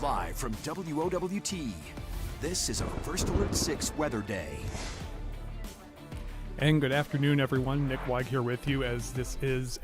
Live from WOWT, this is our First Alert 6 Weather Day. And good afternoon, everyone. Nick Weig here with you as this is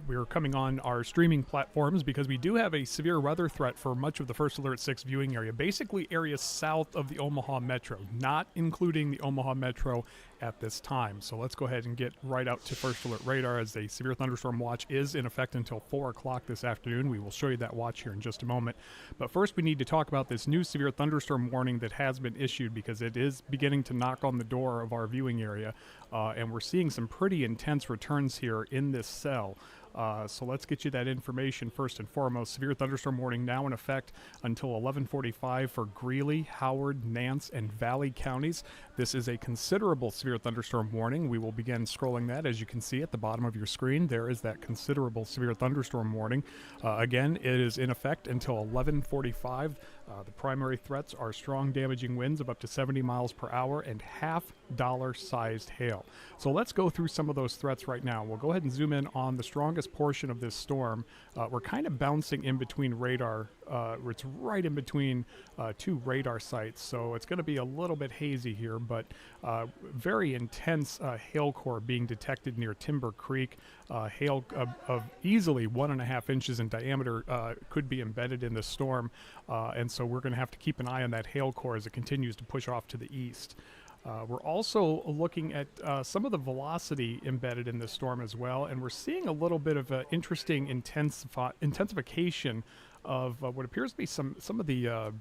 we're coming on our streaming platforms because we do have a severe weather threat for much of the First Alert 6 viewing area, basically areas south of the Omaha Metro, not including the Omaha Metro at this time. So let's go ahead and get right out to First Alert radar as a severe thunderstorm watch is in effect until 4 o'clock this afternoon. We will show you that watch here in just a moment. But first we need to talk about this new severe thunderstorm warning that has been issued because it is beginning to knock on the door of our viewing area. And we're seeing some pretty intense returns here in this cell. So let's get you that information first and foremost. Severe thunderstorm warning now in effect until 11:45 for Greeley, Howard, Nance, and Valley counties. This is a considerable severe thunderstorm warning. We will begin scrolling that. As you can see at the bottom of your screen, there is that considerable severe thunderstorm warning. Again, it is in effect until 11:45. The primary threats are strong damaging winds of up to 70 miles per hour and $half-sized hail. So let's go through some of those threats right now. We'll go ahead and zoom in on the strongest portion of this storm. We're kind of bouncing in between radar. It's right in between two radar sites, so it's going to be a little bit hazy here, but very intense hail core being detected near Timber Creek. Hail of easily 1.5 inches in diameter could be embedded in the storm, and so we're going to have to keep an eye on that hail core as it continues to push off to the east. We're also looking at some of the velocity embedded in this storm as well, and we're seeing a little bit of interesting intensification of what appears to be some of the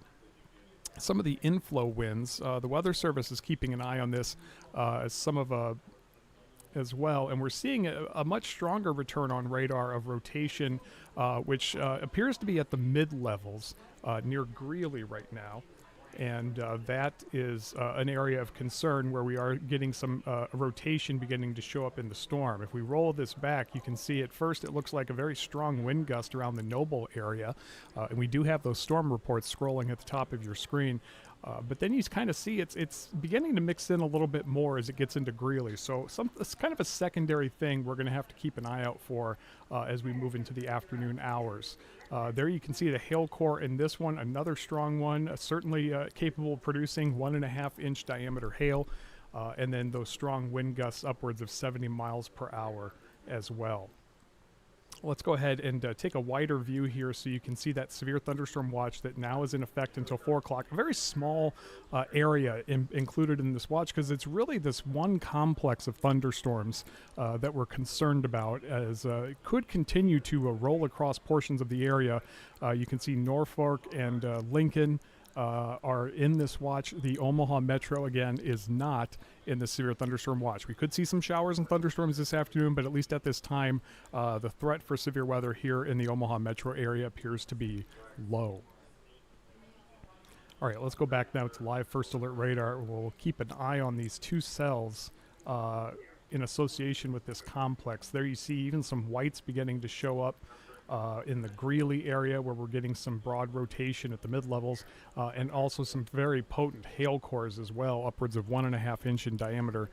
inflow winds. The Weather Service is keeping an eye on this as well, and we're seeing a much stronger return on radar of rotation, which appears to be at the mid-levels near Greeley right now. And that is an area of concern where we are getting some rotation beginning to show up in the storm. If we roll this back, you can see at first it looks like a very strong wind gust around the Noble area. And we do have those storm reports scrolling at the top of your screen. But then you kind of see it's beginning to mix in a little bit more as it gets into Greeley. So it's kind of a secondary thing we're going to have to keep an eye out for as we move into the afternoon hours. There you can see the hail core in this one, another strong one, certainly capable of producing 1.5-inch diameter hail, and then those strong wind gusts upwards of 70 miles per hour as well. Let's go ahead and take a wider view here so you can see that severe thunderstorm watch that now is in effect until 4 o'clock. A very small area included in this watch because it's really this one complex of thunderstorms that we're concerned about as it could continue to roll across portions of the area. You can see Norfolk and Lincoln are in this watch. The Omaha Metro, again, is not in the severe thunderstorm watch. We could see some showers and thunderstorms this afternoon, but at least at this time, the threat for severe weather here in the Omaha Metro area appears to be low. All right, let's go back now to live First Alert radar. We'll keep an eye on these two cells in association with this complex. There you see even some whites beginning to show up in the Greeley area where we're getting some broad rotation at the mid-levels and also some very potent hail cores as well, upwards of 1.5 inch in diameter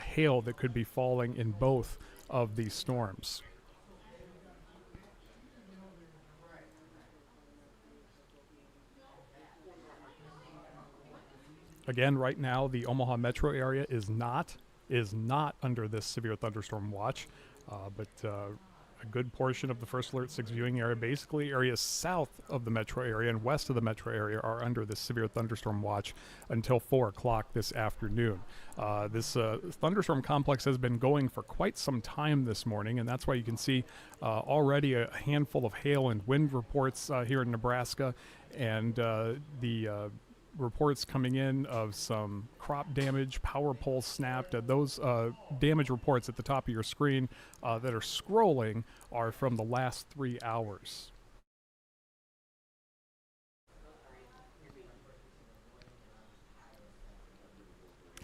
hail that could be falling in both of these storms. Again, right now the Omaha Metro area is not under this severe thunderstorm watch, but a good portion of the First Alert 6 viewing area, basically areas south of the metro area and west of the metro area, are under this severe thunderstorm watch until 4 o'clock this afternoon. This thunderstorm complex has been going for quite some time this morning, and that's why you can see already a handful of hail and wind reports here in Nebraska, and the reports coming in of some crop damage, power poles snapped. Those damage reports at the top of your screen that are scrolling are from the last 3 hours.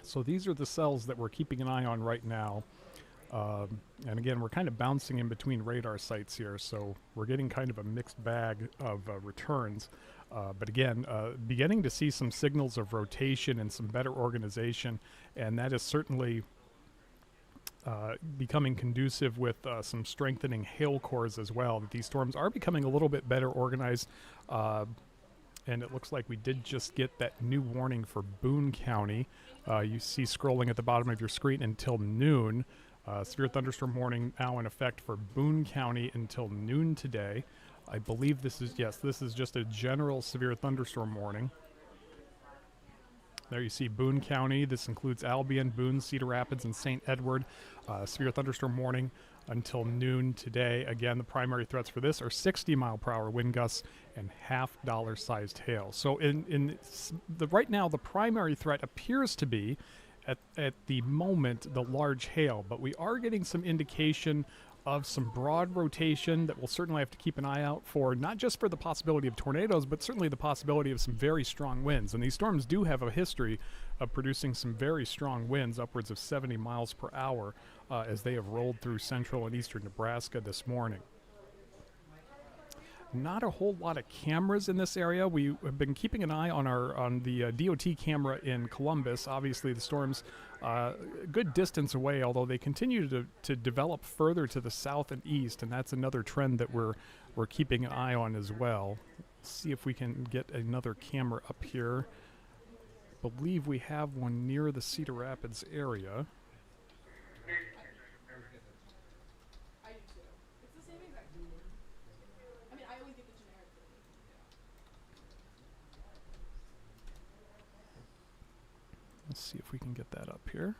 So these are the cells that we're keeping an eye on right now. And again, we're kind of bouncing in between radar sites here, so we're getting kind of a mixed bag of returns. But again, beginning to see some signals of rotation and some better organization, and that is certainly becoming conducive with some strengthening hail cores as well. These storms are becoming a little bit better organized. and it looks like we did just get that new warning for Boone County. You see scrolling at the bottom of your screen until noon. Severe thunderstorm warning now in effect for Boone County until noon today. I believe this is, yes, this is just a general severe thunderstorm warning. There you see Boone County. This includes Albion, Boone, Cedar Rapids, and St. Edward. Severe thunderstorm warning until noon today. Again, the primary threats for this are 60-mile-per-hour wind gusts and half-dollar-sized hail. So right now, the primary threat appears to be, at the moment, the large hail. But we are getting some indication of some broad rotation that we'll certainly have to keep an eye out for, not just for the possibility of tornadoes, but certainly the possibility of some very strong winds. And these storms do have a history of producing some very strong winds, upwards of 70 miles per hour, as they have rolled through central and eastern Nebraska this morning. Not a whole lot of cameras in this area. We have been keeping an eye on the DOT camera in Columbus. Obviously, the storm's a good distance away, although they continue to develop further to the south and east, and that's another trend that we're keeping an eye on as well. Let's see if we can get another camera up here. I believe we have one near the Cedar Rapids area. Let's see if we can get that up here.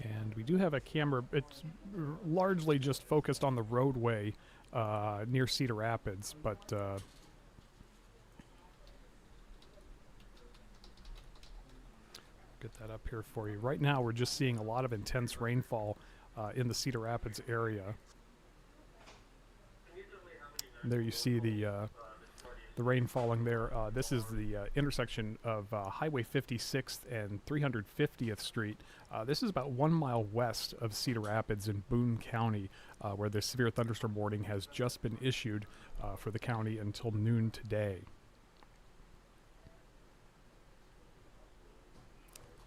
And we do have a camera. It's largely just focused on the roadway near Cedar Rapids, but get that up here for you. Right now, we're just seeing a lot of intense rainfall in the Cedar Rapids area. And there you see the rain falling there. This is the intersection of Highway 56th and 350th Street. This is about 1 mile west of Cedar Rapids in Boone County, where the severe thunderstorm warning has just been issued for the county until noon today.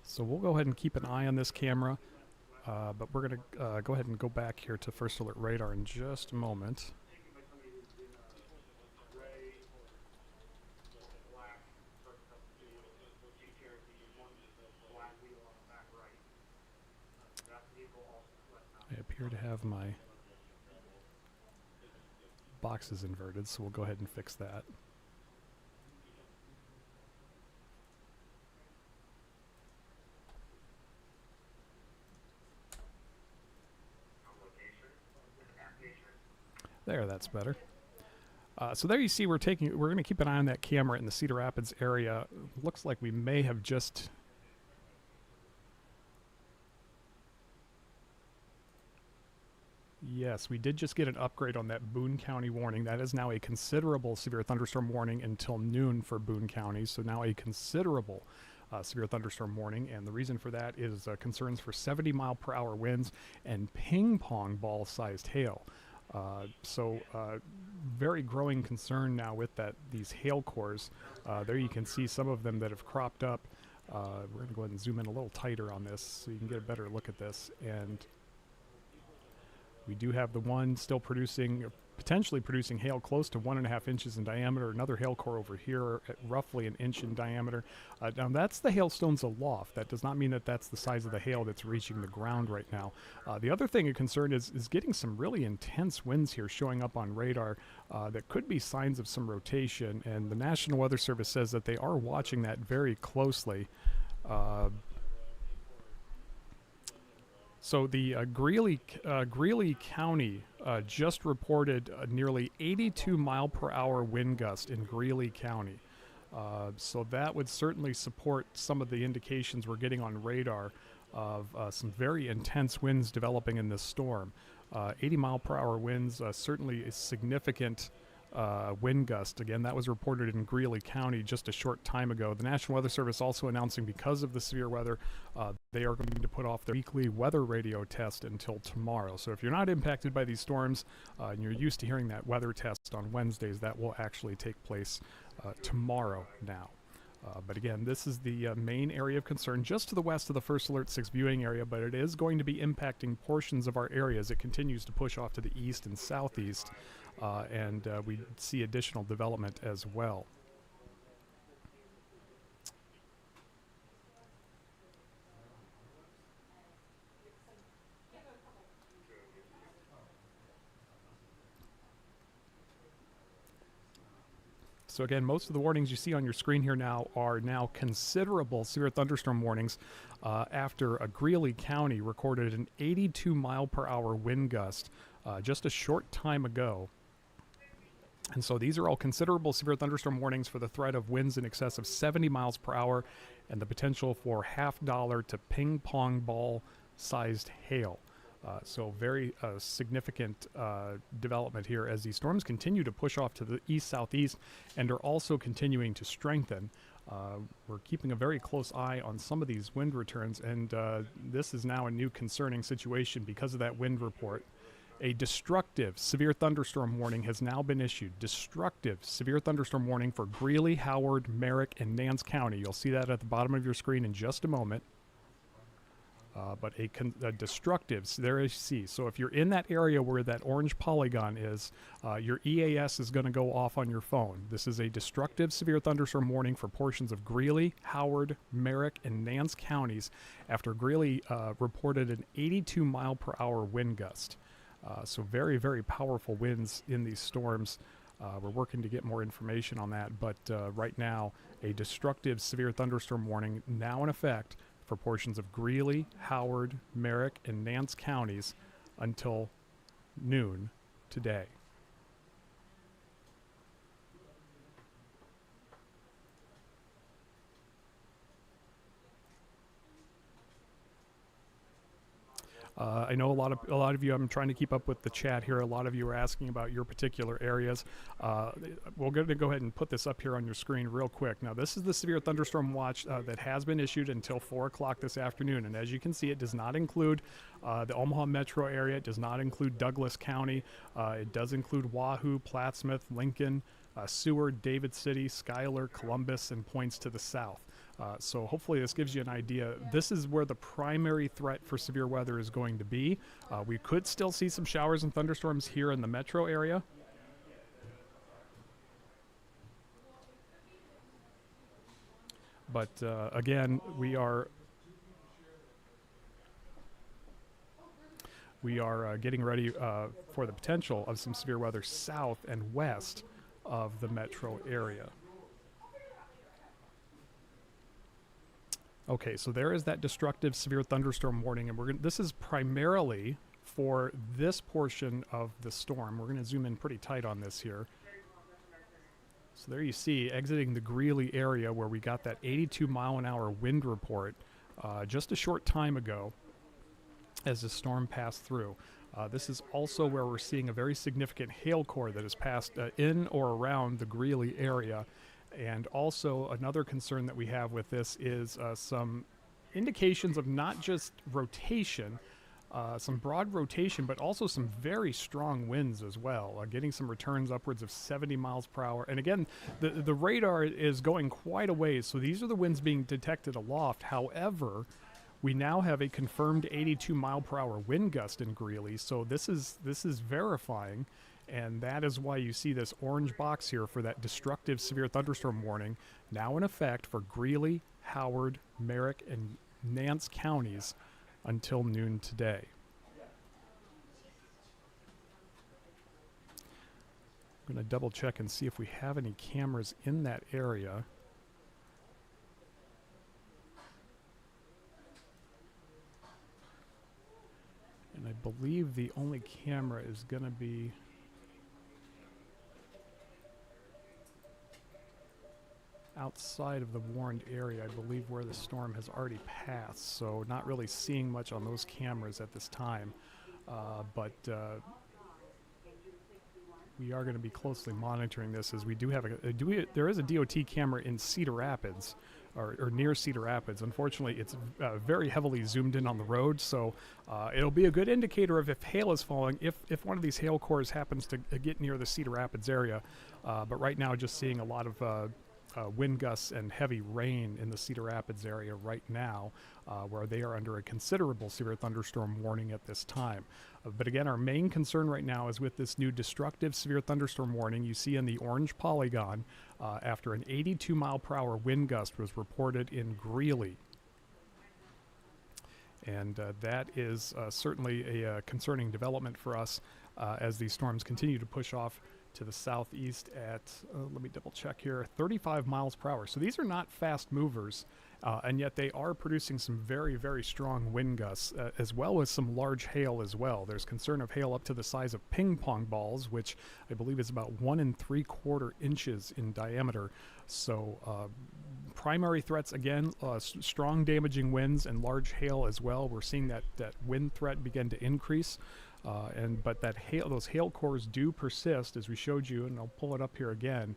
So we'll go ahead and keep an eye on this camera, but we're going to go ahead and go back here to First Alert Radar in just a moment. I appear to have my boxes inverted, so we'll go ahead and fix that. There, that's better. So there you see we're going to keep an eye on that camera in the Cedar Rapids area. Looks like we may have just... Yes, we did just get an upgrade on that Boone County warning. That is now a considerable severe thunderstorm warning until noon for Boone County. So now a considerable severe thunderstorm warning. And the reason for that is concerns for 70-mile-per-hour winds and ping-pong ball-sized hail. Very growing concern now with these hail cores. There you can see some of them that have cropped up. We're going to go ahead and zoom in a little tighter on this so you can get a better look at this. And we do have the one still potentially producing hail close to 1.5 inches in diameter. Another hail core over here at roughly 1 inch in diameter. Now that's the hailstones aloft. That does not mean that that's the size of the hail that's reaching the ground right now. The other thing of concern is getting some really intense winds here showing up on radar that could be signs of some rotation. And the National Weather Service says that they are watching that very closely. So the Greeley County just reported a nearly 82-mile-per-hour wind gust in Greeley County. So that would certainly support some of the indications we're getting on radar of some very intense winds developing in this storm. 80-mile-per-hour winds certainly is significant wind gust. Again, that was reported in Greeley County just a short time ago. The National Weather Service also announcing because of the severe weather, they are going to put off their weekly weather radio test until tomorrow. So if you're not impacted by these storms and you're used to hearing that weather test on Wednesdays, that will actually take place tomorrow now. But again, this is the main area of concern just to the west of the First Alert 6 viewing area, but it is going to be impacting portions of our area as it continues to push off to the east and southeast, and we see additional development as well. So again, most of the warnings you see on your screen here now are now considerable severe thunderstorm warnings after a Greeley County recorded an 82-mile-per-hour wind gust just a short time ago. And so these are all considerable severe thunderstorm warnings for the threat of winds in excess of 70 miles per hour and the potential for half-dollar to ping-pong ball-sized hail. So very significant development here as these storms continue to push off to the east-southeast and are also continuing to strengthen. We're keeping a very close eye on some of these wind returns, and this is now a new concerning situation because of that wind report. A destructive severe thunderstorm warning has now been issued. Destructive severe thunderstorm warning for Greeley, Howard, Merrick, and Nance County. You'll see that at the bottom of your screen in just a moment. But a destructive, so there you see. So if you're in that area where that orange polygon is, your EAS is going to go off on your phone. This is a destructive severe thunderstorm warning for portions of Greeley, Howard, Merrick, and Nance counties after Greeley reported an 82-mile-per-hour wind gust. So very, very powerful winds in these storms. We're working to get more information on that, but right now, a destructive severe thunderstorm warning now in effect for portions of Greeley, Howard, Merrick, and Nance counties until noon today. I know a lot of you. I'm trying to keep up with the chat here. A lot of you are asking about your particular areas. We're going to go ahead and put this up here on your screen real quick. Now, this is the severe thunderstorm watch that has been issued until 4 o'clock this afternoon, and as you can see, it does not include the Omaha metro area. It does not include Douglas County. It does include Wahoo, Plattsmouth, Lincoln, Seward, David City, Schuyler, Columbus, and points to the south. So hopefully this gives you an idea. This is where the primary threat for severe weather is going to be. We could still see some showers and thunderstorms here in the metro area. But again, we are getting ready for the potential of some severe weather south and west of the metro area. Okay, so there is that destructive severe thunderstorm warning, and this is primarily for this portion of the storm. We're going to zoom in pretty tight on this here. So there you see, exiting the Greeley area where we got that 82-mile-an-hour wind report just a short time ago as the storm passed through. This is also where we're seeing a very significant hail core that has passed in or around the Greeley area. And also another concern that we have with this is some indications of not just rotation, some broad rotation, but also some very strong winds as well, getting some returns upwards of 70 miles per hour. And again, the radar is going quite a ways, so these are the winds being detected aloft. However, we now have a confirmed 82 mile per hour wind gust in Greeley, so this is verifying. And that is why you see this orange box here for that destructive severe thunderstorm warning now in effect for Greeley, Howard, Merrick, and Nance counties until noon today. I'm going to double check and see if we have any cameras in that area. And I believe the only camera is going to be outside of the warned area, I believe, where the storm has already passed, so not really seeing much on those cameras at this time. But we are going to be closely monitoring this, as we do have there is a DOT camera in Cedar Rapids, or near Cedar Rapids. Unfortunately, it's very heavily zoomed in on the road, so it'll be a good indicator of if hail is falling, if one of these hail cores happens to get near the Cedar Rapids area. But right now, just seeing a lot of wind gusts and heavy rain in the Cedar Rapids area right now, where they are under a considerable severe thunderstorm warning at this time. But again, our main concern right now is with this new destructive severe thunderstorm warning you see in the orange polygon after an 82 mile per hour wind gust was reported in Greeley. And that is certainly a concerning development for us as these storms continue to push off to the southeast at, let me double check here, 35 miles per hour. So these are not fast movers, and yet they are producing some very, very strong wind gusts, as well as some large hail as well. There's concern of hail up to the size of ping pong balls, which I believe is about 1 3/4 inches in diameter. So primary threats, again, strong damaging winds and large hail as well. We're seeing that wind threat begin to increase. But those hail cores do persist, as we showed you, and I'll pull it up here again.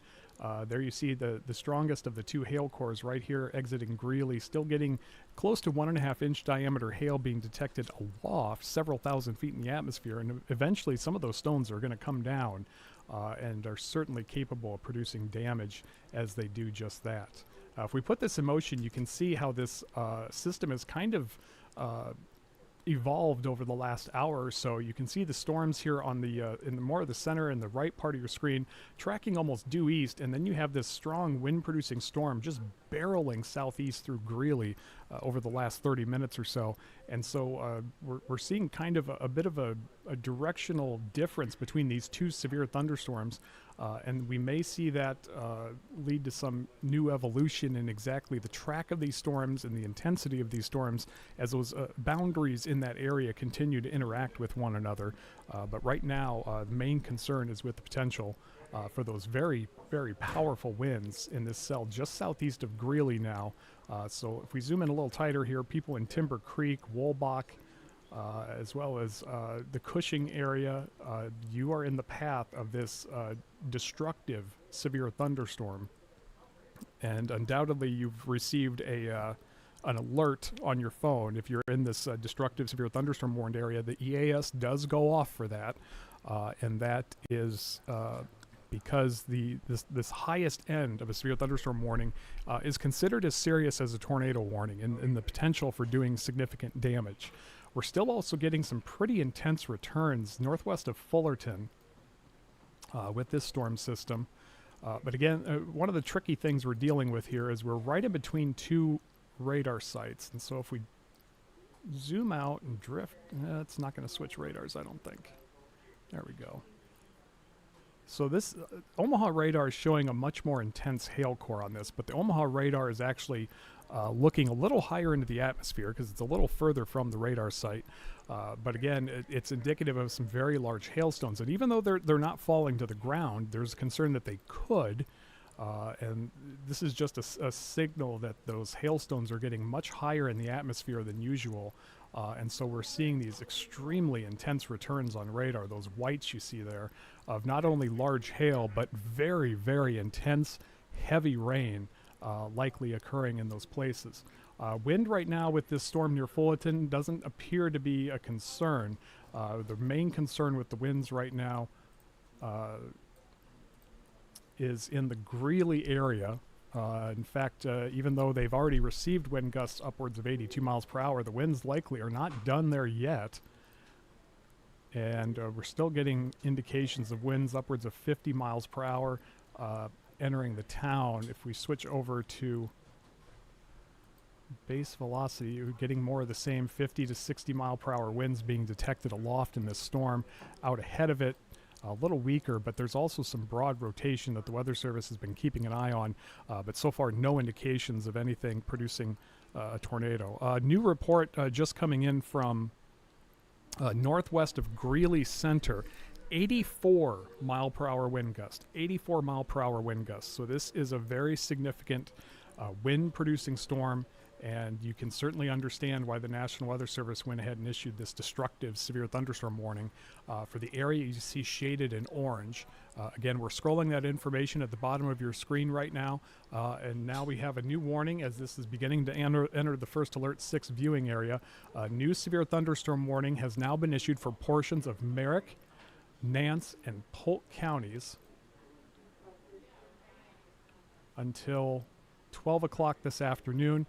There you see the strongest of the two hail cores right here exiting Greeley, still getting close to 1.5 inch diameter hail being detected aloft, several thousand feet in the atmosphere, and eventually some of those stones are going to come down and are certainly capable of producing damage as they do just that. If we put this in motion, you can see how this system is kind of evolved over the last hour or so. You can see the storms here on the in the more of the center and the right part of your screen tracking almost due east, and then you have this strong wind producing storm just barreling southeast through Greeley over the last 30 minutes or so. And so we're seeing kind of a bit of a directional difference between these two severe thunderstorms, and we may see that lead to some new evolution in exactly the track of these storms and the intensity of these storms as those boundaries in that area continue to interact with one another. But right now, the main concern is with the potential for those very, very powerful winds in this cell just southeast of Greeley now. So if we zoom in a little tighter here, people in Timber Creek, Woolbach, as well as the Cushing area, you are in the path of this destructive severe thunderstorm. And undoubtedly you've received an alert on your phone. If you're in this destructive severe thunderstorm warned area, the EAS does go off for that. And that is because this highest end of a severe thunderstorm warning is considered as serious as a tornado warning and the potential for doing significant damage. We're still also getting some pretty intense returns northwest of Fullerton with this storm system. But again, one of the tricky things we're dealing with here is we're right in between two radar sites. And so if we zoom out and drift, it's not going to switch radars, I don't think. There we go. So this Omaha radar is showing a much more intense hail core on this, but the Omaha radar is actually looking a little higher into the atmosphere because it's a little further from the radar site. But again, it's indicative of some very large hailstones. And even though they're not falling to the ground, there's concern that they could. And this is just a signal that those hailstones are getting much higher in the atmosphere than usual. And so we're seeing these extremely intense returns on radar, those whites you see there, of not only large hail, but very, very intense, heavy rain likely occurring in those places. Wind right now with this storm near Fullerton doesn't appear to be a concern. The main concern with the winds right now is in the Greeley area. In fact, even though they've already received wind gusts upwards of 82 miles per hour, the winds likely are not done there yet. And we're still getting indications of winds upwards of 50 miles per hour entering the town. If we switch over to base velocity, you're getting more of the same 50 to 60 mile per hour winds being detected aloft in this storm. Out ahead of it, a little weaker, but there's also some broad rotation that the Weather Service has been keeping an eye on, but so far no indications of anything producing a tornado. New report just coming in from northwest of Greeley Center, 84 mile per hour wind gust, 84 mile per hour wind gust. So this is a very significant wind producing storm, And you can certainly understand why the National Weather Service went ahead and issued this destructive severe thunderstorm warning for the area you see shaded in orange. Again, we're scrolling that information at the bottom of your screen right now. And now we have a new warning as this is beginning to enter the First Alert 6 viewing area. A new severe thunderstorm warning has now been issued for portions of Merrick, Nance, and Polk counties until 12 o'clock this afternoon.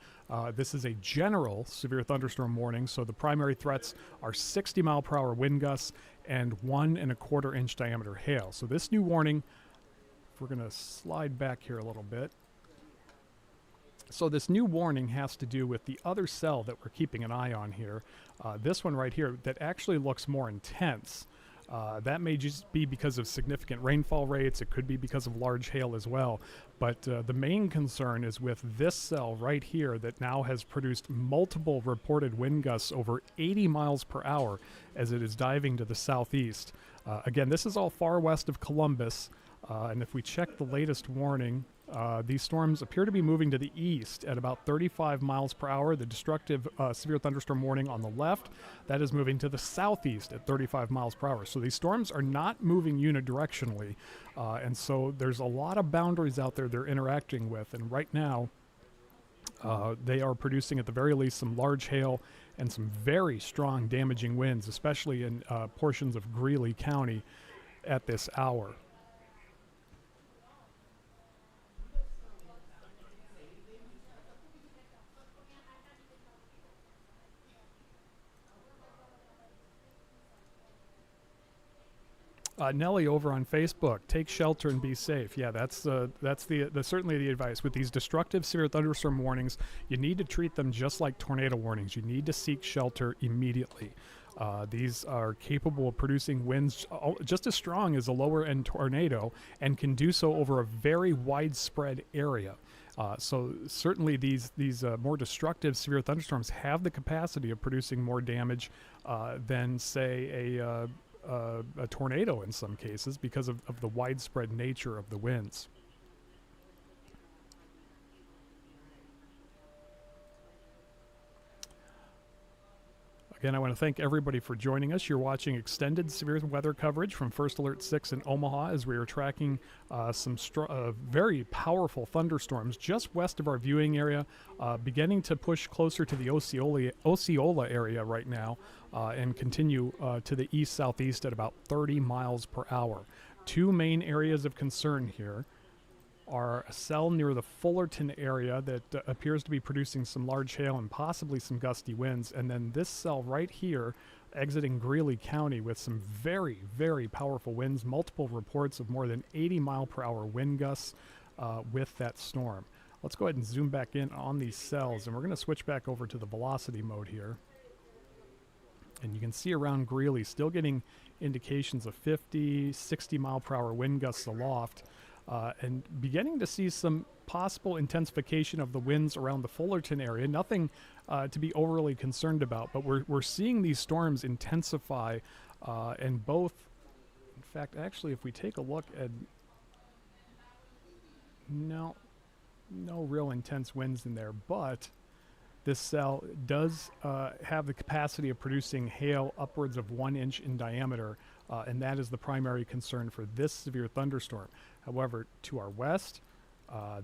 This is a general severe thunderstorm warning, so the primary threats are 60-mile-per-hour wind gusts and 1 1/4 inch diameter hail. So this new warning, if we're going to slide back here a little bit. So this new warning has to do with the other cell that we're keeping an eye on here. This one right here that actually looks more intense. That may just be because of significant rainfall rates. It could be because of large hail as well. But the main concern is with this cell right here that now has produced multiple reported wind gusts over 80 miles per hour as it is diving to the southeast. Again, this is all far west of Columbus. And if we check the latest warning, these storms appear to be moving to the east at about 35 miles per hour. The destructive severe thunderstorm warning on the left, that is moving to the southeast at 35 miles per hour. So these storms are not moving unidirectionally. And so there's a lot of boundaries out there they're interacting with. And right now, they are producing at the very least some large hail and some very strong damaging winds, especially in portions of Greeley County at this hour. Nellie over on Facebook, take shelter and be safe. Yeah, that's certainly the advice. With these destructive severe thunderstorm warnings, you need to treat them just like tornado warnings. You need to seek shelter immediately. These are capable of producing winds just as strong as a lower end tornado and can do so over a very widespread area. So certainly these more destructive severe thunderstorms have the capacity of producing more damage than, say, a tornado in some cases because of the widespread nature of the winds. Again, I want to thank everybody for joining us. You're watching extended severe weather coverage from First Alert 6 in Omaha as we are tracking some very powerful thunderstorms just west of our viewing area, beginning to push closer to the Osceola area right now and continue to the east-southeast at about 30 miles per hour. Two main areas of concern here are a cell near the Fullerton area that appears to be producing some large hail and possibly some gusty winds, and then this cell right here exiting Greeley County with some very, very powerful winds, multiple reports of more than 80 mile per hour wind gusts with that storm. Let's go ahead and zoom back in on these cells, and we're going to switch back over to the velocity mode here. And you can see around Greeley still getting indications of 50, 60 mile per hour wind gusts aloft. And beginning to see some possible intensification of the winds around the Fullerton area. Nothing to be overly concerned about, but we're seeing these storms intensify and both, in fact, actually, if we take a look at, no real intense winds in there, but this cell does have the capacity of producing hail upwards of 1 inch in diameter, and that is the primary concern for this severe thunderstorm. However, to our west,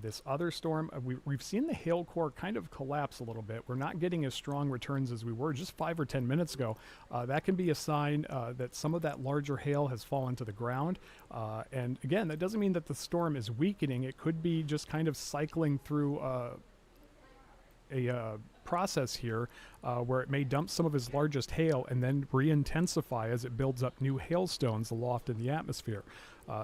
this other storm, we've seen the hail core kind of collapse a little bit. We're not getting as strong returns as we were just 5 or 10 minutes ago. That can be a sign that some of that larger hail has fallen to the ground. And again, that doesn't mean that the storm is weakening. It could be just kind of cycling through a process here where it may dump some of its largest hail and then re-intensify as it builds up new hailstones aloft in the atmosphere.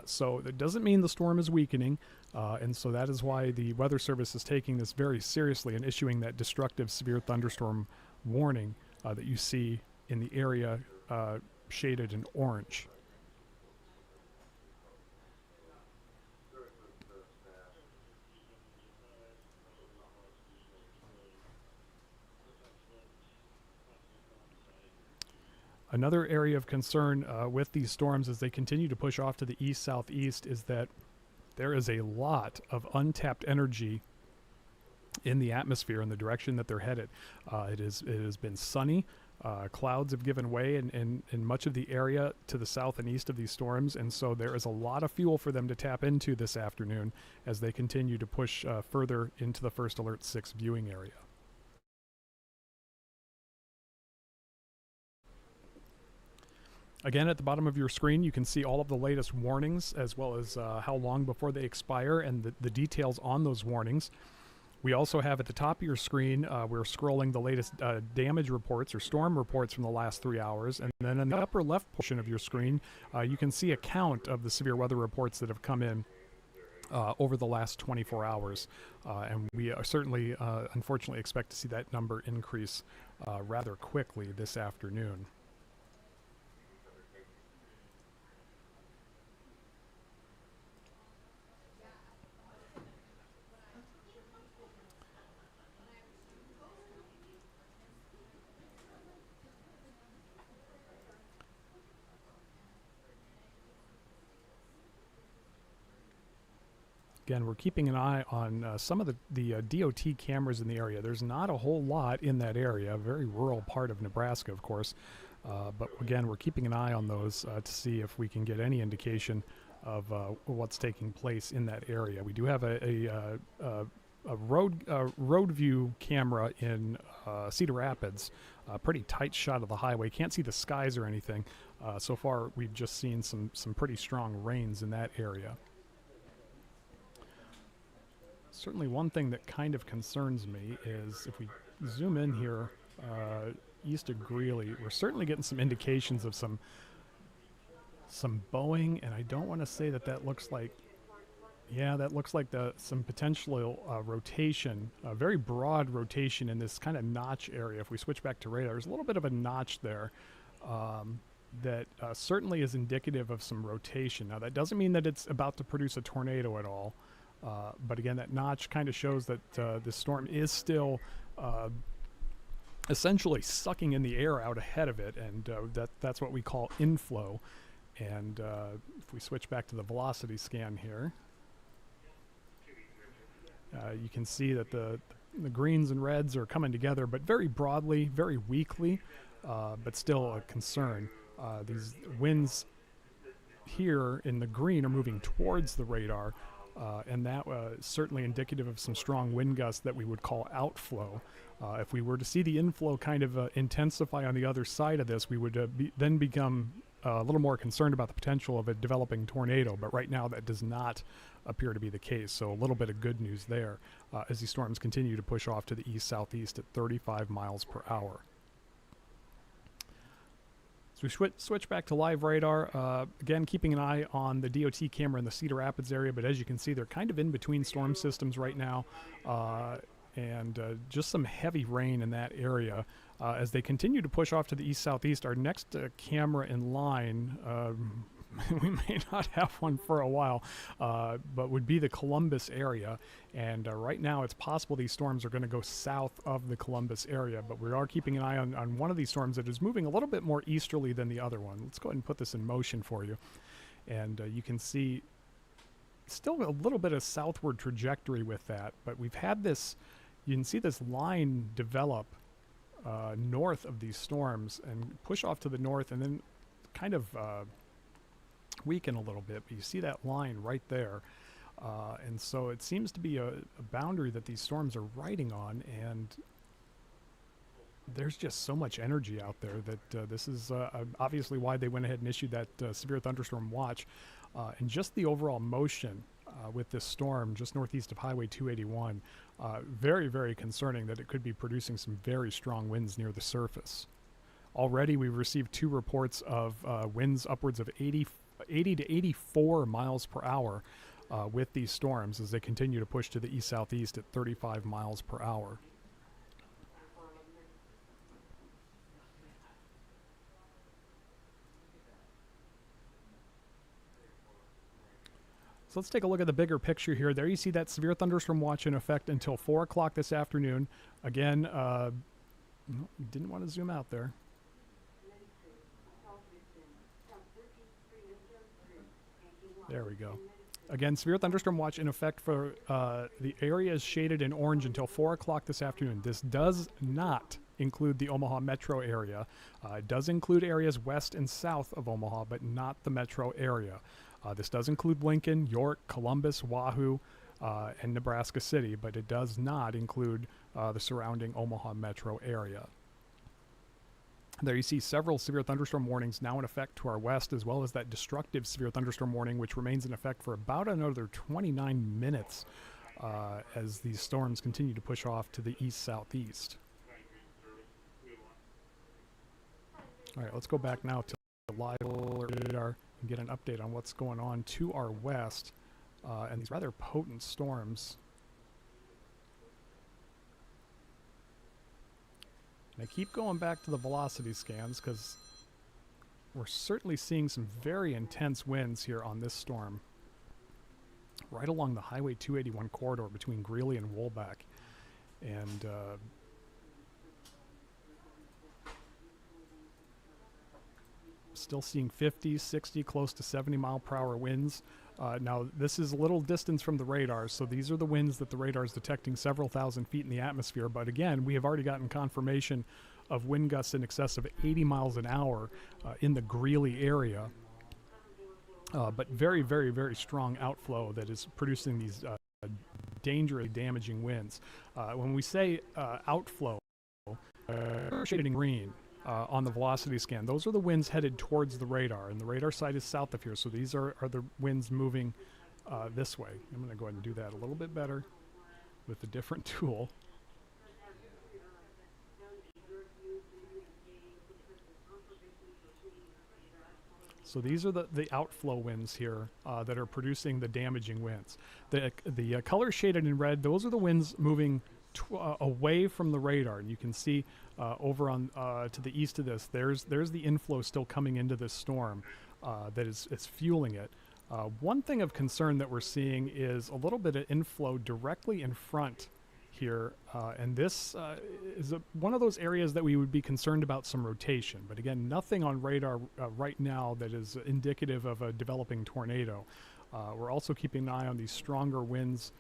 So that doesn't mean the storm is weakening, and so that is why the Weather Service is taking this very seriously and issuing that destructive severe thunderstorm warning that you see in the area shaded in orange. Another area of concern with these storms as they continue to push off to the east-southeast is that there is a lot of untapped energy in the atmosphere in the direction that they're headed. It has been sunny. Clouds have given way in much of the area to the south and east of these storms, and so there is a lot of fuel for them to tap into this afternoon as they continue to push further into the First Alert 6 viewing area. Again, at the bottom of your screen, you can see all of the latest warnings, as well as how long before they expire and the details on those warnings. We also have at the top of your screen, we're scrolling the latest damage reports or storm reports from the last 3 hours. And then in the upper left portion of your screen, you can see a count of the severe weather reports that have come in over the last 24 hours. And we are certainly, unfortunately, expect to see that number increase rather quickly this afternoon. Again, we're keeping an eye on some of the DOT cameras in the area. There's not a whole lot in that area, a very rural part of Nebraska, of course. But again, we're keeping an eye on those to see if we can get any indication of what's taking place in that area. We do have a road view camera in Cedar Rapids, a pretty tight shot of the highway. Can't see the skies or anything. So far, we've just seen some pretty strong rains in that area. Certainly one thing that kind of concerns me is if we zoom in here east of Greeley, we're certainly getting some indications of some bowing, and I don't want to say that looks like, yeah, that looks like some potential rotation, a very broad rotation in this kind of notch area. If we switch back to radar, there's a little bit of a notch there that certainly is indicative of some rotation. Now, that doesn't mean that it's about to produce a tornado at all. But again, that notch kind of shows that this storm is still essentially sucking in the air out ahead of it, and that's what we call inflow. And if we switch back to the velocity scan here, you can see that the greens and reds are coming together, but very broadly, very weakly, but still a concern. These winds here in the green are moving towards the radar. And that is certainly indicative of some strong wind gusts that we would call outflow. If we were to see the inflow kind of intensify on the other side of this, we would then become a little more concerned about the potential of a developing tornado. But right now that does not appear to be the case. So a little bit of good news there as these storms continue to push off to the east-southeast at 35 miles per hour. So we switch back to live radar, again keeping an eye on the DOT camera in the Cedar Rapids area, but as you can see, they're kind of in between storm systems right now, and just some heavy rain in that area. As they continue to push off to the east-southeast, our next camera in line, we may not have one for a while, but would be the Columbus area. And right now it's possible these storms are going to go south of the Columbus area, but we are keeping an eye on one of these storms that is moving a little bit more easterly than the other one. Let's go ahead and put this in motion for you. And you can see still a little bit of southward trajectory with that, but we've had this, you can see this line develop north of these storms and push off to the north and then kind of weaken a little bit, but you see that line right there, and so it seems to be a boundary that these storms are riding on, and there's just so much energy out there that this is obviously why they went ahead and issued that severe thunderstorm watch, and just the overall motion with this storm just northeast of Highway 281, very, very concerning that it could be producing some very strong winds near the surface. Already we've received 2 reports of winds upwards of 80 to 84 miles per hour with these storms as they continue to push to the east-southeast at 35 miles per hour. So let's take a look at the bigger picture here. There you see that severe thunderstorm watch in effect until 4 o'clock this afternoon. Again, didn't want to zoom out there. There we go. Again, severe thunderstorm watch in effect for the areas shaded in orange until 4 o'clock this afternoon. This does not include the Omaha metro area. It does include areas west and south of Omaha, but not the metro area. This does include Lincoln, York, Columbus, Wahoo, and Nebraska City, but it does not include the surrounding Omaha metro area. There you see several severe thunderstorm warnings now in effect to our west, as well as that destructive severe thunderstorm warning, which remains in effect for about another 29 minutes as these storms continue to push off to the east-southeast. All right, let's go back now to the live radar and get an update on what's going on to our west and these rather potent storms. And I keep going back to the velocity scans because we're certainly seeing some very intense winds here on this storm. Right along the Highway 281 corridor between Greeley and Woolbach. And still seeing 50, 60, close to 70 mile per hour winds. Now, this is a little distance from the radar, so these are the winds that the radar is detecting several thousand feet in the atmosphere. But again, we have already gotten confirmation of wind gusts in excess of 80 miles an hour in the Greeley area. But very, very, very strong outflow that is producing these dangerous, damaging winds. When we say outflow, shaded in green, on the velocity scan, those are the winds headed towards the radar, and the radar side is south of here, so these are the winds moving this way. I'm going to go ahead and do that a little bit better with a different tool. So these are the outflow winds here that are producing the damaging winds. The color shaded in red, those are the winds moving away from the radar, and you can see over on to the east of this, there's the inflow still coming into this storm that is fueling it. One thing of concern that we're seeing is a little bit of inflow directly in front here, and this is one of those areas that we would be concerned about some rotation. But again, nothing on radar right now that is indicative of a developing tornado. We're also keeping an eye on these stronger winds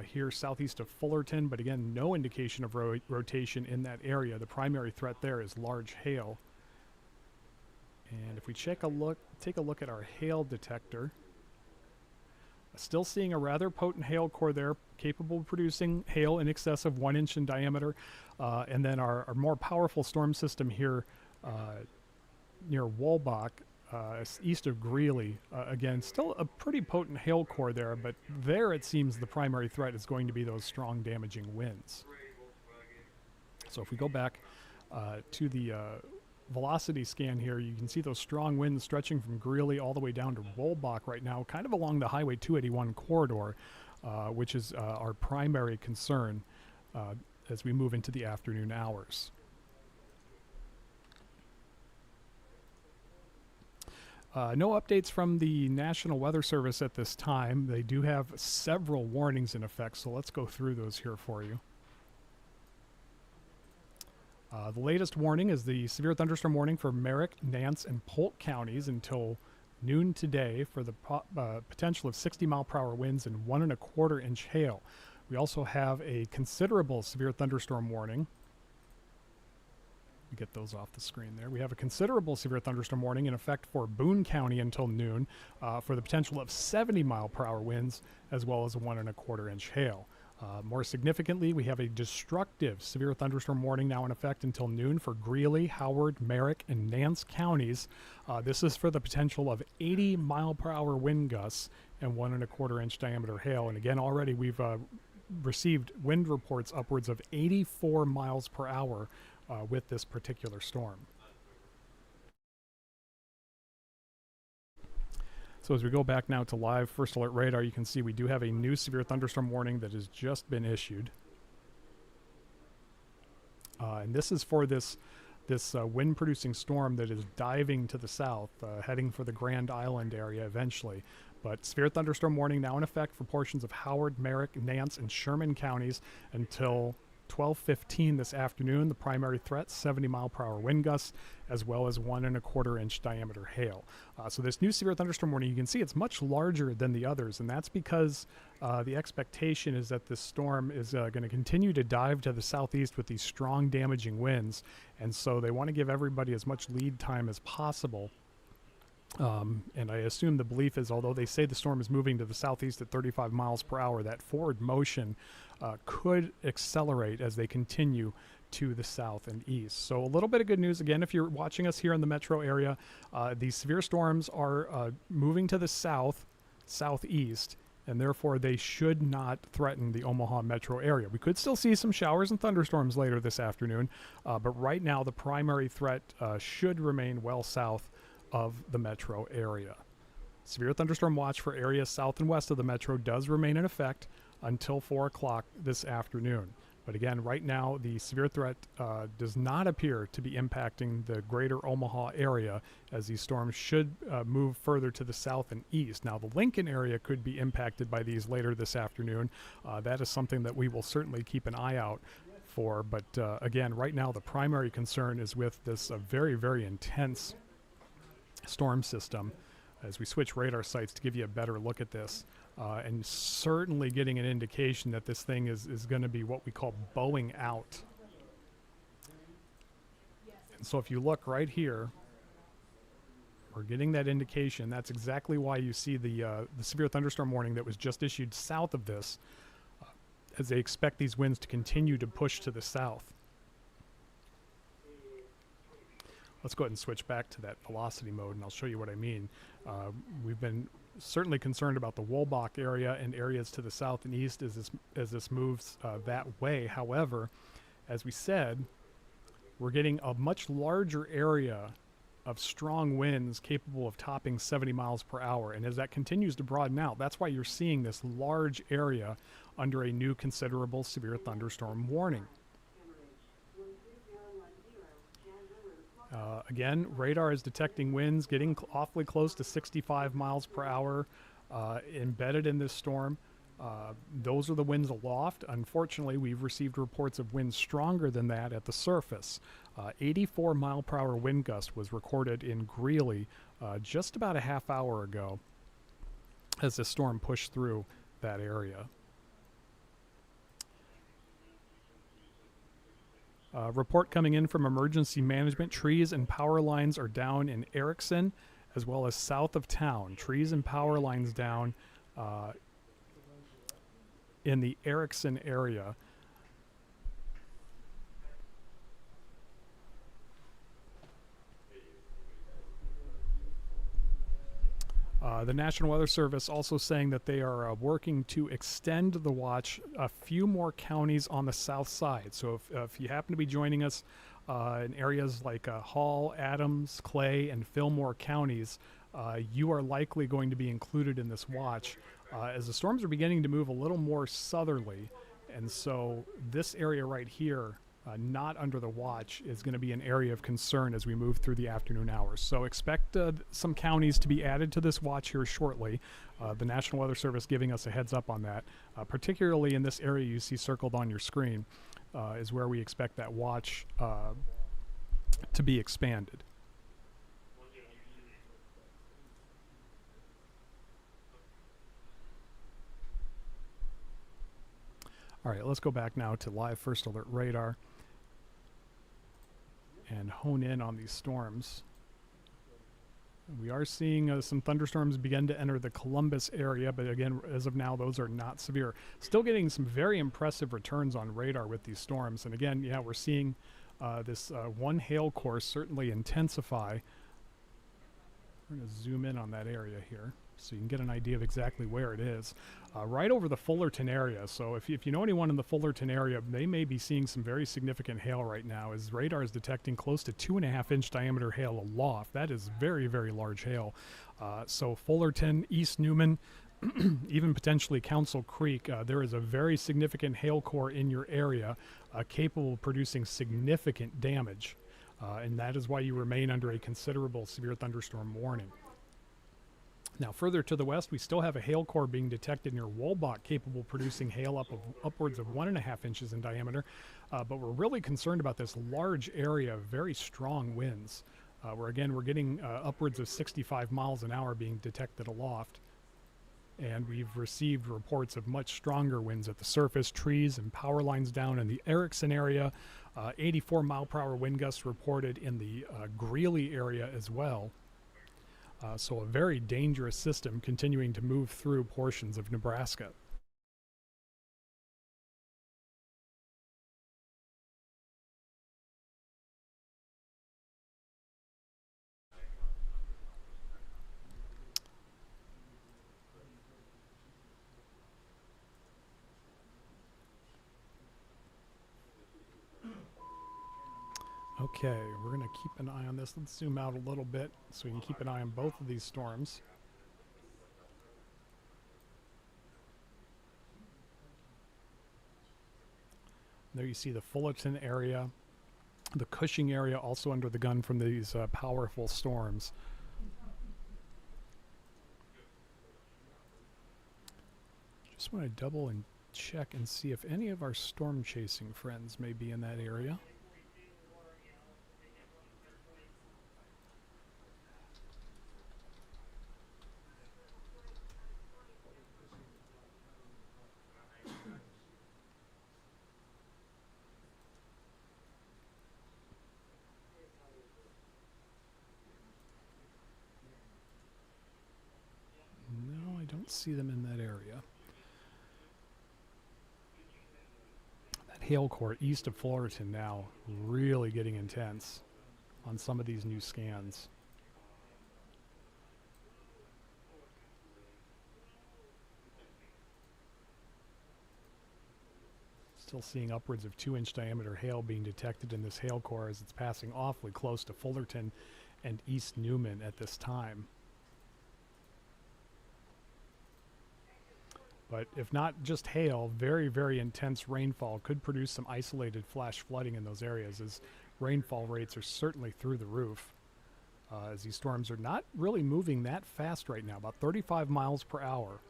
here southeast of Fullerton, but again, no indication of rotation in that area. The primary threat there is large hail. And if we take a look at our hail detector, still seeing a rather potent hail core there, capable of producing hail in excess of 1 inch in diameter. And then our more powerful storm system here near Woolbach, east of Greeley. Again, still a pretty potent hail core there, but there it seems the primary threat is going to be those strong damaging winds. So if we go back to the velocity scan here, you can see those strong winds stretching from Greeley all the way down to Woolbach right now, kind of along the Highway 281 corridor, which is our primary concern as we move into the afternoon hours. No updates from the National Weather Service at this time. They do have several warnings in effect, so let's go through those here for you. The latest warning is the severe thunderstorm warning for Merrick, Nance, and Polk counties until noon today for the potential of 60 mile per hour winds and 1 1/4 inch hail. We also have a considerable severe thunderstorm warning. Get those off the screen there. We have a considerable severe thunderstorm warning in effect for Boone County until noon for the potential of 70 mile per hour winds as well as a 1 1/4 inch hail. More significantly, we have a destructive severe thunderstorm warning now in effect until noon for Greeley, Howard, Merrick, and Nance counties. This is for the potential of 80 mile per hour wind gusts and 1 1/4 inch diameter hail. And again, already we've received wind reports upwards of 84 miles per hour with this particular storm. So as we go back now to live First Alert Radar, you can see we do have a new severe thunderstorm warning that has just been issued. And this is for this wind-producing storm that is diving to the south, heading for the Grand Island area eventually. But severe thunderstorm warning now in effect for portions of Howard, Merrick, Nance, and Sherman counties until 12:15 this afternoon, the primary threat, 70-mile-per-hour wind gusts, as well as 1.25-inch diameter hail. So this new severe thunderstorm warning, you can see it's much larger than the others, and that's because the expectation is that this storm is going to continue to dive to the southeast with these strong damaging winds, and so they want to give everybody as much lead time as possible. And I assume the belief is, although they say the storm is moving to the southeast at 35 miles per hour, that forward motion could accelerate as they continue to the south and east. So a little bit of good news, again, if you're watching us here in the metro area, these severe storms are moving to the southeast, and therefore they should not threaten the Omaha metro area. We could still see some showers and thunderstorms later this afternoon, but right now the primary threat should remain well south of the metro area. Severe thunderstorm watch for areas south and west of the metro does remain in effect until 4 o'clock this afternoon. But again, right now, the severe threat does not appear to be impacting the greater Omaha area, as these storms should move further to the south and east. Now, the Lincoln area could be impacted by these later this afternoon. That is something that we will certainly keep an eye out for. But again, right now, the primary concern is with this very, very intense storm system. As we switch radar sites to give you a better look at this, and certainly getting an indication that this thing is going to be what we call bowing out. And so if you look right here, we're getting that indication. That's exactly why you see the severe thunderstorm warning that was just issued south of this, as they expect these winds to continue to push to the south. Let's go ahead and switch back to that velocity mode, and I'll show you what I mean. We've been certainly concerned about the Wolbach area and areas to the south and east as this moves that way. However, as we said, we're getting a much larger area of strong winds capable of topping 70 miles per hour. And as that continues to broaden out, that's why you're seeing this large area under a new considerable severe thunderstorm warning. Again, radar is detecting winds getting awfully close to 65 miles per hour embedded in this storm. Those are the winds aloft. Unfortunately, we've received reports of winds stronger than that at the surface. 84 mile per hour wind gust was recorded in Greeley just about a half hour ago as the storm pushed through that area. Report coming in from emergency management. Trees and power lines are down in Erickson as well as south of town. Trees and power lines down in the Erickson area. The National Weather Service also saying that they are working to extend the watch a few more counties on the south side. So if you happen to be joining us in areas like Hall, Adams, Clay, and Fillmore counties, you are likely going to be included in this watch as the storms are beginning to move a little more southerly. And so this area right here, not under the watch, is going to be an area of concern as we move through the afternoon hours. So expect some counties to be added to this watch here shortly. The National Weather Service giving us a heads up on that. Particularly in this area you see circled on your screen is where we expect that watch to be expanded. All right, let's go back now to live first alert radar and hone in on these storms. We are seeing some thunderstorms begin to enter the Columbus area, but again, as of now, those are not severe. Still getting some very impressive returns on radar with these storms. And again, yeah, we're seeing this one hail course certainly intensify. We're going to zoom in on that area here so you can get an idea of exactly where it is. Right over the Fullerton area. So if you know anyone in the Fullerton area, they may be seeing some very significant hail right now, as radar is detecting close to 2.5-inch diameter hail aloft. That is very, very large hail. So Fullerton, East Newman, even potentially Council Creek, there is a very significant hail core in your area capable of producing significant damage. And that is why you remain under a considerable severe thunderstorm warning. Now, further to the west, we still have a hail core being detected near Wolbach, capable of producing hail upwards of 1.5 inches in diameter. But we're really concerned about this large area of very strong winds, where again we're getting upwards of 65 miles an hour being detected aloft. And we've received reports of much stronger winds at the surface, trees and power lines down in the Erickson area. 84 mile per hour wind gusts reported in the Greeley area as well. So a very dangerous system continuing to move through portions of Nebraska. Okay, we're going to keep an eye on this. Let's zoom out a little bit so we can keep an eye on both of these storms. There you see the Fullerton area, the Cushing area also under the gun from these powerful storms. Just want to double and check and see if any of our storm chasing friends may be in that area. No, I don't see them in that area. That hail core east of Fullerton now really getting intense on some of these new scans. Still seeing upwards of 2-inch diameter hail being detected in this hail core as it's passing awfully close to Fullerton and East Newman at this time. But if not just hail, very, very intense rainfall could produce some isolated flash flooding in those areas, as rainfall rates are certainly through the roof. As these storms are not really moving that fast right now, about 35 miles per hour.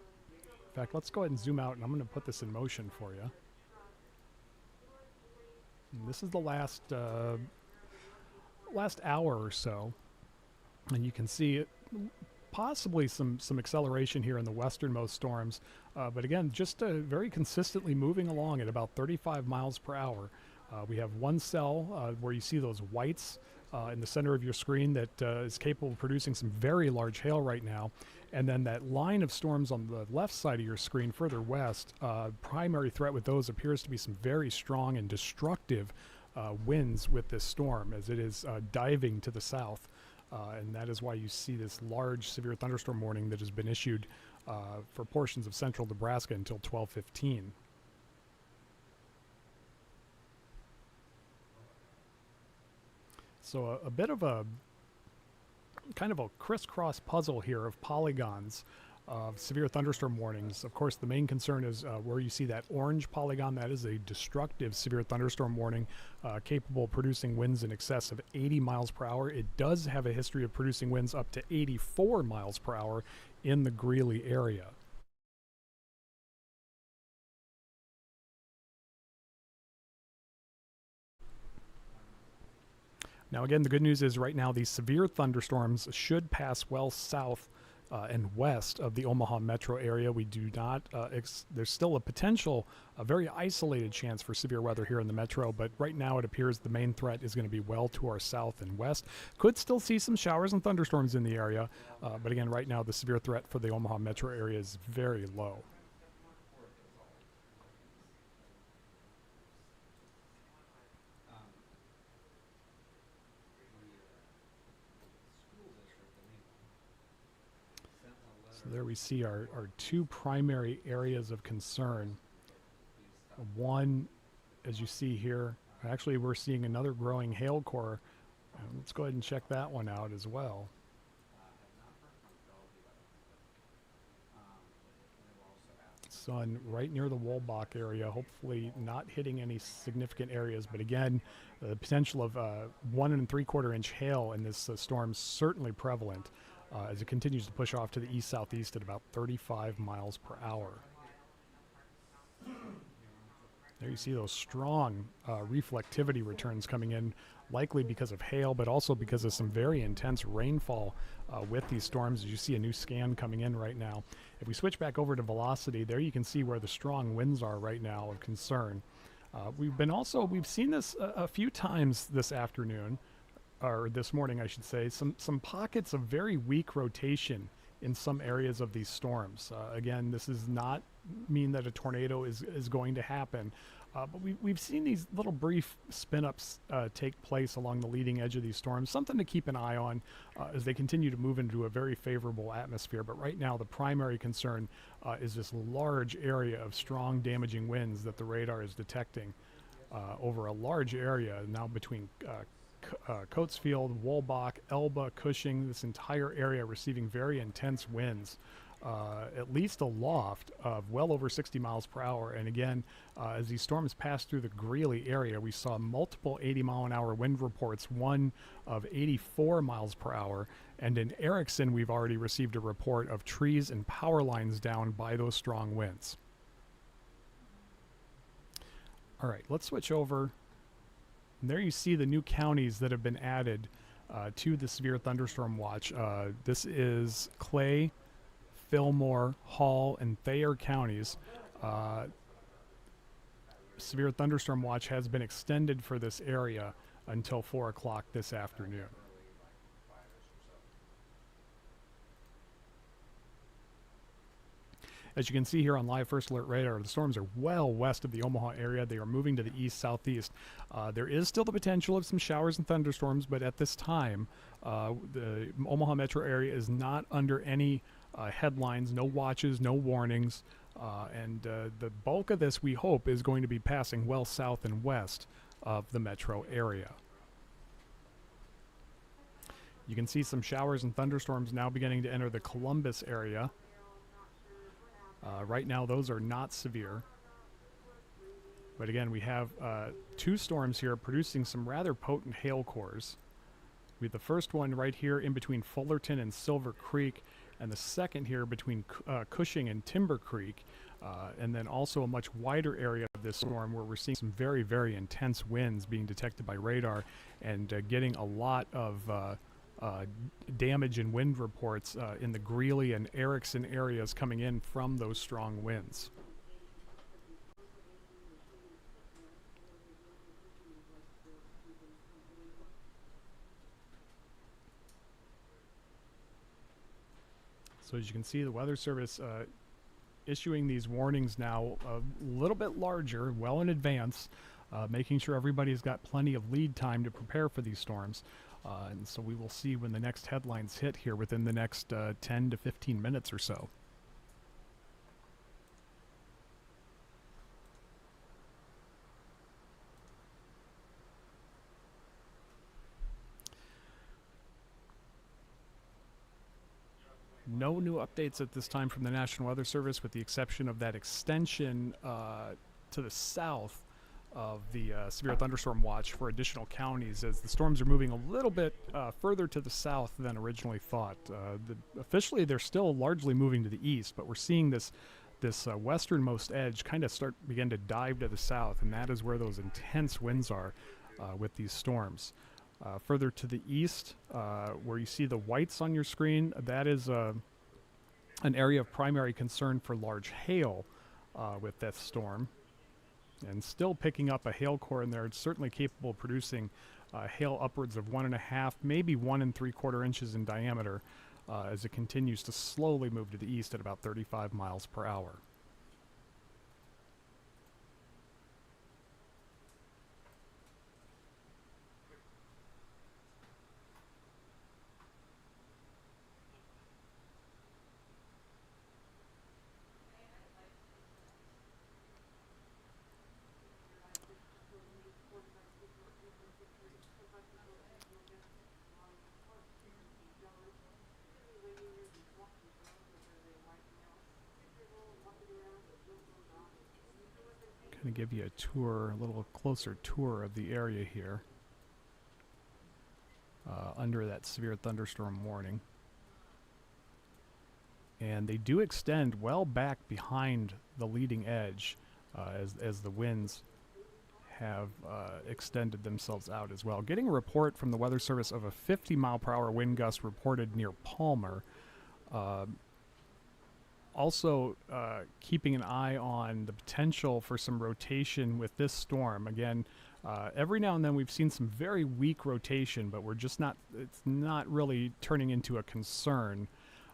In fact, let's go ahead and zoom out, and I'm going to put this in motion for you. And this is the last hour or so, and you can see it, possibly some acceleration here in the westernmost storms, but again, just very consistently moving along at about 35 miles per hour. We have one cell where you see those whites in the center of your screen that is capable of producing some very large hail right now, and then that line of storms on the left side of your screen further west, primary threat with those appears to be some very strong and destructive winds with this storm as it is diving to the south. And that is why you see this large severe thunderstorm warning that has been issued for portions of central Nebraska until 12:15. So a bit of a kind of a crisscross puzzle here of polygons of severe thunderstorm warnings. Of course, the main concern is where you see that orange polygon. That is a destructive severe thunderstorm warning capable of producing winds in excess of 80 miles per hour. It does have a history of producing winds up to 84 miles per hour in the Greeley area. Now, again, the good news is right now these severe thunderstorms should pass well south and west of the Omaha metro area. We do not, there's still a potential, a very isolated chance for severe weather here in the metro, but right now it appears the main threat is going to be well to our south and west. Could still see some showers and thunderstorms in the area, but again, right now the severe threat for the Omaha metro area is very low. So there we see our two primary areas of concern. One, as you see here, actually we're seeing another growing hail core. Let's go ahead and check that one out as well. Sun right near the Wolbach area, hopefully not hitting any significant areas, but again, the potential of 1 3/4 inch hail in this storm is certainly prevalent. as it continues to push off to the east-southeast at about 35 miles per hour. There you see those strong reflectivity returns coming in, likely because of hail, but also because of some very intense rainfall with these storms, as you see a new scan coming in right now. If we switch back over to velocity, there you can see where the strong winds are right now of concern. We've seen this a few times this afternoon, or this morning I should say, some pockets of very weak rotation in some areas of these storms. Again, this does not mean that a tornado is going to happen, but we've seen these little brief spin-ups take place along the leading edge of these storms, something to keep an eye on as they continue to move into a very favorable atmosphere. But right now the primary concern is this large area of strong damaging winds that the radar is detecting over a large area now between Coatesfield, Woolbach, Elba, Cushing, this entire area receiving very intense winds, at least a loft of well over 60 miles per hour. And again, as these storms passed through the Greeley area, we saw multiple 80-mile-an-hour wind reports, one of 84 miles per hour. And in Erickson, we've already received a report of trees and power lines down by those strong winds. All right, let's switch over. And there you see the new counties that have been added to the Severe Thunderstorm Watch. This is Clay, Fillmore, Hall, and Thayer counties. Severe Thunderstorm Watch has been extended for this area until 4 o'clock this afternoon. As you can see here on Live First Alert Radar, the storms are well west of the Omaha area. They are moving to the east-southeast. There is still the potential of some showers and thunderstorms, but at this time, the Omaha metro area is not under any headlines, no watches, no warnings, and the bulk of this, we hope, is going to be passing well south and west of the metro area. You can see some showers and thunderstorms now beginning to enter the Columbus area. Right now, those are not severe. But again, we have two storms here producing some rather potent hail cores. We have the first one right here in between Fullerton and Silver Creek, and the second here between Cushing and Timber Creek, and then also a much wider area of this storm where we're seeing some very, very intense winds being detected by radar and getting a lot of damage and wind reports in the Greeley and Erickson areas coming in from those strong winds. So as you can see, the Weather Service issuing these warnings now a little bit larger, well in advance, making sure everybody's got plenty of lead time to prepare for these storms. And so we will see when the next headlines hit here within the next 10 to 15 minutes or so. No new updates at this time from the National Weather Service, with the exception of that extension to the south of the Severe Thunderstorm Watch for additional counties, as the storms are moving a little bit further to the south than originally thought. Officially, they're still largely moving to the east, but we're seeing this westernmost edge kind of begin to dive to the south, and that is where those intense winds are with these storms. Further to the east, where you see the whites on your screen, that is an area of primary concern for large hail with this storm. And still picking up a hail core in there. It's certainly capable of producing hail upwards of 1.5, maybe 1 3/4 inches in diameter as it continues to slowly move to the east at about 35 miles per hour. Going to give you a tour, a little closer tour of the area here under that severe thunderstorm warning. and they do extend well back behind the leading edge as the winds have extended themselves out as well. Getting a report from the Weather Service of a 50-mile-per-hour wind gust reported near Palmer. Also keeping an eye on the potential for some rotation with this storm. Again, every now and then we've seen some very weak rotation, but it's not really turning into a concern.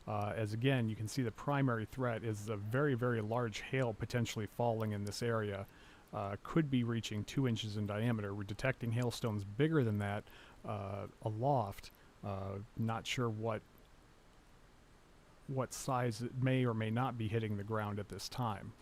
As again, you can see the primary threat is a very, very large hail potentially falling in this area. Could be reaching 2 inches in diameter. We're detecting hailstones bigger than that aloft. Not sure what size it may or may not be hitting the ground at this time.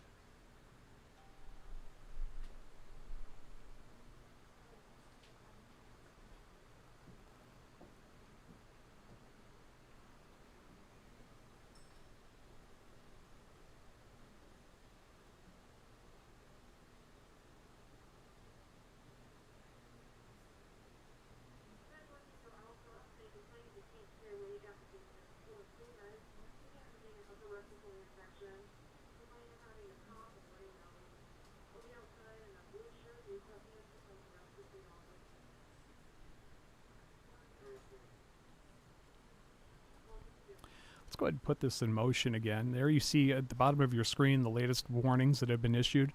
Let's go ahead and put this in motion again. There you see at the bottom of your screen the latest warnings that have been issued.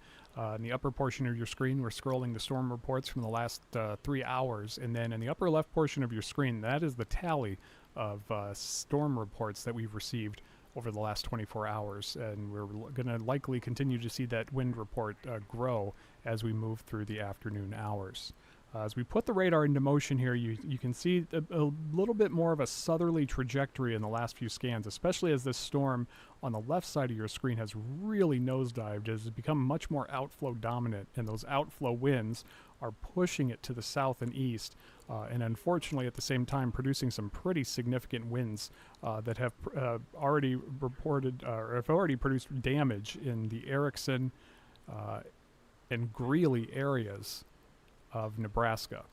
In the upper portion of your screen, we're scrolling the storm reports from the last 3 hours. And then in the upper left portion of your screen, that is the tally of storm reports that we've received over the last 24 hours. And we're going to likely continue to see that wind report grow as we move through the afternoon hours. As we put the radar into motion here, you can see a little bit more of a southerly trajectory in the last few scans, especially as this storm on the left side of your screen has really nosedived, as it's become much more outflow dominant, and those outflow winds are pushing it to the south and east, and unfortunately at the same time producing some pretty significant winds that have already reported or have already produced damage in the Erickson and Greeley areas of Nebraska.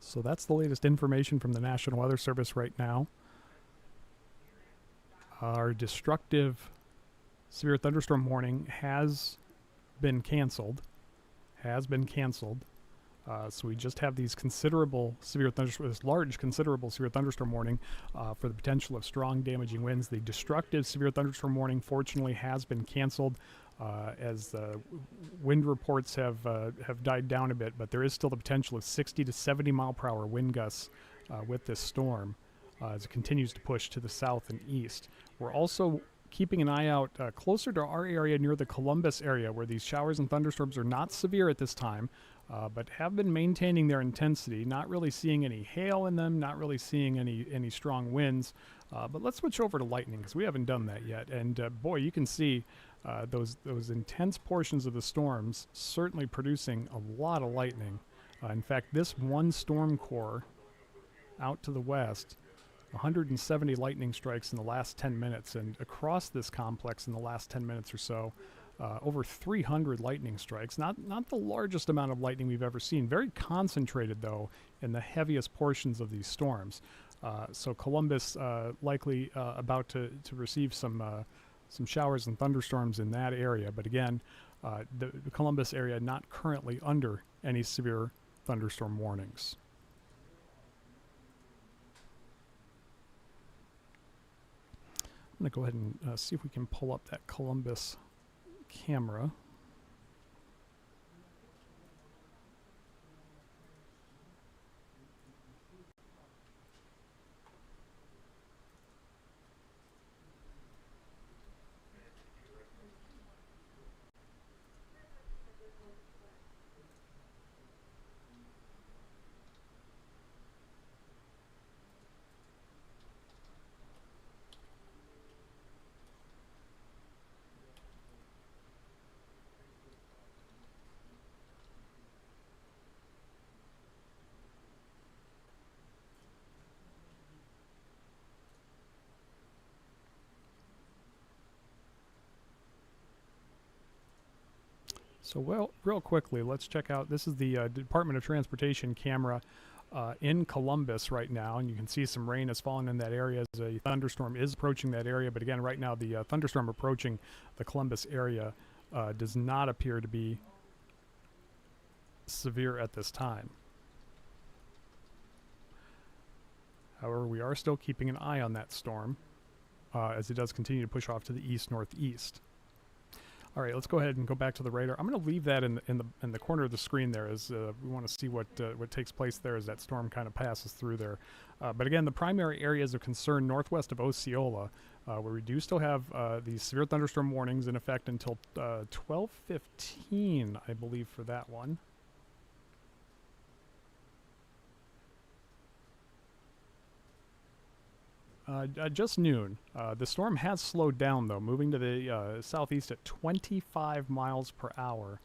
So that's the latest information from the National Weather Service right now. Our destructive severe thunderstorm warning has been canceled. So we just have these considerable severe thunderstorm, this large considerable severe thunderstorm warning for the potential of strong damaging winds. The destructive severe thunderstorm warning fortunately has been canceled as the wind reports have died down a bit, but there is still the potential of 60 to 70 mile per hour wind gusts with this storm as it continues to push to the south and east. We're also keeping an eye out closer to our area near the Columbus area, where these showers and thunderstorms are not severe at this time, but have been maintaining their intensity, not really seeing any hail in them, not really seeing any strong winds. But let's switch over to lightning, because we haven't done that yet. And boy, you can see those intense portions of the storms certainly producing a lot of lightning. In fact, this one storm core out to the west, 170 lightning strikes in the last 10 minutes, and across this complex in the last 10 minutes or so, over 300 lightning strikes. Not the largest amount of lightning we've ever seen. Very concentrated, though, in the heaviest portions of these storms. So Columbus likely about to receive some showers and thunderstorms in that area. But again, the Columbus area not currently under any severe thunderstorm warnings. I'm going to go ahead and see if we can pull up that Columbus camera. So, well, real quickly, let's check out. This is the Department of Transportation camera in Columbus right now, and you can see some rain has fallen in that area as a thunderstorm is approaching that area. But again, right now, the thunderstorm approaching the Columbus area does not appear to be severe at this time. However, we are still keeping an eye on that storm as it does continue to push off to the east-northeast. All right, let's go ahead and go back to the radar. I'm going to leave that in the corner of the screen there, as we want to see what takes place there as that storm kind of passes through there. But again, the primary areas of concern northwest of Osceola, where we do still have these severe thunderstorm warnings in effect until 12:15, I believe, for that one. Just noon. The storm has slowed down, though, moving to the southeast at 25 miles per hour.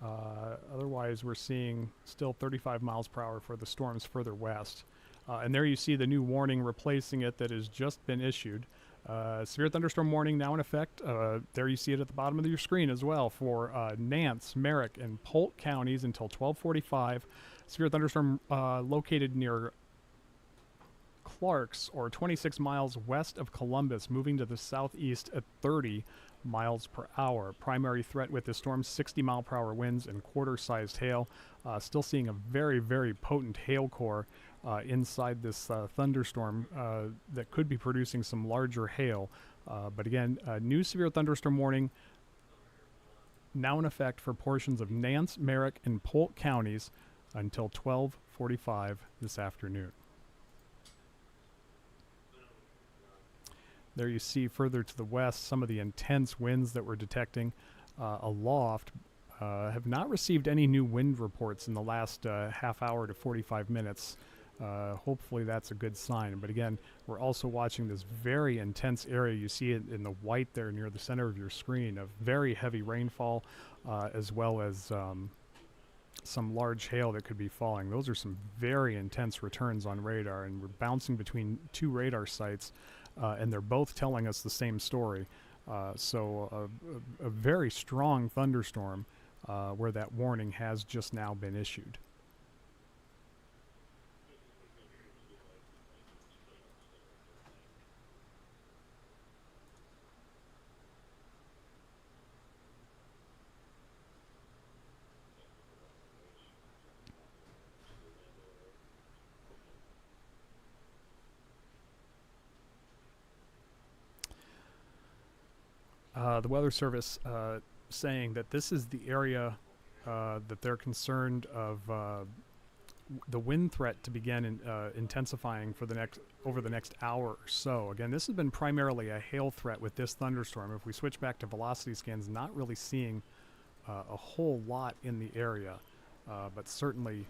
Otherwise, we're seeing still 35 miles per hour for the storms further west. And there you see the new warning replacing it that has just been issued. Severe thunderstorm warning now in effect. There you see it at the bottom of your screen as well for Nance, Merrick, and Polk counties until 12:45. Severe thunderstorm located near Clarks, or 26 miles west of Columbus, moving to the southeast at 30 miles per hour. Primary threat with this storm, 60-mile-per-hour winds and quarter-sized hail. Still seeing a very, very potent hail core inside this thunderstorm that could be producing some larger hail. But again, new severe thunderstorm warning now in effect for portions of Nance, Merrick, and Polk counties until 12:45 this afternoon. There you see further to the west some of the intense winds that we're detecting aloft. Have not received any new wind reports in the last half hour to 45 minutes. Hopefully that's a good sign. But again, we're also watching this very intense area. You see it in the white there near the center of your screen of very heavy rainfall as well as some large hail that could be falling. Those are some very intense returns on radar, and we're bouncing between two radar sites. And they're both telling us the same story. So a very strong thunderstorm where that warning has just now been issued. The Weather Service saying that this is the area that they're concerned of the wind threat to begin intensifying for over the next hour or so. Again, this has been primarily a hail threat with this thunderstorm. If we switch back to velocity scans, not really seeing a whole lot in the area, but certainly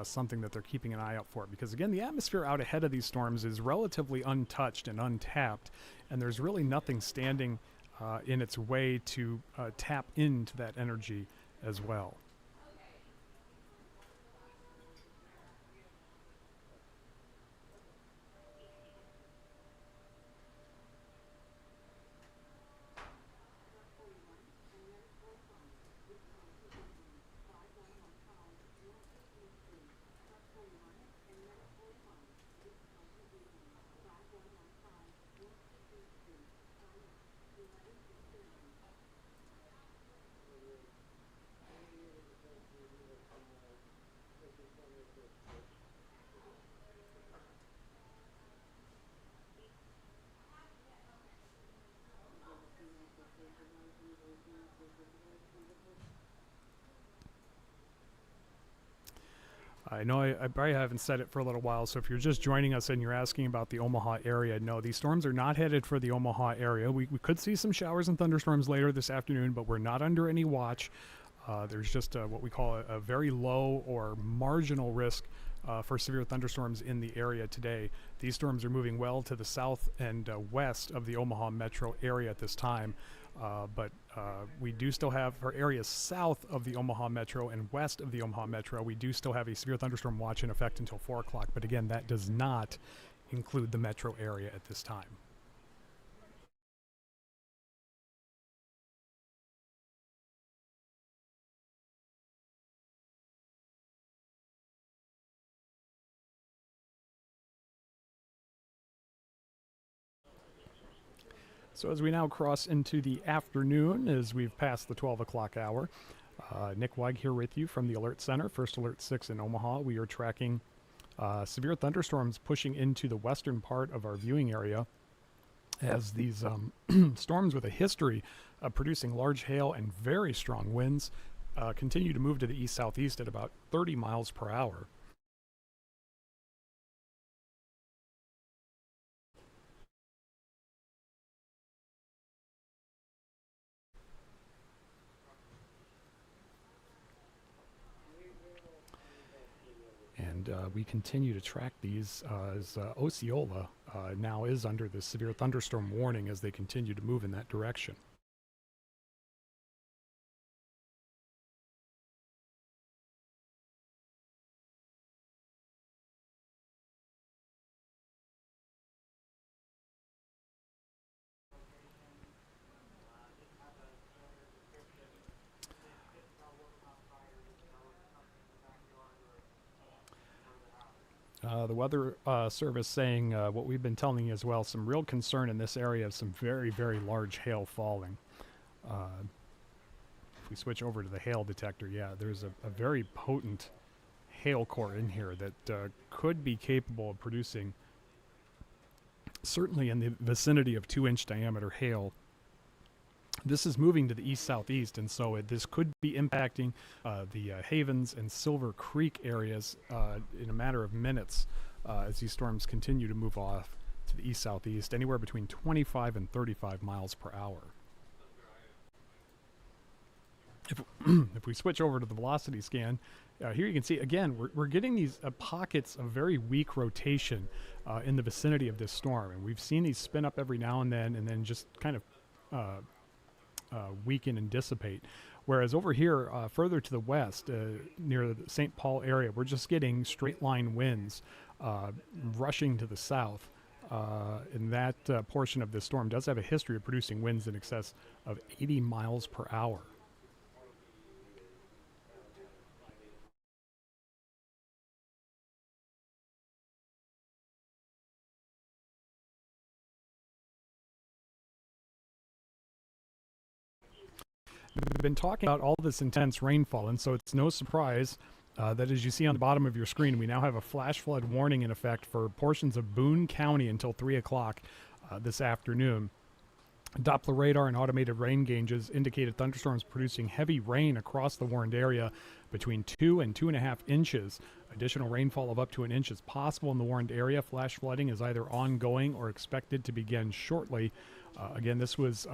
something that they're keeping an eye out for. Because again, the atmosphere out ahead of these storms is relatively untouched and untapped, and there's really nothing standing in its way to tap into that energy as well. I know I probably haven't said it for a little while, so if you're just joining us and you're asking about the Omaha area, no, these storms are not headed for the Omaha area. We could see some showers and thunderstorms later this afternoon, but we're not under any watch. There's just what we call a very low or marginal risk for severe thunderstorms in the area today. These storms are moving well to the south and west of the Omaha metro area at this time. But we do still have, for areas south of the Omaha metro and west of the Omaha metro, we do still have a severe thunderstorm watch in effect until 4 o'clock. But again, that does not include the metro area at this time. So as we now cross into the afternoon, as we've passed the 12 o'clock hour, Nick Weig here with you from the Alert Center, First Alert 6 in Omaha. We are tracking severe thunderstorms pushing into the western part of our viewing area as these storms with a history of producing large hail and very strong winds continue to move to the east-southeast at about 30 miles per hour. And we continue to track these as Osceola now is under the severe thunderstorm warning as they continue to move in that direction. The Weather Service saying what we've been telling you as well, some real concern in this area of some very, very large hail falling. If we switch over to the hail detector, yeah, there's a very potent hail core in here that could be capable of producing, certainly in the vicinity of 2-inch diameter hail. This is moving to the east-southeast, and so this could be impacting the Havens and Silver Creek areas in a matter of minutes as these storms continue to move off to the east-southeast, anywhere between 25 and 35 miles per hour. If we switch over to the velocity scan, here you can see, again, we're getting these pockets of very weak rotation in the vicinity of this storm, and we've seen these spin up every now and then just kind of weaken and dissipate. Whereas over here, further to the west, near the St. Paul area, we're just getting straight line winds rushing to the south. And that portion of this storm does have a history of producing winds in excess of 80 miles per hour. We've been talking about all this intense rainfall, and so it's no surprise that as you see on the bottom of your screen, we now have a flash flood warning in effect for portions of Boone County until 3 o'clock this afternoon. Doppler radar and automated rain gauges indicated thunderstorms producing heavy rain across the warned area between 2 and 2.5 inches. Additional rainfall of up to 1 inch is possible in the warned area. Flash flooding is either ongoing or expected to begin shortly. Again, this was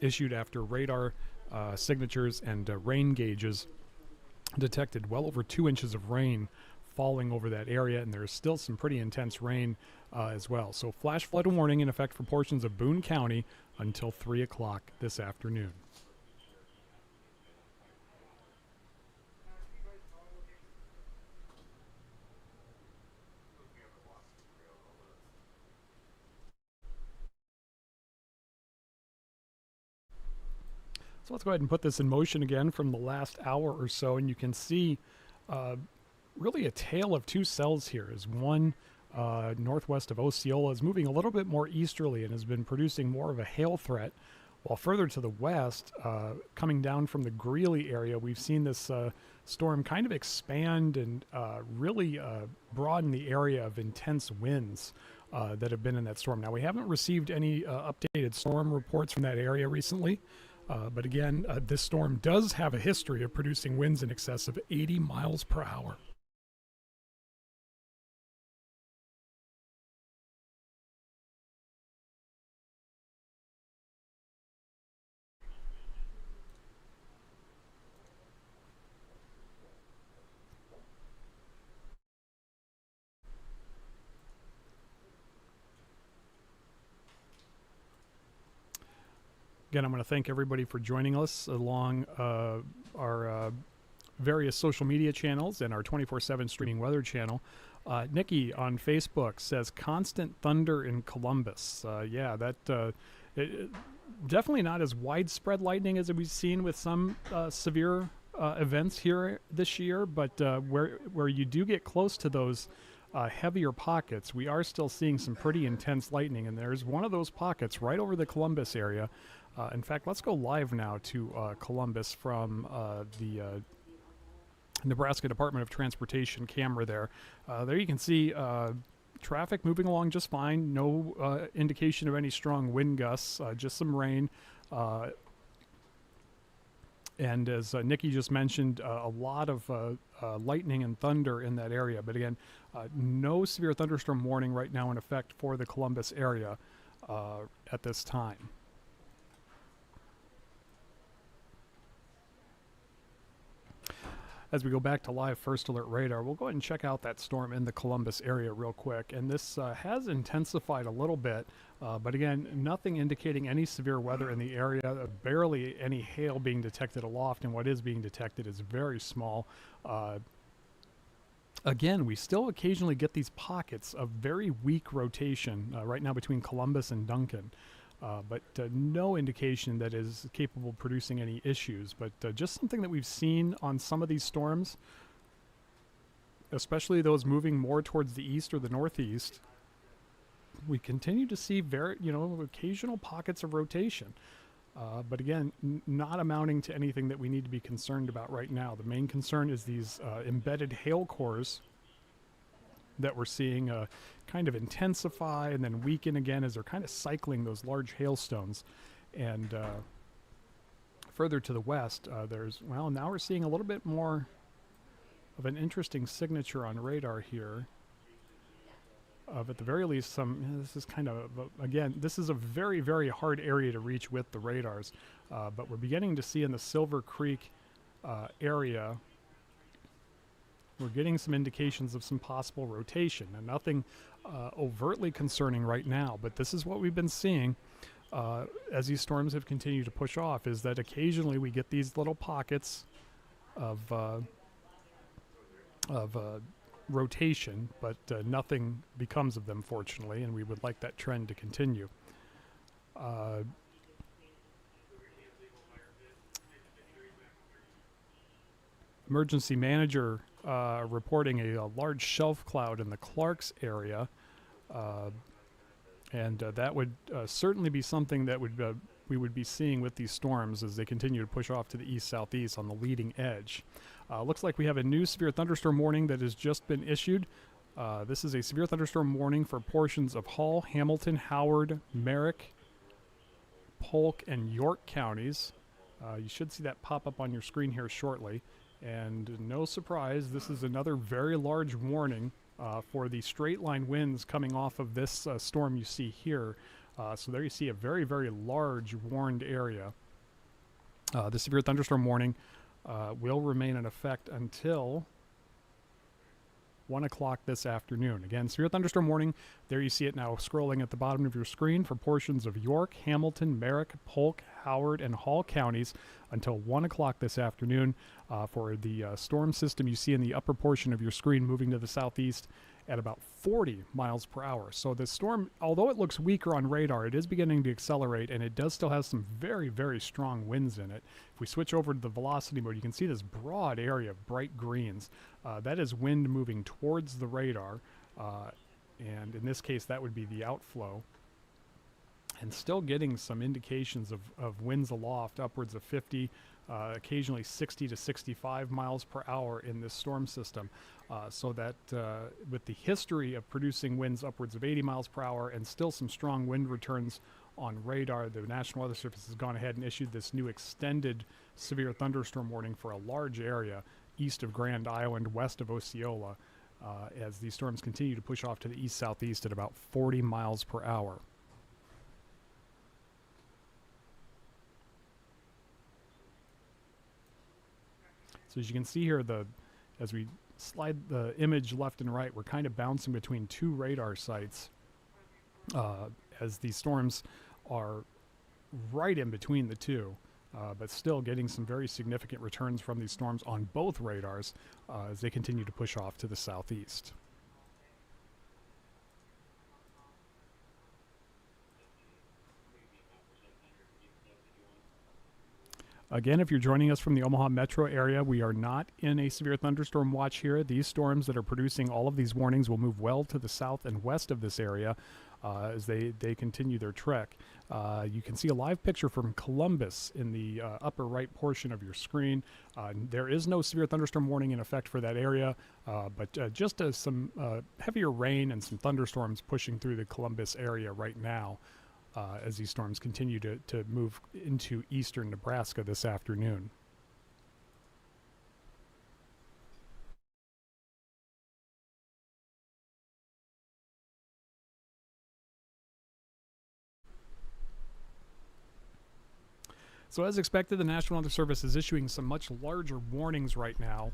issued after radar signatures and rain gauges detected well over 2 inches of rain falling over that area, and there's still some pretty intense rain as well. So flash flood warning in effect for portions of Boone County until 3 o'clock this afternoon. So let's go ahead and put this in motion again from the last hour or so, and you can see really a tale of two cells here. As one northwest of Osceola is moving a little bit more easterly and has been producing more of a hail threat, while further to the west, coming down from the Greeley area, we've seen this storm kind of expand and really broaden the area of intense winds that have been in that storm. Now, we haven't received any updated storm reports from that area recently. But again, this storm does have a history of producing winds in excess of 80 miles per hour. Again, I'm going to thank everybody for joining us along our various social media channels and our 24/7 streaming weather channel. Nikki on Facebook says constant thunder in Columbus. Yeah, that definitely not as widespread lightning as we've seen with some severe events here this year, but where you do get close to those heavier pockets, we are still seeing some pretty intense lightning, and there's one of those pockets right over the Columbus area. In fact, let's go live now to Columbus from the Nebraska Department of Transportation camera there. There you can see traffic moving along just fine. No indication of any strong wind gusts, just some rain. And as Nikki just mentioned, a lot of lightning and thunder in that area. But again, no severe thunderstorm warning right now in effect for the Columbus area at this time. As we go back to live first alert radar, we'll go ahead and check out that storm in the Columbus area real quick. And this has intensified a little bit, but again, nothing indicating any severe weather in the area. Barely any hail being detected aloft, and what is being detected is very small. Again, we still occasionally get these pockets of very weak rotation right now between Columbus and Duncan. But no indication that is capable of producing any issues. But just something that we've seen on some of these storms, especially those moving more towards the east or the northeast. We continue to see occasional pockets of rotation. But again, not amounting to anything that we need to be concerned about right now. The main concern is these embedded hail cores that we're seeing kind of intensify and then weaken again as they're kind of cycling those large hailstones. And further to the west, now we're seeing a little bit more of an interesting signature on radar here. At the very least, this is kind of, again, this is a very, very hard area to reach with the radars. But we're beginning to see in the Silver Creek area, we're getting some indications of some possible rotation, and nothing overtly concerning right now, but this is what we've been seeing as these storms have continued to push off, is that occasionally we get these little pockets of rotation, but nothing becomes of them, fortunately, and we would like that trend to continue. Emergency manager reporting a large shelf cloud in the Clarks area, and that would certainly be something that we would be seeing with these storms as they continue to push off to the east-southeast on the leading edge. Looks like we have a new severe thunderstorm warning that has just been issued. This is a severe thunderstorm warning for portions of Hall, Hamilton, Howard, Merrick, Polk, and York counties. You should see that pop up on your screen here shortly. And no surprise, this is another very large warning for the straight line winds coming off of this storm you see here. So there you see a very, very large warned area. The severe thunderstorm warning will remain in effect until 1 o'clock this afternoon. Again, severe thunderstorm warning, there you see it now scrolling at the bottom of your screen for portions of York, Hamilton, Merrick, Polk, Howard, and Hall counties until 1 o'clock this afternoon for the storm system you see in the upper portion of your screen moving to the southeast at about 40 miles per hour. So the storm, although it looks weaker on radar, it is beginning to accelerate, and it does still have some very, very strong winds in it. If we switch over to the velocity mode, you can see this broad area of bright greens. That is wind moving towards the radar, and in this case, that would be the outflow. And still getting some indications of winds aloft, upwards of 50, occasionally 60 to 65 miles per hour in this storm system. So that with the history of producing winds upwards of 80 miles per hour and still some strong wind returns on radar, the National Weather Service has gone ahead and issued this new extended severe thunderstorm warning for a large area east of Grand Island, west of Osceola, as these storms continue to push off to the east-southeast at about 40 miles per hour. So as you can see here, as we slide the image left and right, we're kind of bouncing between two radar sites as these storms are right in between the two, but still getting some very significant returns from these storms on both radars as they continue to push off to the southeast. Again, if you're joining us from the Omaha metro area, we are not in a severe thunderstorm watch here. These storms that are producing all of these warnings will move well to the south and west of this area as they continue their trek. You can see a live picture from Columbus in the upper right portion of your screen. There is no severe thunderstorm warning in effect for that area, but just some heavier rain and some thunderstorms pushing through the Columbus area right now. As these storms continue to move into eastern Nebraska this afternoon. So as expected, the National Weather Service is issuing some much larger warnings right now.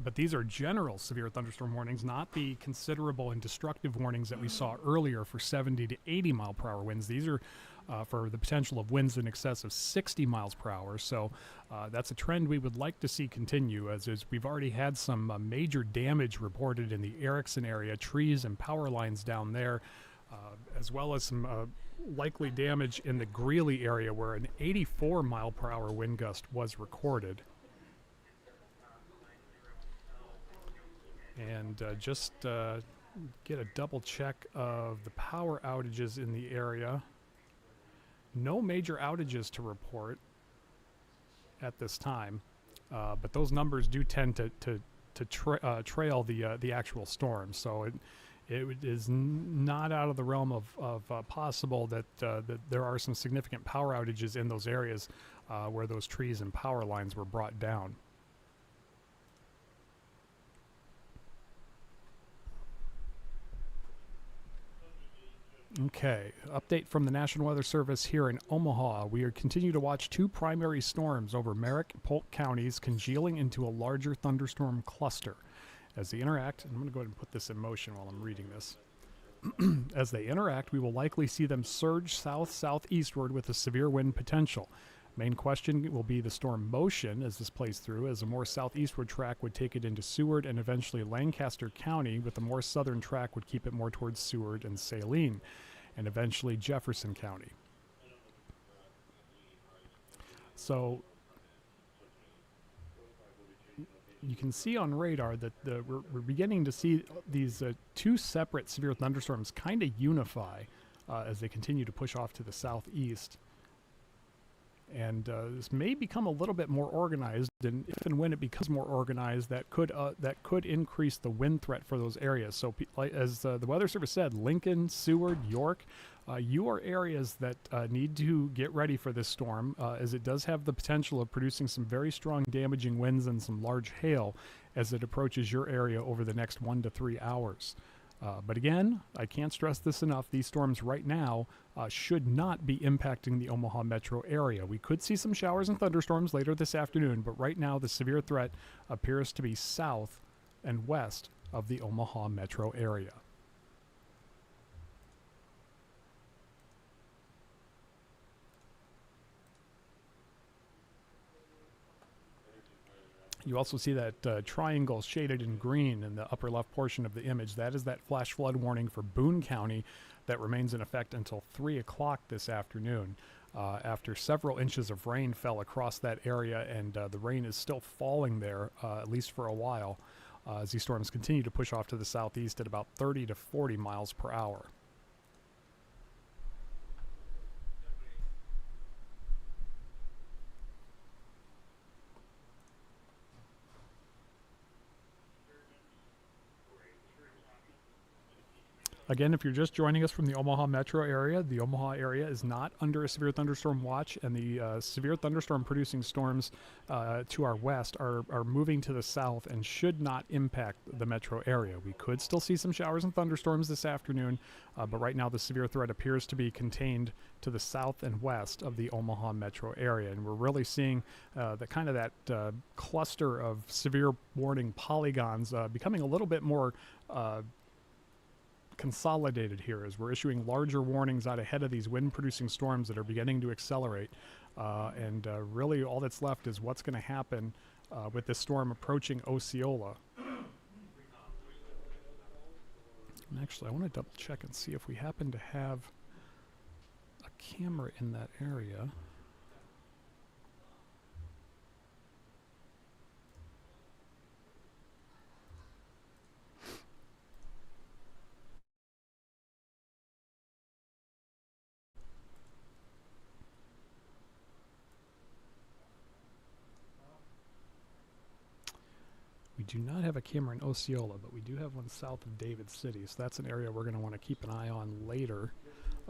But these are general severe thunderstorm warnings, not the considerable and destructive warnings that we saw earlier for 70 to 80 mile per hour winds. These are for the potential of winds in excess of 60 miles per hour. So that's a trend we would like to see continue, as we've already had some major damage reported in the Erickson area, trees and power lines down there, as well as some likely damage in the Greeley area where an 84 mile per hour wind gust was recorded. And just get a double check of the power outages in the area. No major outages to report at this time, but those numbers do tend to trail the actual storm. So it is not out of the realm of possible that there are some significant power outages in those areas where those trees and power lines were brought down. Okay, update from the National Weather Service here in Omaha. We are continue to watch two primary storms over Merrick and Polk counties congealing into a larger thunderstorm cluster. As they interact, and I'm going to go ahead and put this in motion while I'm reading this. As they interact, we will likely see them surge south-southeastward with a severe wind potential. Main question will be the storm motion as this plays through, as a more southeastward track would take it into Seward and eventually Lancaster County, with a more southern track would keep it more towards Seward and Saline, and eventually Jefferson County. So you can see on radar that we're beginning to see these two separate severe thunderstorms kind of unify as they continue to push off to the southeast. And this may become a little bit more organized, and if and when it becomes more organized, that could increase the wind threat for those areas. So, as the Weather Service said, Lincoln, Seward, York, you are areas that need to get ready for this storm, as it does have the potential of producing some very strong damaging winds and some large hail as it approaches your area over the next 1 to 3 hours. But again, I can't stress this enough, these storms right now should not be impacting the Omaha metro area. We could see some showers and thunderstorms later this afternoon, but right now the severe threat appears to be south and west of the Omaha metro area. You also see that triangle shaded in green in the upper left portion of the image. That is that flash flood warning for Boone County that remains in effect until 3 o'clock this afternoon. After several inches of rain fell across that area, and the rain is still falling there, at least for a while, as these storms continue to push off to the southeast at about 30 to 40 miles per hour. Again, if you're just joining us from the Omaha metro area, the Omaha area is not under a severe thunderstorm watch, and the severe thunderstorm producing storms to our west are moving to the south and should not impact the metro area. We could still see some showers and thunderstorms this afternoon, but right now the severe threat appears to be contained to the south and west of the Omaha metro area, and we're really seeing that cluster of severe warning polygons becoming a little bit more consolidated here, as we're issuing larger warnings out ahead of these wind-producing storms that are beginning to accelerate. And really all that's left is what's going to happen with this storm approaching Osceola. And actually, I want to double check and see if we happen to have a camera in that area. We do not have a camera in Osceola, but we do have one south of David City, so that's an area we're going to want to keep an eye on later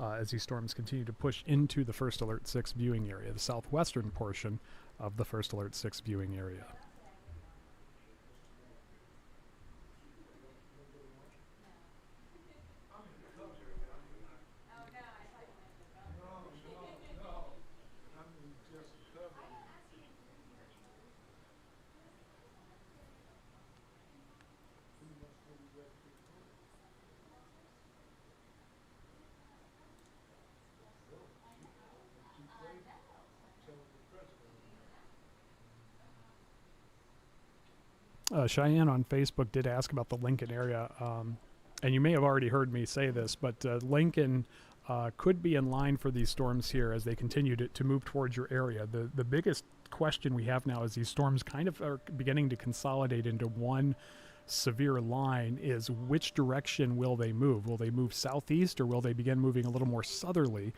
as these storms continue to push into the First Alert 6 viewing area, the southwestern portion of the First Alert 6 viewing area. Cheyenne on Facebook did ask about the Lincoln area, and you may have already heard me say this, but Lincoln could be in line for these storms here as they continue to move towards your area. The biggest question we have now is these storms kind of are beginning to consolidate into one severe line is which direction will they move? Will they move southeast or will they begin moving a little more southerly?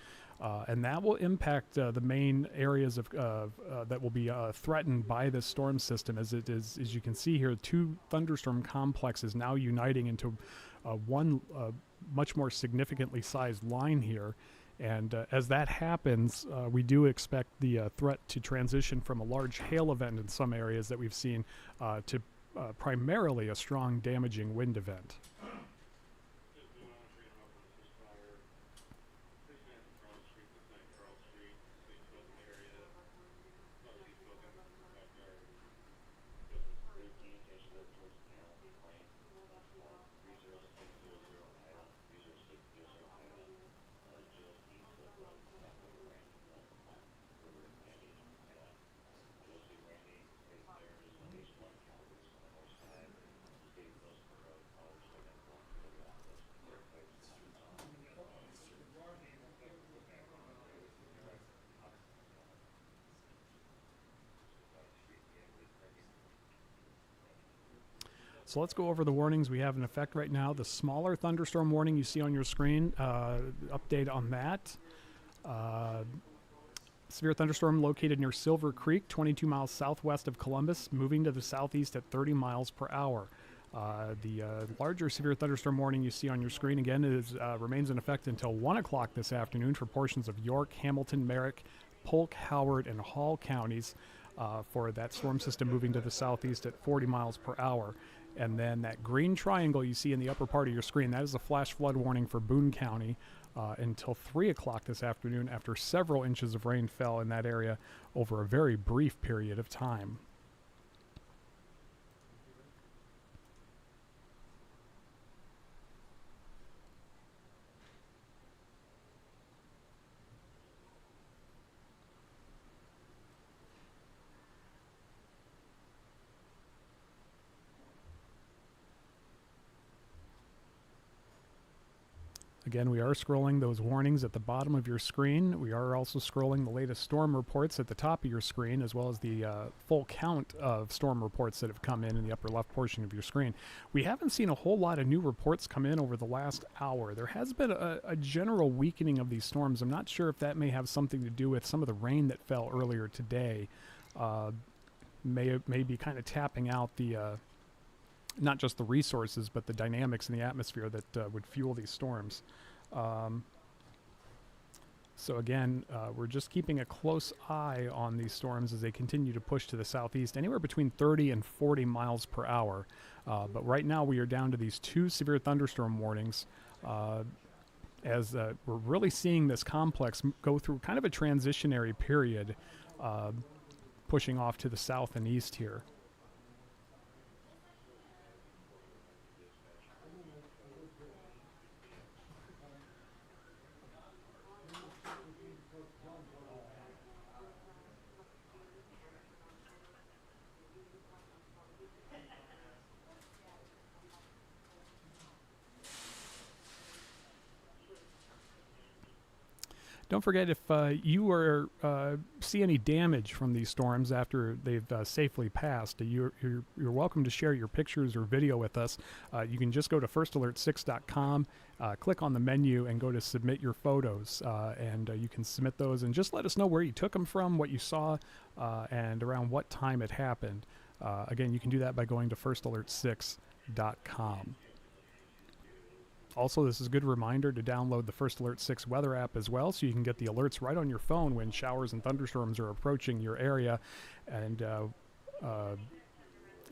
And that will impact the main areas of that will be threatened by this storm system. As it is, as you can see here, two thunderstorm complexes now uniting into one much more significantly sized line here. And as that happens, we do expect the threat to transition from a large hail event in some areas that we've seen to primarily a strong damaging wind event. So let's go over the warnings we have in effect right now. The smaller thunderstorm warning you see on your screen, update on that. Severe thunderstorm located near Silver Creek, 22 miles southwest of Columbus, moving to the southeast at 30 miles per hour. The larger severe thunderstorm warning you see on your screen, again, remains in effect until 1 o'clock this afternoon for portions of York, Hamilton, Merrick, Polk, Howard, and Hall counties for that storm system moving to the southeast at 40 miles per hour. And then that green triangle you see in the upper part of your screen, that is a flash flood warning for Boone County until 3 o'clock this afternoon after several inches of rain fell in that area over a very brief period of time. Again, we are scrolling those warnings at the bottom of your screen. We are also scrolling the latest storm reports at the top of your screen, as well as the full count of storm reports that have come in the upper left portion of your screen. We haven't seen a whole lot of new reports come in over the last hour. There has been a general weakening of these storms. I'm not sure if that may have something to do with some of the rain that fell earlier today. May be kind of tapping out the not just the resources, but the dynamics in the atmosphere that would fuel these storms. So again, we're just keeping a close eye on these storms as they continue to push to the southeast, anywhere between 30 and 40 miles per hour. But right now we are down to these two severe thunderstorm warnings as we're really seeing this complex go through kind of a transitionary period, pushing off to the south and east here. Don't forget, if you see any damage from these storms after they've safely passed, you're welcome to share your pictures or video with us. You can just go to firstalert6.com, click on the menu, and go to submit your photos. And you can submit those and just let us know where you took them from, what you saw, and around what time it happened. Again, you can do that by going to firstalert6.com. Also, this is a good reminder to download the First Alert 6 weather app as well, so you can get the alerts right on your phone when showers and thunderstorms are approaching your area. And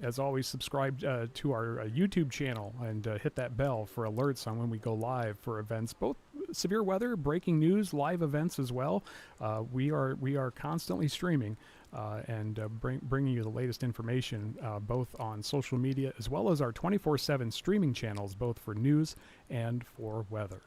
as always, subscribe to our YouTube channel and hit that bell for alerts on when we go live for events, both severe weather, breaking news, live events as well. We are constantly streaming and bringing you the latest information both on social media as well as our 24/7 streaming channels, both for news and for weather.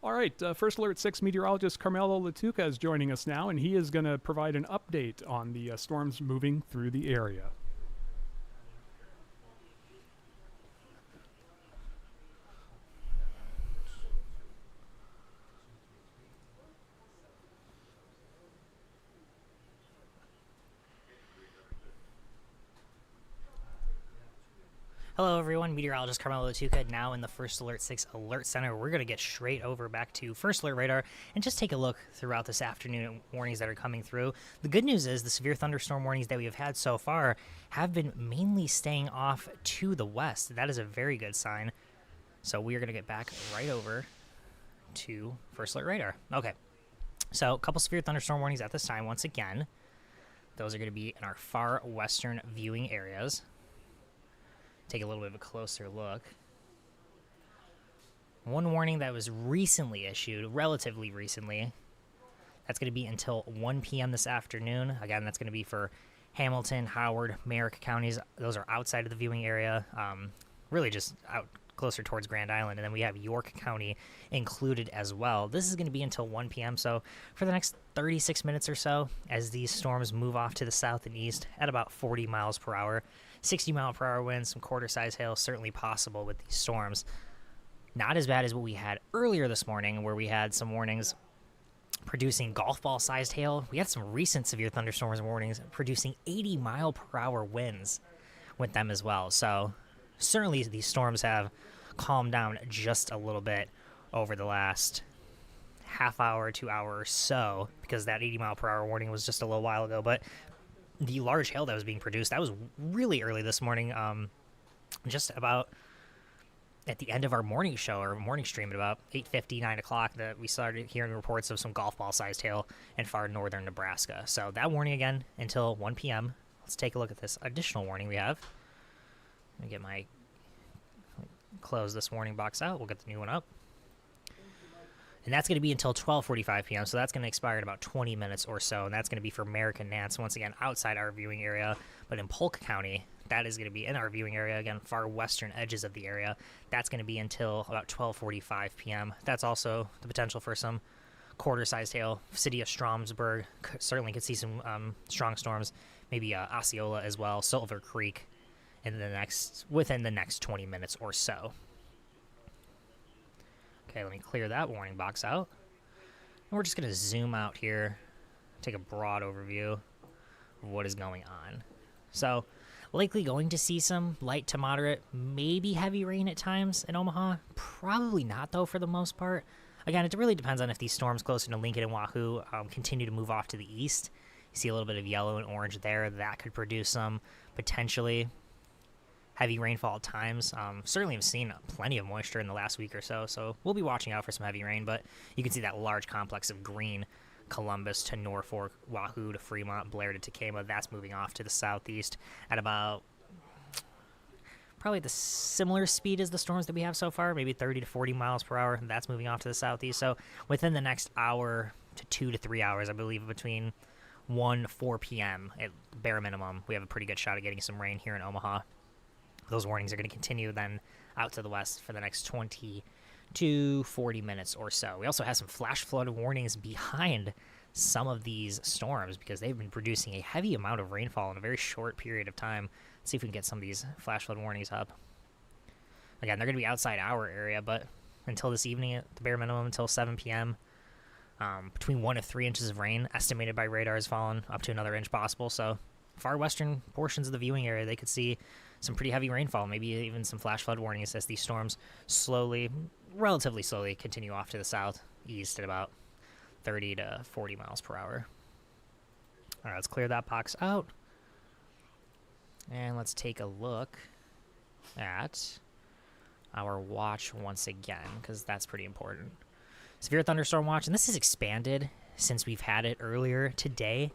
All right, First Alert 6 meteorologist Carmelo Latuca is joining us now, and he is going to provide an update on the storms moving through the area. Hello everyone, meteorologist Carmelo Latuca now in the First Alert 6 Alert Center. We're going to get straight over back to First Alert Radar and just take a look throughout this afternoon at warnings that are coming through. The good news is the severe thunderstorm warnings that we have had so far have been mainly staying off to the west. That is a very good sign. So we are going to get back right over to First Alert Radar. Okay, so a couple severe thunderstorm warnings at this time once again. Those are going to be in our far western viewing areas. Take a little bit of a closer look. One warning that was recently issued, relatively recently, that's going to be until 1 p.m. this afternoon. Again, that's going to be for Hamilton, Howard, Merrick counties. Those are outside of the viewing area, really just out closer towards Grand Island. And then we have York County included as well. This is going to be until 1 p.m. So for the next 36 minutes or so, as these storms move off to the south and east at about 40 miles per hour, 60-mile-per-hour winds, some quarter-size hail certainly possible with these storms. Not as bad as what we had earlier this morning, where we had some warnings producing golf ball-sized hail. We had some recent severe thunderstorms warnings producing 80-mile-per-hour winds with them as well. So certainly these storms have calmed down just a little bit over the last half hour, 2 hours or so, because that 80-mile-per-hour warning was just a little while ago. But the large hail that was being produced, that was really early this morning, just about at the end of our morning show, or morning stream, at about 8:50, 9 o'clock, that we started hearing reports of some golf ball-sized hail in far northern Nebraska. So that warning again until 1 p.m. Let's take a look at this additional warning we have. Let me get my close this warning box out. We'll get the new one up. And that's going to be until 12:45 p.m., so that's going to expire in about 20 minutes or so, and that's going to be for Merrick and Nance, once again, outside our viewing area. But in Polk County, that is going to be in our viewing area, again, far western edges of the area. That's going to be until about 12:45 p.m. That's also the potential for some quarter-sized hail. City of Stromsburg certainly could see some strong storms, maybe Osceola as well, Silver Creek, within the next 20 minutes or so. Okay, let me clear that warning box out. And we're just going to zoom out here, take a broad overview of what is going on. So, likely going to see some light to moderate, maybe heavy rain at times in Omaha. Probably not, though, for the most part. Again, it really depends on if these storms closer to Lincoln and Wahoo continue to move off to the east. You see a little bit of yellow and orange there. That could produce some potentially heavy rainfall at times. Certainly have seen plenty of moisture in the last week or so, so we'll be watching out for some heavy rain, but you can see that large complex of green Columbus to Norfolk, Wahoo to Fremont, Blair to Tacoma. That's moving off to the southeast at about probably the similar speed as the storms that we have so far, maybe 30 to 40 miles per hour. That's moving off to the southeast. So within the next hour to 2 to 3 hours, I believe between 1 to 4 p.m. at bare minimum, we have a pretty good shot at getting some rain here in Omaha. Those warnings are going to continue then out to the west for the next 20 to 40 minutes or so. We also have some flash flood warnings behind some of these storms because they've been producing a heavy amount of rainfall in a very short period of time. Let's see if we can get some of these flash flood warnings up. Again, they're going to be outside our area, but until this evening, at the bare minimum, until 7 p.m., between 1 to 3 inches of rain estimated by radar has fallen, up to another inch possible. So far western portions of the viewing area, they could see some pretty heavy rainfall, maybe even some flash flood warnings as these storms relatively slowly continue off to the southeast at about 30 to 40 miles per hour. All right, let's clear that box out. And let's take a look at our watch once again, because that's pretty important. Severe Thunderstorm Watch, and this has expanded since we've had it earlier today.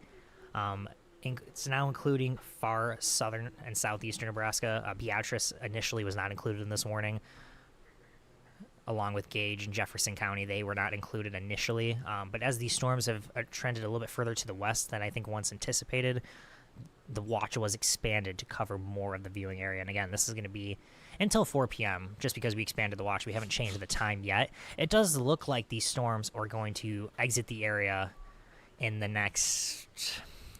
It's now including far southern and southeastern Nebraska. Beatrice initially was not included in this warning, along with Gage and Jefferson County. They were not included initially, but as these storms have trended a little bit further to the west than I think once anticipated, the watch was expanded to cover more of the viewing area. And again, this is going to be until 4 p.m. just because we expanded the watch. We haven't changed the time yet. It does look like these storms are going to exit the area in the next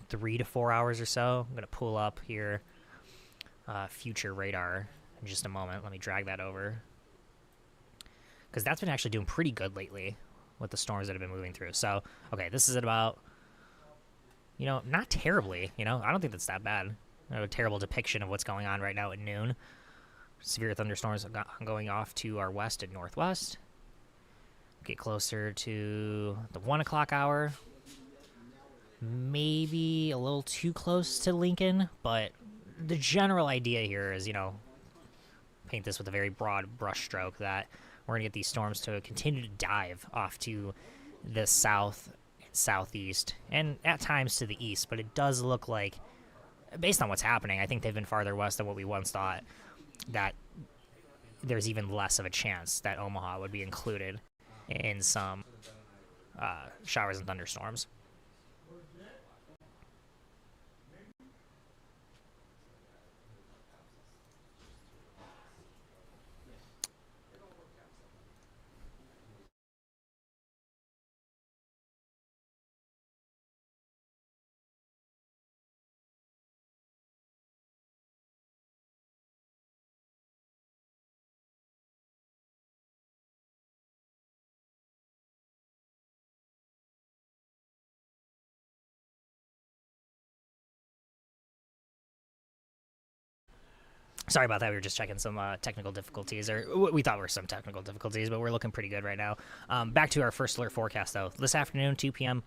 3 to 4 hours or so. I'm going to pull up here future radar in just a moment. Let me drag that over, because that's been actually doing pretty good lately with the storms that have been moving through. So, okay, this is at about, not terribly, I don't think that's that bad. A terrible depiction of what's going on right now at noon. Severe thunderstorms going off to our west and northwest. Get closer to the 1 o'clock hour. Maybe a little too close to Lincoln, but the general idea here is, paint this with a very broad brush stroke that we're going to get these storms to continue to dive off to the south, southeast, and at times to the east. But it does look like, based on what's happening, I think they've been farther west than what we once thought, that there's even less of a chance that Omaha would be included in some showers and thunderstorms. Sorry about that. We were just checking some technical difficulties, or we thought were some technical difficulties, but we're looking pretty good right now. Back to our first alert forecast, though. This afternoon, 2 p.m.,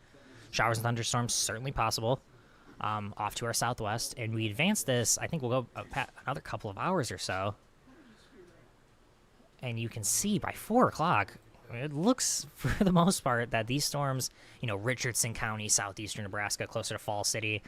showers and thunderstorms certainly possible off to our southwest. And we advance this, I think we'll go another couple of hours or so. And you can see by 4 o'clock, it looks, for the most part, that these storms, Richardson County, southeastern Nebraska, closer to Fall City,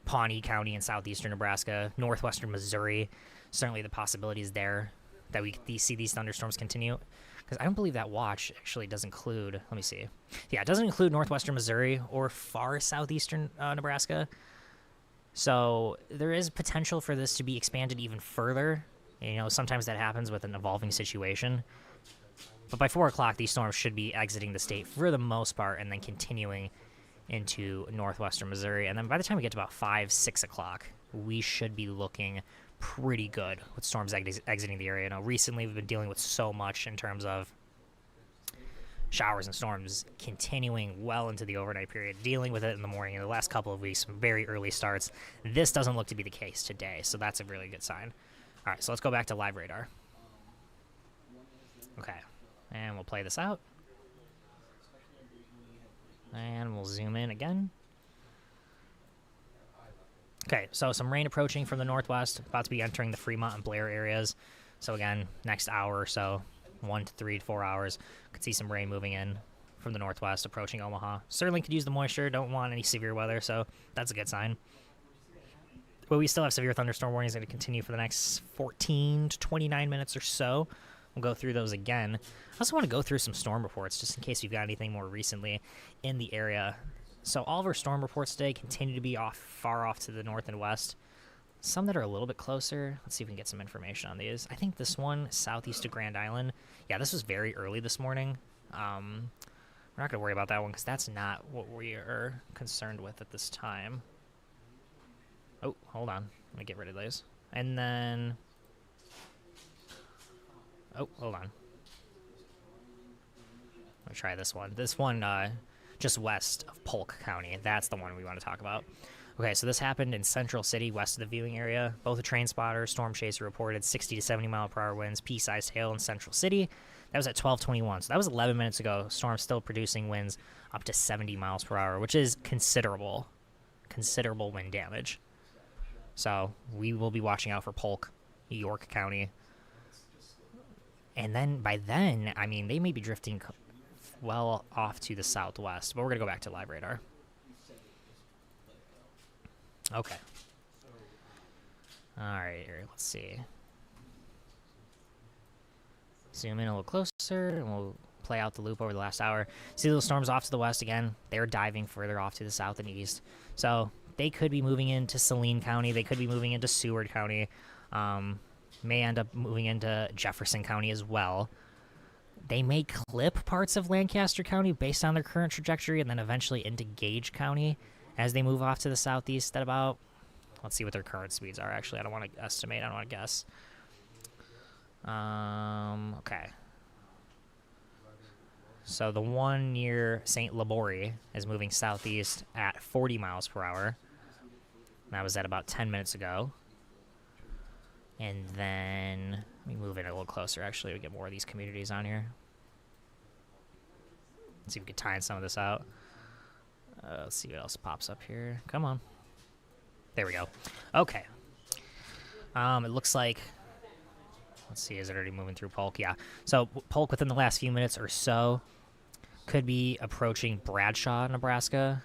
Pawnee County in southeastern Nebraska, northwestern Missouri, certainly the possibility is there that we see these thunderstorms continue. Because I don't believe that watch actually does include, let me see. Yeah, it doesn't include northwestern Missouri or far southeastern Nebraska. So there is potential for this to be expanded even further. Sometimes that happens with an evolving situation. But by 4 o'clock, these storms should be exiting the state for the most part and then continuing into northwestern Missouri. And then by the time we get to about 5, 6 o'clock, we should be looking pretty good with storms exiting the area. Now, recently we've been dealing with so much in terms of showers and storms continuing well into the overnight period, dealing with it in the morning. In the last couple of weeks, some very early starts. This doesn't look to be the case today, so that's a really good sign. All right, so let's go back to live radar. Okay, and we'll play this out. And we'll zoom in again. Okay, so some rain approaching from the northwest, about to be entering the Fremont and Blair areas. So again, next hour or so, 1 to 3 to 4 hours, could see some rain moving in from the northwest approaching Omaha. Certainly could use the moisture. Don't want any severe weather, so that's a good sign. But we still have severe thunderstorm warnings going to continue for the next 14 to 29 minutes or so. We'll go through those again. I also want to go through some storm reports just in case we've got anything more recently in the area. So all of our storm reports today continue to be far off to the north and west. Some that are a little bit closer. Let's see if we can get some information on these. I think this one, southeast of Grand Island. Yeah, this was very early this morning. We're not going to worry about that one because that's not what we are concerned with at this time. Oh, hold on. Let me get rid of those. And then... Oh, hold on. Let me try this one. This one, just west of Polk County. That's the one we want to talk about. Okay, so this happened in Central City, west of the viewing area. Both a train spotter, storm chaser reported 60 to 70 mile per hour winds, pea-sized hail in Central City. That was at 12:21, so that was 11 minutes ago. Storm still producing winds up to 70 miles per hour, which is considerable wind damage. So we will be watching out for Polk, York County. And then by then, I mean, they may be drifting well off to the southwest, but we're going to go back to live radar. Okay. All right, here, let's see. Zoom in a little closer, and we'll play out the loop over the last hour. See those storms off to the west again? They're diving further off to the south and east. So they could be moving into Saline County. They could be moving into Seward County. May end up moving into Jefferson County as well. They may clip parts of Lancaster County based on their current trajectory and then eventually into Gage County as they move off to the southeast at about... Let's see what their current speeds are, actually. I don't want to estimate. I don't want to guess. Okay. So the one near St. Laborie is moving southeast at 40 miles per hour. That was at about 10 minutes ago. And then, let me move in a little closer, actually, to get more of these communities on here. Let's see if we can time some of this out. Let's see what else pops up here. Come on. There we go. Okay. It looks like, let's see, is it already moving through Polk? Yeah. So Polk within the last few minutes or so could be approaching Bradshaw, Nebraska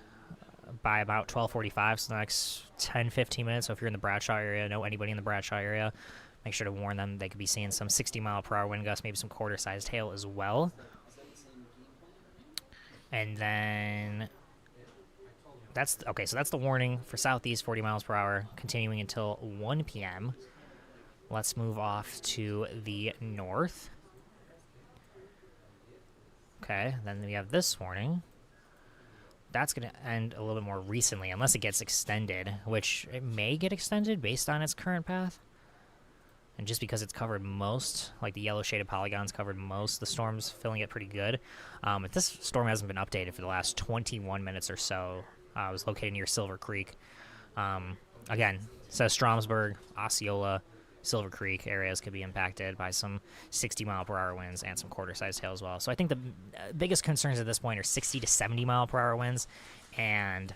by about 12:45, so the next 10, 15 minutes. So if you're in the Bradshaw area, know anybody in the Bradshaw area, make sure to warn them. They could be seeing some 60 mile per hour wind gusts, maybe some quarter-sized hail as well. And then that's okay. So that's the warning for southeast, 40 miles per hour, continuing until 1 p.m. Let's move off to the north. Okay, then we have this warning. That's going to end a little bit more recently, unless it gets extended, which it may get extended based on its current path. And just because it's covered most, like the yellow shaded polygons covered most, the storm's filling it pretty good. If this storm hasn't been updated for the last 21 minutes or so, it was located near Silver Creek. Again, it says Stromsburg, Osceola, Silver Creek areas could be impacted by some 60 mile per hour winds and some quarter-sized hail as well. So I think the biggest concerns at this point are 60 to 70 mile per hour winds and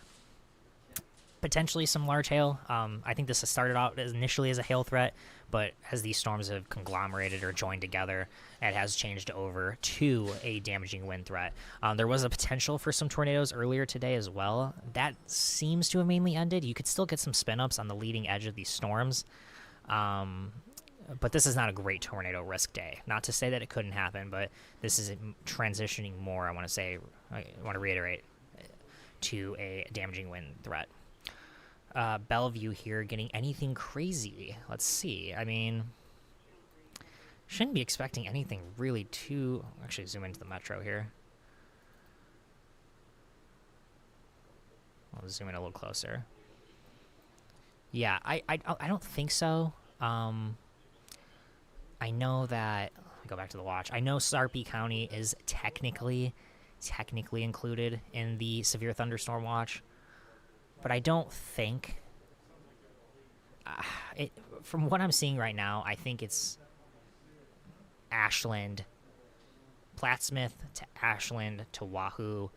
potentially some large hail. I think this has started out initially as a hail threat, but as these storms have conglomerated or joined together, it has changed over to a damaging wind threat. There was a potential for some tornadoes earlier today as well. That seems to have mainly ended. You could still get some spin-ups on the leading edge of these storms. But this is not a great tornado risk day. Not to say that it couldn't happen, but this is transitioning more, I want to reiterate, to a damaging wind threat. Bellevue here getting anything crazy. Let's see. I mean, shouldn't be expecting anything really too... Actually, zoom into the metro here. I'll zoom in a little closer. Yeah, I don't think so. I know that... Let me go back to the watch. I know Sarpy County is technically included in the Severe Thunderstorm Watch, but I don't think... from what I'm seeing right now, I think it's Ashland, Plattsmouth to Ashland to Wahoo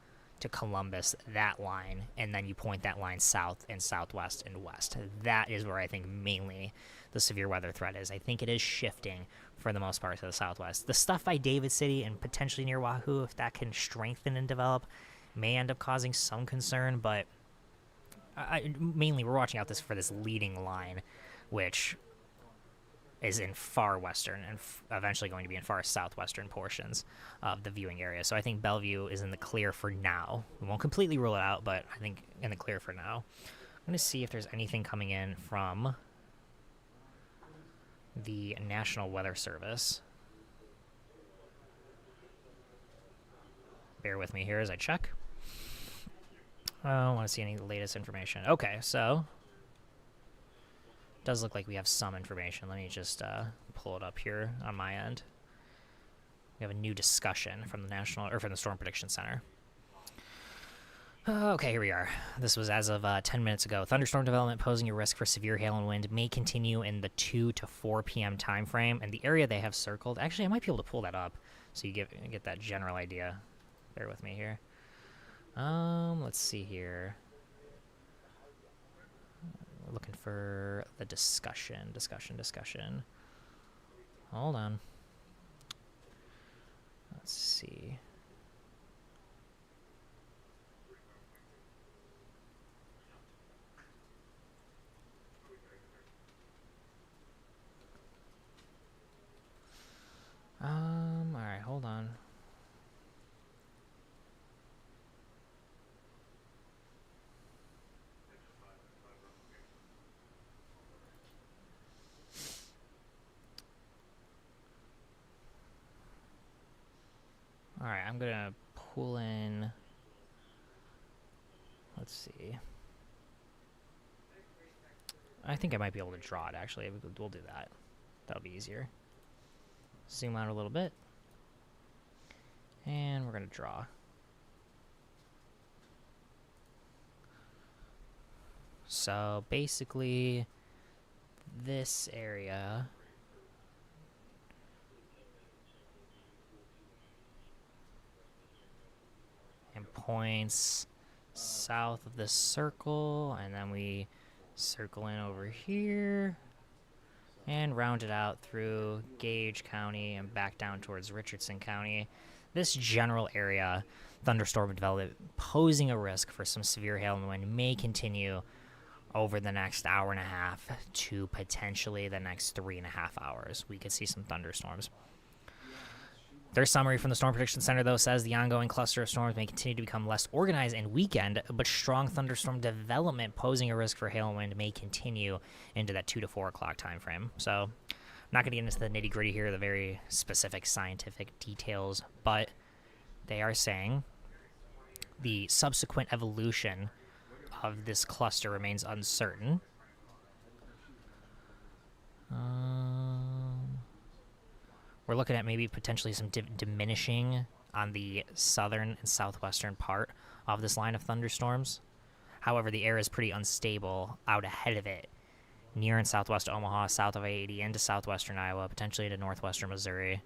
to Columbus, that line, and then you point that line south and southwest and west. That is where I think mainly the severe weather threat is. I think it is shifting for the most part to the southwest. The stuff by David City and potentially near Wahoo, if that can strengthen and develop, may end up causing some concern, but mainly we're watching out for this leading line, which is in far western and eventually going to be in far southwestern portions of the viewing area. So I think Bellevue is in the clear for now. We won't completely rule it out, but I think in the clear for now. I'm going to see if there's anything coming in from the National Weather Service. Bear with me here as I check. I don't want to see any latest information. Okay, so does look like we have some information. Let me just pull it up here on my end. We have a new discussion from the Storm Prediction Center. Okay, here we are. This was as of 10 minutes ago. Thunderstorm development posing a risk for severe hail and wind may continue in the 2 to 4 p.m. time frame. And the area they have circled, actually, I might be able to pull that up so you get that general idea. Bear with me here. Let's see here. We're looking for the discussion. Hold on. Let's see. All right, hold on. All right, I'm gonna pull in. Let's see. I think I might be able to draw it, actually. We'll do that. That'll be easier. Zoom out a little bit. And we're going to draw. So basically, this area and points south of this circle, and then we circle in over here and round it out through Gage County and back down towards Richardson County. This general area, thunderstorm development posing a risk for some severe hail and wind, may continue over the next hour and a half to potentially the next 3.5 hours. We could see some thunderstorms. Their summary from the Storm Prediction Center, though, says the ongoing cluster of storms may continue to become less organized and weakened, but strong thunderstorm development posing a risk for hail and wind may continue into that 2 to 4 o'clock time frame. So I'm not going to get into the nitty-gritty here, the very specific scientific details, but they are saying the subsequent evolution of this cluster remains uncertain. We're looking at maybe potentially some diminishing on the southern and southwestern part of this line of thunderstorms. However, the air is pretty unstable out ahead of it, near and southwest Omaha, south of I-80, into southwestern Iowa, potentially into northwestern Missouri.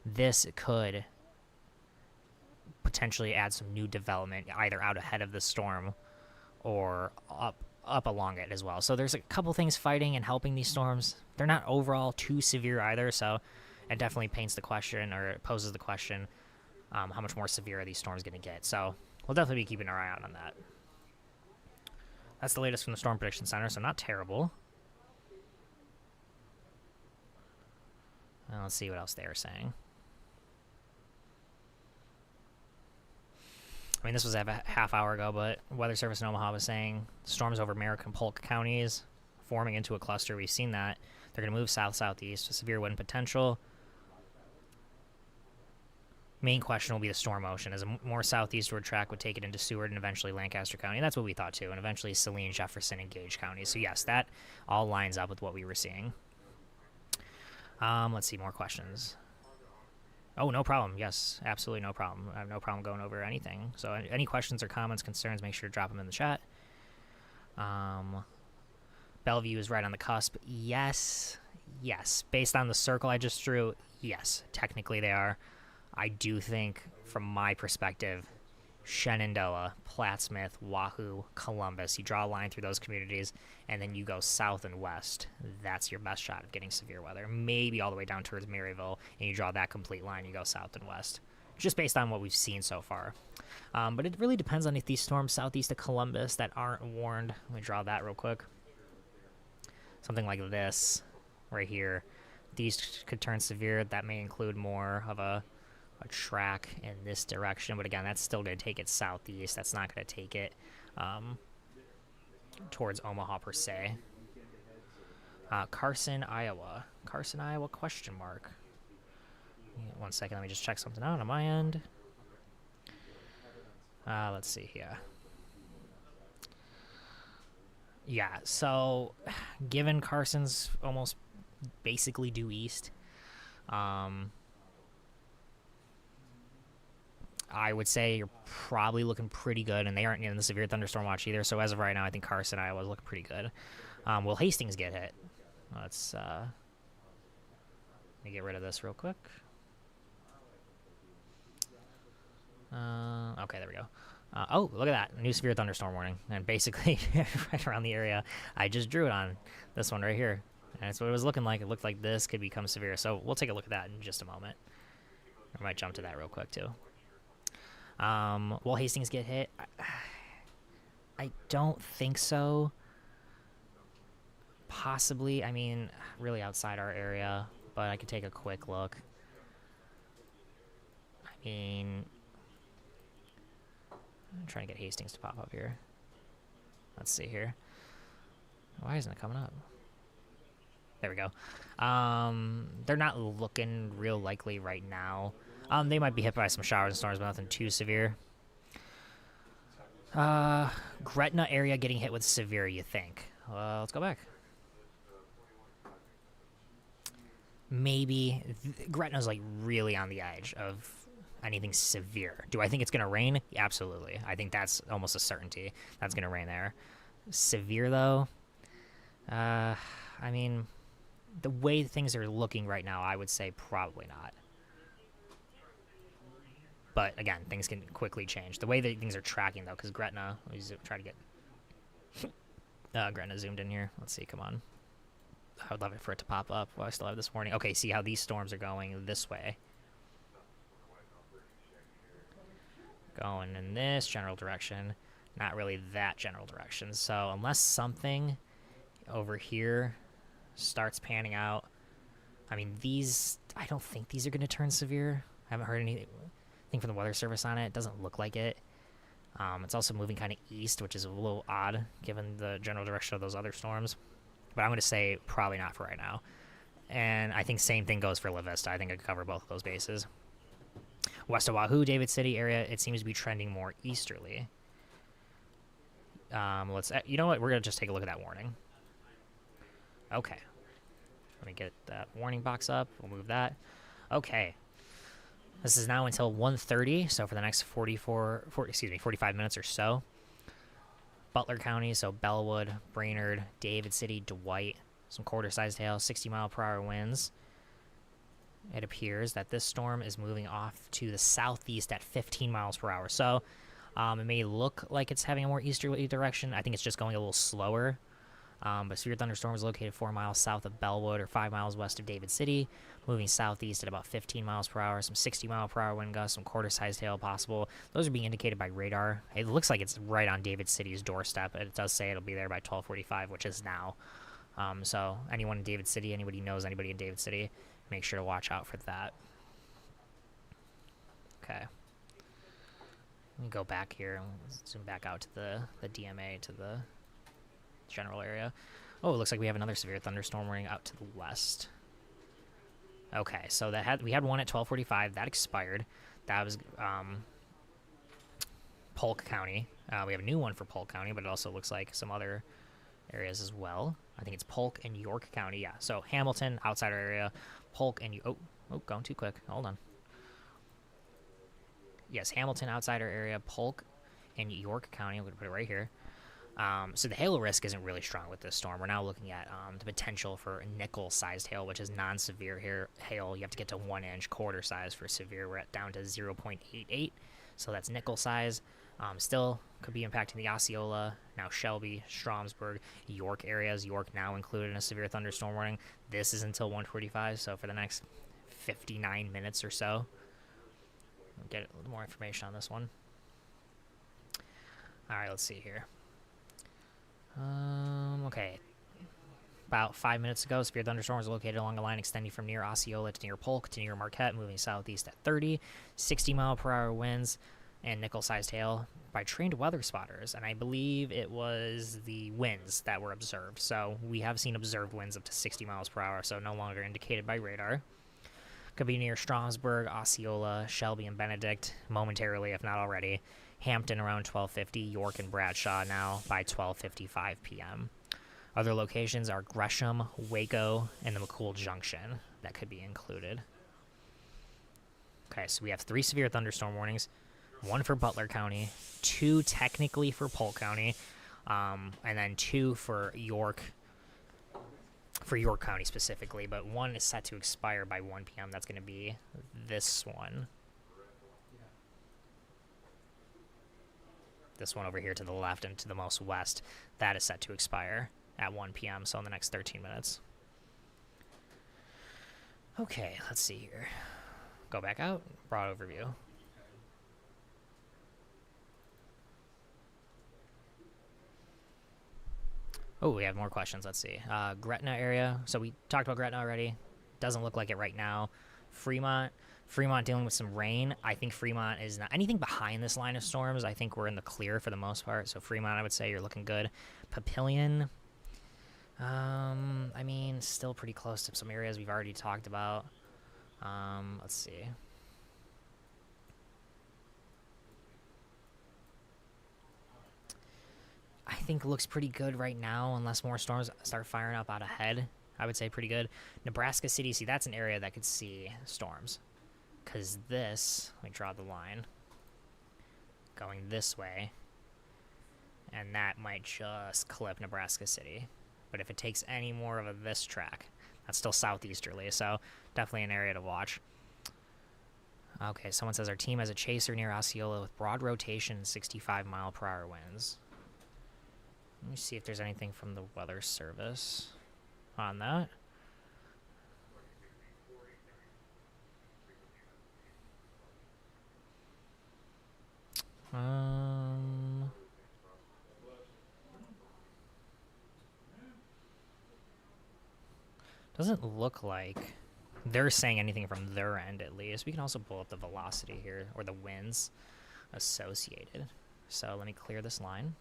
This could potentially add some new development either out ahead of the storm or up along it as well. So there's a couple things fighting and helping these storms. They're not overall too severe either, so it definitely paints the question, or it poses the question, how much more severe are these storms going to get? So we'll definitely be keeping our eye out on that. That's the latest from the Storm Prediction Center, so not terrible. Let's see what else they are saying. I mean, this was a half hour ago, but Weather Service in Omaha was saying storms over Merrick and Polk counties forming into a cluster. We've seen that. They're going to move south-southeast, severe wind potential. Main question will be the storm motion, as a more southeastward track would take it into Seward and eventually Lancaster County. And that's what we thought too, and eventually Saline, Jefferson, and Gage counties. So yes, that all lines up with what we were seeing. Let's see, more questions. Oh, no problem. Yes, absolutely no problem. I have no problem going over anything. So any questions or comments, concerns, make sure to drop them in the chat. Bellevue is right on the cusp. Yes. Based on the circle I just drew, yes, technically they are. I do think, from my perspective, Shenandoah, Plattsmouth, Wahoo, Columbus. You draw a line through those communities, and then you go south and west. That's your best shot of getting severe weather. Maybe all the way down towards Maryville, and you draw that complete line. You go south and west, just based on what we've seen so far. But it really depends on if these storms southeast of Columbus that aren't warned. Let me draw that real quick. Something like this right here. These could turn severe. That may include more of a track in this direction, but again, that's still going to take it southeast. That's not going to take it towards Omaha per se. Carson, Iowa. Carson, Iowa, question mark. 1 second, let me just check something out on my end. Let's see here. Yeah, so given Carson's almost basically due east, I would say you're probably looking pretty good, and they aren't in the severe thunderstorm watch either. So as of right now, I think Carson, Iowa is looking pretty good. Will Hastings get hit? Let's let me get rid of this real quick. Okay, there we go. Oh, look at that. New severe thunderstorm warning. And basically, right around the area, I just drew it on this one right here. And that's what it was looking like. It looked like this could become severe. So we'll take a look at that in just a moment. I might jump to that real quick, too. Will Hastings get hit? I don't think so. Possibly. I mean, really outside our area. But I could take a quick look. I mean, I'm trying to get Hastings to pop up here. Let's see here. Why isn't it coming up? There we go. They're not looking real likely right now. They might be hit by some showers and storms, but nothing too severe. Gretna area getting hit with severe, you think? Let's go back. Maybe. Gretna's like really on the edge of anything severe. Do I think it's going to rain? Yeah, absolutely. I think that's almost a certainty. That's going to rain there. Severe, though? I mean, the way things are looking right now, I would say probably not. But, again, things can quickly change. The way that things are tracking, though, because Gretna... Let me try to get Gretna zoomed in here. Let's see, come on. I would love it for it to pop up while I still have this warning. Okay, see how these storms are going this way. Going in this general direction. Not really that general direction. So, unless something over here starts panning out... I mean, these... I don't think these are going to turn severe. I haven't heard anything from the Weather Service on it. It doesn't look like it. It's also moving kind of east, which is a little odd given the general direction of those other storms. But I'm going to say probably not for right now. And I think same thing goes for La Vista. I think I could cover both of those bases. West of Wahoo, David City area, it seems to be trending more easterly. You know what? We're going to just take a look at that warning. Okay. Let me get that warning box up. We'll move that. Okay. This is now until 1:30, so for the next 45 minutes or so. Butler County, so Bellwood, Brainerd, David City, Dwight, some quarter-sized hail, 60-mile-per-hour winds. It appears that this storm is moving off to the southeast at 15 miles per hour. So it may look like it's having a more easterly direction. I think it's just going a little slower. But Severe Thunderstorm is located 4 miles south of Bellwood or 5 miles west of David City, moving southeast at about 15 miles per hour, some 60-mile-per-hour wind gusts, some quarter-sized hail possible. Those are being indicated by radar. It looks like it's right on David City's doorstep. It does say it'll be there by 12:45, which is now. So anyone in David City, anybody knows anybody in David City, make sure to watch out for that. Okay. Let me go back here and zoom back out to the DMA, to the general area. Oh, it looks like we have another severe thunderstorm warning out to the west. Okay, so we had one at 12:45. That expired. That was Polk County. We have a new one for Polk County, but it also looks like some other areas as well. I think it's Polk and York County. Yeah, so Hamilton, outside our area. Polk and... Oh, going too quick. Hold on. Yes, Hamilton, outside our area. Polk and York County. I'm going to put it right here. So the hail risk isn't really strong with this storm. We're now looking at the potential for nickel-sized hail, which is non-severe hail. You have to get to 1 inch, quarter size for severe. We're down to 0.88, so that's nickel size. Still could be impacting the Osceola, now Shelby, Stromsburg, York areas. York now included in a severe thunderstorm warning. This is until 1:45, so for the next 59 minutes or so. We'll get a little more information on this one. All right, let's see here. Okay. About 5 minutes ago, severe thunderstorm was located along a line extending from near Osceola to near Polk to near Marquette, moving southeast at 30, 60-mile-per-hour winds, and nickel-sized hail by trained weather spotters. And I believe it was the winds that were observed. So we have seen observed winds up to 60 miles per hour, so no longer indicated by radar. Could be near Stromsburg, Osceola, Shelby, and Benedict momentarily, if not already. Hampton around 12:50, York and Bradshaw now by 12:55 p.m. Other locations are Gresham, Waco, and the McCool Junction that could be included. Okay, so we have 3 severe thunderstorm warnings, 1 for Butler County, 2 technically for Polk County, and then 2 for York County specifically, but 1 is set to expire by 1 p.m. That's going to be this one. This one over here to the left and to the most west, that is set to expire at 1 p.m., so in the next 13 minutes. Okay, let's see here. Go back out, broad overview. Oh, we have more questions. Let's see. Gretna area. So we talked about Gretna already. Doesn't look like it right now. Fremont dealing with some rain. I think Fremont is not anything behind this line of storms. I think we're in the clear for the most part. So Fremont, I would say you're looking good. Papillion. I mean, still pretty close to some areas we've already talked about. Let's see. I think looks pretty good right now, unless more storms start firing up out ahead. I would say pretty good. Nebraska City, see, that's an area that could see storms. Because this, let me draw the line, going this way, and that might just clip Nebraska City. But if it takes any more of this track, that's still southeasterly, so definitely an area to watch. Okay, someone says our team has a chaser near Osceola with broad rotation, 65-mile-per-hour winds. Let me see if there's anything from the weather service on that. Doesn't look like they're saying anything from their end, at least. We can also pull up the velocity here, or the winds associated. So let me clear this line.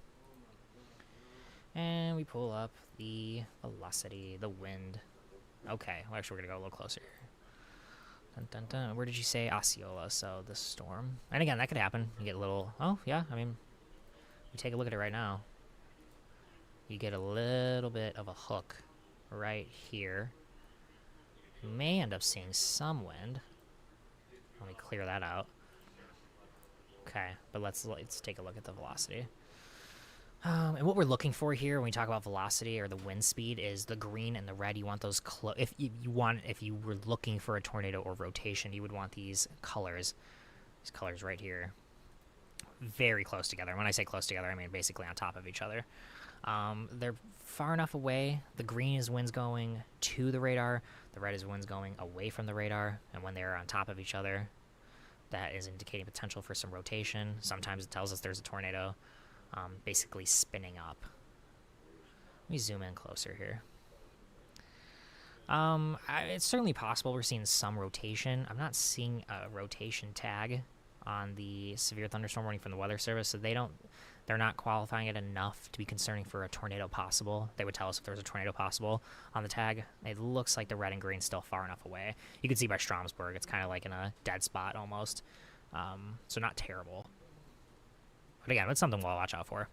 And we pull up the velocity, the wind. Okay, well, actually, we're going to go a little closer here. Dun, dun, dun. Where did you say? Osceola, so the storm. And again, that could happen. You get a little... Oh, yeah, I mean, you take a look at it right now. You get a little bit of a hook right here. You may end up seeing some wind. Let me clear that out. Okay, but let's take a look at the velocity. And what we're looking for here when we talk about velocity or the wind speed is the green and the red. You want those if you were looking for a tornado or rotation, you would want these colors right here, very close together. And when I say close together, I mean basically on top of each other. They're far enough away. The green is winds going to the radar. The red is winds going away from the radar. And when they're on top of each other, that is indicating potential for some rotation. Sometimes it tells us there's a tornado. Basically spinning up. Let me zoom in closer here. It's certainly possible we're seeing some rotation. I'm not seeing a rotation tag on the severe thunderstorm warning from the Weather Service, so they're not qualifying it enough to be concerning for a tornado possible. They would tell us if there was a tornado possible on the tag. It looks like the red and green still far enough away. You can see by Stromsburg, it's kind of like in a dead spot almost. So not terrible. But again, it's something we'll watch out for.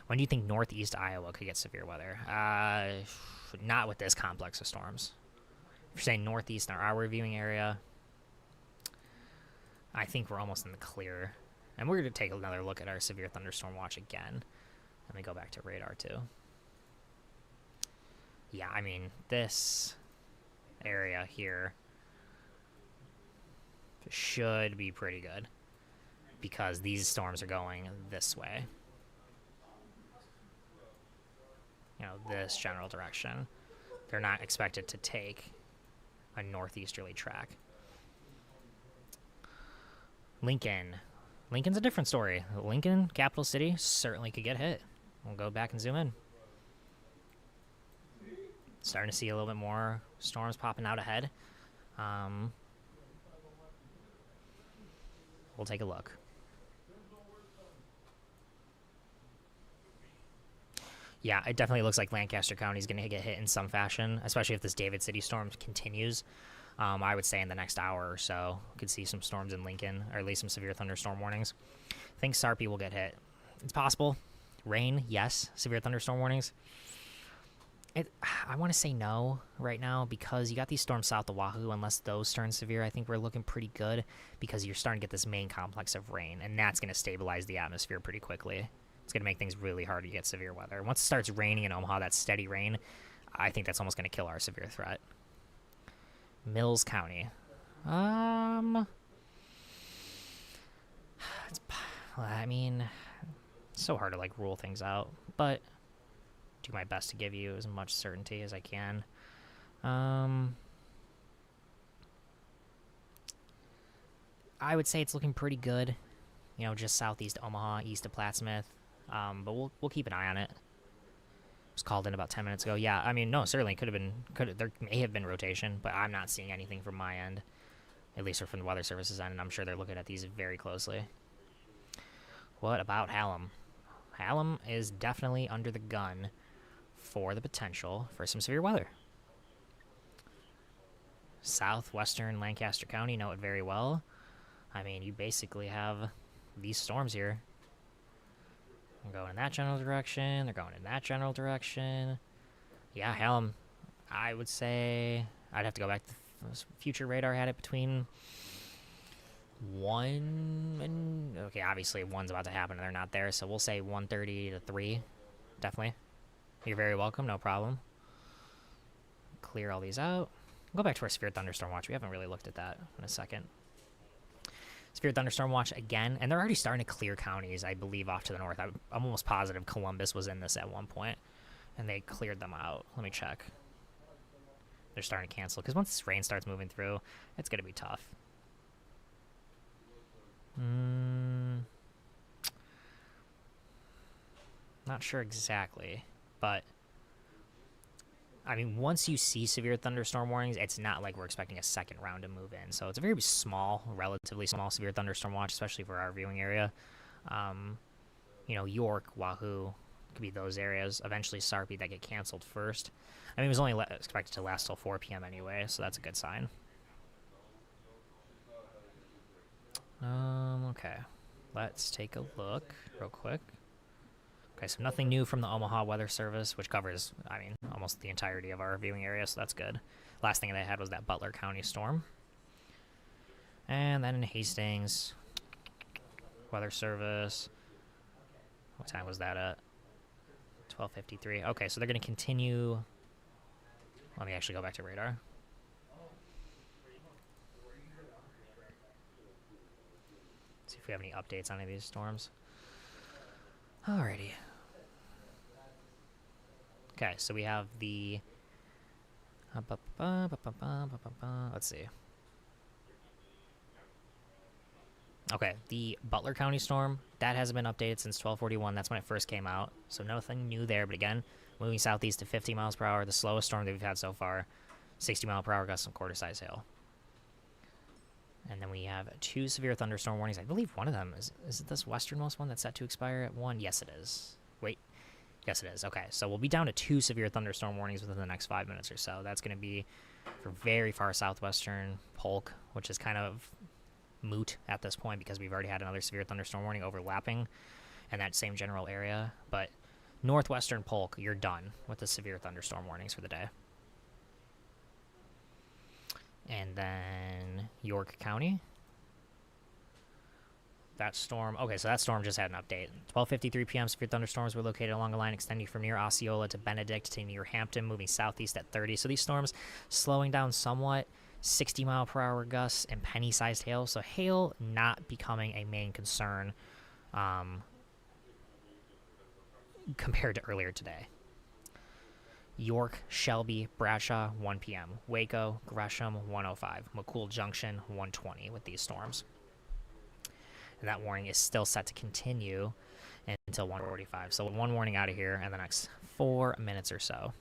When do you think northeast Iowa could get severe weather? Not with this complex of storms. If you're saying northeast in our viewing area, I think we're almost in the clear. And we're going to take another look at our severe thunderstorm watch again. Let me go back to radar too. Yeah, I mean, this area here should be pretty good. because these storms are going this way. You know, this general direction. They're not expected to take a northeasterly track. Lincoln. Lincoln's a different story. Lincoln, capital city, certainly could get hit. We'll go back and zoom in. Starting to see a little bit more storms popping out ahead. We'll take a look. Yeah, it definitely looks like Lancaster County is going to get hit in some fashion, especially if this David City storm continues. I would say in the next hour or so, we could see some storms in Lincoln, or at least some severe thunderstorm warnings. I think Sarpy will get hit. It's possible. Rain, yes. Severe thunderstorm warnings. I want to say no right now because you got these storms south of Wahoo. Unless those turn severe, I think we're looking pretty good because you're starting to get this main complex of rain, and that's going to stabilize the atmosphere pretty quickly. It's going to make things really hard to get severe weather. Once it starts raining in Omaha, that steady rain, I think that's almost going to kill our severe threat. Mills County. I mean, it's so hard to, like, rule things out, but do my best to give you as much certainty as I can. I would say it's looking pretty good, you know, just southeast Omaha, east of Plattsmouth. But we'll keep an eye on it. It was called in about 10 minutes ago. Yeah, I mean, no, certainly there may have been rotation, but I'm not seeing anything from my end, at least from the Weather Service's end, and I'm sure they're looking at these very closely. What about Hallam? Hallam is definitely under the gun for the potential for some severe weather. Southwestern Lancaster County know it very well. I mean, you basically have these storms here. They're going in that general direction. They're going in that general direction. Yeah, Hallam, I would say I'd have to go back to future radar had it between 1 and... Okay, obviously 1's about to happen and they're not there, so we'll say 1:30 to 3. Definitely. You're very welcome, no problem. Clear all these out. Go back to our Severe Thunderstorm Watch. We haven't really looked at that in a second. Severe Thunderstorm Watch again, and they're already starting to clear counties, I believe, off to the north. I'm almost positive Columbus was in this at one point, and they cleared them out. Let me check. They're starting to cancel, because once this rain starts moving through, it's going to be tough. Not sure exactly, but I mean, once you see severe thunderstorm warnings, it's not like we're expecting a second round to move in. So it's a very small, relatively small severe thunderstorm watch, especially for our viewing area. You know, York, Wahoo, could be those areas. Eventually Sarpy that get canceled first. I mean, it was only expected to last till 4 p.m. anyway, so that's a good sign. Okay. Let's take a look real quick. Okay, so nothing new from the Omaha Weather Service, which covers, I mean, almost the entirety of our viewing area, so that's good. Last thing they had was that Butler County storm. And then in Hastings, Weather Service. What time was that at? 12:53. Okay, so they're going to continue. Let me actually go back to radar. See if we have any updates on any of these storms. Alrighty. Okay, so we have the... Let's see. Okay, the Butler County storm, that hasn't been updated since 12:41. That's when it first came out. So nothing new there, but again, moving southeast to 50 miles per hour, the slowest storm that we've had so far. 60 mile per hour gusts and quarter-size hail. And then we have 2 severe thunderstorm warnings. I believe one of them is it this westernmost one that's set to expire at 1? Yes, it is. Wait. Yes, it is. Okay, so we'll be down to 2 severe thunderstorm warnings within the next 5 minutes or so. That's going to be for very far southwestern Polk, which is kind of moot at this point because we've already had another severe thunderstorm warning overlapping in that same general area. But northwestern Polk, you're done with the severe thunderstorm warnings for the day. And then York County. That storm, okay, so that storm just had an update. 12:53 p.m. severe thunderstorms were located along a line extending from near Osceola to Benedict to near Hampton, moving southeast at 30. So these storms slowing down somewhat. 60-mile-per-hour gusts, and penny-sized hail. So hail not becoming a main concern compared to earlier today. York, Shelby, Bradshaw, 1 p.m. Waco, Gresham, 1:05. McCool Junction, 1:20 with these storms. And that warning is still set to continue until 1:45. So one warning out of here in the next 4 minutes or so.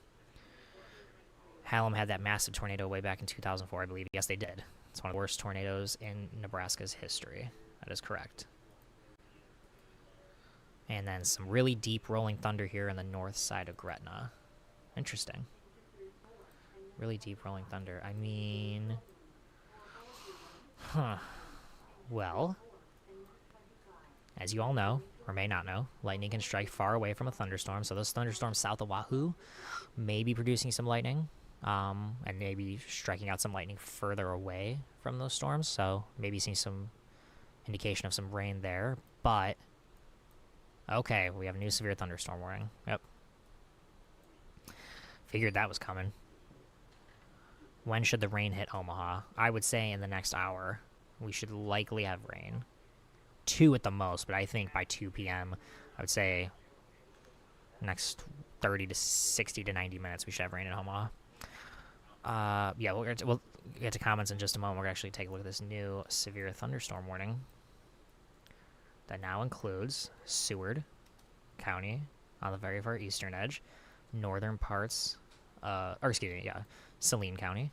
Hallam had that massive tornado way back in 2004, I believe. Yes, they did. It's one of the worst tornadoes in Nebraska's history. That is correct. And then some really deep rolling thunder here on the north side of Gretna. Interesting. Really deep rolling thunder. I mean... Well, as you all know, or may not know, lightning can strike far away from a thunderstorm. So those thunderstorms south of Wahoo may be producing some lightning. And maybe striking out some lightning further away from those storms. So maybe seeing some indication of some rain there. But, okay, we have a new severe thunderstorm warning. Yep. Figured that was coming. When should the rain hit Omaha? I would say in the next hour. We should likely have rain. 2 at the most, but I think by 2 p.m., I would say next 30 to 60 to 90 minutes we should have rain in Omaha. Yeah, we'll get to comments in just a moment. We're going to actually take a look at this new severe thunderstorm warning that now includes Seward County on the very far eastern edge, northern parts, Saline County.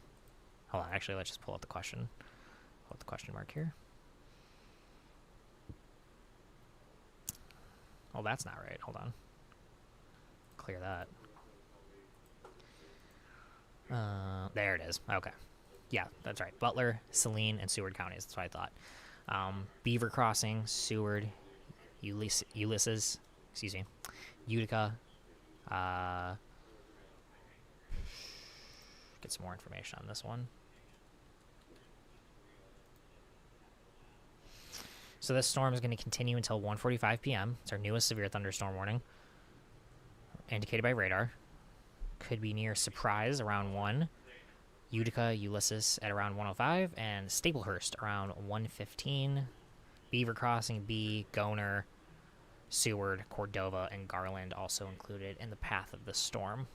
Hold on, actually, let's just pull up the question. Pull up the question mark here. Oh, that's not right. Hold on. Clear that. There it is. Okay. Yeah, that's right. Butler, Saline, and Seward counties. That's what I thought. Beaver Crossing, Seward, Ulysses, Utica. Get some more information on this one. So this storm is going to continue until 1:45 p.m. It's our newest severe thunderstorm warning, indicated by radar. Could be near Surprise around 1, Utica, Ulysses at around 1:05, and Staplehurst around 1:15. Beaver Crossing, B, Goner, Seward, Cordova, and Garland also included in the path of the storm.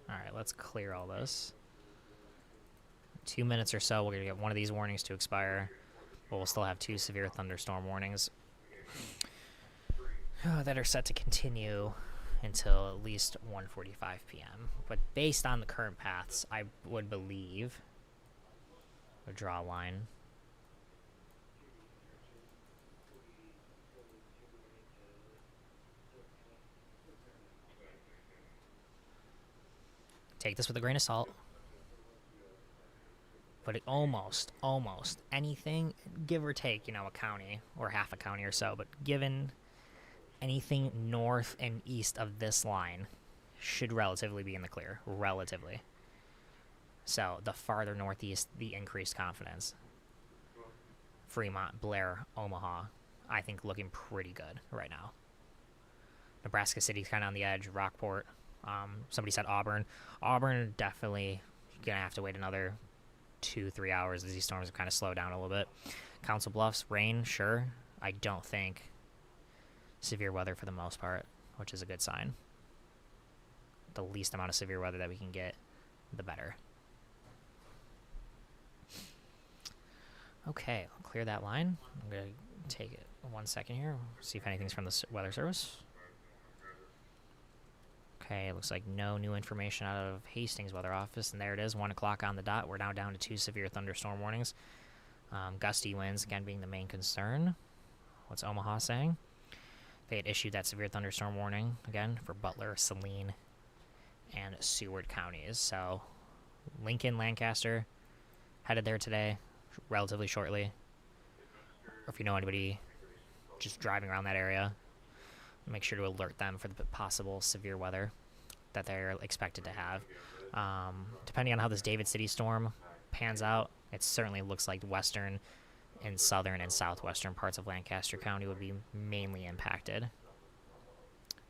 All right, let's clear all this. 2 minutes or so, we're going to get one of these warnings to expire, but we'll still have 2 severe thunderstorm warnings that are set to continue until at least 1:45 p.m. But based on the current paths, I would believe, or draw a line, take this with a grain of salt. But it almost anything, give or take, a county or half a county or so, but given anything north and east of this line should relatively be in the clear, relatively. So the farther northeast, the increased confidence. Fremont, Blair, Omaha, I think looking pretty good right now. Nebraska City's kind of on the edge, Rockport. Somebody said Auburn. Auburn definitely going to have to wait another 2-3 hours as these storms have kind of slowed down a little bit. Council Bluffs, rain, sure. I don't think severe weather for the most part, which is a good sign. The least amount of severe weather that we can get, the better. Okay, I'll clear that line. I'm going to take it 1 second here, see if anything's from the Weather Service. Okay, it looks like no new information out of Hastings Weather Office, and there it is, 1 o'clock on the dot. We're now down to 2 severe thunderstorm warnings. Gusty winds, again, being the main concern. What's Omaha saying? They had issued that severe thunderstorm warning, again, for Butler, Saline, and Seward counties. So, Lincoln, Lancaster, headed there today, relatively shortly. Or if you know anybody just driving around that area, make sure to alert them for the possible severe weather that they're expected to have. Depending on how this David City storm pans out, it certainly looks like western and southern and southwestern parts of Lancaster County would be mainly impacted.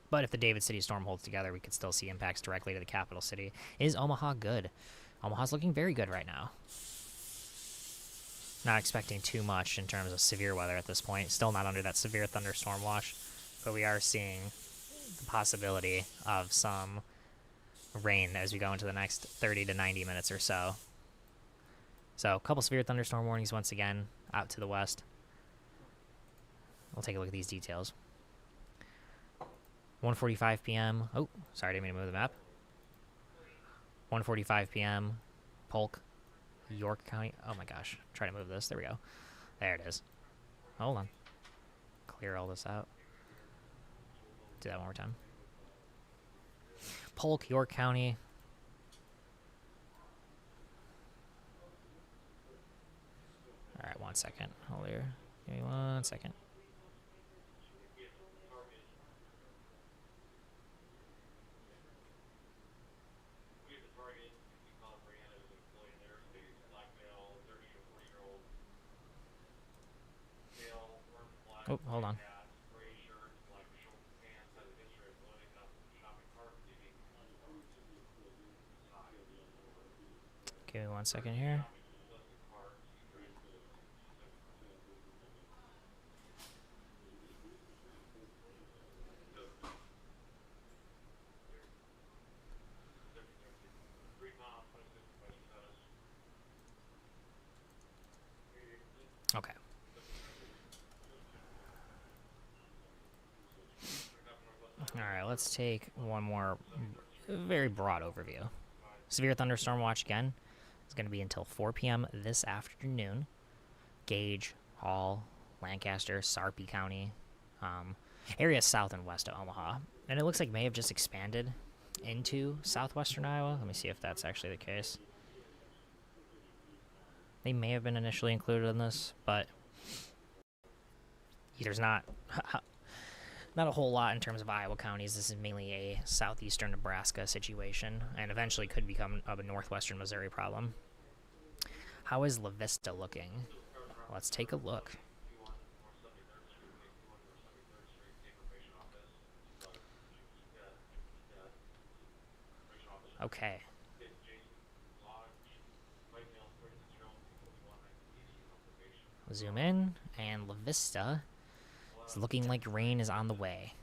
But if the David City storm holds together, we could still see impacts directly to the capital city. Is Omaha good? Omaha's looking very good right now. Not expecting too much in terms of severe weather at this point. Still not under that severe thunderstorm watch, but we are seeing the possibility of some rain as we go into the next 30 to 90 minutes or so. So a couple severe thunderstorm warnings once again out to the west. We'll take a look at these details. 1:45 p.m. Oh, sorry, I didn't mean to move the map. 1:45 p.m. Polk, York County. Oh my gosh, try to move this. There we go. There it is. Hold on. Clear all this out. Do that one more time. Polk, York County. All right, 1 second. Hold here. Give me 1 second. Oh, hold on. Give me 1 second here. Okay. All right, let's take one more very broad overview. Severe thunderstorm watch again is going to be until 4 p.m. this afternoon. Gage, Hall, Lancaster, Sarpy County, areas south and west of Omaha. And it looks like may have just expanded into southwestern Iowa. Let me see if that's actually the case. They may have been initially included in this, but there's not a whole lot in terms of Iowa counties. This is mainly a southeastern Nebraska situation, and eventually could become a northwestern Missouri problem. How is La Vista looking? Let's take a look. Okay. Zoom in, and La Vista is looking like rain is on the way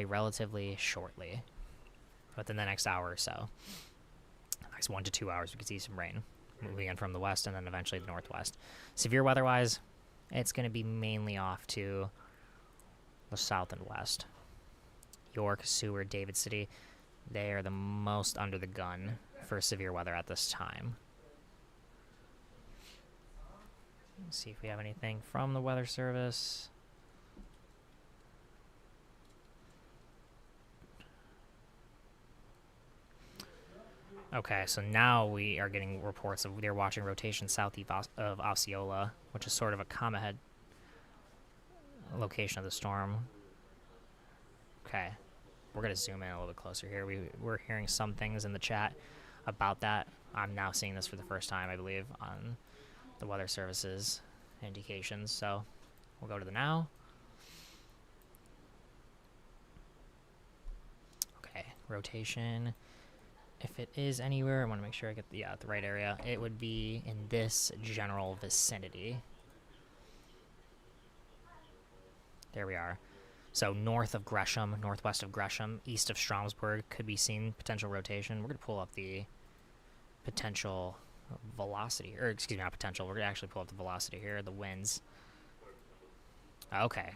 relatively shortly, within the next hour or so. Next 1 to 2 hours, we could see some rain moving in from the west and then eventually the northwest. Severe weather-wise, it's going to be mainly off to the south and west. York, Seward, David City, they are the most under the gun for severe weather at this time. Let's see if we have anything from the Weather Service. Okay, so now we are getting reports of they're watching rotation southeast of Osceola, which is sort of a comma head location of the storm. Okay, we're going to zoom in a little bit closer here. We're hearing some things in the chat about that. I'm now seeing this for the first time, I believe, on the Weather Service's indications. So we'll go to the now. Okay, rotation. If it is anywhere, I want to make sure I get the right area. It would be in this general vicinity. There we are. So north of Gresham, northwest of Gresham, east of Stromsburg could be seen potential rotation. We're going to pull up the potential velocity, or excuse me, not potential. We're going to actually pull up the velocity here, the winds. Okay,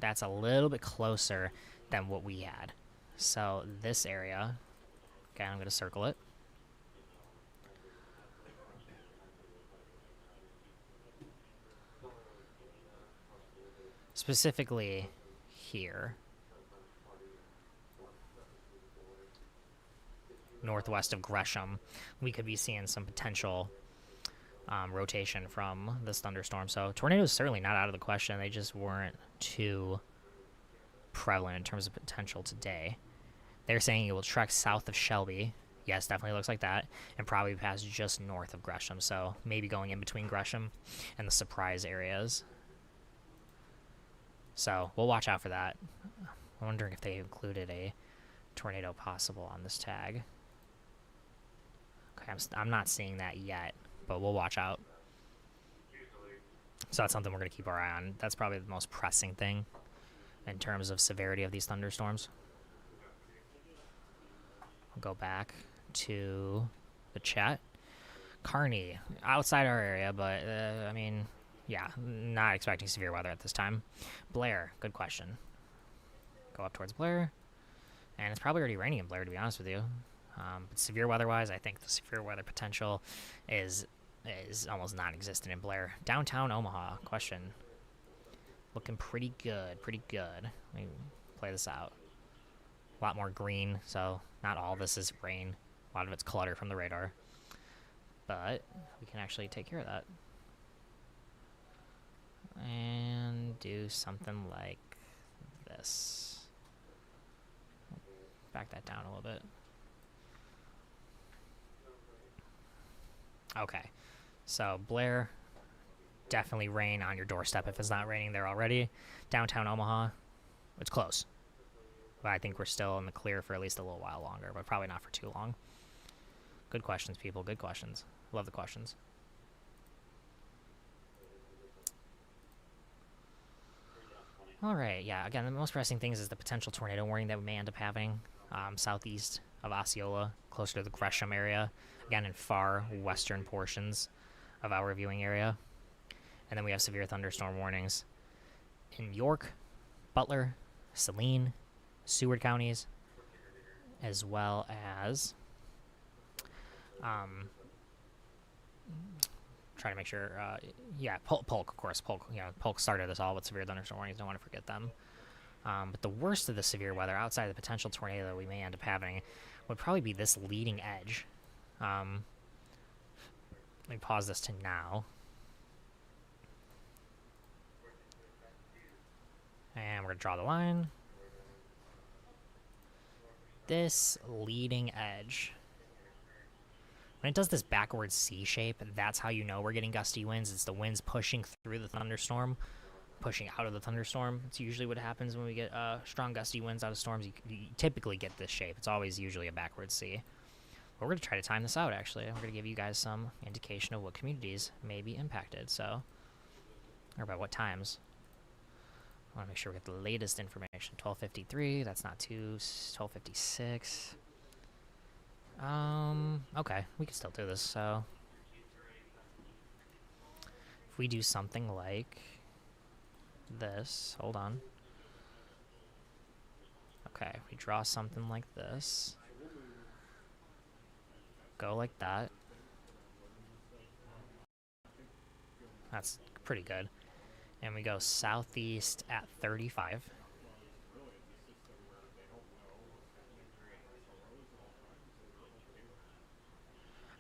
that's a little bit closer than what we had. So this area, okay, I'm going to circle it. Specifically here, northwest of Gresham, we could be seeing some potential rotation from this thunderstorm. So tornadoes certainly not out of the question. They just weren't too prevalent in terms of potential today. They're saying it will trek south of Shelby. Yes, definitely looks like that. And probably pass just north of Gresham. So maybe going in between Gresham and the Surprise areas. So we'll watch out for that. I'm wondering if they included a tornado possible on this tag. Okay, I'm not seeing that yet, but we'll watch out. So that's something we're going to keep our eye on. That's probably the most pressing thing in terms of severity of these thunderstorms. I'll go back to the chat. Kearney, outside our area, but, I mean, yeah, not expecting severe weather at this time. Blair, good question. Go up towards Blair. And it's probably already raining in Blair, to be honest with you. But severe weather-wise, I think the severe weather potential is almost non-existent in Blair. Downtown Omaha, question. Looking pretty good, pretty good. Let me play this out. A lot more green, so not all this is rain. A lot of it's clutter from the radar. But we can actually take care of that. And do something like this. Back that down a little bit. Okay. So, Blair, definitely rain on your doorstep if it's not raining there already. Downtown Omaha, it's close. But I think we're still in the clear for at least a little while longer, but probably not for too long. Good questions, people. Good questions. Love the questions. All right, yeah, again, the most pressing things is the potential tornado warning that we may end up having southeast of Osceola, closer to the Gresham area, again, in far western portions of our viewing area. And then we have severe thunderstorm warnings in York, Butler, Saline, Seward counties, as well as trying to make sure, yeah, Polk, of course. Polk, you know, Polk started this all with severe thunderstorm warnings. Don't want to forget them. But the worst of the severe weather, outside of the potential tornado that we may end up having, would probably be this leading edge. Let me pause this to now. And we're going to draw the line. This leading edge, when it does this backward C shape, that's how you know we're getting gusty winds. It's the winds pushing through the thunderstorm, pushing out of the thunderstorm. It's usually what happens when we get strong gusty winds out of storms. You typically get this shape. It's always usually a backward C. But we're going to try to time this out, actually. I'm going to give you guys some indication of what communities may be impacted, so, or by what times. I want to make sure we get the latest information. 12:53, that's not too, 12:56. Okay, we can still do this, so if we do something like this, hold on. Okay, we draw something like this, go like that. That's pretty good. And we go southeast at 35.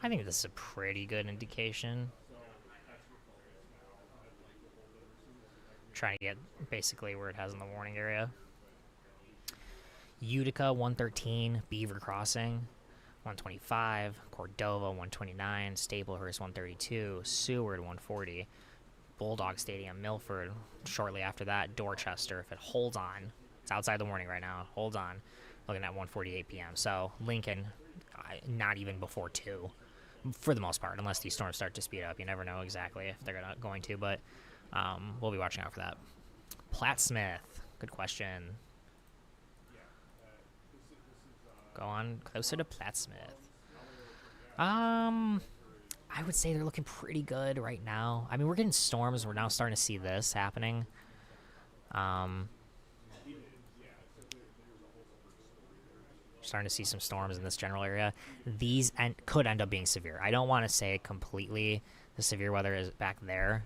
I think this is a pretty good indication. Trying to get basically where it has in the warning area. Utica 113, Beaver Crossing 125, Cordova 129, Staplehurst 132, Seward 140, Bulldog Stadium, Milford shortly after that, Dorchester, if it holds on, it's outside the warning right now, holds on, looking at 1:48 p.m. So Lincoln, not even before 2. For the most part, unless these storms start to speed up. You never know exactly if they're going to, but we'll be watching out for that. Platte Smith, good question. Go on closer to Platte Smith. I would say they're looking pretty good right now. I mean, we're getting storms. We're now starting to see this happening. Starting to see some storms in this general area. These could end up being severe. I don't want to say completely the severe weather is back there.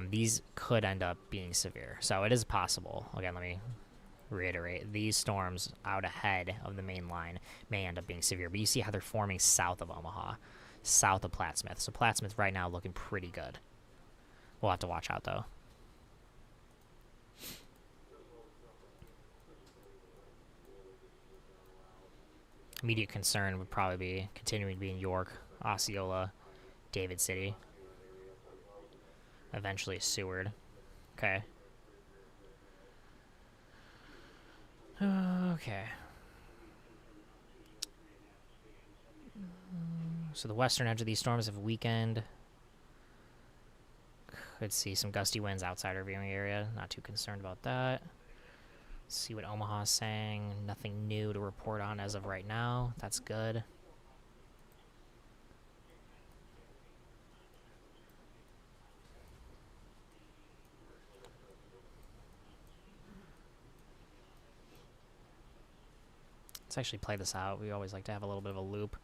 These could end up being severe. So it is possible. Again, let me reiterate. These storms out ahead of the main line may end up being severe. But you see how they're forming south of Omaha, south of Platte Smith. So Platte Smith right now looking pretty good. We'll have to watch out, though. Immediate concern would probably be continuing to be in York, Osceola, David City, eventually Seward. Okay. Okay. So the western edge of these storms have weakened. Could see some gusty winds outside our viewing area. Not too concerned about that. Let's see what Omaha's saying. Nothing new to report on as of right now. That's good. Let's actually play this out. We always like to have a little bit of a loop.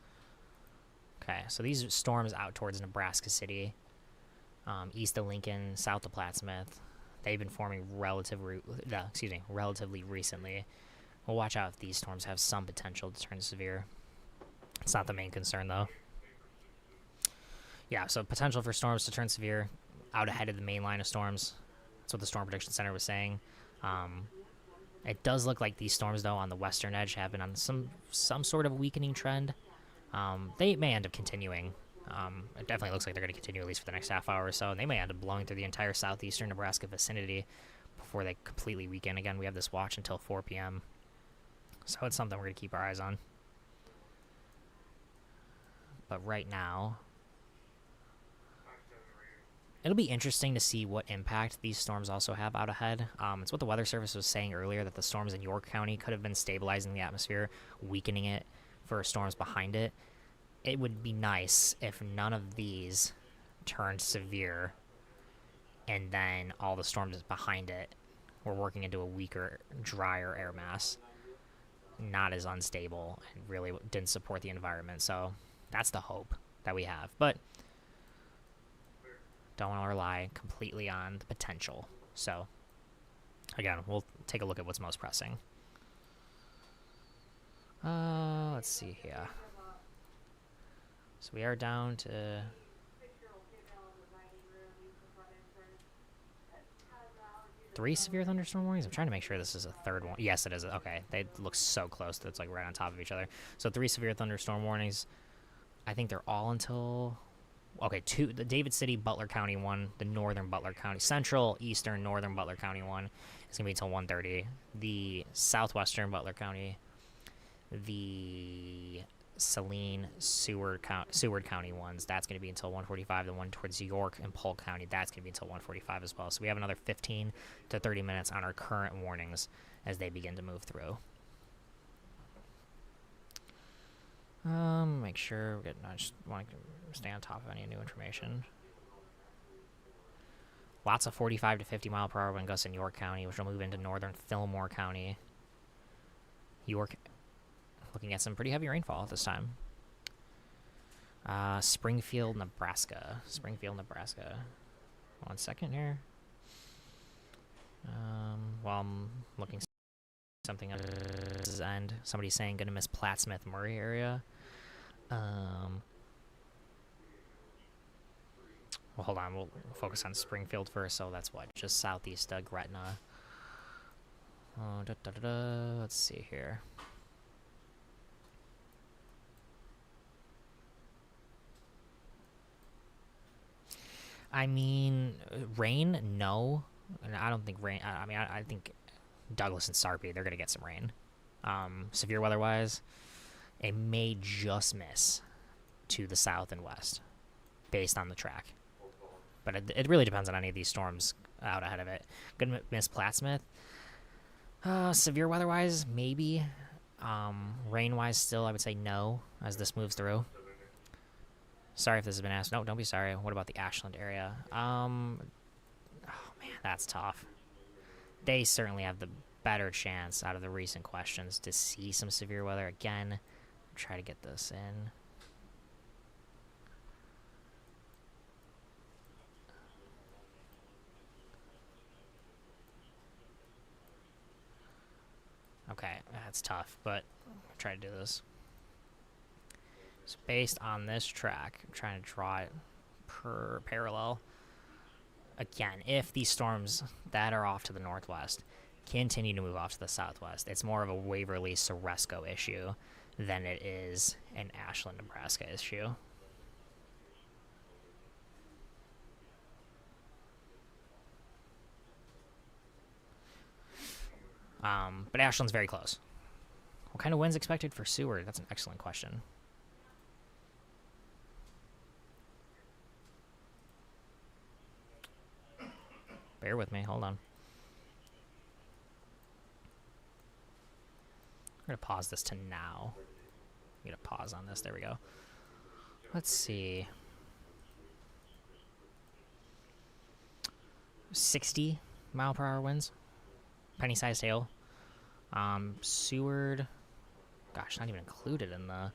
Okay, so these are storms out towards Nebraska City, east of Lincoln, south of Plattsmouth. They've been forming relatively recently. We'll watch out if these storms have some potential to turn severe. It's not the main concern, though. Yeah, so potential for storms to turn severe out ahead of the main line of storms. That's what the Storm Prediction Center was saying. It does look like these storms, though, on the western edge have been on some sort of weakening trend. They may end up continuing. It definitely looks like they're going to continue at least for the next half hour or so, and they may end up blowing through the entire southeastern Nebraska vicinity before they completely weaken. Again, we have this watch until 4 p.m., so it's something we're going to keep our eyes on. But right now, it'll be interesting to see what impact these storms also have out ahead. It's what the Weather Service was saying earlier, that the storms in York County could have been stabilizing the atmosphere, weakening it for storms behind it. It would be nice if none of these turned severe and then all the storms behind it were working into a weaker, drier air mass, not as unstable, and really didn't support the environment. So that's the hope that we have. But don't want to rely completely on the potential. So, again, we'll take a look at what's most pressing. Let's see here. So we are down to 3 severe thunderstorm warnings. I'm trying to make sure this is a third one. Yes, it is. Okay, they look so close that it's like right on top of each other. So 3 severe thunderstorm warnings. I think they're all until... Okay, 2, the David City, Butler County one, the northern Butler County, central, eastern, northern Butler County one is going to be until 1:30. The southwestern Butler County, the Saline, Seward County ones, that's going to be until 1:45. The one towards York and Polk County, that's going to be until 1:45 as well. So we have another 15 to 30 minutes on our current warnings as they begin to move through. Make sure we're getting, I just want to stay on top of any new information. Lots of 45 to 50 mile per hour wind gusts in York County, which will move into northern Fillmore County. York, looking at some pretty heavy rainfall at this time. Springfield, Nebraska. One second here. While I'm looking something at this end, somebody's saying gonna miss Plattsmouth, Murray area. Well, hold on, we'll focus on Springfield first. So that's what, just southeast of Gretna. Let's see here. I mean, rain, no. And I don't think rain, I think Douglas and Sarpy, they're going to get some rain. Severe weather-wise, it may just miss to the south and west based on the track. But it really depends on any of these storms out ahead of it. Going to miss Plattsmouth. Severe weather-wise, maybe. Rain-wise, still, I would say no as this moves through. Sorry if this has been asked. No, don't be sorry. What about the Ashland area? Oh, man, that's tough. They certainly have the better chance out of the recent questions to see some severe weather. Again, try to get this in. Okay, that's tough, but I'll try to do this. So based on this track, I'm trying to draw it per parallel. Again, if these storms that are off to the northwest continue to move off to the southwest, it's more of a Waverly-Soresco issue than it is an Ashland, Nebraska issue. But Ashland's very close. What kind of winds expected for Seward? That's an excellent question. Bear with me. Hold on. I'm going to pause this to now. I'm going to pause on this. There we go. Let's see. 60 mile per hour winds. Penny-sized hail. Seward. Gosh, not even included in the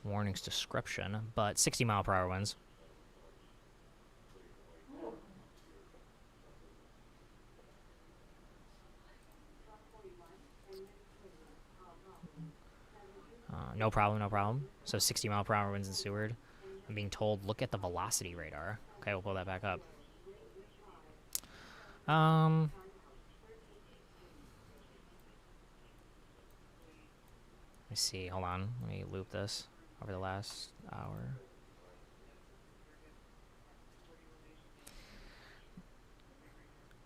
warnings description, but 60 mile per hour winds. No problem, no problem. So 60 mile per hour winds in Seward. I'm being told, look at the velocity radar. Okay, we'll pull that back up. Let me see, hold on. Let me loop this over the last hour.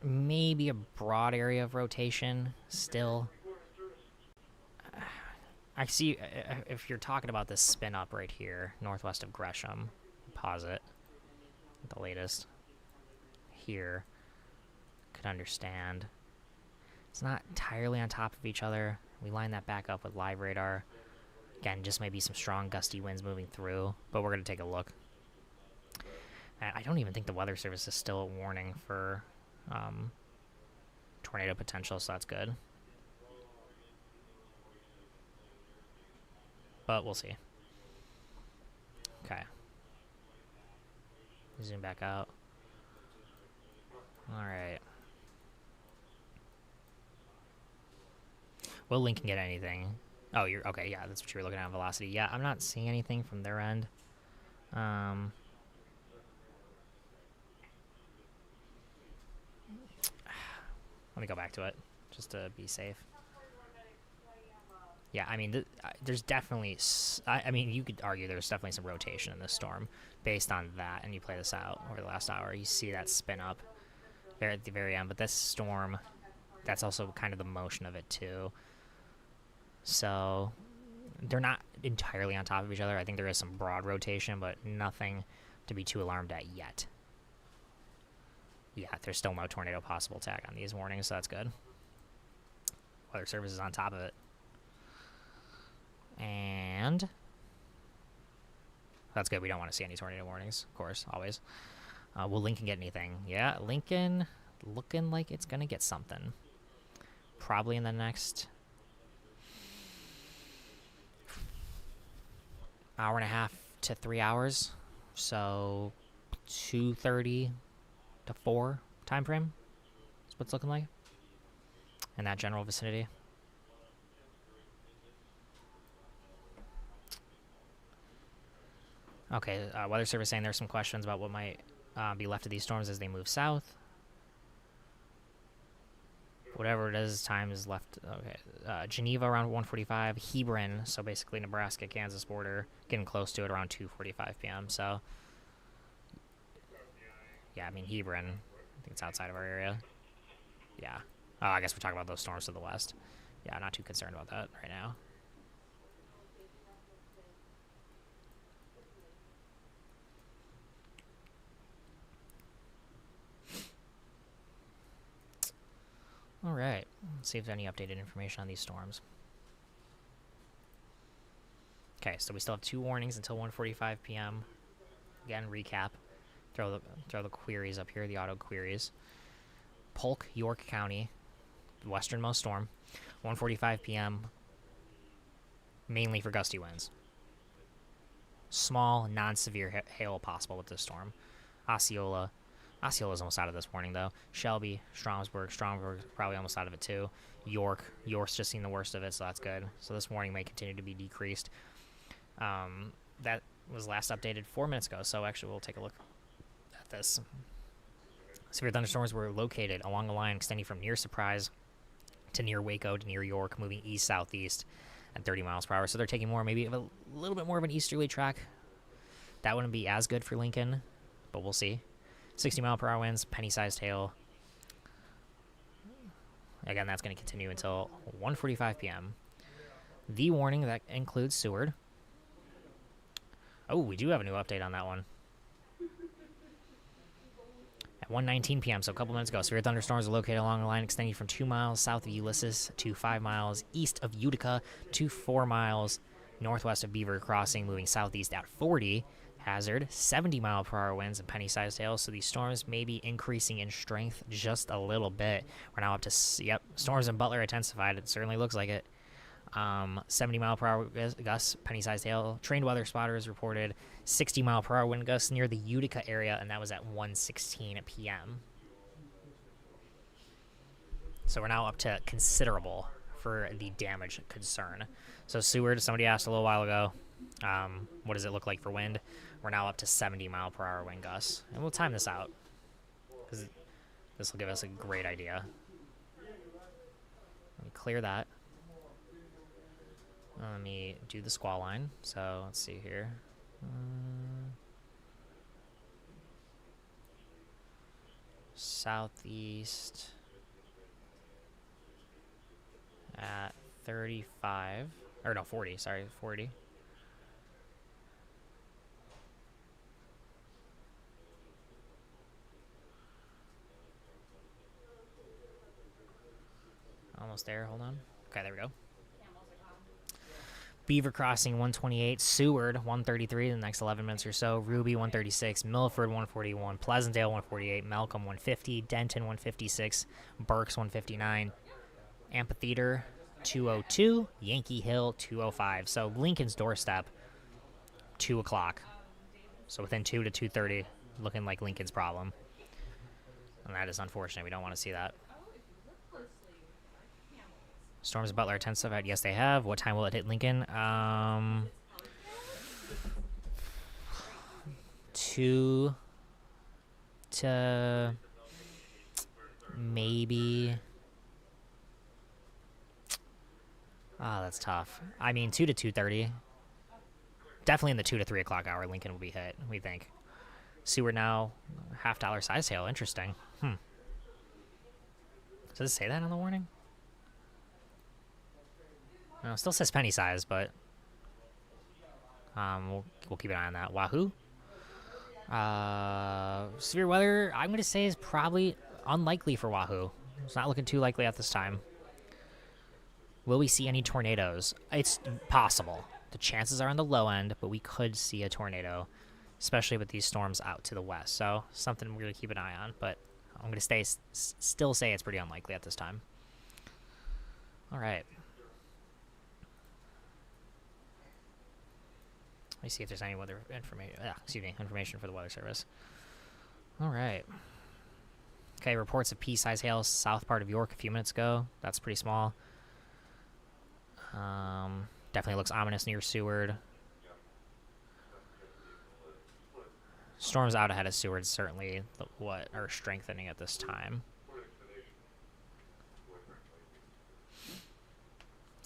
Maybe a broad area of rotation still. I see, if you're talking about this spin up right here, northwest of Gresham, pause it, the latest, here, could understand. It's not entirely on top of each other. We line that back up with live radar. Again, just maybe some strong gusty winds moving through, but we're going to take a look. And I don't even think the Weather Service is still a warning for tornado potential, so that's good. But we'll see. Okay. Zoom back out. Alright. Will Lincoln get anything? Oh, you're okay. Yeah, that's what you were looking at, velocity. Yeah, I'm not seeing anything from their end. Let me go back to it just to be safe. Yeah, I mean, there's definitely... I mean, you could argue there's definitely some rotation in this storm based on that, and you play this out over the last hour. You see that spin up at the very end, but this storm, that's also kind of the motion of it, too. So, they're not entirely on top of each other. I think there is some broad rotation, but nothing to be too alarmed at yet. Yeah, there's still no tornado possible tag on these warnings, so that's good. Weather Service is on top of it. And that's good. We don't want to see any tornado warnings, of course, always. Will Lincoln get anything? Yeah, Lincoln looking like it's going to get something. Probably in the next hour and a half to 3 hours. So 2:30 to 4 time frame is what it's looking like in that general vicinity. Okay, Weather Service saying there's some questions about what might be left of these storms as they move south. Whatever it is, time is left. Okay, Geneva around 1:45. Hebron, so basically Nebraska, Kansas border, getting close to it around 2:45 p.m. So, yeah, I mean Hebron, I think it's outside of our area. Yeah. Oh, I guess we're talking about those storms to the west. Yeah, not too concerned about that right now. All right, let's see if there's any updated information on these storms. Okay, so we still have 2 warnings until 1:45 p.m. Again, recap. Throw the queries up here, the auto queries. Polk, York County, westernmost storm, 1:45 p.m. Mainly for gusty winds. Small, non-severe hail possible with this storm. Osceola is almost out of this warning, though. Shelby, Stromsburg probably almost out of it, too. York's just seen the worst of it, so that's good. So this warning may continue to be decreased. That was last updated 4 minutes ago, so actually we'll take a look at this. Severe thunderstorms were located along a line extending from near Surprise to near Waco to near York, moving east-southeast at 30 miles per hour. So they're taking maybe a little bit more of an easterly track. That wouldn't be as good for Lincoln, but we'll see. 60 mile per hour winds, penny-sized hail. Again, that's going to continue until 1:45 p.m. The warning that includes Seward. Oh, we do have a new update on that one. At 1:19 p.m., so a couple minutes ago, severe thunderstorms are located along a line extending from 2 miles south of Ulysses to 5 miles east of Utica to 4 miles northwest of Beaver Crossing, moving southeast at 40. Hazard, 70-mile-per-hour winds and penny-sized hail, so these storms may be increasing in strength just a little bit. We're now up to, yep, storms in Butler intensified. It certainly looks like it. 70-mile-per-hour gusts, penny-sized hail. Trained weather spotters reported 60-mile-per-hour wind gusts near the Utica area, and that was at 1:16 p.m. So we're now up to considerable for the damage concern. So Seward, somebody asked a little while ago, what does it look like for wind? We're now up to 70-mile-per-hour wind gusts. And we'll time this out, because this will give us a great idea. Let me clear that. Let me do the squall line. So let's see here. Southeast at 35, or no, 40, sorry, 40. Almost there, hold on. Okay, there we go. Beaver Crossing 128, Seward 133 in the next 11 minutes or so, Ruby 136, Milford 141, Pleasantdale 148, Malcolm 150, Denton 156, Berks 159, Amphitheater 202, Yankee Hill 205. So Lincoln's doorstep, 2 o'clock. So within 2 to 2:30, looking like Lincoln's problem. And that is unfortunate. We don't want to see that. Storms of Butler intensified. Yes, they have. What time will it hit Lincoln? 2 to maybe... Oh, that's tough. I mean, 2 to 2:30. Definitely in the 2 to 3 o'clock hour, Lincoln will be hit, we think. Seward now, $half size hail. Interesting. Does it say that on the warning? No, it still says penny size, but we'll keep an eye on that. Wahoo! Severe weather, I'm going to say, is probably unlikely for Wahoo. It's not looking too likely at this time. Will we see any tornadoes? It's possible. The chances are on the low end, but we could see a tornado, especially with these storms out to the west. So something we're going to keep an eye on, but I'm going to still say it's pretty unlikely at this time. All right. Let me see if there's any weather information for the Weather Service. All right. Okay, reports of pea-sized hail south part of York a few minutes ago. That's pretty small. Definitely looks ominous near Seward. Storms out ahead of Seward certainly what are strengthening at this time.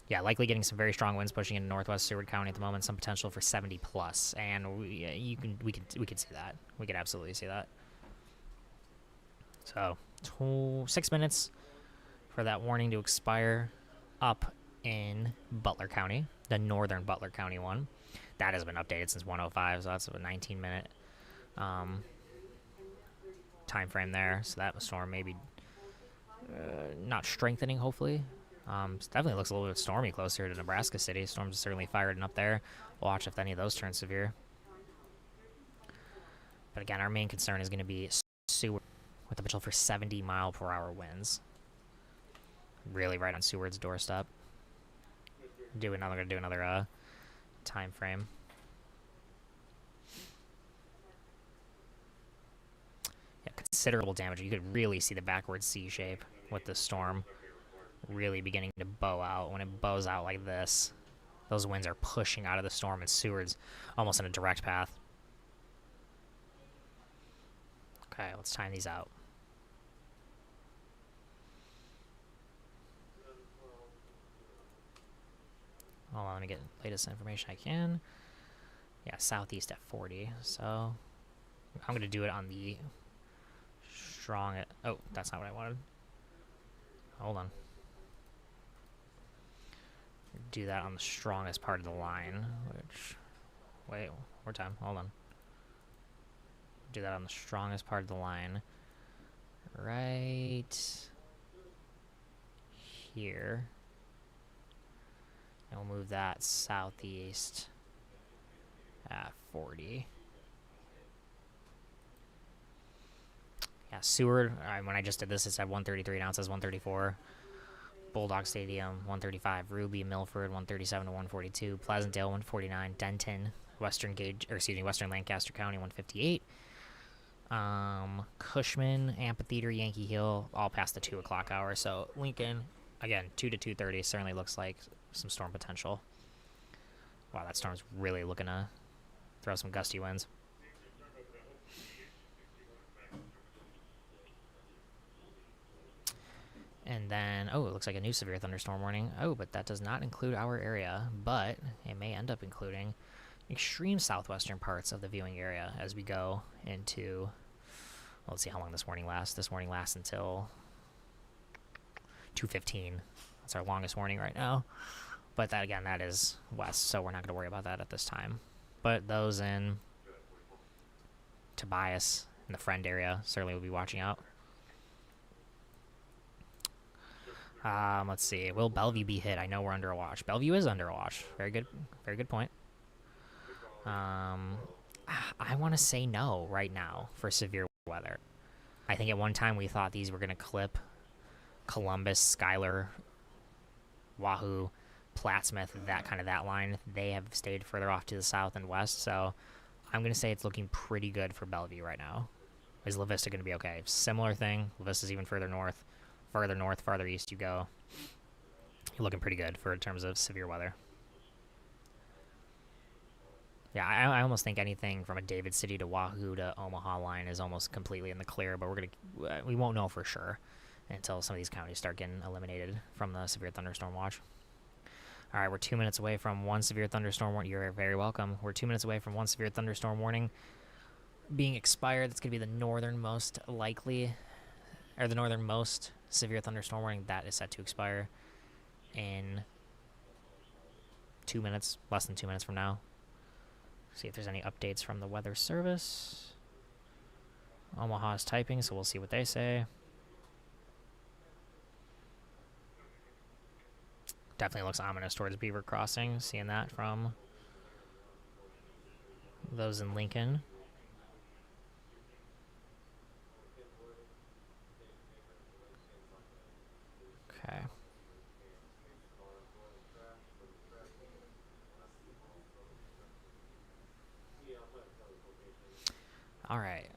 Yeah, likely getting some very strong winds pushing into northwest Seward County at the moment. Some potential for 70 plus, and we could see that. We could absolutely see that. So 6 minutes for that warning to expire up in Butler County, the northern Butler County one. That has been updated since 1:05, so that's a 19-minute time frame there. So that storm maybe not strengthening, hopefully. Definitely looks a little bit stormy closer to Nebraska City. Storms are certainly firing up there. We'll watch if any of those turn severe. But again, our main concern is going to be Seward with the potential for 70-mile-per-hour winds. Really right on Seward's doorstep. We're going to do another time frame. Yeah, considerable damage. You could really see the backward C shape with the storm really beginning to bow out. When it bows out like this, those winds are pushing out of the storm, and Seward's almost in a direct path. Okay, let's time these out. Hold on, let me get the latest information I can. Yeah, southeast at 40. So I'm going to do it on the strong... Oh, that's not what I wanted. Hold on. do that on the strongest part of the line, which, wait, more time, hold on. Do that on the strongest part of the line, right here. And we'll move that southeast at 40. Yeah, Seward, when I just did this, it said 133, now it says 134. Bulldog Stadium, 135. Ruby, Milford, 137 to 142. Pleasantdale, 149. Denton, Western Lancaster County, 158. Cushman, Amphitheater, Yankee Hill, all past the 2 o'clock hour. So Lincoln, again, 2 to 2:30, certainly looks like some storm potential. Wow, that storm's really looking to throw some gusty winds. And then, oh, it looks like a new severe thunderstorm warning. Oh, but that does not include our area, but it may end up including extreme southwestern parts of the viewing area as we go into, well, let's see how long this warning lasts. This warning lasts until 2:15. That's our longest warning right now. But that, again, that is west, so we're not going to worry about that at this time. But those in Tobias and the Friend area certainly will be watching out. Let's see. Will Bellevue be hit? I know we're under a watch. Bellevue is under a watch. Very good point. I want to say no right now for severe weather. I think at one time we thought these were going to clip Columbus, Schuyler, Wahoo, Plattsmouth, that line. They have stayed further off to the south and west, so I'm going to say it's looking pretty good for Bellevue right now. Is La Vista going to be okay? Similar thing. La Vista's even further north. Farther north, farther east you go, you're looking pretty good in terms of severe weather. Yeah, I almost think anything from a David City to Wahoo to Omaha line is almost completely in the clear, but we won't know for sure until some of these counties start getting eliminated from the severe thunderstorm watch. All right, we're 2 minutes away from one severe thunderstorm warning. You're very welcome. We're 2 minutes away from one severe thunderstorm warning being expired. That's going to be the northernmost severe thunderstorm warning that is set to expire in 2 minutes, less than 2 minutes from now. See if there's any updates from the Weather Service. Omaha is typing, so we'll see what they say. Definitely looks ominous towards Beaver Crossing, seeing that from those in Lincoln. Okay. All right.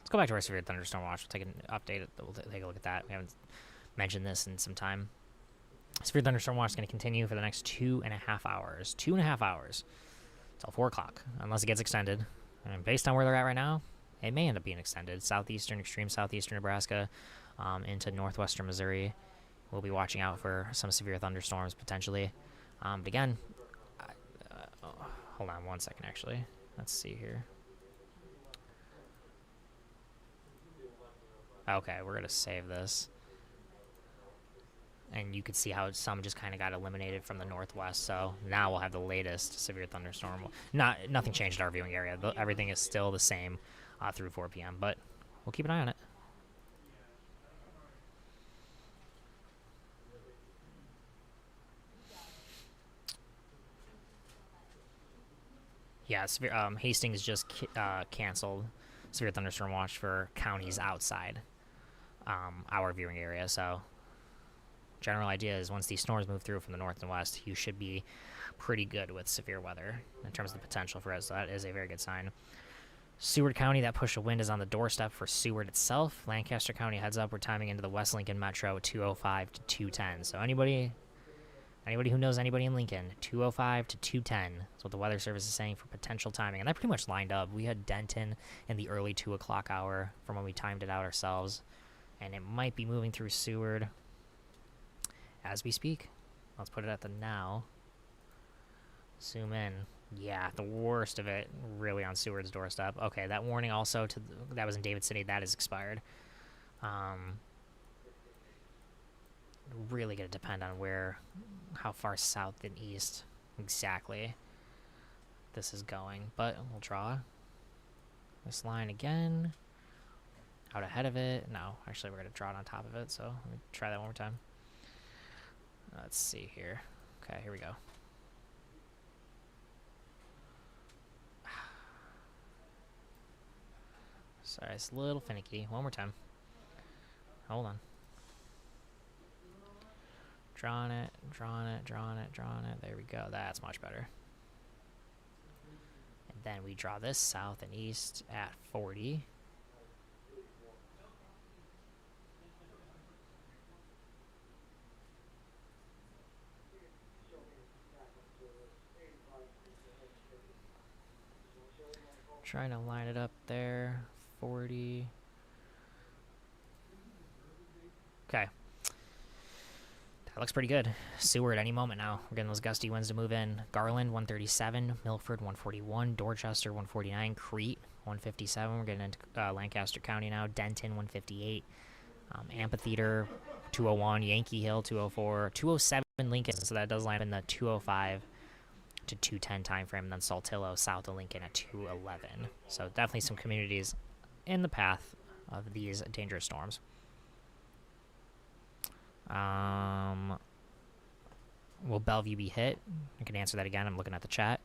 Let's go back to our severe thunderstorm watch. We'll take an update. We'll take a look at that. We haven't mentioned this in some time. Severe thunderstorm watch is going to continue for the next 2.5 hours. 2.5 hours until 4 o'clock, unless it gets extended. And based on where they're at right now, it may end up being extended. Extreme southeastern Nebraska, into northwestern Missouri. We'll be watching out for some severe thunderstorms potentially. But again, hold on one second actually. Let's see here. Okay, we're going to save this. And you could see how some just kind of got eliminated from the northwest. So now we'll have the latest severe thunderstorm. Nothing changed in our viewing area. Everything is still the same through 4 p.m. But we'll keep an eye on it. Yeah, Hastings just canceled severe thunderstorm watch for counties outside our viewing area. So general idea is once these storms move through from the north and west, you should be pretty good with severe weather in terms of the potential for it. So that is a very good sign. Seward County, that push of wind is on the doorstep for Seward itself. Lancaster County, heads up, we're timing into the West Lincoln Metro, 205 to 210. So anybody who knows anybody in Lincoln, 205 to 210 is what the Weather Service is saying for potential timing. And that pretty much lined up. We had Denton in the early 2 o'clock hour from when we timed it out ourselves. And it might be moving through Seward as we speak. Let's put it at the now. Zoom in. Yeah, the worst of it really on Seward's doorstep. Okay, that warning also that was in David City. That is expired. really going to depend on how far south and east exactly this is going. But we'll draw this line again. Out ahead of it. No, actually we're going to draw it on top of it, so let me try that one more time. Let's see here. Okay, here we go. Sorry, it's a little finicky. One more time. Hold on. Drawing it, drawing it, drawing it, drawing it. There we go. That's much better. And then we draw this south and east at 40. Trying to line it up there. 40. Okay. That looks pretty good. Seward any moment now. We're getting those gusty winds to move in. Garland 137, Milford 141, Dorchester 149, Crete 157. We're getting into Lancaster County now. Denton 158, Amphitheater 201, Yankee Hill 204, 207 Lincoln. So that does line up in the 205 to 210 time frame, and then Saltillo south of Lincoln at 211. So definitely some communities in the path of these dangerous storms. Will Bellevue be hit? I can answer that again. I'm looking at the chat.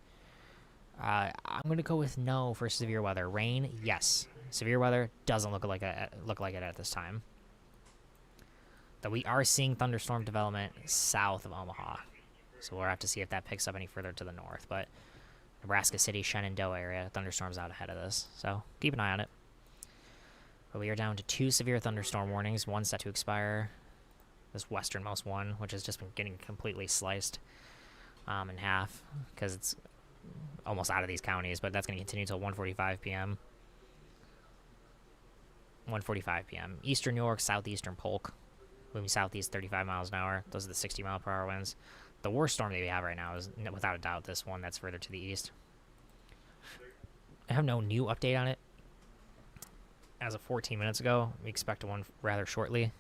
I'm going to go with no for severe weather. Rain, yes. Severe weather doesn't look like it at this time. Though we are seeing thunderstorm development south of Omaha. So we'll have to see if that picks up any further to the north. But Nebraska City, Shenandoah area, thunderstorms out ahead of this. So keep an eye on it. But we are down to 2 severe thunderstorm warnings. One set to expire. This westernmost one, which has just been getting completely sliced in half because it's almost out of these counties. But that's going to continue until 1:45 p.m. 1:45 p.m. Eastern New York, southeastern Polk. Moving southeast 35 miles an hour. Those are the 60-mile-per-hour winds. The worst storm that we have right now is, without a doubt, this one that's further to the east. I have no new update on it. As of 14 minutes ago, we expect one rather shortly.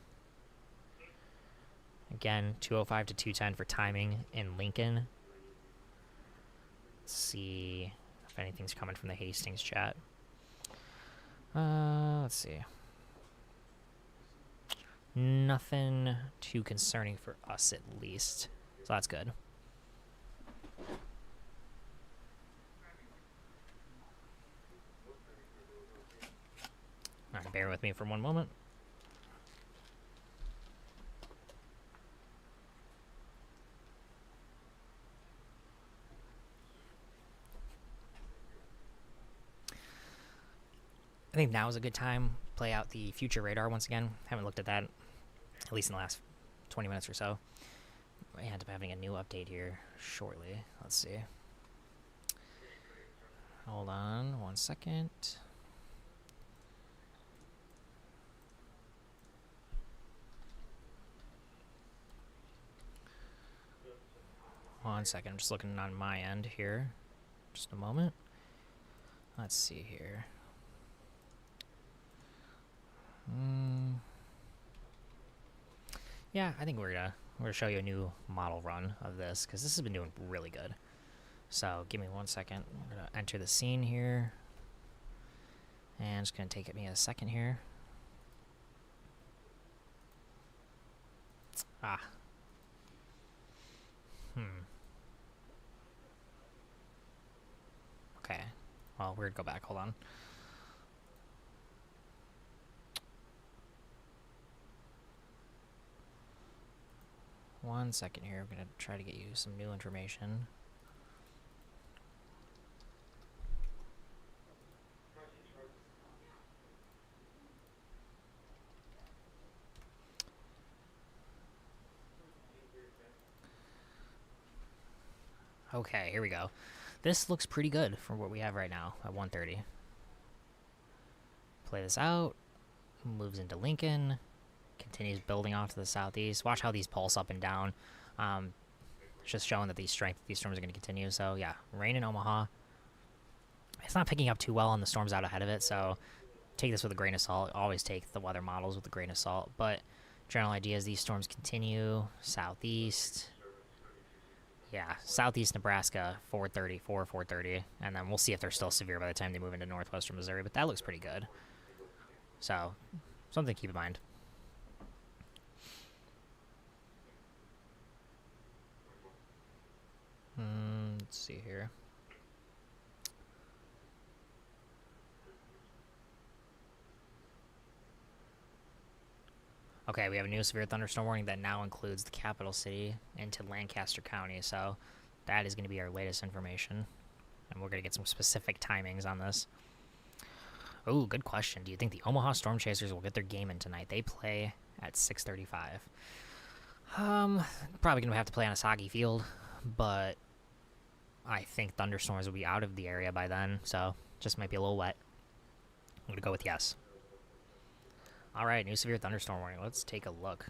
Again, 205 to 210 for timing in Lincoln. Let's see if anything's coming from the Hastings chat. Let's see. Nothing too concerning for us, at least. So that's good. All right, bear with me for one moment. I think now is a good time to play out the future radar once again. Haven't looked at that, at least in the last 20 minutes or so. I end up having a new update here shortly. Let's see. Hold on 1 second. I'm just looking on my end here. Just a moment. Let's see here. Yeah, I think we're gonna show you a new model run of this because this has been doing really good. So give me 1 second. I'm gonna enter the scene here, and it's gonna take me a second here. Okay. Well, we're gonna go back. Hold on. One second here. I'm gonna try to get you some new information. Okay, here we go. This looks pretty good for what we have right now at 1:30. Play this out. Moves into Lincoln. Continues building off to the southeast. Watch how these pulse up and down. Just showing that these storms are going to continue. So yeah, rain in Omaha. It's not picking up too well on the storms out ahead of it. So take this with a grain of salt. Always take the weather models with a grain of salt. But General idea is these storms continue southeast. Yeah, southeast Nebraska, 4:30, and then we'll see if they're still severe by the time they move into northwestern Missouri, but that looks pretty good. So, something to keep in mind. Let's see here. Okay, we have a new severe thunderstorm warning that now includes the capital city into Lancaster County, so that is going to be our latest information. And we're going to get some specific timings on this. Oh, good question. Do you think the Omaha Storm Chasers will get their game in tonight? They play at 6:35. Probably going to have to play on a soggy field, but I think thunderstorms will be out of the area by then, so just might be a little wet. I'm going to go with yes. All right, new severe thunderstorm warning. Let's take a look.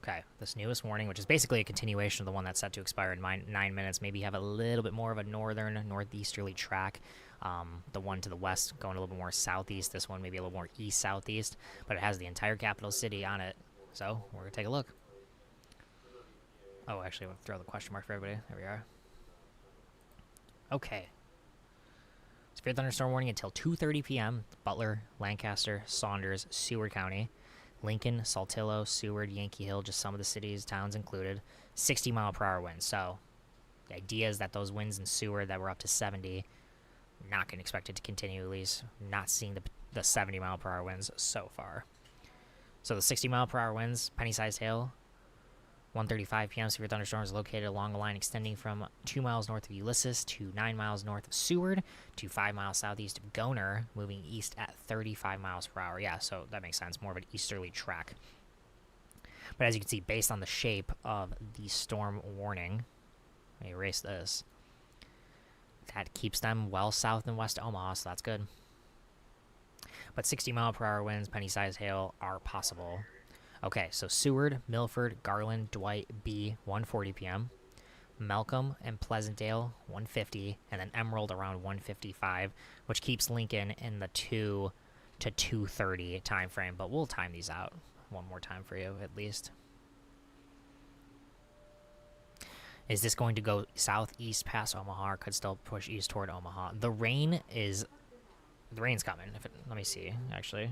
Okay, this newest warning, which is basically a continuation of the one that's set to expire in 9 minutes, maybe have a little bit more of a northeasterly track. The one to the west going a little bit more southeast. This one maybe a little more east-southeast, but it has the entire capital city on it. So we're going to take a look. Oh, actually, I'm going to throw the question mark for everybody. There we are. Okay. Severe thunderstorm warning until 2:30 p.m. Butler, Lancaster, Saunders, Seward County, Lincoln, Saltillo, Seward, Yankee Hill, just some of the cities, towns included. 60-mile-per-hour winds. So the idea is that those winds in Seward that were up to 70, not going to expect it to continue, at least. Not seeing the 70-mile-per-hour winds so far. So the 60-mile-per-hour winds, penny-sized hail, 1:35 p.m. severe thunderstorms located along a line extending from 2 miles north of Ulysses to 9 miles north of Seward to 5 miles southeast of Goner, moving east at 35 miles per hour. Yeah, so that makes sense. More of an easterly track. But as you can see, based on the shape of the storm warning, let me erase this. That keeps them well south and west of Omaha, so that's good. But 60-mile-per-hour winds, penny-sized hail are possible. Okay, so Seward, Milford, Garland, Dwight, B, 1:40 p.m. Malcolm and Pleasantdale, 1:50, and then Emerald around 1:55, which keeps Lincoln in the 2 to 2:30 time frame. But we'll time these out one more time for you, at least. Is this going to go southeast past Omaha, or could still push east toward Omaha? The rain's coming. Let me see, actually.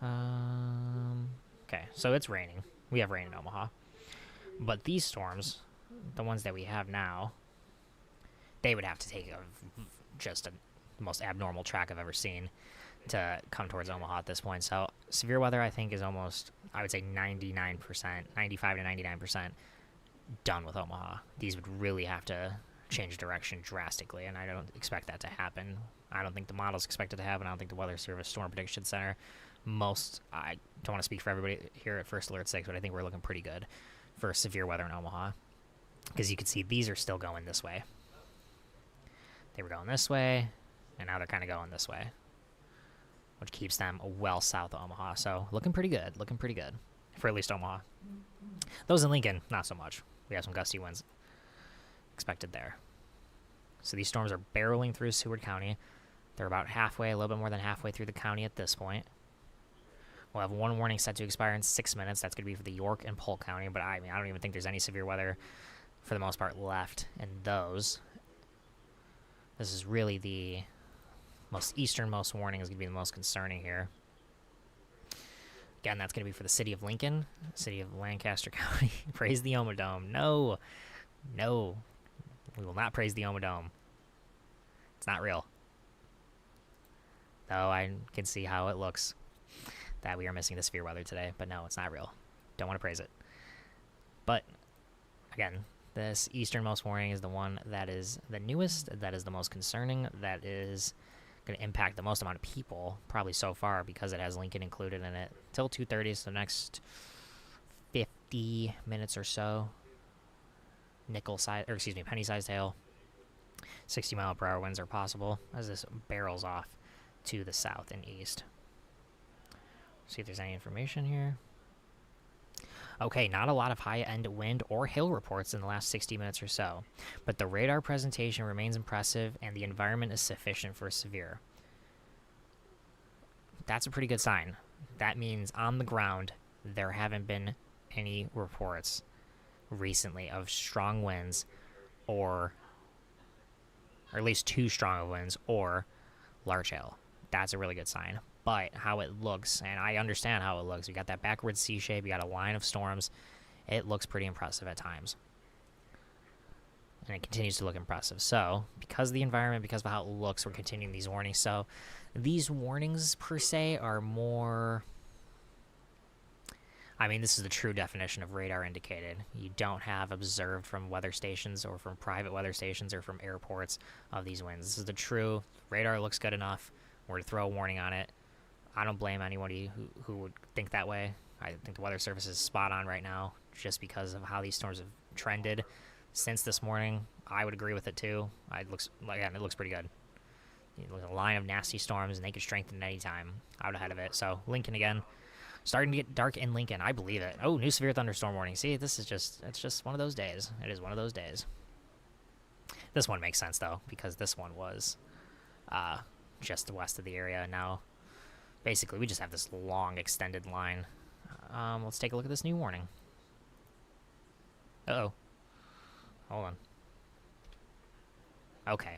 Okay, so it's raining. We have rain in Omaha. But these storms, the ones that we have now, they would have to take just the most abnormal track I've ever seen to come towards Omaha at this point. So severe weather, I think, is almost, I would say 99%, 95 to 99% done with Omaha. These would really have to change direction drastically, and I don't expect that to happen. I don't think the models expect it to happen. I don't think the Weather Service Storm Prediction Center. I don't want to speak for everybody here at First Alert 6, but I think we're looking pretty good for severe weather in Omaha. Because you can see these are still going this way. They were going this way, and now they're kind of going this way, which keeps them well south of Omaha. So looking pretty good for at least Omaha. Those in Lincoln, not so much. We have some gusty winds expected there. So these storms are barreling through Seward County. They're about halfway, a little bit more than halfway through the county at this point. We'll have one warning set to expire in 6 minutes. That's going to be for the York and Polk County, but I don't even think there's any severe weather for the most part left in those. This is really the most easternmost warning is going to be the most concerning here. Again, that's going to be for the city of Lincoln, city of Lancaster County. Praise the Omodome. No. We will not praise the Omodome. It's not real. Though I can see how it looks that we are missing the severe weather today. But no, it's not real. Don't want to praise it. But, again, this easternmost warning is the one that is the newest, that is the most concerning, that is going to impact the most amount of people, probably so far, because it has Lincoln included in it. Till 2:30, so the next 50 minutes or so. Penny-sized hail. 60-mile-per-hour winds are possible as this barrels off to the south and east. See if there's any information here. Okay, not a lot of high-end wind or hail reports in the last 60 minutes or so, but the radar presentation remains impressive and the environment is sufficient for severe. that's a pretty good sign. That means on the ground, there haven't been any reports recently of strong winds or at least too strong of winds or large hail. That's a really good sign. But how it looks, and I understand how it looks, you got that backwards C shape, you got a line of storms. It looks pretty impressive at times. And it continues to look impressive. So, because of the environment, because of how it looks, we're continuing these warnings. So, these warnings, per se, are more... I mean, this is the true definition of radar indicated. You don't have observed from weather stations or from private weather stations or from airports of these winds. This is the true radar looks good enough. We're to throw a warning on it. I don't blame anybody who would think that way. I think the Weather Service is spot on right now just because of how these storms have trended since this morning. I would agree with it too. It looks pretty good. A line of nasty storms, and they could strengthen at any time. Out ahead of it. So Lincoln again, starting to get dark in Lincoln. I believe it. Oh, new severe thunderstorm warning. See, it's just one of those days. It is one of those days. This one makes sense though, because this one was just west of the area. Now, basically, we just have this long extended line. Let's take a look at this new warning. Uh-oh. Hold on. Okay.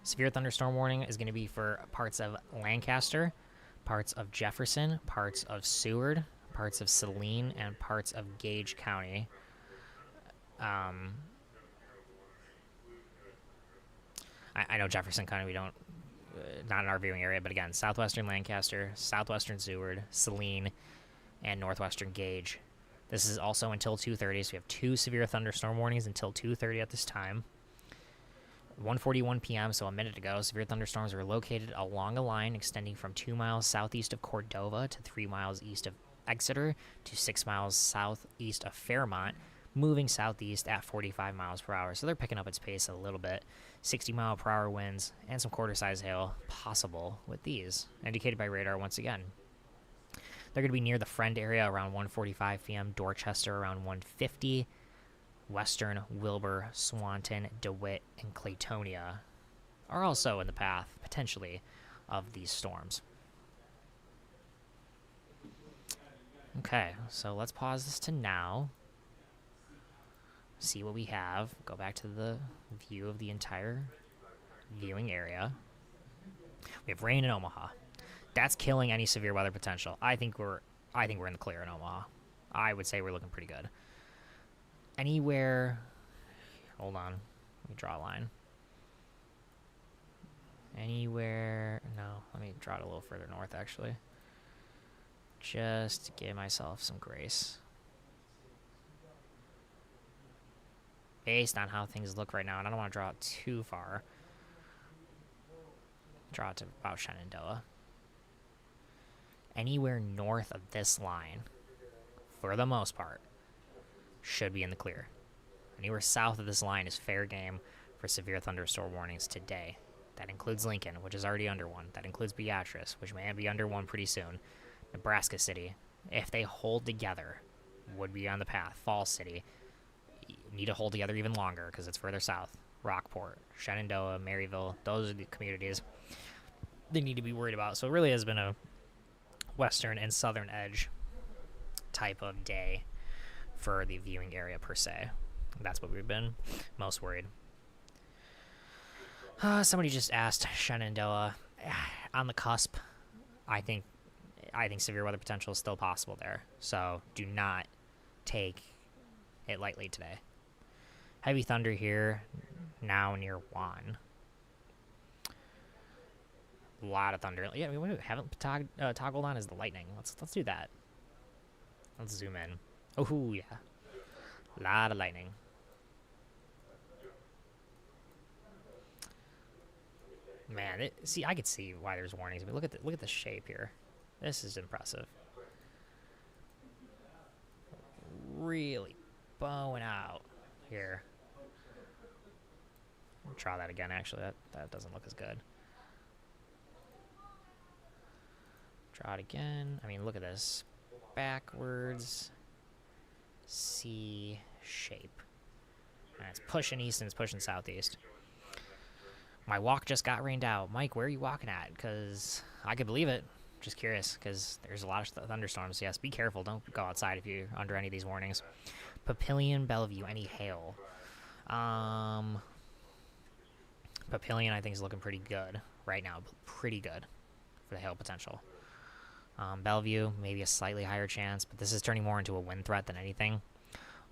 Severe thunderstorm warning is going to be for parts of Lancaster, parts of Jefferson, parts of Seward, parts of Saline, and parts of Gage County. I know Jefferson County, we don't, not in our viewing area, but again, southwestern Lancaster, southwestern Seward, Saline, and northwestern Gage. This is also until 2:30, so we have 2 severe thunderstorm warnings until 2:30 at this time. 1:41 p.m., so a minute ago, severe thunderstorms are located along a line extending from 2 miles southeast of Cordova to 3 miles east of Exeter to 6 miles southeast of Fairmont, moving southeast at 45 miles per hour. So they're picking up its pace a little bit. 60-mile-per-hour winds and some quarter-size hail possible with these, indicated by radar once again. They're going to be near the Friend area around 1:45 p.m., Dorchester around 1:50, Western, Wilbur, Swanton, DeWitt, and Claytonia are also in the path, potentially, of these storms. Okay, so let's pause this to now. See what we have. Go back to the view of the entire viewing area. We have rain in Omaha. That's killing any severe weather potential. I think we're in the clear in Omaha. I would say we're looking pretty good. Anywhere, hold on, let me draw a line. Anywhere, no, let me draw it a little further north actually. Just to give myself some grace. Based on how things look right now, and I don't want to draw it too far. Draw it to about Shenandoah. Anywhere north of this line, for the most part, should be in the clear. Anywhere south of this line is fair game for severe thunderstorm warnings today. That includes Lincoln, which is already under one. That includes Beatrice, which may be under one pretty soon. Nebraska City, if they hold together, would be on the path. Falls City, need to hold together even longer because it's further south. Rockport, Shenandoah, Maryville, those are the communities they need to be worried about. So it really has been a western and southern edge type of day for the viewing area per se. That's what we've been most worried. Somebody just asked Shenandoah on the cusp. I think severe weather potential is still possible there. So do not take it lightly today. Heavy thunder here now near Juan. A lot of thunder. Yeah, what we haven't toggled on is the lightning. Let's do that. Let's zoom in. Oh yeah, a lot of lightning. Man, see, I could see why there's warnings. But look at the shape here. This is impressive. Really bowing out here. I'll try that again. Actually, that doesn't look as good. Draw it again. I mean, look at this. Backwards C shape. And it's pushing east and it's pushing southeast. My walk just got rained out. Mike, where are you walking at? Because I could believe it. Just curious, because there's a lot of thunderstorms. Yes, be careful. Don't go outside if you're under any of these warnings. Papillion, Bellevue, any hail? Papillion, I think, is looking pretty good right now. Pretty good for the hail potential. Bellevue, maybe a slightly higher chance, but this is turning more into a wind threat than anything.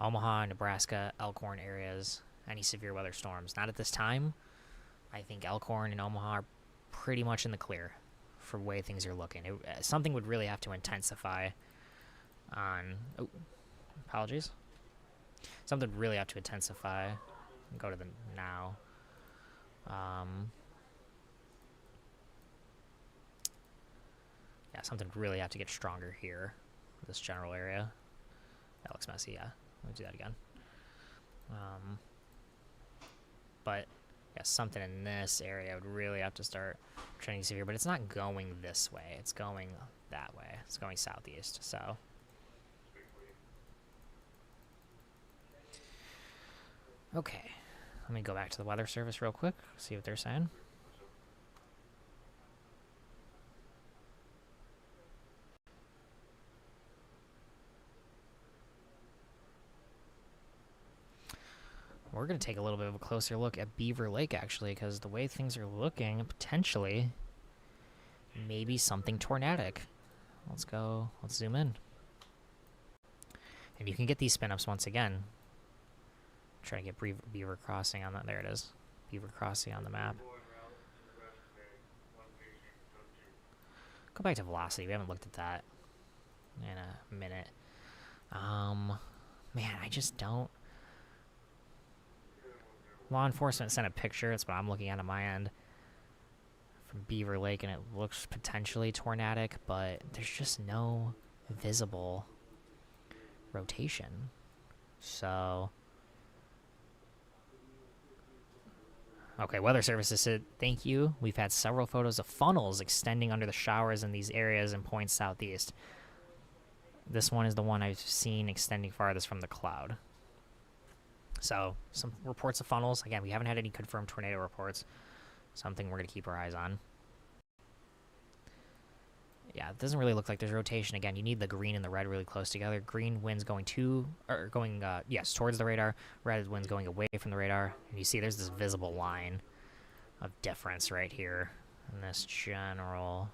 Omaha, Nebraska, Elkhorn areas, any severe weather storms. Not at this time. I think Elkhorn and Omaha are pretty much in the clear for the way things are looking. Something would really have to intensify on... Oh, apologies. Something would really have to intensify. Go to the now. Yeah, something would really have to get stronger here. This general area. That looks messy, yeah. Let me do that again. But... yeah, something in this area would really have to start trending severe, but it's not going this way. It's going that way. It's going southeast, so. Okay, let me go back to the Weather Service real quick, see what they're saying. We're going to take a little bit of a closer look at Beaver Lake, actually, because the way things are looking, potentially, maybe something tornadic. Let's go. Let's zoom in. And you can get these spin-ups once again. Try to get Beaver Crossing on that. There it is. Beaver Crossing on the map. Go back to velocity. We haven't looked at that in a minute. Man, I just don't... Law enforcement sent a picture. That's what I'm looking at on my end from Beaver Lake, and it looks potentially tornadic, but there's just no visible rotation. So, okay, Weather Services said, thank you. We've had several photos of funnels extending under the showers in these areas and points southeast. This one is the one I've seen extending farthest from the cloud. So, some reports of funnels. Again, we haven't had any confirmed tornado reports. Something we're going to keep our eyes on. Yeah, it doesn't really look like there's rotation. Again, you need the green and the red really close together. Green winds going towards the radar. Red winds going away from the radar. And you see there's this visible line of difference right here in this general...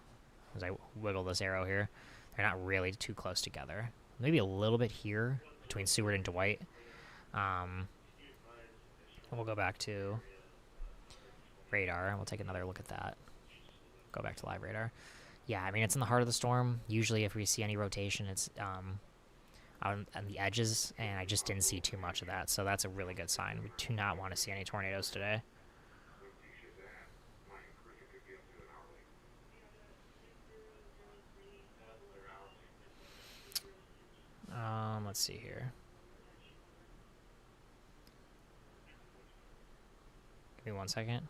as I wiggle this arrow here, they're not really too close together. Maybe a little bit here between Seward and Dwight. We'll go back to radar, and we'll take another look at that. Go back to live radar. Yeah, I mean, it's in the heart of the storm. Usually if we see any rotation, it's out on the edges, and I just didn't see too much of that, so that's a really good sign. We do not want to see any tornadoes today. Let's see here. Give me 1 second.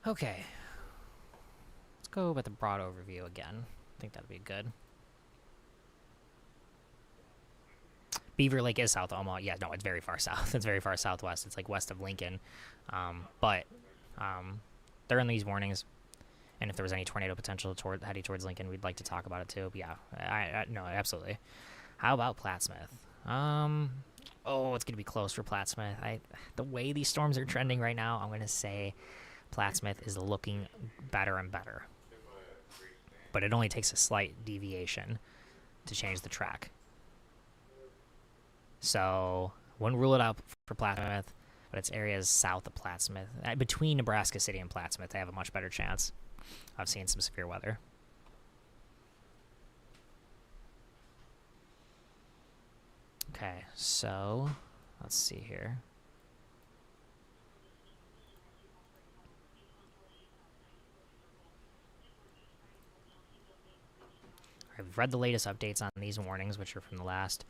Okay. Let's go with the broad overview again. I think that'd be good. Beaver Lake is south of Omaha. Yeah, no, it's very far south. It's very far southwest. It's like west of Lincoln. But they're in these warnings. And if there was any tornado potential heading towards Lincoln, we'd like to talk about it too. But yeah, no, absolutely. How about Plattsmouth? Oh, it's going to be close for Plattsmouth. The way these storms are trending right now, I'm going to say Plattsmouth is looking better and better. But it only takes a slight deviation to change the track. So, wouldn't rule it out for Plattsmouth, but it's areas south of Plattsmouth. Between Nebraska City and Plattsmouth, they have a much better chance of seeing some severe weather. Okay, so, let's see here. I've read the latest updates on these warnings, which are from the last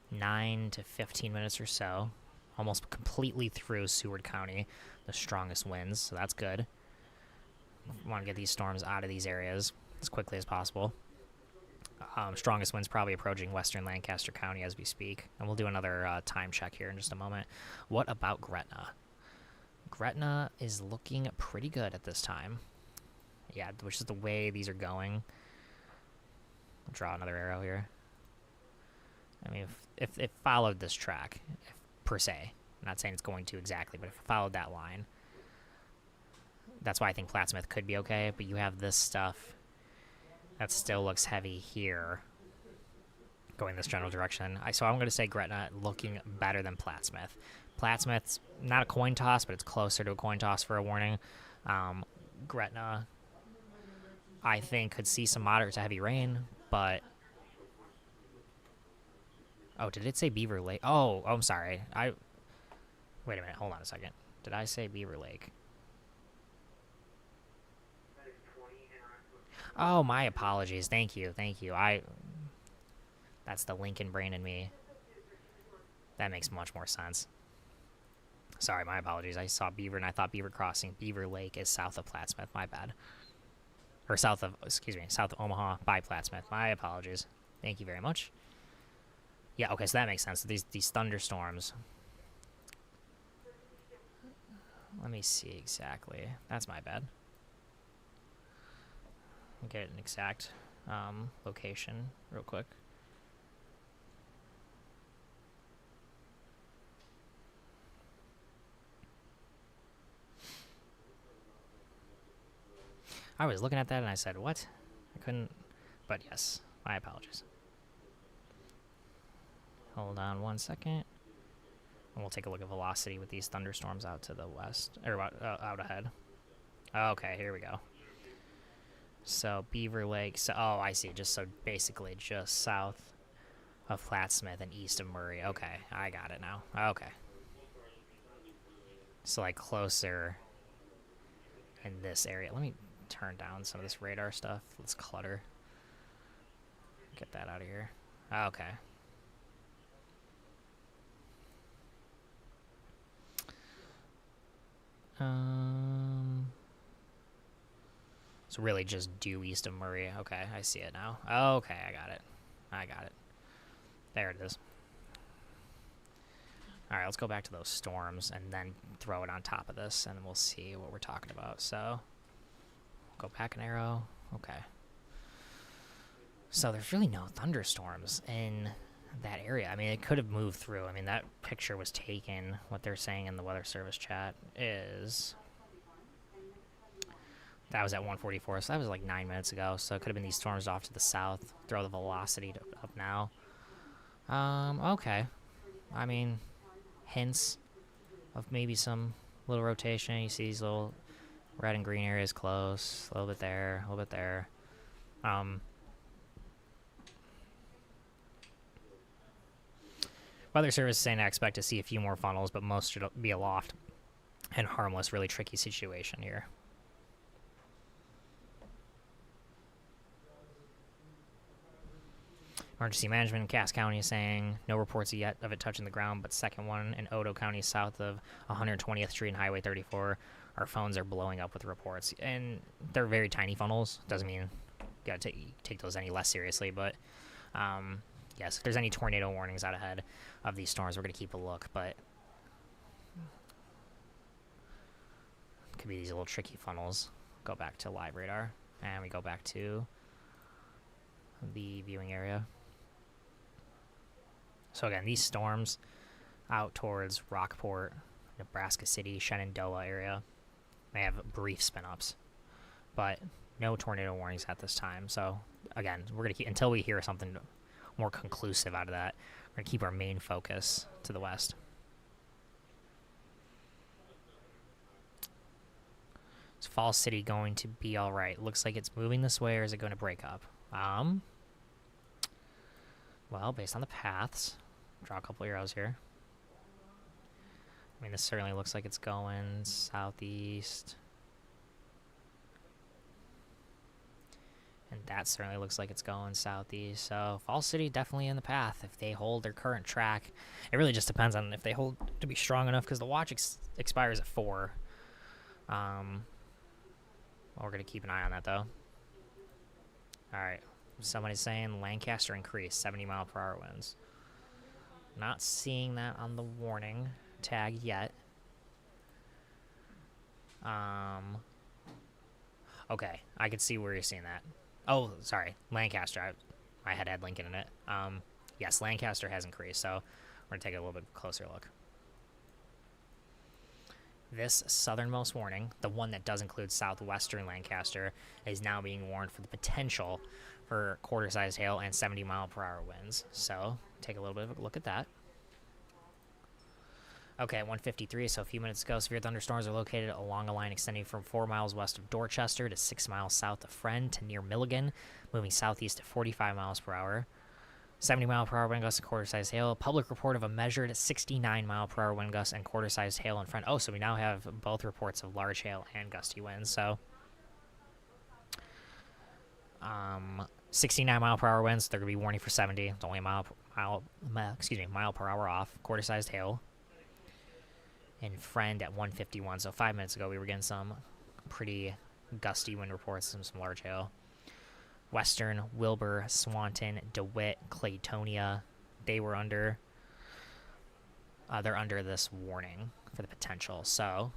9 to 15 minutes or so. Almost completely through Seward County, the strongest winds, so that's good. Want to get these storms out of these areas as quickly as possible. Strongest winds probably approaching western Lancaster County as we speak. And we'll do another time check here in just a moment. What about Gretna? Gretna is looking pretty good at this time. Yeah, which is the way these are going. I'll draw another arrow here. I mean, if it followed this track, per se, I'm not saying it's going to exactly, but if it followed that line, that's why I think Plattsmouth could be okay, but you have this stuff that still looks heavy here going this general direction. So I'm going to say Gretna looking better than Plattsmouth. Plattsmouth's not a coin toss, but it's closer to a coin toss for a warning. Gretna, I think, could see some moderate to heavy rain, but... Oh, did it say Beaver Lake? Oh, I'm sorry. Wait a minute. Hold on a second. Did I say Beaver Lake? Oh, my apologies. Thank you. That's the Lincoln brain in me. That makes much more sense. Sorry, my apologies. I saw Beaver and I thought Beaver Crossing. Beaver Lake is south of Plattsmouth. My bad. Or south of Omaha by Plattsmouth. My apologies. Thank you very much. Yeah, okay, so that makes sense. These thunderstorms. Let me see exactly. That's my bad. I'll get an exact location real quick. I was looking at that and I said, what? I couldn't, but yes, my apologies. Hold on one second. And we'll take a look at velocity with these thunderstorms out to the west, or out ahead. Okay, here we go. So Beaver Lake, oh, I see, basically just south of Plattsmouth and east of Murray. Okay, I got it now. Okay. So like closer in this area. Let me turn down some of this radar stuff. Let's clutter. Get that out of here. Okay. So really just due east of Murray. Okay, I see it now. Okay, I got it. There it is. All right, let's go back to those storms and then throw it on top of this, and we'll see what we're talking about. So, go back an arrow. Okay. So there's really no thunderstorms in that area. I mean, it could have moved through. I mean, that picture was taken. What they're saying in the Weather Service chat is... That was at 1:44, so that was like 9 minutes ago. So it could have been these storms off to the south. Throw the velocity up now. Okay. I mean, hints of maybe some little rotation. You see these little red and green areas close. A little bit there, a little bit there. Weather Service is saying I expect to see a few more funnels, but most should be aloft and harmless. Really tricky situation here. Emergency Management in Cass County is saying no reports yet of it touching the ground, but second one in Otoe County south of 120th Street and Highway 34. Our phones are blowing up with reports, and they're very tiny funnels. Doesn't mean you gotta take those any less seriously, but yes, if there's any tornado warnings out ahead of these storms, we're gonna keep a look, but it could be these little tricky funnels. Go back to live radar, and we go back to the viewing area. So again, these storms out towards Rockport, Nebraska City, Shenandoah area, they have brief spin-ups, but no tornado warnings at this time. So again, we're gonna keep until we hear something more conclusive out of that. We're gonna keep our main focus to the west. Is Falls City going to be all right? Looks like it's moving this way, or is it going to break up? Well, based on the paths, draw a couple arrows here. I mean, this certainly looks like it's going southeast. And that certainly looks like it's going southeast. So, Falls City definitely in the path if they hold their current track. It really just depends on if they hold to be strong enough, because the watch expires at 4. We're going to keep an eye on that, though. All right. Somebody's saying Lancaster increased 70-mile-per-hour winds. Not seeing that on the warning tag yet. Okay, I can see where you're seeing that. Oh, sorry, Lancaster. I had Lincoln in it. Yes, Lancaster has increased, so we're going to take a little bit closer look. This southernmost warning, the one that does include southwestern Lancaster, is now being warned for the potential for quarter-sized hail and 70-mile-per-hour winds. So, take a little bit of a look at that. Okay, 1:53, so a few minutes ago, severe thunderstorms are located along a line extending from 4 miles west of Dorchester to 6 miles south of Friend to near Milligan, moving southeast at 45 miles per hour. 70-mile-per-hour wind gusts and quarter-sized hail. Public report of a measured 69-mile-per-hour wind gusts and quarter-sized hail in Friend. Oh, so we now have both reports of large hail and gusty winds, so... 69-mile-per-hour winds, they're going to be warning for 70. It's only a mile per hour off. Quarter-sized hail. And Friend at 1:51. So 5 minutes ago, we were getting some pretty gusty wind reports and some large hail. Western, Wilbur, Swanton, DeWitt, Claytonia, they were under. They're under this warning for the potential. So,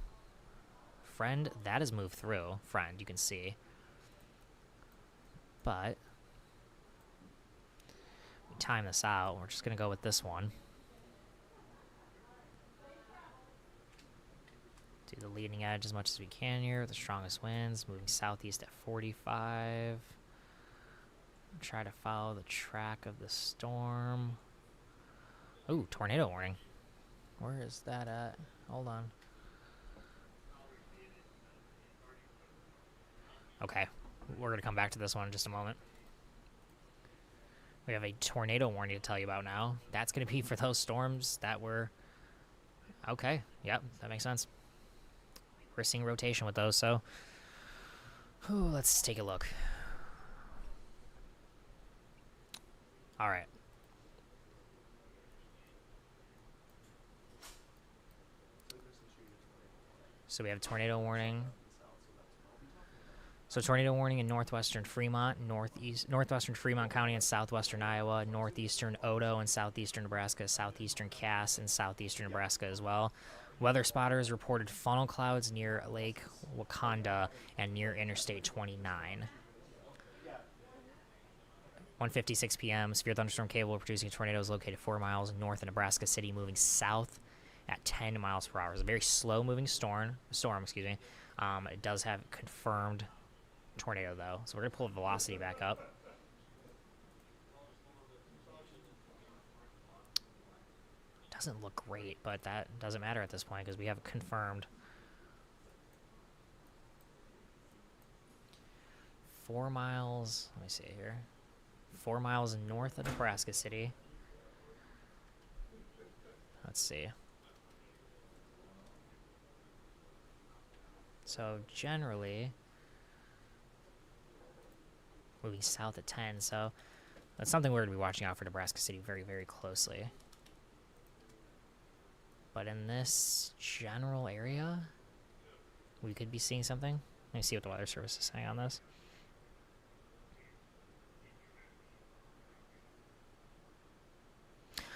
Friend, that has moved through. Friend, you can see. But we time this out. We're just gonna go with this one. Do the leading edge as much as we can here with the strongest winds, moving southeast at 45. Try to follow the track of the storm. Ooh, tornado warning. Where is that at? Hold on. Okay, we're going to come back to this one in just a moment. We have a tornado warning to tell you about now. That's going to be for those storms that were... Okay, yep, that makes sense. We're seeing rotation with those, so... Ooh, let's take a look. Alright. So we have a tornado warning. So tornado warning in northwestern Fremont, northwestern Fremont County and southwestern Iowa, northeastern Otoe and southeastern Nebraska, southeastern Cass and southeastern Nebraska as well. Weather spotters reported funnel clouds near Lake Wakanda and near Interstate 29. 1:56 p.m. Severe thunderstorm cable producing tornadoes located 4 miles north of Nebraska City, moving south at 10 miles per hour. It's a very slow-moving storm. It does have confirmed tornado though, so we're gonna pull the velocity back up. Doesn't look great, but that doesn't matter at this point because we have confirmed 4 miles. Let me see here. 4 miles north of Nebraska City. Let's see. So generally moving south at 10, so that's something we're going to be watching out for Nebraska City very, very closely. But in this general area, we could be seeing something. Let me see what the Weather Service is saying on this.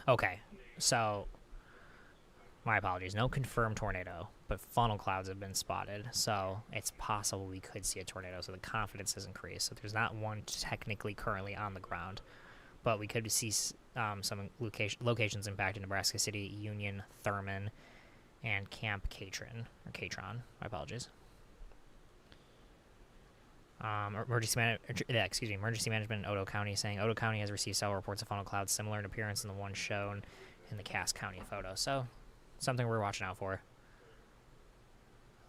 Okay, so my apologies. No confirmed tornado, but funnel clouds have been spotted, so it's possible we could see a tornado, so the confidence has increased. So there's not one technically currently on the ground, but we could see some locations impacted Nebraska City, Union, Thurman, and Camp Catron. My apologies. Emergency management in Otoe County saying Otoe County has received several reports of funnel clouds similar in appearance in the one shown in the Cass County photo. So, something we're watching out for.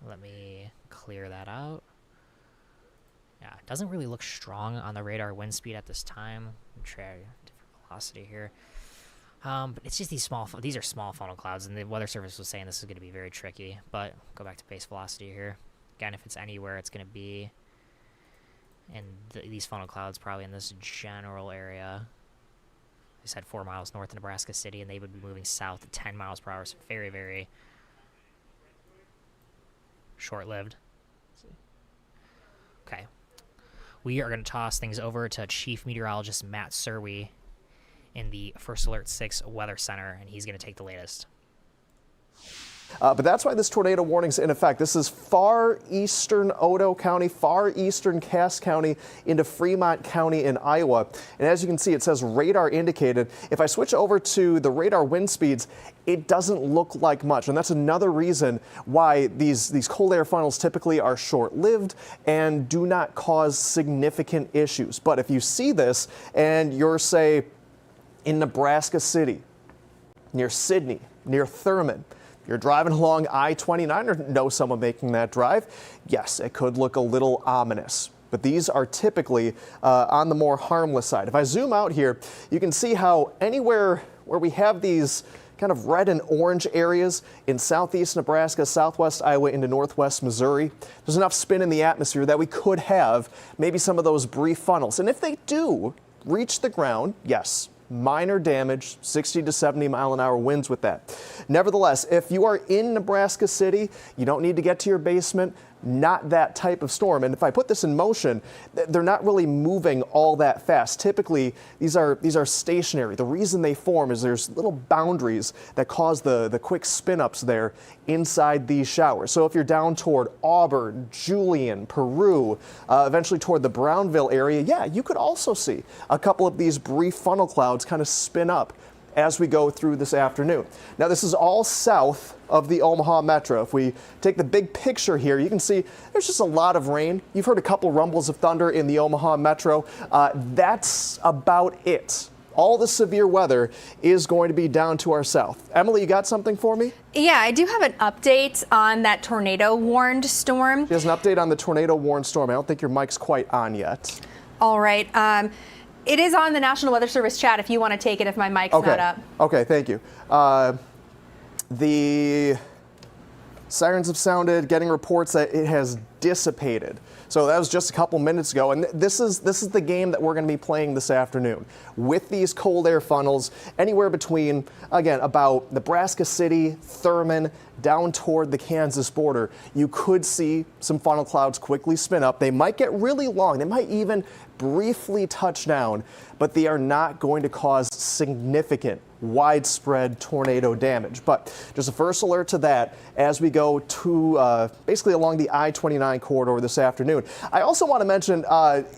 Let me clear that out. Yeah, it doesn't really look strong on the radar wind speed at this time. Try a different velocity here. But it's just these are small funnel clouds, and the Weather Service was saying this is going to be very tricky. But go back to base velocity here. Again, if it's anywhere, it's going to be in these funnel clouds, probably in this general area. They said 4 miles north of Nebraska City, and they would be moving south at 10 miles per hour. So very, very short-lived. Okay. We are going to toss things over to Chief Meteorologist Matt Serwe in the First Alert 6 Weather Center, and he's going to take the latest. But that's why this tornado warning's in effect. This is far eastern Otoe County, far eastern Cass County into Fremont County in Iowa. And as you can see, it says radar indicated. If I switch over to the radar wind speeds, it doesn't look like much. And that's another reason why these cold air funnels typically are short-lived and do not cause significant issues. But if you see this and you're, say, in Nebraska City, near Sidney, near Thurman, you're driving along I-29 or know someone making that drive, yes, it could look a little ominous. But these are typically on the more harmless side. If I zoom out here, you can see how anywhere where we have these kind of red and orange areas in southeast Nebraska, southwest Iowa into northwest Missouri, there's enough spin in the atmosphere that we could have maybe some of those brief funnels. And if they do reach the ground, yes, minor damage, 60 to 70 mile an hour winds with that. Nevertheless, if you are in Nebraska City, you don't need to get to your basement. Not that type of storm. And if I put this in motion, they're not really moving all that fast. Typically, these are stationary. The reason they form is there's little boundaries that cause the quick spin-ups there inside these showers. So if you're down toward Auburn, Julian, Peru, eventually toward the Brownville area, yeah, you could also see a couple of these brief funnel clouds kind of spin up as we go through this afternoon. Now, this is all south of the Omaha Metro. If we take the big picture here, you can see there's just a lot of rain. You've heard a couple rumbles of thunder in the Omaha Metro. That's about it. All the severe weather is going to be down to our south. Emily, you got something for me? Yeah, I do have an update on that tornado-warned storm. She has an update on the tornado-warned storm. I don't think your mic's quite on yet. All right. It is on the National Weather Service chat if you want to take it if my mic's not up. Okay, thank you. The sirens have sounded, getting reports that it has dissipated. So that was just a couple minutes ago, and this is the game that we're going to be playing this afternoon with these cold air funnels anywhere between, again, about Nebraska City, Thurman, down toward the Kansas border. You could see some funnel clouds quickly spin up. They might get really long. They might even briefly touch down, but they are not going to cause significant widespread tornado damage. But just a first alert to that as we go to basically along the I-29 corridor this afternoon. I also want to mention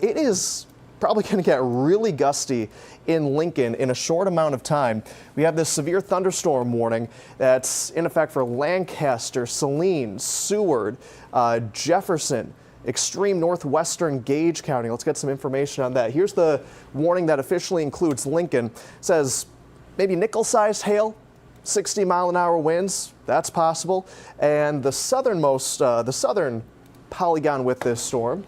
it is probably going to get really gusty in Lincoln in a short amount of time. We have this severe thunderstorm warning that's in effect for Lancaster, Saline, Seward, Jefferson, extreme northwestern Gage County. Let's get some information on that. Here's the warning that officially includes Lincoln. It says maybe nickel-sized hail, 60 mile an hour winds. That's possible. And the southernmost, the southern polygon with this storm.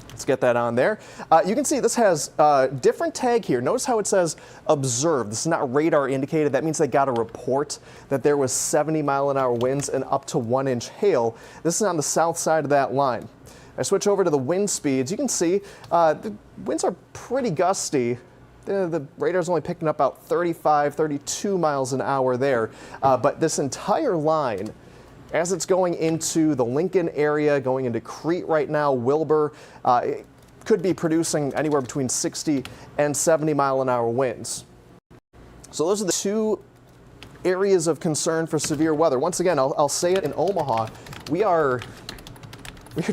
Let's get that on there. You can see this has a different tag here. Notice how it says observed. This is not radar indicated. That means they got a report that there was 70 mile an hour winds and up to 1 inch hail. This is on the south side of that line. I switch over to the wind speeds. You can see the winds are pretty gusty. The radar's only picking up about 35, 32 miles an hour there. But this entire line, as it's going into the Lincoln area, going into Crete right now, Wilbur, it could be producing anywhere between 60 and 70 mile an hour winds. So those are the two areas of concern for severe weather. Once again, I'll say it in Omaha, we're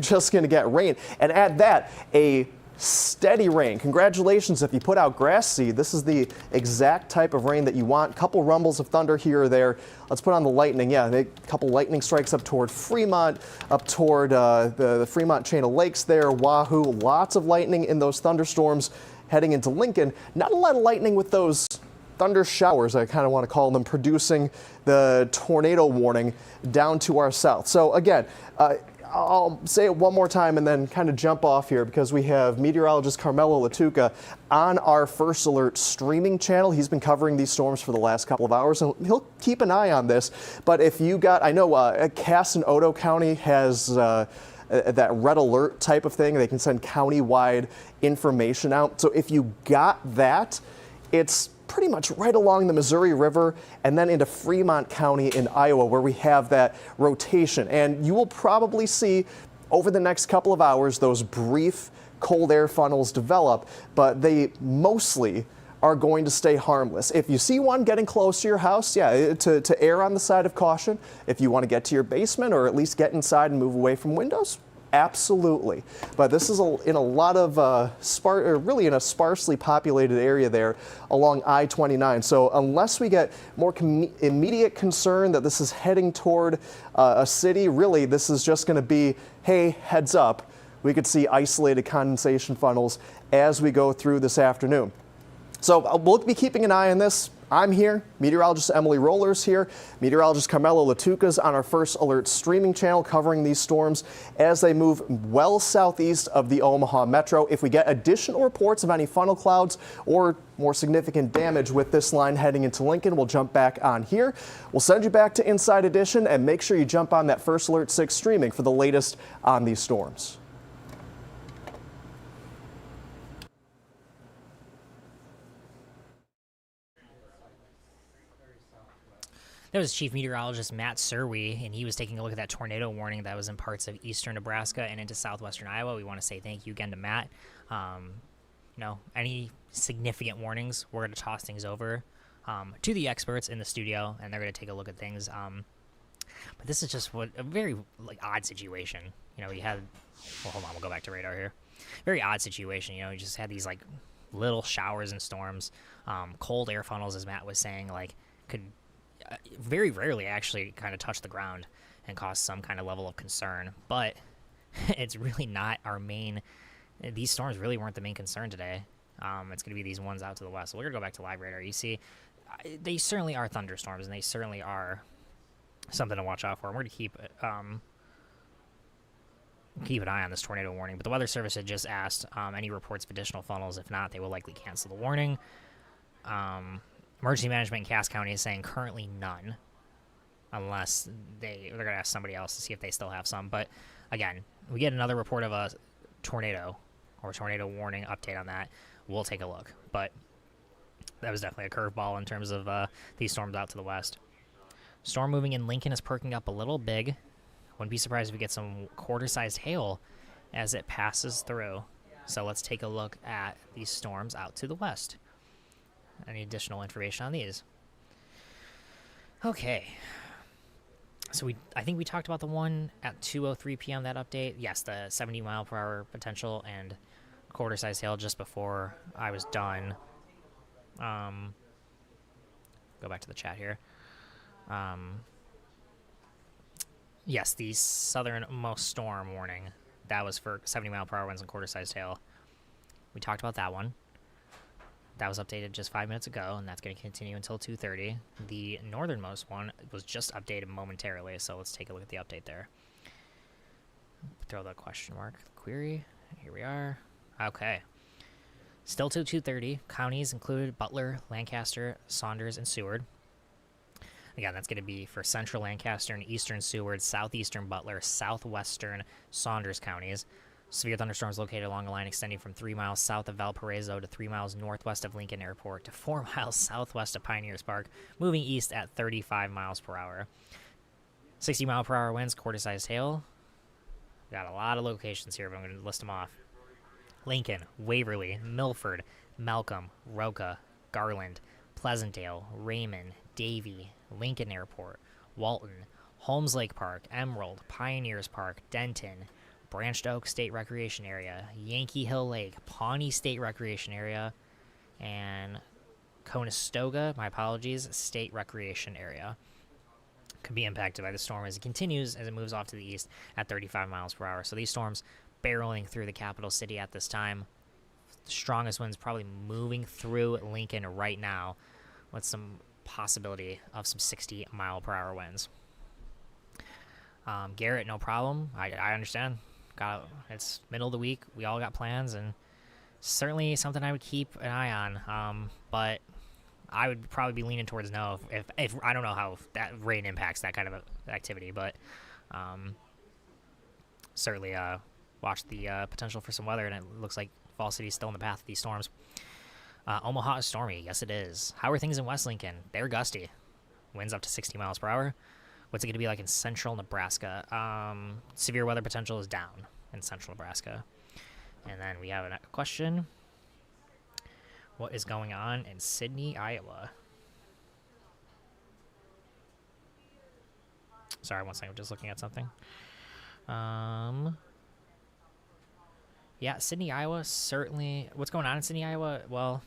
just going to get rain. And add that, a steady rain. Congratulations if you put out grass seed. This is the exact type of rain that you want. Couple rumbles of thunder here or there. Let's put on the lightning. Yeah, a couple lightning strikes up toward Fremont, up toward the Fremont chain of lakes there, Wahoo. Lots of lightning in those thunderstorms heading into Lincoln. Not a lot of lightning with those thunder showers, I kind of want to call them, producing the tornado warning down to our south. So again, I'll say it one more time and then kind of jump off here because we have meteorologist Carmelo Latuca on our First Alert streaming channel. He's been covering these storms for the last couple of hours and he'll keep an eye on this. But if you got, I know Cass and Otoe County has that red alert type of thing. They can send county-wide information out. So if you got that, it's pretty much right along the Missouri River and then into Fremont County in Iowa where we have that rotation. And you will probably see over the next couple of hours, those brief cold air funnels develop, but they mostly are going to stay harmless. If you see one getting close to your house, yeah, to err on the side of caution. If you want to get to your basement or at least get inside and move away from windows, absolutely. But this is in a lot of really in a sparsely populated area there along I-29. So unless we get more immediate concern that this is heading toward a city, really this is just going to be, hey, heads up. We could see isolated condensation funnels as we go through this afternoon. So we'll be keeping an eye on this. I'm here, meteorologist Emily Roller's here, meteorologist Carmelo Latuca's on our First Alert streaming channel covering these storms as they move well southeast of the Omaha metro. If we get additional reports of any funnel clouds or more significant damage with this line heading into Lincoln, we'll jump back on here. We'll send you back to Inside Edition and make sure you jump on that First Alert 6 streaming for the latest on these storms. That was Chief Meteorologist Matt Serwe, and he was taking a look at that tornado warning that was in parts of eastern Nebraska and into southwestern Iowa. We want to say thank you again to Matt. Any significant warnings, we're going to toss things over to the experts in the studio, and they're going to take a look at things. But this is just a very odd situation. We had, hold on, we'll go back to radar here. Very odd situation. You just had these little showers and storms, cold air funnels, as Matt was saying, could very rarely actually kind of touch the ground and cause some kind of level of concern, but it's really not our main. These storms really weren't the main concern today. It's going to be these ones out to the west. So we're going to go back to live radar. You see, they certainly are thunderstorms, and they certainly are something to watch out for. And we're going to keep an eye on this tornado warning. But the Weather Service had just asked any reports of additional funnels. If not, they will likely cancel the warning. Emergency Management in Cass County is saying currently none, unless they're going to ask somebody else to see if they still have some. But again, we get another report of a tornado or tornado warning update on that. We'll take a look. But that was definitely a curveball in terms of these storms out to the west. Storm moving in Lincoln is perking up a little big. Wouldn't be surprised if we get some quarter-sized hail as it passes through. So let's take a look at these storms out to the west. Any additional information on these? Okay. So I think we talked about the one at 2:03 p.m. that update. Yes, the 70 mile per hour potential and quarter-sized hail just before I was done. Go back to the chat here. Yes, the southernmost storm warning. That was for 70 mile per hour winds and quarter-sized hail. We talked about that one. That was updated just 5 minutes ago, and that's going to continue until 2:30. The northernmost one was just updated momentarily, so let's take a look at the update there. Throw the question mark, query. Here we are. Okay. Still till 2:30. Counties included Butler, Lancaster, Saunders, and Seward. Again, that's going to be for central Lancaster and eastern Seward, southeastern Butler, southwestern Saunders counties. Severe thunderstorms located along a line extending from 3 miles south of Valparaiso to 3 miles northwest of Lincoln Airport to 4 miles southwest of Pioneers Park, moving east at 35 miles per hour. 60 mile per hour winds, quarter-sized hail. Got a lot of locations here, but I'm going to list them off. Lincoln, Waverly, Milford, Malcolm, Roca, Garland, Pleasantdale, Raymond, Davie, Lincoln Airport, Walton, Holmes Lake Park, Emerald, Pioneers Park, Denton, Branched Oak State Recreation Area, Yankee Hill Lake, Pawnee State Recreation Area, and Conestoga, my apologies, State Recreation Area. Could be impacted by the storm as it continues as it moves off to the east at 35 miles per hour. So these storms barreling through the capital city at this time. The strongest winds probably moving through Lincoln right now with some possibility of some 60 mile per hour winds. Garrett, no problem. I understand. It's middle of the week. We all got plans, and certainly something I would keep an eye on. But I would probably be leaning towards no if I don't know how that rain impacts that kind of activity, but certainly watch the potential for some weather, and it looks like Fall City is still in the path of these storms. Omaha is stormy. Yes, it is. How are things in West Lincoln? They're gusty. Winds up to 60 miles per hour. What's it going to be like in central Nebraska? Severe weather potential is down in central Nebraska. And then we have a question. What is going on in Sidney, Iowa? Sorry, one second. I'm just looking at something. Yeah, Sidney, Iowa, certainly. What's going on in Sidney, Iowa? Well,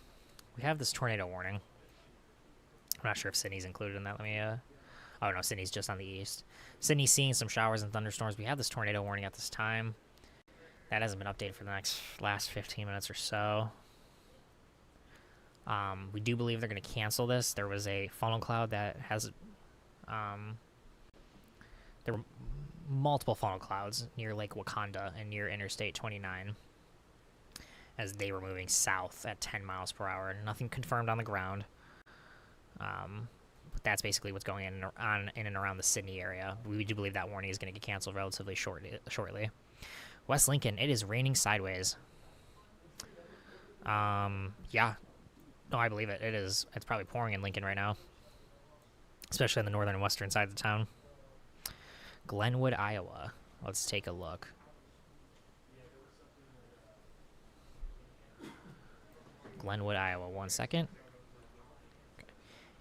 we have this tornado warning. I'm not sure if Sidney's included in that. Let me, oh, no, Sidney's just on the east. Sidney's seeing some showers and thunderstorms. We have this tornado warning at this time. That hasn't been updated for the last 15 minutes or so. We do believe they're going to cancel this. There was a funnel cloud that has... there were multiple funnel clouds near Lake Wakanda and near Interstate 29 as they were moving south at 10 miles per hour. Nothing confirmed on the ground. But that's basically what's going on in and around the Sidney area. We do believe that warning is going to get canceled relatively shortly. West Lincoln, it is raining sideways. Yeah. No, I believe it. It is. It's probably pouring in Lincoln right now, especially on the northern and western side of the town. Glenwood, Iowa. Let's take a look. Glenwood, Iowa. 1 second.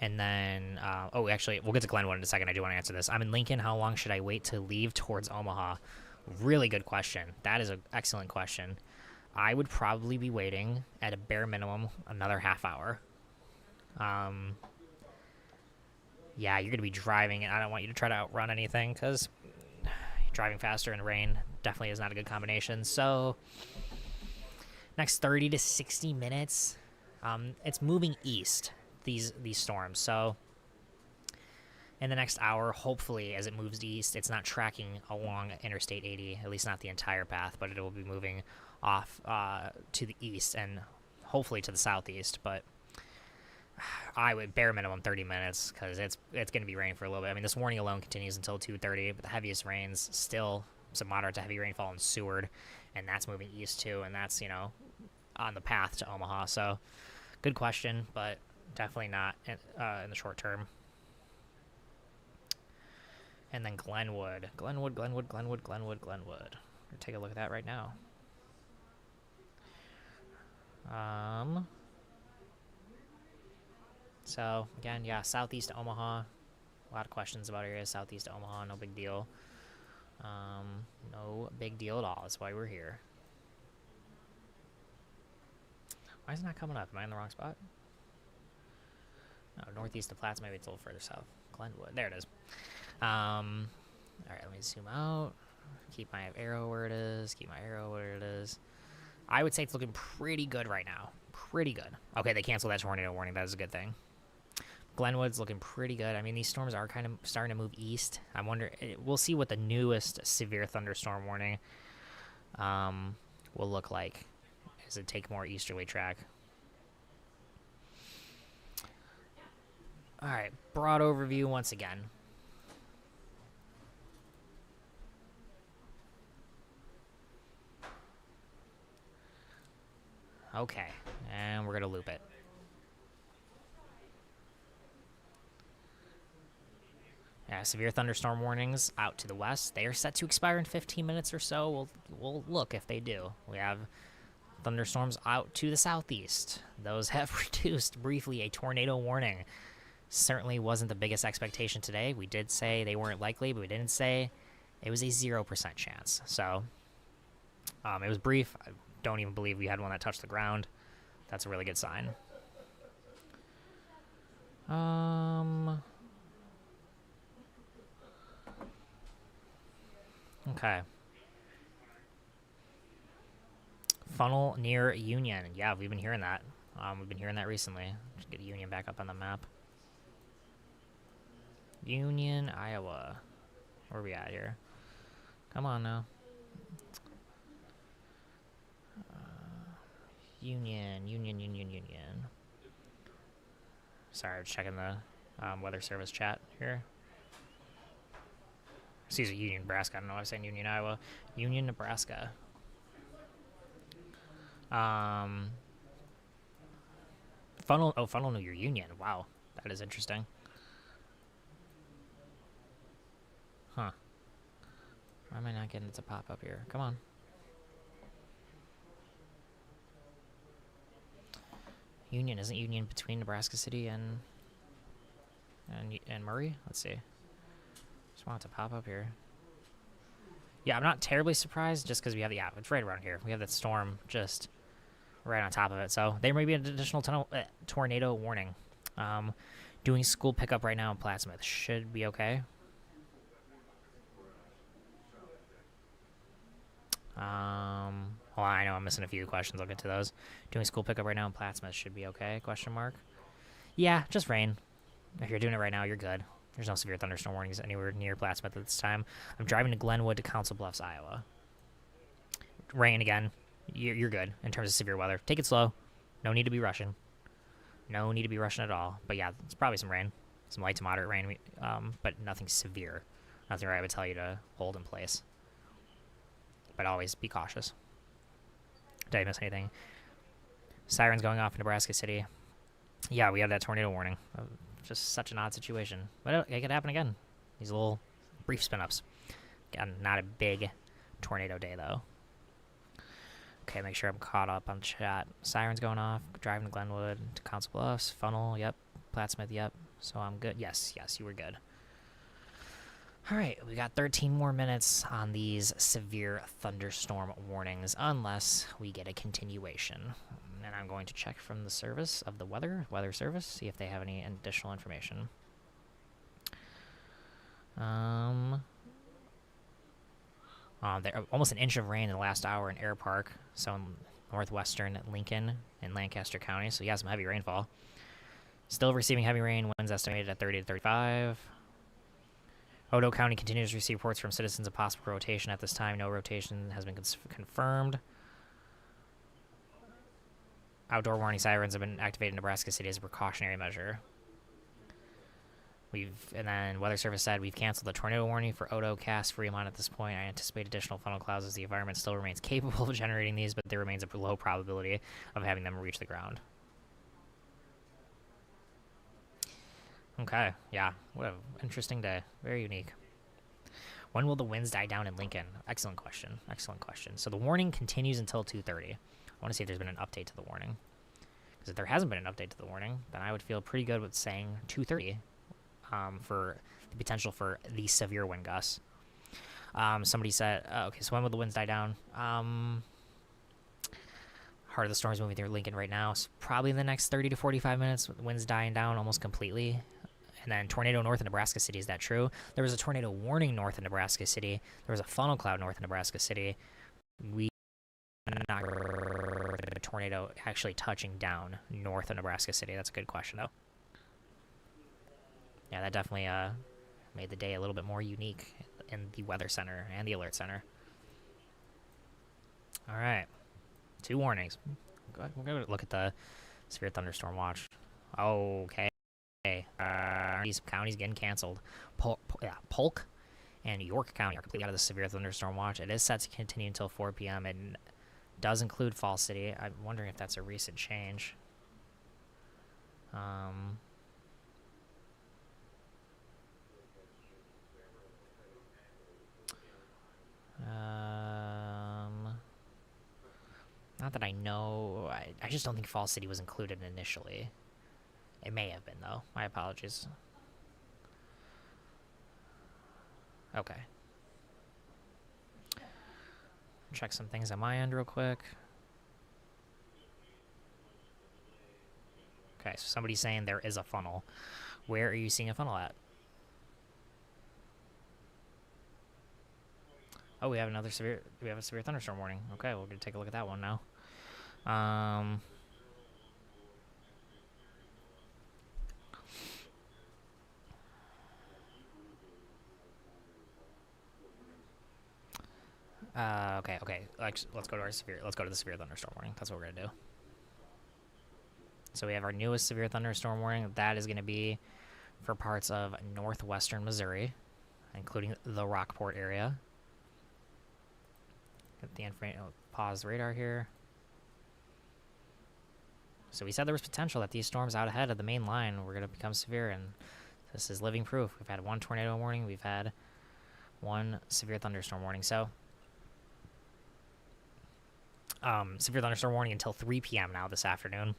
And then, oh, actually, we'll get to Glenwood in a second. I do want to answer this. I'm in Lincoln. How long should I wait to leave towards Omaha? Really good question. That is an excellent question. I would probably be waiting at a bare minimum another half hour. Yeah, you're going to be driving, and I don't want you to try to outrun anything because driving faster in rain definitely is not a good combination. So, next 30 to 60 minutes, it's moving east, these storms. So, in the next hour, hopefully, as it moves east, it's not tracking along Interstate 80, at least not the entire path, but it will be moving off to the east and hopefully to the southeast. But I would bare minimum 30 minutes because it's going to be raining for a little bit. I mean, this warning alone continues until 2:30, but the heaviest rains still some moderate to heavy rainfall in Seward, and that's moving east too, and that's, you know, on the path to Omaha. So, good question, but definitely not in the short term. And then Glenwood. Glenwood. We'll take a look at that right now. So, again, yeah, southeast Omaha. A lot of questions about areas southeast Omaha. No big deal. No big deal at all. That's why we're here. Why is it not coming up? Am I in the wrong spot? No, northeast of Platte. Maybe it's a little further south. Glenwood. There it is. All right, let me zoom out. Keep my arrow where it is. I would say it's looking pretty good right now. Pretty good. Okay, they canceled that tornado warning. That is a good thing. Glenwood's looking pretty good. I mean, these storms are kind of starting to move east. I wonder, we'll see what the newest severe thunderstorm warning will look like as it take more easterly track. All right, broad overview once again. Okay, and we're going to loop it. Yeah, severe thunderstorm warnings out to the west. They are set to expire in 15 minutes or so. We'll look if they do. We have thunderstorms out to the southeast. Those have reduced briefly a tornado warning. Certainly wasn't the biggest expectation today. We did say they weren't likely, but we didn't say it was a 0% chance. So, it was brief. I don't even believe we had one that touched the ground. That's a really good sign. Okay. Funnel near Union. Yeah, we've been hearing that. We've been hearing that recently. Just get Union back up on the map. Union, Iowa. Where are we at here? Come on now. Union. Sorry, I'm checking the weather service chat here. Excuse me, Union, Nebraska. I don't know why I'm saying Union, Iowa. Union, Nebraska. Funnel near Union. Wow, that is interesting. Huh. Why am I not getting it to pop up here? Come on. Union. Isn't Union between Nebraska City and Murray? Let's see. Just want it to pop up here. Yeah, I'm not terribly surprised just because we have the app. It's right around here. We have that storm just right on top of it. So there may be an additional tornado warning. Doing school pickup right now in Platte. Should be okay. Well, I know I'm missing a few questions. I'll get to those. Doing school pickup right now in Platte should be okay, question mark. Yeah, just rain. If you're doing it right now, you're good. There's no severe thunderstorm warnings anywhere near Platte at this time. I'm driving to Glenwood to Council Bluffs, Iowa. Rain again. You're good in terms of severe weather. Take it slow. No need to be rushing. No need to be rushing at all. But yeah, it's probably some rain. Some light to moderate rain, but nothing severe. Nothing where I would tell you to hold in place. But always be cautious. Did I miss anything? Sirens going off in Nebraska City. Yeah, we have that tornado warning. Just such an odd situation. But it could happen again. These little brief spin-ups. Again, not a big tornado day, though. Okay, make sure I'm caught up on chat. Sirens going off. Driving to Glenwood, to Council Bluffs. Funnel, yep. Platte, yep. So I'm good. Yes, you were good. All right, we got 13 more minutes on these severe thunderstorm warnings, unless we get a continuation. And I'm going to check from the service of the weather service, see if they have any additional information. There almost an inch of rain in the last hour in Air Park, so in northwestern Lincoln and Lancaster County. So yeah, some heavy rainfall. Still receiving heavy rain. Winds estimated at 30 to 35. Otoe County continues to receive reports from citizens of possible rotation at this time. No rotation has been confirmed. Outdoor warning sirens have been activated in Nebraska City as a precautionary measure. And then Weather Service said we've canceled the tornado warning for Otoe, Cass, Fremont at this point. I anticipate additional funnel clouds as the environment still remains capable of generating these, but there remains a low probability of having them reach the ground. Okay, yeah, what an interesting day. Very unique. When will the winds die down in Lincoln? Excellent question. So the warning continues until 2:30. I want to see if there's been an update to the warning. Because if there hasn't been an update to the warning, then I would feel pretty good with saying 2:30 for the potential for the severe wind gusts. Somebody said, okay, so when will the winds die down? Heart of the storm is moving through Lincoln right now. So probably in the next 30 to 45 minutes, with the winds dying down almost completely. And then tornado north of Nebraska City. Is that true? There was a tornado warning north of Nebraska City. There was a funnel cloud north of Nebraska City. We not a tornado actually touching down north of Nebraska City. That's a good question, though. Yeah, that definitely made the day a little bit more unique in the weather center and the alert center. All right. 2 warnings. We're going to look at the Severe Thunderstorm Watch. Okay. These counties getting canceled. Polk and York County are completely out of the Severe Thunderstorm Watch. It is set to continue until 4 p.m. and does include Fall City. I'm wondering if that's a recent change. Not that I know. I just don't think Fall City was included initially. It may have been, though. My apologies. Okay. Check some things on my end real quick. Okay, so somebody's saying there is a funnel. Where are you seeing a funnel at? Oh, we have a severe thunderstorm warning. Okay, we're gonna take a look at that one now. Okay. Let's go to the severe thunderstorm warning. That's what we're gonna do. So we have our newest severe thunderstorm warning. That is gonna be for parts of northwestern Missouri, including the Rockport area. Get the information. Pause the radar here. So we said there was potential that these storms out ahead of the main line were going to become severe, and this is living proof. We've had 1 tornado warning. We've had One severe thunderstorm warning. So, severe thunderstorm warning until 3 p.m. now this afternoon.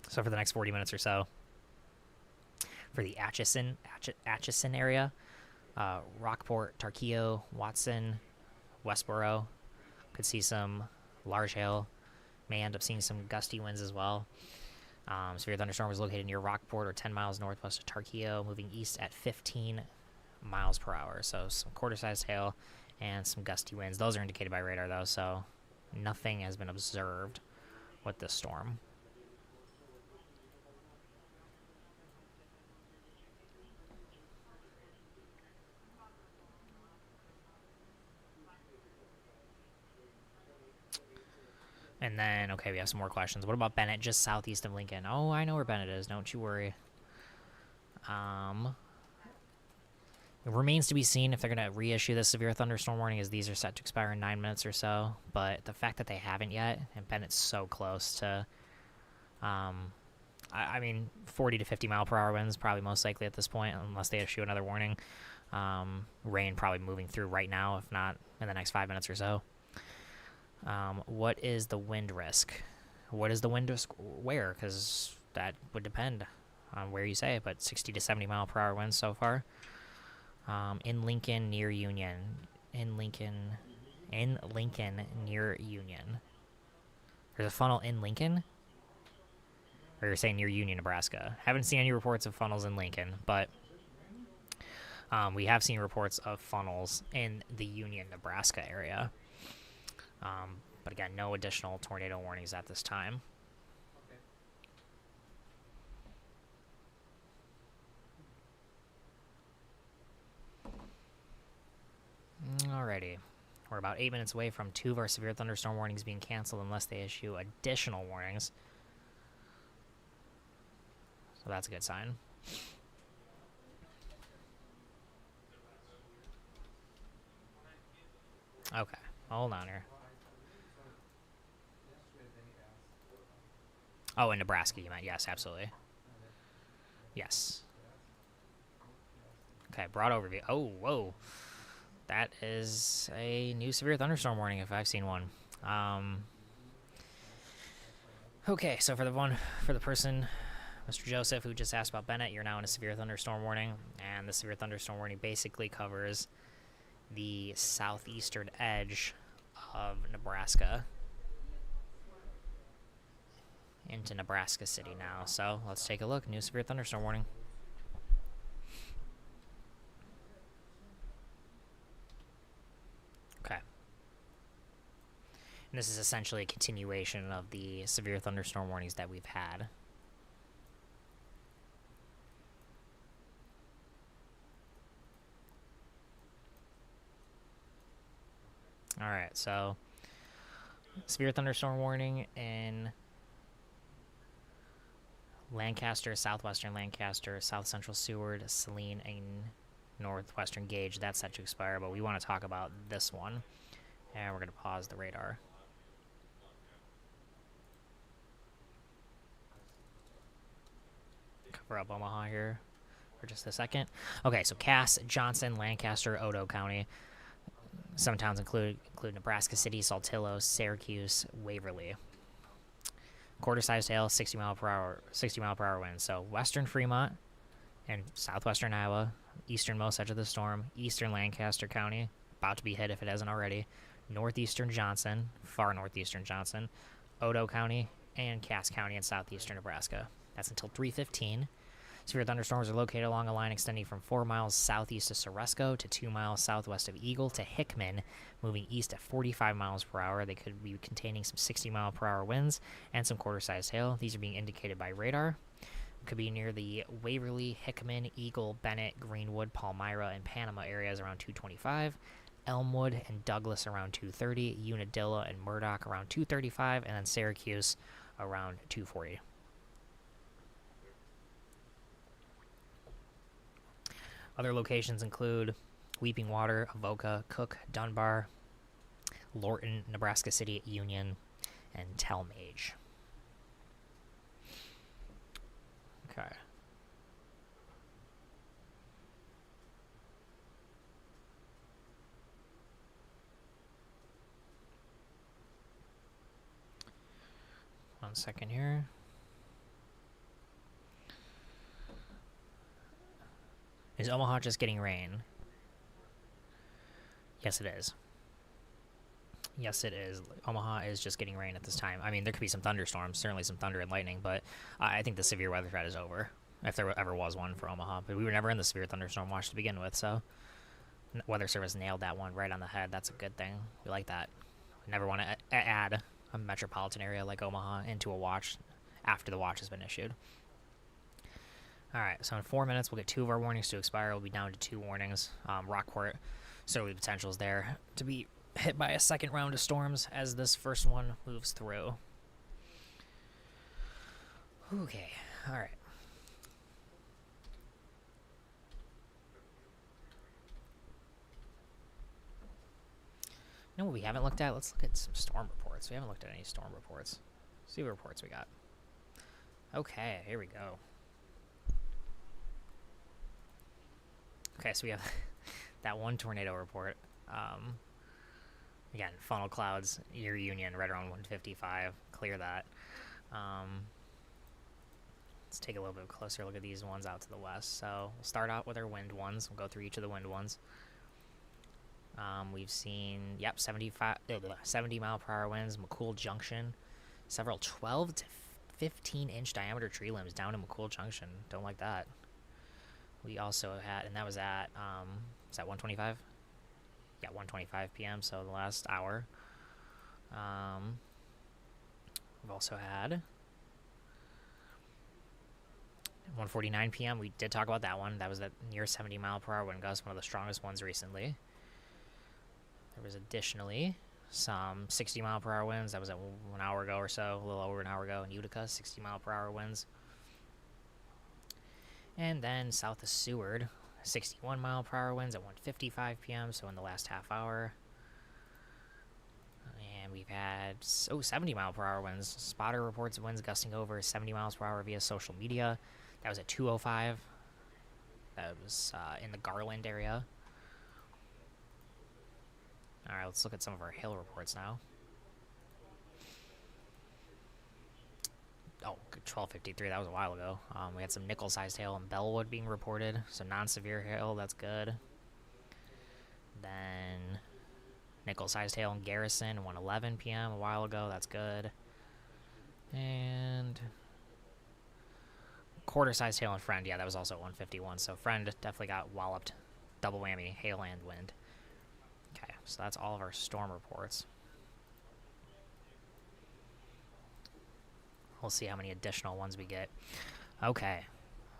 So for the next 40 minutes or so. For the Atchison area, Rockport, Tarkio, Watson, Westboro, could see some large hail. May end up seeing some gusty winds as well. Severe thunderstorm was located near Rockport or 10 miles northwest of Tarkio, moving east at 15 miles per hour. So some quarter-sized hail and some gusty winds. Those are indicated by radar, though, so nothing has been observed with this storm. And then, okay, we have some more questions. What about Bennett, just southeast of Lincoln? Oh, I know where Bennett is. Don't you worry. It remains to be seen if they're going to reissue the severe thunderstorm warning, as these are set to expire in 9 minutes or so. But the fact that they haven't yet, and Bennett's so close to, I mean, 40 to 50 mile per hour winds probably most likely at this point, unless they issue another warning. Rain probably moving through right now, if not in the next 5 minutes or so. What is the wind risk? What is the wind risk where? Because that would depend on where you say it, but 60 to 70 mile per hour winds so far. In Lincoln, near Union. In Lincoln, near Union. There's a funnel in Lincoln? Or you're saying near Union, Nebraska? Haven't seen any reports of funnels in Lincoln, but we have seen reports of funnels in the Union, Nebraska area. But again, no additional tornado warnings at this time. Alrighty. We're about 8 minutes away from 2 of our severe thunderstorm warnings being canceled unless they issue additional warnings. So that's a good sign. Okay, hold on here. Oh, in Nebraska, you meant. Yes, absolutely. Yes. Okay, broad overview. Oh, whoa. That is a new severe thunderstorm warning if I've seen one. Okay, so for the person, Mr. Joseph, who just asked about Bennett, you're now in a severe thunderstorm warning, and the severe thunderstorm warning basically covers the southeastern edge of Nebraska into Nebraska City now. So let's take a look. New severe thunderstorm warning. Okay. And this is essentially a continuation of the severe thunderstorm warnings that we've had. All right, so severe thunderstorm warning in Lancaster, southwestern Lancaster, south central Seward, Saline, and northwestern Gage. That's set to expire, but we want to talk about this one. And we're going to pause the radar. Cover up Omaha here for just a second. Okay, so Cass, Johnson, Lancaster, Otoe County. Some towns include Nebraska City, Saltillo, Syracuse, Waverly. Quarter-sized hail, 60 mile per hour winds. So western Fremont and southwestern Iowa, easternmost edge of the storm, eastern Lancaster County, about to be hit if it hasn't already, northeastern Johnson, far northeastern Johnson, Otoe County, and Cass County in southeastern Nebraska. That's until 3:15. Severe thunderstorms are located along a line extending from 4 miles southeast of Ceresco to 2 miles southwest of Eagle to Hickman, moving east at 45 miles per hour. They could be containing some 60 mile per hour winds and some quarter-sized hail. These are being indicated by radar. It could be near the Waverly, Hickman, Eagle, Bennett, Greenwood, Palmyra, and Panama areas around 225. Elmwood and Douglas around 230. Unadilla and Murdoch around 235. And then Syracuse around 240. Other locations include Weeping Water, Avoca, Cook, Dunbar, Lorton, Nebraska City, Union, and Tallmadge. Okay. 1 second here. Is Omaha just getting rain? Yes, it is. Yes, it is. Omaha is just getting rain at this time. I mean, there could be some thunderstorms, certainly some thunder and lightning, but I think the severe weather threat is over, if there ever was one for Omaha. But we were never in the severe thunderstorm watch to begin with, so Weather Service nailed that one right on the head. That's a good thing. We like that. We never want to add a metropolitan area like Omaha into a watch after the watch has been issued. All right, so in 4 minutes, we'll get 2 of our warnings to expire. We'll be down to 2 warnings. Rockport, certainly potential is there to be hit by a second round of storms as this first one moves through. Okay, all right. You know what we haven't looked at? Let's look at some storm reports. We haven't looked at any storm reports. See what reports we got. Okay, here we go. Okay, so we have that one tornado report. Again, funnel clouds near Union, right around 155. Clear that. Let's take a little bit closer look at these ones out to the west. So we'll start out with our wind ones. We'll go through each of the wind ones. We've seen, 70 mile per hour winds, McCool Junction. Several 12 to 15 inch diameter tree limbs down in McCool Junction. Don't like that. We also had, and that was at, is that 1:25? Yeah, 1:25 p.m., so the last hour. We've also had 1:49 p.m. We did talk about that one. That was that near 70 mile per hour wind gust, one of the strongest ones recently. There was additionally some 60 mile per hour winds. That was at 1 hour ago or so, a little over an hour ago in Utica, 60 mile per hour winds. And then south of Seward, 61 mile per hour winds at 1:55 p.m., so in the last half hour. And we've had 70 mile per hour winds. Spotter reports of winds gusting over 70 miles per hour via social media. That was at 2:05. That was in the Garland area. All right, let's look at some of our hail reports now. Oh, 12:53, that was a while ago. We had some nickel-sized hail in Bellwood being reported, so non-severe hail, that's good. Then nickel-sized hail in Garrison at 1:11 p.m. a while ago, that's good. And quarter-sized hail in Friend, yeah, that was also at 1:51, so Friend definitely got walloped. Double whammy, hail and wind. Okay, so that's all of our storm reports. We'll see how many additional ones we get. Okay.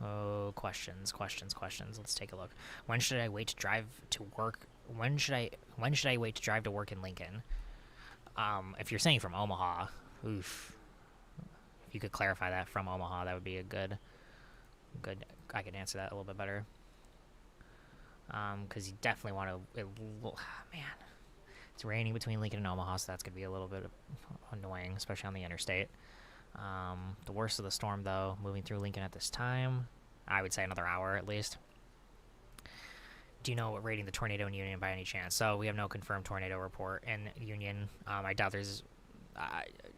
Oh, questions. Let's take a look. When should I wait to drive to work? When should I wait to drive to work in Lincoln? If you're saying from Omaha, oof. If you could clarify that from Omaha, that would be a good. I could answer that a little bit better. Because you definitely want to. Man, it's raining between Lincoln and Omaha, so that's gonna be a little bit annoying, especially on the interstate. The worst of the storm, though, moving through Lincoln at this time, I would say another hour at least. Do you know what rating the tornado in Union by any chance? So we have no confirmed tornado report in Union. I doubt there's,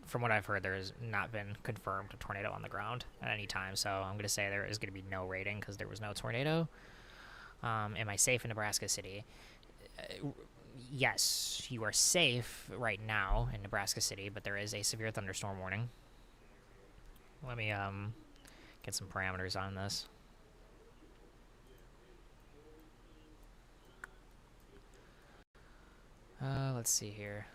from what I've heard, there has not been confirmed a tornado on the ground at any time. So I'm going to say there is going to be no rating because there was no tornado. Am I safe in Nebraska City? Yes, you are safe right now in Nebraska City, but there is a severe thunderstorm warning. Let me get some parameters on this. Let's see here.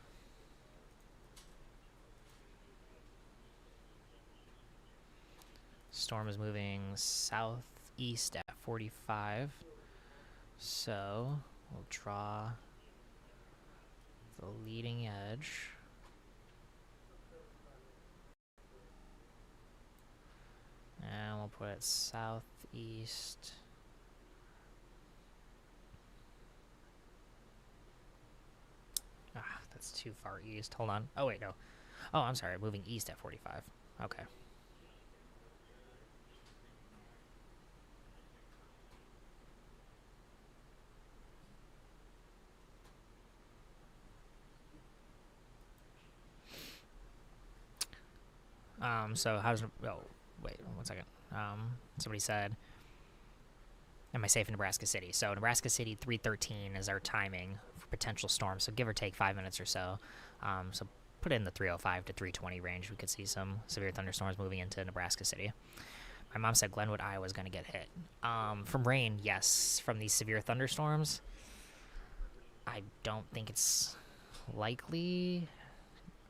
Storm is moving southeast at 45. So we'll draw the leading edge. And we'll put it southeast. That's too far east. Hold on. Oh, wait, no. Oh, I'm sorry. Moving east at 45. Okay. So how's, oh, wait, 1 second. Somebody said, am I safe in Nebraska City? So Nebraska City 3:13 is our timing for potential storms. So give or take 5 minutes or so. So put it in the 3:05 to 3:20 range. We could see some severe thunderstorms moving into Nebraska City. My mom said Glenwood, Iowa is going to get hit. From rain, yes. From these severe thunderstorms, I don't think it's likely.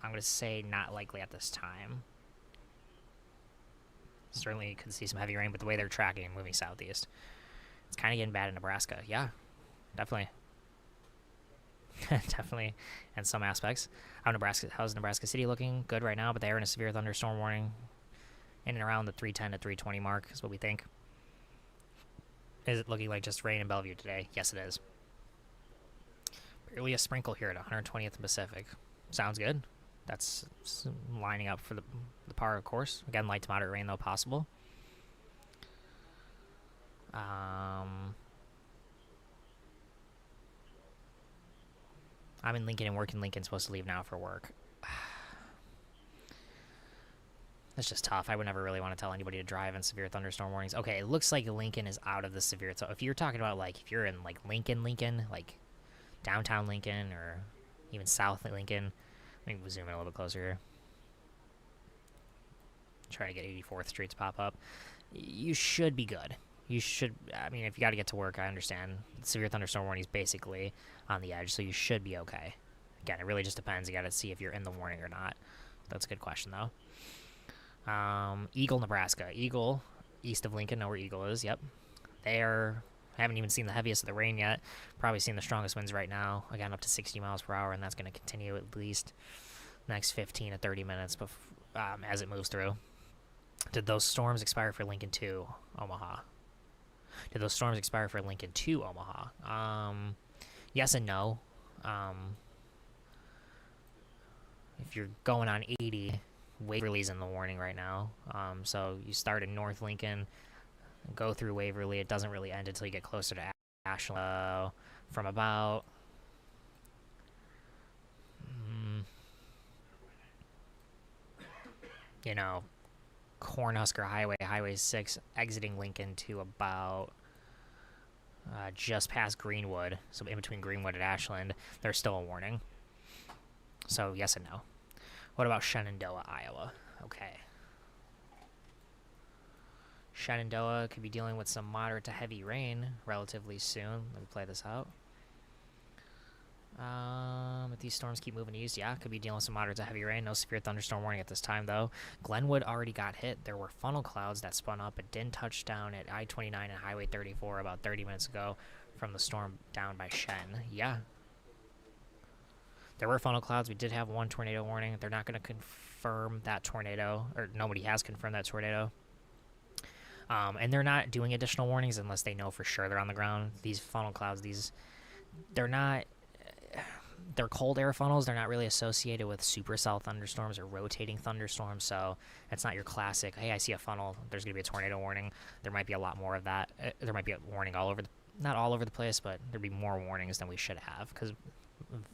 I'm going to say not likely at this time. Certainly could see some heavy rain, but the way they're tracking and moving southeast, it's kind of getting bad in Nebraska. Yeah, definitely. Definitely in some aspects. How's Nebraska City looking? Good right now, but they are in a severe thunderstorm warning. In and around the 310 to 320 mark is what we think. Is it looking like just rain in Bellevue today? Yes, it is. Barely a sprinkle here at 120th and Pacific. Sounds good. That's lining up for the par, of course. Again, light to moderate rain, though, possible. I'm in Lincoln and work in Lincoln, supposed to leave now for work. That's just tough. I would never really want to tell anybody to drive in severe thunderstorm warnings. Okay, it looks like Lincoln is out of the severe. So if you're talking about, like, if you're in, like, Lincoln, like downtown Lincoln or even South Lincoln, let me zoom in a little bit closer here. Try to get 84th Street to pop up. You should be good. You should, I mean, if you got to get to work, I understand. Severe thunderstorm warning is basically on the edge, so you should be okay. Again, it really just depends. You got to see if you're in the warning or not. That's a good question, though. Eagle, Nebraska. Eagle, east of Lincoln, know where Eagle is, yep. Haven't even seen the heaviest of the rain yet. Probably seeing the strongest winds right now. Again, up to 60 miles per hour, and that's going to continue at least next 15 to 30 minutes as it moves through. Did those storms expire for Lincoln to Omaha? Did those storms expire for Lincoln to Omaha? Yes and no. If you're going on 80, Waverly's in the warning right now. So you start in North Lincoln, go through Waverly. It doesn't really end until you get closer to Ashland. From about Cornhusker Highway, Highway 6, exiting Lincoln to about just past Greenwood. So in between Greenwood and Ashland, there's still a warning. So yes and no. What about Shenandoah, Iowa? Okay. Shenandoah could be dealing with some moderate to heavy rain relatively soon. Let me play this out. If these storms keep moving east, yeah, could be dealing with some moderate to heavy rain. No severe thunderstorm warning at this time, though. Glenwood already got hit. There were funnel clouds that spun up but didn't touch down at I-29 and Highway 34 about 30 minutes ago from the storm down by Shen. Yeah. There were funnel clouds. We did have one tornado warning. They're not going to confirm that tornado, or nobody has confirmed that tornado. And they're not doing additional warnings unless they know for sure they're on the ground. These funnel clouds, they're cold air funnels. They're not really associated with supercell thunderstorms or rotating thunderstorms. So it's not your classic, hey, I see a funnel, there's going to be a tornado warning. There might be a lot more of that. There might be a warning not all over the place, but there'd be more warnings than we should have because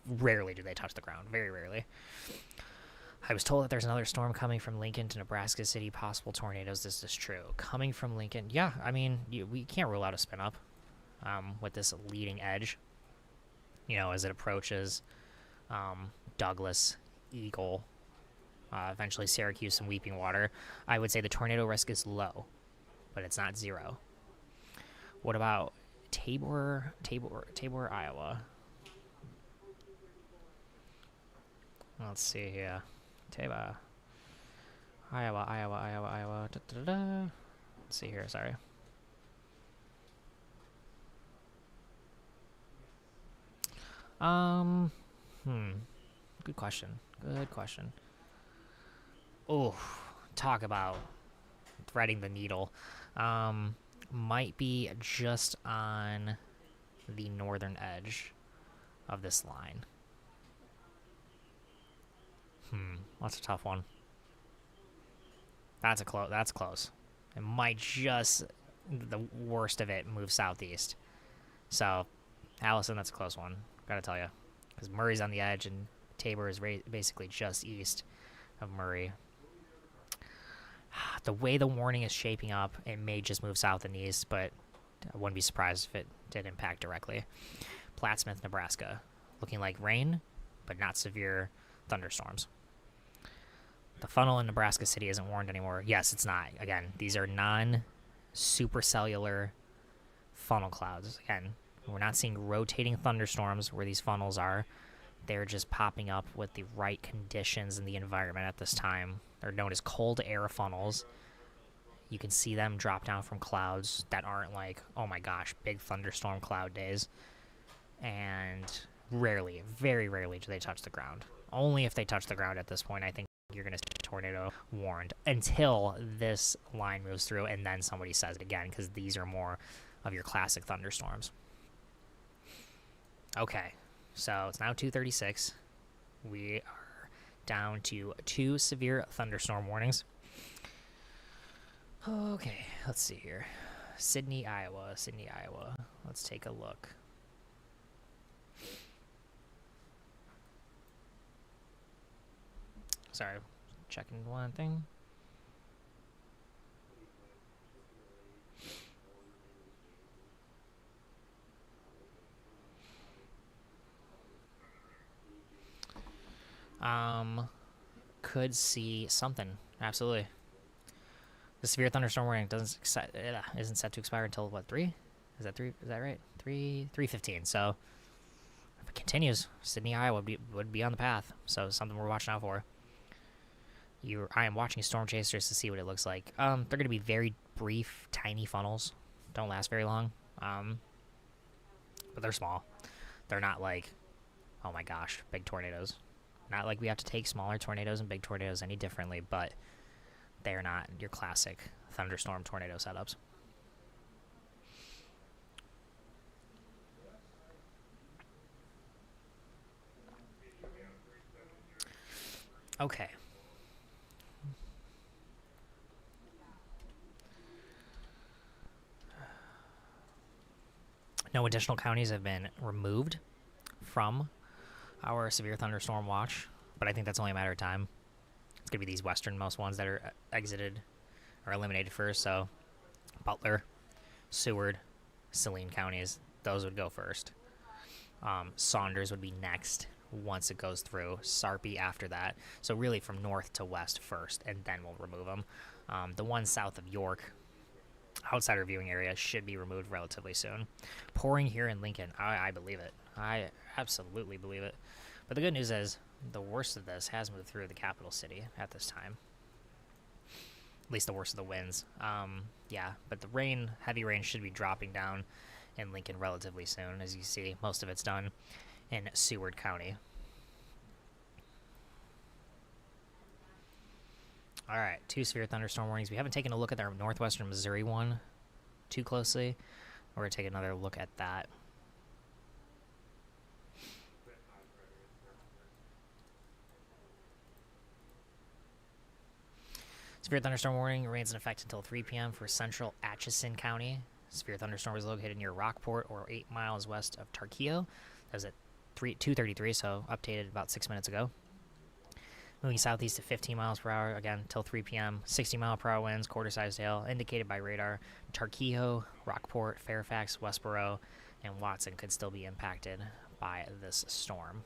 rarely do they touch the ground. Very rarely. I was told that there's another storm coming from Lincoln to Nebraska City, possible tornadoes. This is true. Coming from Lincoln, yeah, I mean, we can't rule out a spin up with this leading edge. As it approaches Douglas, Eagle, eventually Syracuse and Weeping Water, I would say the tornado risk is low, but it's not zero. What about Tabor, Iowa? Let's see here. Tabor, Iowa. Let's see here, sorry. Good question. Oh, talk about threading the needle. Might be just on the northern edge of this line. That's a tough one. That's close. It might just, the worst of it, move southeast. So, Allison, that's a close one. Gotta tell you, because Murray's on the edge and Tabor is basically just east of Murray. the way the warning is shaping up, it may just move south and east, but I wouldn't be surprised if it did impact directly. Platte, Nebraska, looking like rain, but not severe thunderstorms. The funnel in Nebraska City isn't warned anymore. Yes, it's not. Again, these are non-supercellular funnel clouds. Again, we're not seeing rotating thunderstorms where these funnels are. They're just popping up with the right conditions in the environment at this time. They're known as cold air funnels. You can see them drop down from clouds that aren't like, oh my gosh, big thunderstorm cloud days. And rarely, very rarely do they touch the ground. Only if they touch the ground at this point, I think you're going to see a tornado warned until this line moves through and then somebody says it again, because these are more of your classic thunderstorms. Okay, so it's now 2:36. We are down to 2 severe thunderstorm warnings. Okay, let's see here. Sydney, Iowa. Let's take a look. Sorry, checking one thing. Could see something. Absolutely. The severe thunderstorm warning isn't set to expire until what, 3? Is that 3? Is that right? 3:15. So if it continues, Sydney, Iowa would be on the path. So something we're watching out for. I am watching storm chasers to see what it looks like. They're going to be very brief, tiny funnels. Don't last very long. But they're small. They're not like, oh my gosh, big tornadoes. Not like we have to take smaller tornadoes and big tornadoes any differently, but they are not your classic thunderstorm tornado setups. Okay. No additional counties have been removed from our severe thunderstorm watch, but I think that's only a matter of time. It's going to be these westernmost ones that are exited or eliminated first. So Butler, Seward, Saline counties, those would go first. Saunders would be next once it goes through. Sarpy after that. So really from north to west first, and then we'll remove them. The one south of York, outside our viewing area, should be removed relatively soon. Pouring here in Lincoln. I believe it. I absolutely believe it. But the good news is the worst of this has moved through the capital city at this time. At least the worst of the winds. Yeah, but the rain, heavy rain, should be dropping down in Lincoln relatively soon. As you see, most of it's done in Seward County. All right, 2 severe thunderstorm warnings. We haven't taken a look at our northwestern Missouri one too closely. We're going to take another look at that. Severe thunderstorm warning remains in effect until 3 p.m. for central Atchison County. Severe thunderstorm is located near Rockport or 8 miles west of Tarkio. That was at 2:33, so updated about 6 minutes ago. Moving southeast at 15 miles per hour, again, until 3 p.m. 60-mile-per-hour winds, quarter-sized hail, indicated by radar. Tarkio, Rockport, Fairfax, Westboro, and Watson could still be impacted by this storm.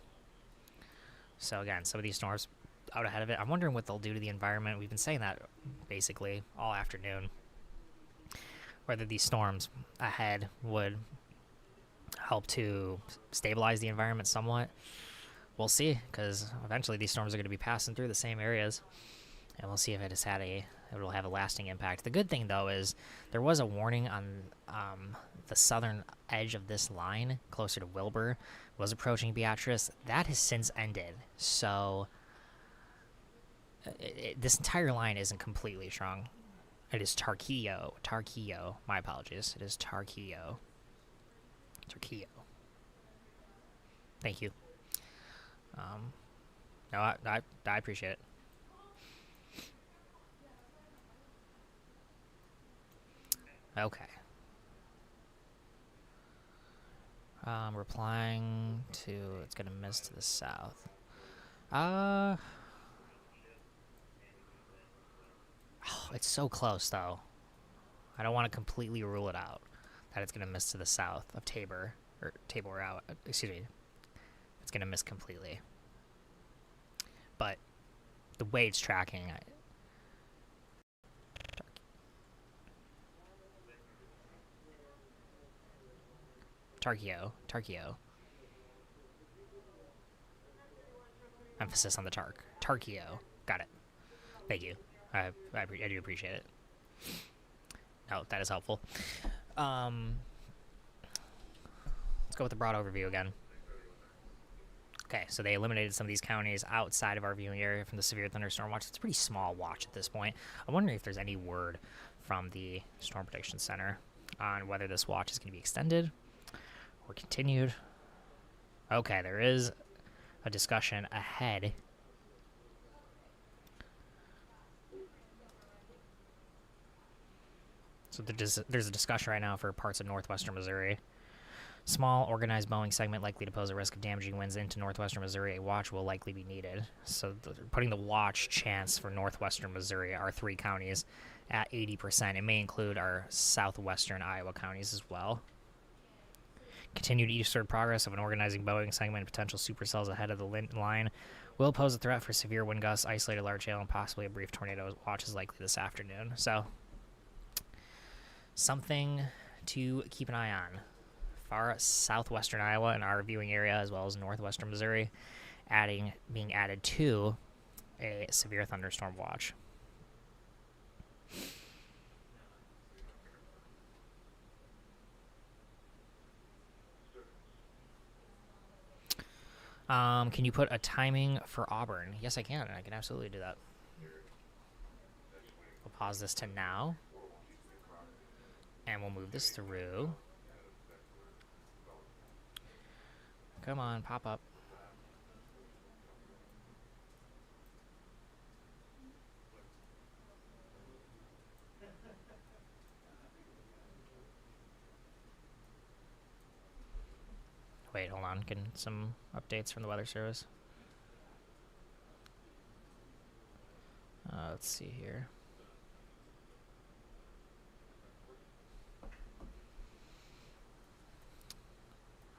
So again, some of these storms out ahead of it. I'm wondering what they'll do to the environment. We've been saying that basically all afternoon. Whether these storms ahead would help to stabilize the environment somewhat. We'll see, because eventually these storms are going to be passing through the same areas, and we'll see if it'll have a lasting impact. The good thing, though, is there was a warning on the southern edge of this line, closer to Wilbur, was approaching Beatrice. That has since ended, so this entire line isn't completely strong. It is Tarkio. My apologies. It is Tarkio. Thank you. No, I appreciate it. Okay. Replying to, it's gonna miss to the south. Oh It's so close, though. I don't want to completely rule it out that it's going to miss to the south of Tabor. Or Tabor out. Excuse me. It's going to miss completely. But the way it's tracking... Tarkio. Emphasis on the Tark. Tarkio. Got it. Thank you. I do appreciate it. No, that is helpful. Let's go with the broad overview again. Okay, so they eliminated some of these counties outside of our viewing area from the Severe Thunderstorm Watch. It's a pretty small watch at this point. I'm wondering if there's any word from the Storm Prediction Center on whether this watch is going to be extended or continued. Okay, there is a discussion ahead. So there's a discussion right now for parts of northwestern Missouri. Small, organized Boeing segment likely to pose a risk of damaging winds into northwestern Missouri. A watch will likely be needed. So putting the watch chance for northwestern Missouri, our 3 counties, at 80%. It may include our southwestern Iowa counties as well. Continued eastward progress of an organizing Boeing segment and potential supercells ahead of the line will pose a threat for severe wind gusts, isolated large hail, and possibly a brief tornado watch is likely this afternoon. So, something to keep an eye on. Far southwestern Iowa and our viewing area, as well as northwestern Missouri, being added to a severe thunderstorm watch. Can you put a timing for Auburn? Yes, I can. I can absolutely do that. We'll pause this to now. And we'll move this through. Come on, pop up. Wait, hold on. Getting some updates from the Weather Service. Let's see here.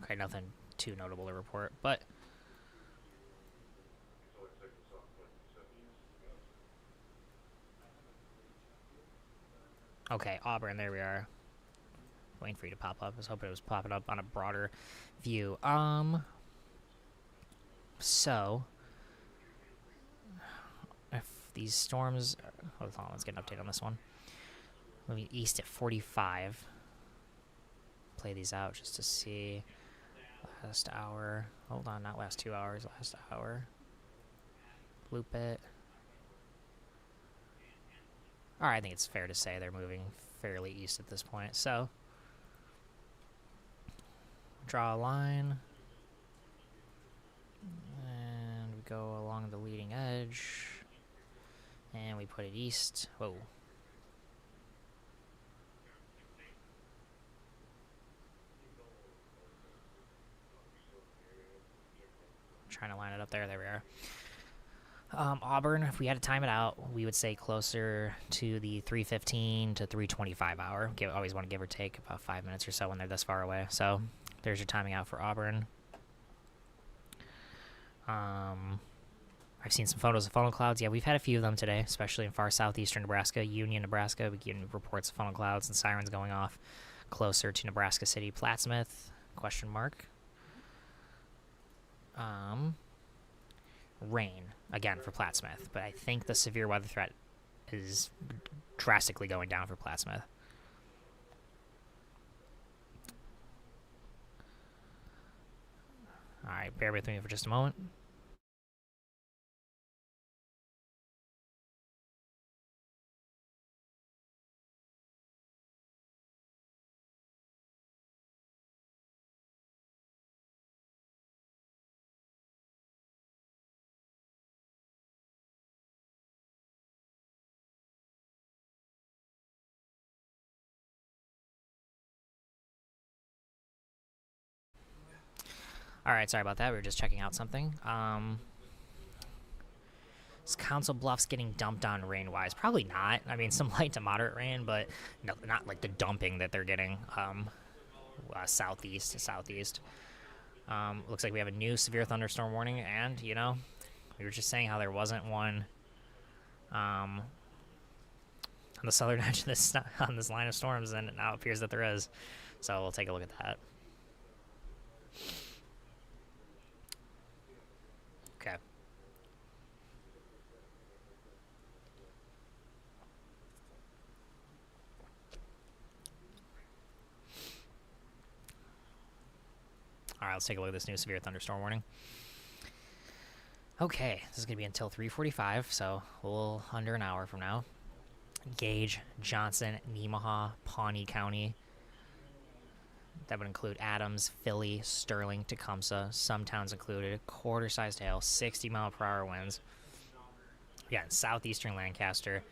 Okay, nothing too notable to report, but okay, Auburn, there we are. Waiting for you to pop up. I was hoping it was popping up on a broader view. So if these storms, hold on, let's get an update on this one. Moving east at 45. Play these out just to see. Last hour. Hold on, not last 2 hours. Last hour. Loop it. Alright, I think it's fair to say they're moving fairly east at this point. So, draw a line. And we go along the leading edge. And we put it east. Whoa. Trying to line it up there. There we are. Auburn, if we had to time it out, we would say closer to the 3:15 to 3:25 hour. Always want to give or take about 5 minutes or so when they're this far away. So there's your timing out for Auburn. I've seen some photos of funnel clouds. Yeah, we've had a few of them today, especially in far southeastern Nebraska, Union, Nebraska. We get reports of funnel clouds and sirens going off closer to Nebraska City. Plattsmouth, question mark. Rain, again, for Plattsmouth. But I think the severe weather threat is drastically going down for Plattsmouth. Alright, bear with me for just a moment. Alright, sorry about that. We were just checking out something. Is Council Bluffs getting dumped on rain-wise? Probably not. I mean, some light to moderate rain, but no, not like the dumping that they're getting southeast to southeast. Looks like we have a new severe thunderstorm warning, and, you know, we were just saying how there wasn't one on the southern edge of this on this line of storms, and it now appears that there is. So we'll take a look at that. Okay. All right, let's take a look at this new severe thunderstorm warning. Okay, this is going to be until 3:45, so a little under an hour from now. Gage, Johnson, Nemaha, Pawnee County. That would include Adams, Philly, Sterling, Tecumseh, some towns included, quarter-sized hail, 60-mile-per-hour winds. Again, southeastern Lancaster,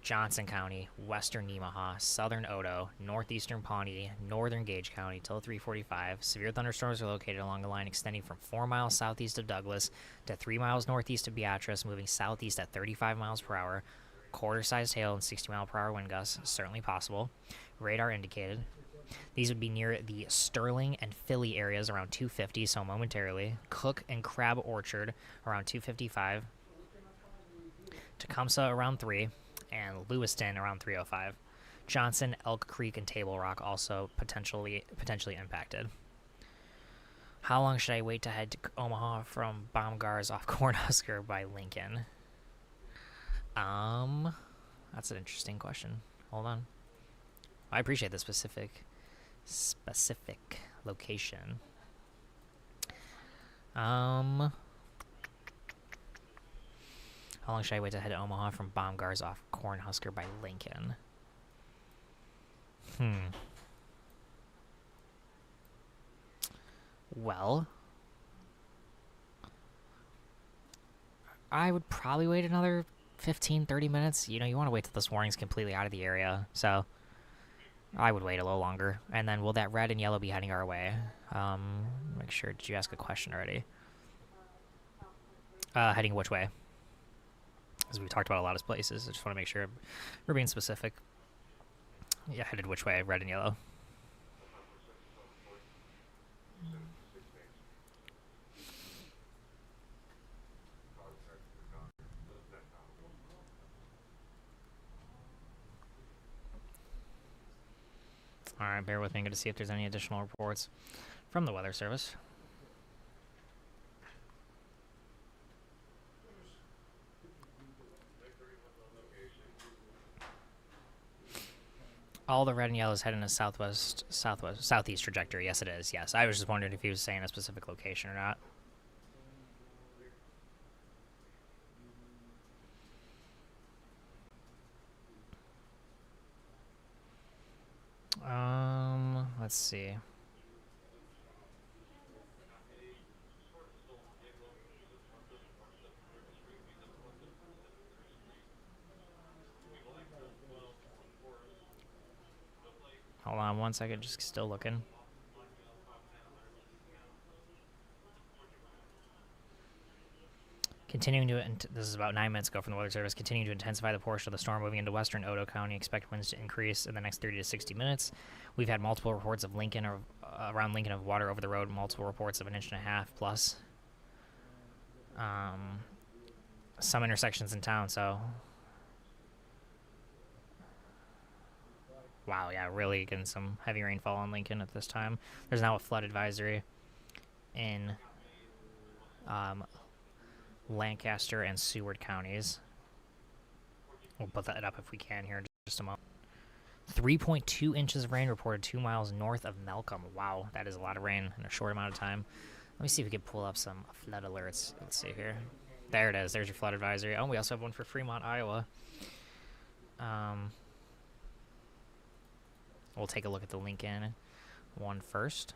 Johnson County, western Nemaha, southern Otoe, northeastern Pawnee, northern Gage County till 3:45. Severe thunderstorms are located along a line extending from 4 miles southeast of Douglas to 3 miles northeast of Beatrice, moving southeast at 35 miles per hour. Quarter-sized hail and 60-mile-per-hour wind gusts, certainly possible. Radar indicated. These would be near the Sterling and Philly areas around 2:50, so momentarily. Cook and Crab Orchard around 2:55. Tecumseh around 3. And Lewiston around 3:05. Johnson, Elk Creek, and Table Rock also potentially impacted. How long should I wait to head to Omaha from Baumgars off Cornhusker by Lincoln? That's an interesting question. Hold on. I appreciate the specific location. How long should I wait to head to Omaha from Baumgars off Cornhusker by Lincoln? Well, I would probably wait another 15, 30 minutes. You know, you want to wait till this warning's completely out of the area, so I would wait a little longer. And then will that red and yellow be heading our way? Make sure, did you ask a question already? Heading which way? As we've talked about a lot of places, I just want to make sure we're being specific. Yeah, headed which way? Red and yellow. All right, bear with me. I'm going to see if there's any additional reports from the Weather Service. All the red and yellow is heading in a southeast trajectory. Yes, it is. Yes, I was just wondering if he was saying a specific location or not. Let's see. Hold on one second, just still looking. Continuing to, this is about 9 minutes ago from the Weather Service, continuing to intensify the portion of the storm moving into western Otoe County. Expect winds to increase in the next 30 to 60 minutes. We've had multiple reports of Lincoln, or around Lincoln, of water over the road, multiple reports of 1.5 inches plus. Some intersections in town, so. Wow, yeah, really getting some heavy rainfall on Lincoln at this time. There's now a flood advisory in Lancaster and Seward counties. We'll put that up if we can here in just a moment. 3.2 inches of rain reported 2 miles north of Malcolm. Wow, that is a lot of rain in a short amount of time. Let me see if we can pull up some flood alerts. Let's see here. There it is. There's your flood advisory. Oh, we also have one for Fremont, Iowa. We'll take a look at the Lincoln one first.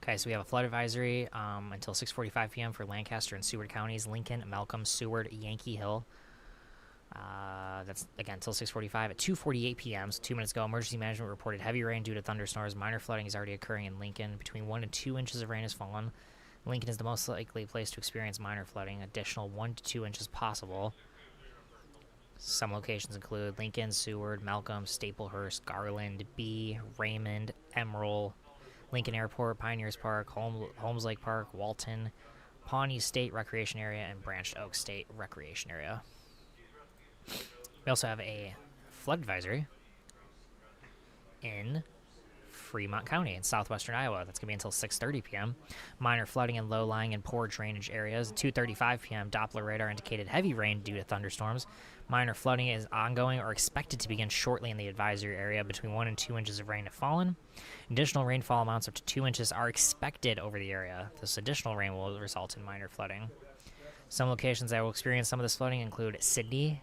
Okay, so we have a flood advisory until 6:45 p.m. for Lancaster and Seward counties, Lincoln, Malcolm, Seward, Yankee Hill. That's, again, until 6:45. At 2:48 p.m., so 2 minutes ago, emergency management reported heavy rain due to thunderstorms. Minor flooding is already occurring in Lincoln. Between 1 and 2 inches of rain has fallen. Lincoln is the most likely place to experience minor flooding, additional 1 to 2 inches possible. Some locations include Lincoln, Seward, Malcolm, Staplehurst, Garland, B, Raymond, Emerald, Lincoln Airport, Pioneers Park, Holmes Lake Park, Walton, Pawnee State Recreation Area, and Branched Oak State Recreation Area. We also have a flood advisory in Fremont County in southwestern Iowa. That's going to be until 6:30 p.m. Minor flooding in low-lying and poor drainage areas. 2:35 p.m. Doppler radar indicated heavy rain due to thunderstorms. Minor flooding is ongoing or expected to begin shortly in the advisory area. Between 1 and 2 inches of rain have fallen. Additional rainfall amounts up to 2 inches are expected over the area. This additional rain will result in minor flooding. Some locations that will experience some of this flooding include Sidney,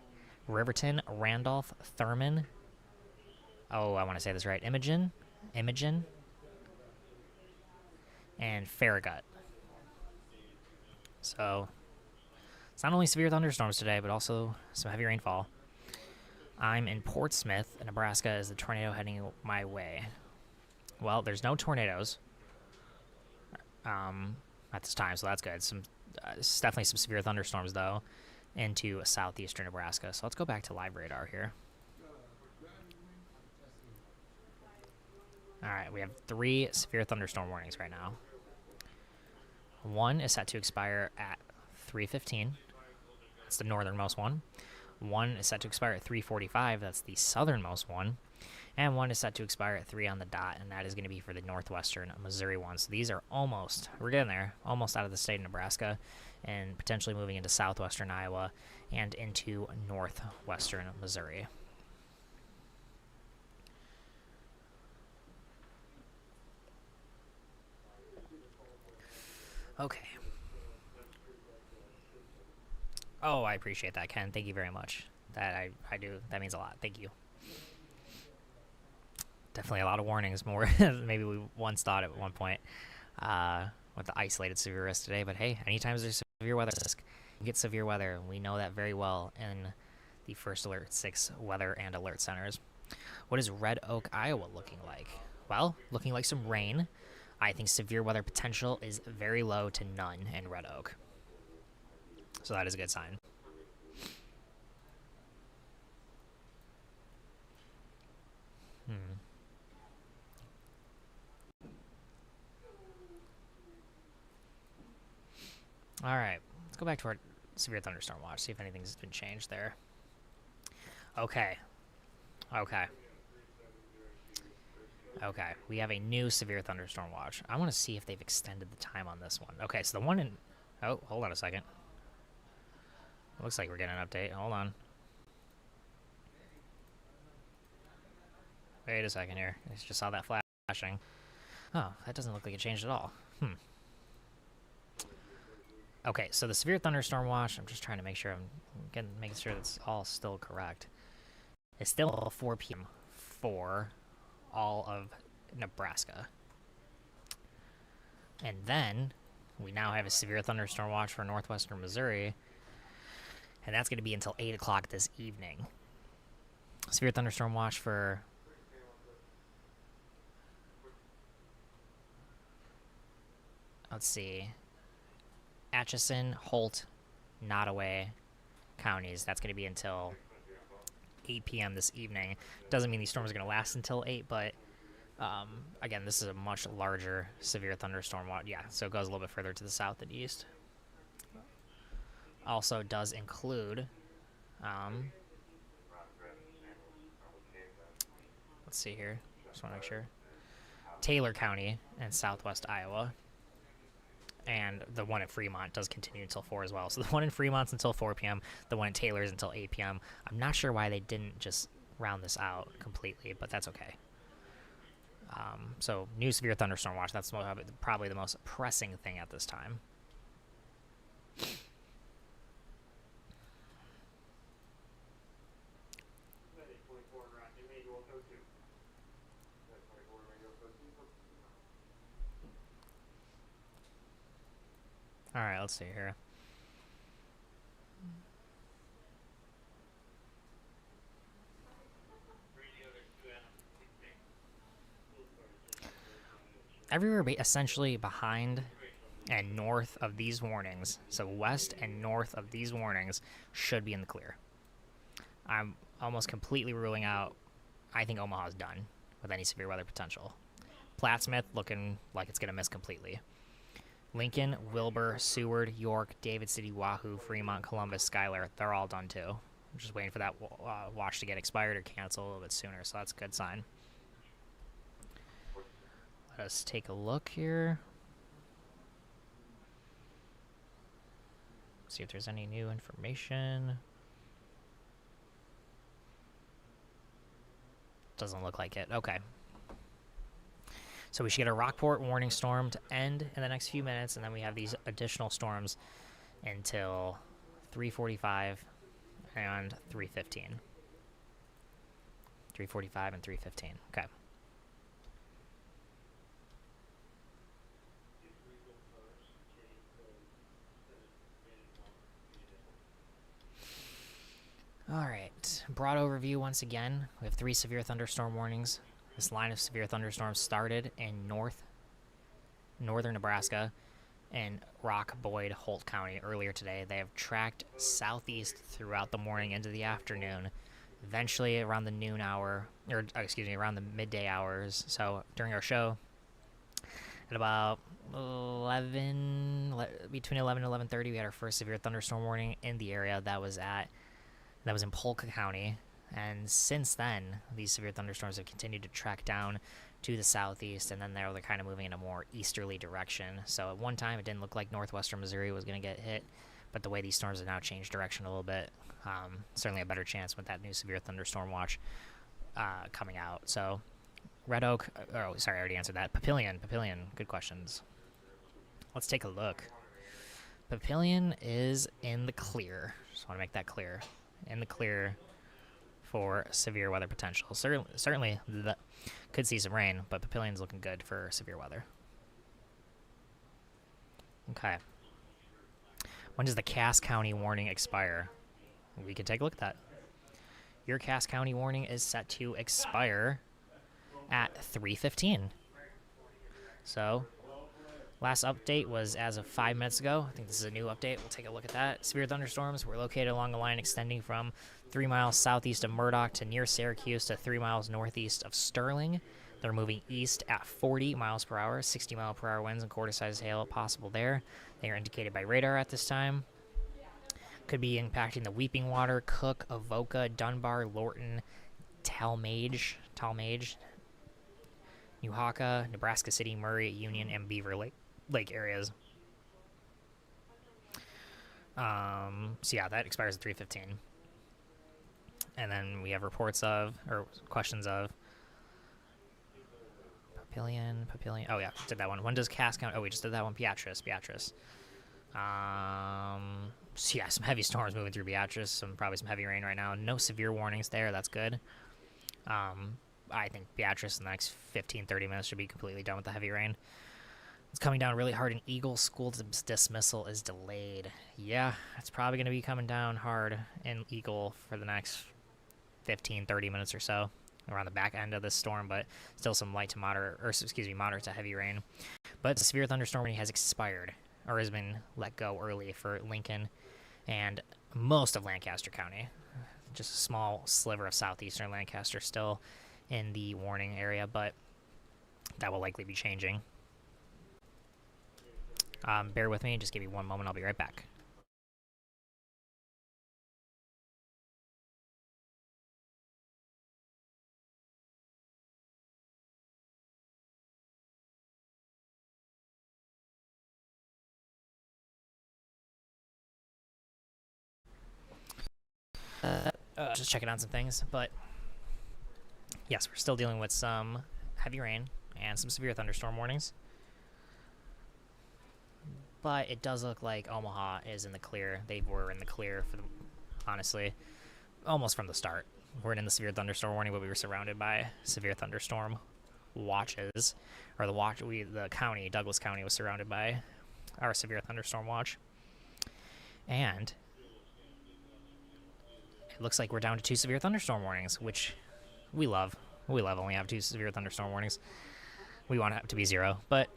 Riverton, Randolph, Thurman. Oh, I want to say this right. Imogen, and Farragut. So, it's not only severe thunderstorms today, but also some heavy rainfall. I'm in Portsmouth, Nebraska. Is the tornado heading my way? Well, there's no tornadoes at this time, so that's good. It's definitely some severe thunderstorms, though, into southeastern Nebraska. So let's go back to live radar here. All right, we have 3 severe thunderstorm warnings right now. One is set to expire at 3:15. That's the northernmost one. One is set to expire at 3:45. That's the southernmost one. And one is set to expire at 3 on the dot, and that is going to be for the northwestern Missouri one. So these are almost, we're getting there, almost out of the state of Nebraska, and potentially moving into southwestern Iowa and into northwestern Missouri. Okay. Oh, I appreciate that, Ken. Thank you very much. That I do. That means a lot. Thank you. Definitely a lot of warnings, more than maybe we once thought at one point with the isolated severe risk today. But hey, anytime there's severe weather risk, you get severe weather. We know that very well in the First Alert 6 weather and alert centers. What is Red Oak, Iowa looking like? Well, looking like some rain. I think severe weather potential is very low to none in Red Oak. So that is a good sign. All right, let's go back to our severe thunderstorm watch, see if anything's been changed there. Okay. We have a new severe thunderstorm watch. I want to see if they've extended the time on this one. Okay, so the one in... Oh, hold on a second. Looks like we're getting an update. Hold on. Wait a second here. I just saw that flashing. Oh, that doesn't look like it changed at all. Okay, so the severe thunderstorm watch, I'm just trying to make sure making sure that's all still correct. It's still 4 p.m. for all of Nebraska. And then we now have a severe thunderstorm watch for northwestern Missouri, and that's going to be until 8 o'clock this evening. Severe thunderstorm watch for... Let's see... Atchison, Holt, Nottoway counties. That's going to be until 8 p.m. this evening. Doesn't mean these storms are going to last until 8, but again, this is a much larger severe thunderstorm watch. Yeah, so it goes a little bit further to the south and east. Also does include, let's see here. Just want to make sure. Taylor County and southwest Iowa. And the one at Fremont does continue until 4 as well. So the one in Fremont's until 4 p.m., the one in Taylor's until 8 p.m. I'm not sure why they didn't just round this out completely, but that's okay. So new severe thunderstorm watch, that's probably the most pressing thing at this time. All right, let's see here. Everywhere essentially behind and north of these warnings, so west and north of these warnings, should be in the clear. I'm almost completely ruling out, I think Omaha's done with any severe weather potential. Plattsmouth looking like it's going to miss completely. Lincoln, Wilbur, Seward, York, David City, Wahoo, Fremont, Columbus, Schuyler, they're all done too. I'm just waiting for that watch to get expired or canceled a little bit sooner, so that's a good sign. Let us take a look here. See if there's any new information. Doesn't look like it. Okay. So we should get a Rockport warning storm to end in the next few minutes, and then we have these additional storms until 3:45 and 3:15. 3:45 and 3:15. Okay. All right. Broad overview once again. We have 3 severe thunderstorm warnings. This line of severe thunderstorms started in northern Nebraska in Rock, Boyd, Holt County earlier today. They have tracked southeast throughout the morning into the afternoon, eventually around the noon hour, or excuse me, around the midday hours. So during our show, at about between 11 and 11:30, we had our first severe thunderstorm warning in the area. That was in Polk County. And since then, these severe thunderstorms have continued to track down to the southeast, and then they're kind of moving in a more easterly direction. So at one time, it didn't look like northwestern Missouri was going to get hit, but the way these storms have now changed direction a little bit, certainly a better chance with that new severe thunderstorm watch coming out. So Red Oak, oh, sorry, I already answered that. Papillion, good questions. Let's take a look. Papillion is in the clear. Just want to make that clear. In the clear for severe weather potential. Certainly could see some rain, but Papillion's looking good for severe weather. Okay. When does the Cass County warning expire? We can take a look at that. Your Cass County warning is set to expire at 3:15. So, last update was as of 5 minutes ago. I think this is a new update. We'll take a look at that. Severe thunderstorms were located along a line extending from 3 miles southeast of Murdoch to near Syracuse to 3 miles northeast of Sterling. They're moving east at 40 miles per hour, 60 mile per hour winds and quarter-sized hail possible there. They are indicated by radar at this time. Could be impacting the Weeping Water, Cook, Avoca, Dunbar, Lorton, Talmadge, Newhaka, Nebraska City, Murray, Union, and Beaver Lake areas. So yeah, that expires at 3:15. And then we have reports of, or questions of, Papillion. Oh yeah, did that one. When does Cass County? Oh, we just did that one. Beatrice. So yeah, some heavy storms moving through Beatrice. Probably some heavy rain right now. No severe warnings there. That's good. I think Beatrice in the next 15-30 minutes should be completely done with the heavy rain. It's coming down really hard, and Eagle school dismissal is delayed. Yeah, it's probably going to be coming down hard in Eagle for the next 15-30 minutes or so, around the back end of this storm, but still some light to moderate, moderate to heavy rain. But the severe thunderstorm warning has expired, or has been let go early for Lincoln and most of Lancaster County. Just a small sliver of southeastern Lancaster still in the warning area, but that will likely be changing. Bear with me, just give me one moment, I'll be right back. Just checking on some things, but yes, we're still dealing with some heavy rain and some severe thunderstorm warnings. But it does look like Omaha is in the clear. They were in the clear honestly, almost from the start. We weren't in the severe thunderstorm warning, but we were surrounded by severe thunderstorm watches, or the county, Douglas County, was surrounded by our severe thunderstorm watch, and it looks like we're down to 2 severe thunderstorm warnings, which we love. We love only have 2 severe thunderstorm warnings. We want it to be 0, but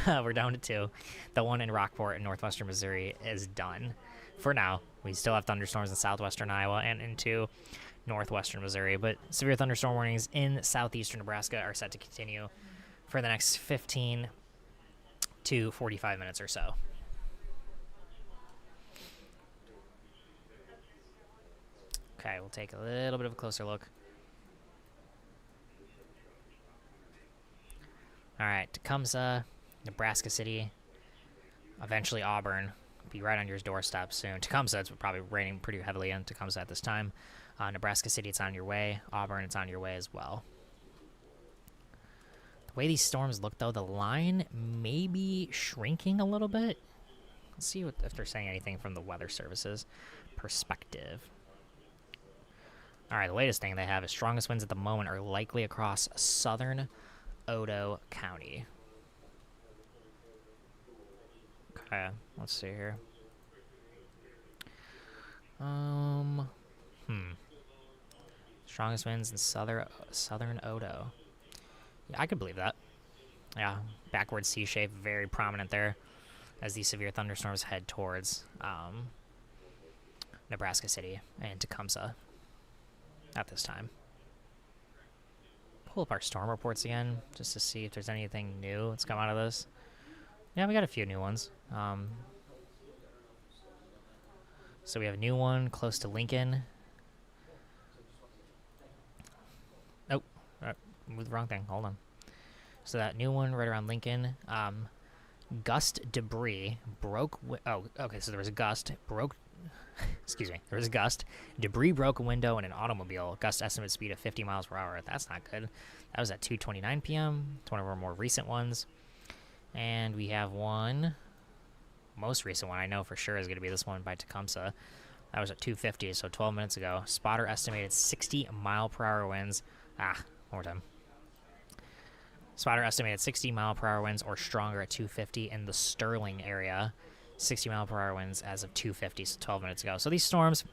we're down to 2. The one in Rockport in northwestern Missouri is done for now. We still have thunderstorms in southwestern Iowa and into northwestern Missouri, but severe thunderstorm warnings in southeastern Nebraska are set to continue for the next 15 to 45 minutes or so. Okay, we'll take a little bit of a closer look. All right, Tecumseh, Nebraska City, eventually Auburn. Be right on your doorstep soon. Tecumseh, it's probably raining pretty heavily in Tecumseh at this time. Nebraska City, it's on your way. Auburn, it's on your way as well. The way these storms look, though, the line may be shrinking a little bit. Let's see if they're saying anything from the Weather Service's perspective. All right, the latest thing they have is strongest winds at the moment are likely across southern Otoe County. Okay, let's see here. Strongest winds in southern Otoe. Yeah, I could believe that. Yeah, backward C shape, very prominent there as these severe thunderstorms head towards Nebraska City and Tecumseh at this time. Pull up our storm reports again just to see if there's anything new that's come out of this. Yeah, we got a few new ones. So we have a new one close to Lincoln. Oh, moved the wrong thing. Hold on. So that new one right around Lincoln. Gust debris broke. Oh, okay. So there was a gust broke. Excuse me. There was a gust. Debris broke a window in an automobile. Gust estimate speed of 50 miles per hour. That's not good. That was at 2:29 p.m. It's one of our more recent ones. And we have one, most recent one I know for sure is going to be this one by Tecumseh. That was at 2:50, so 12 minutes ago. Spotter estimated 60 mile per hour winds. One more time. Spotter estimated 60 mile per hour winds or stronger at 2:50 in the Sterling area. 60 mile per hour winds as of 2:50, so 12 minutes ago. So these storms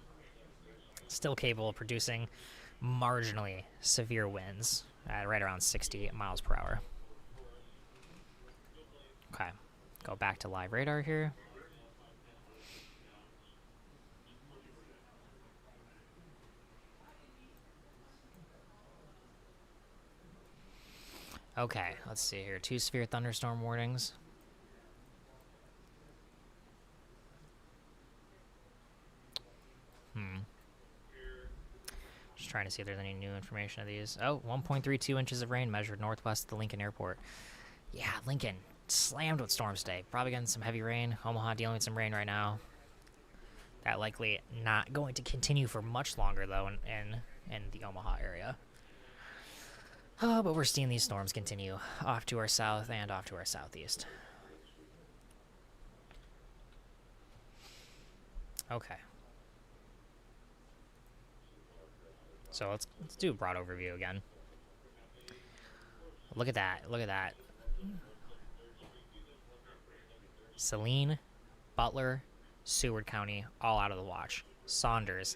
still capable of producing marginally severe winds at right around 60 miles per hour. Okay, go back to live radar here. Okay, let's see here. 2 severe thunderstorm warnings. Just trying to see if there's any new information of these. Oh, 1.32 inches of rain measured northwest of the Lincoln Airport. Yeah, Lincoln slammed with storms today. Probably getting some heavy rain. Omaha dealing with some rain right now. That likely not going to continue for much longer, though, in the Omaha area. But we're seeing these storms continue off to our south and off to our southeast. Okay. So let's do a broad overview again. Look at that. Look at that. Saline, Butler, Seward County, all out of the watch. Saunders,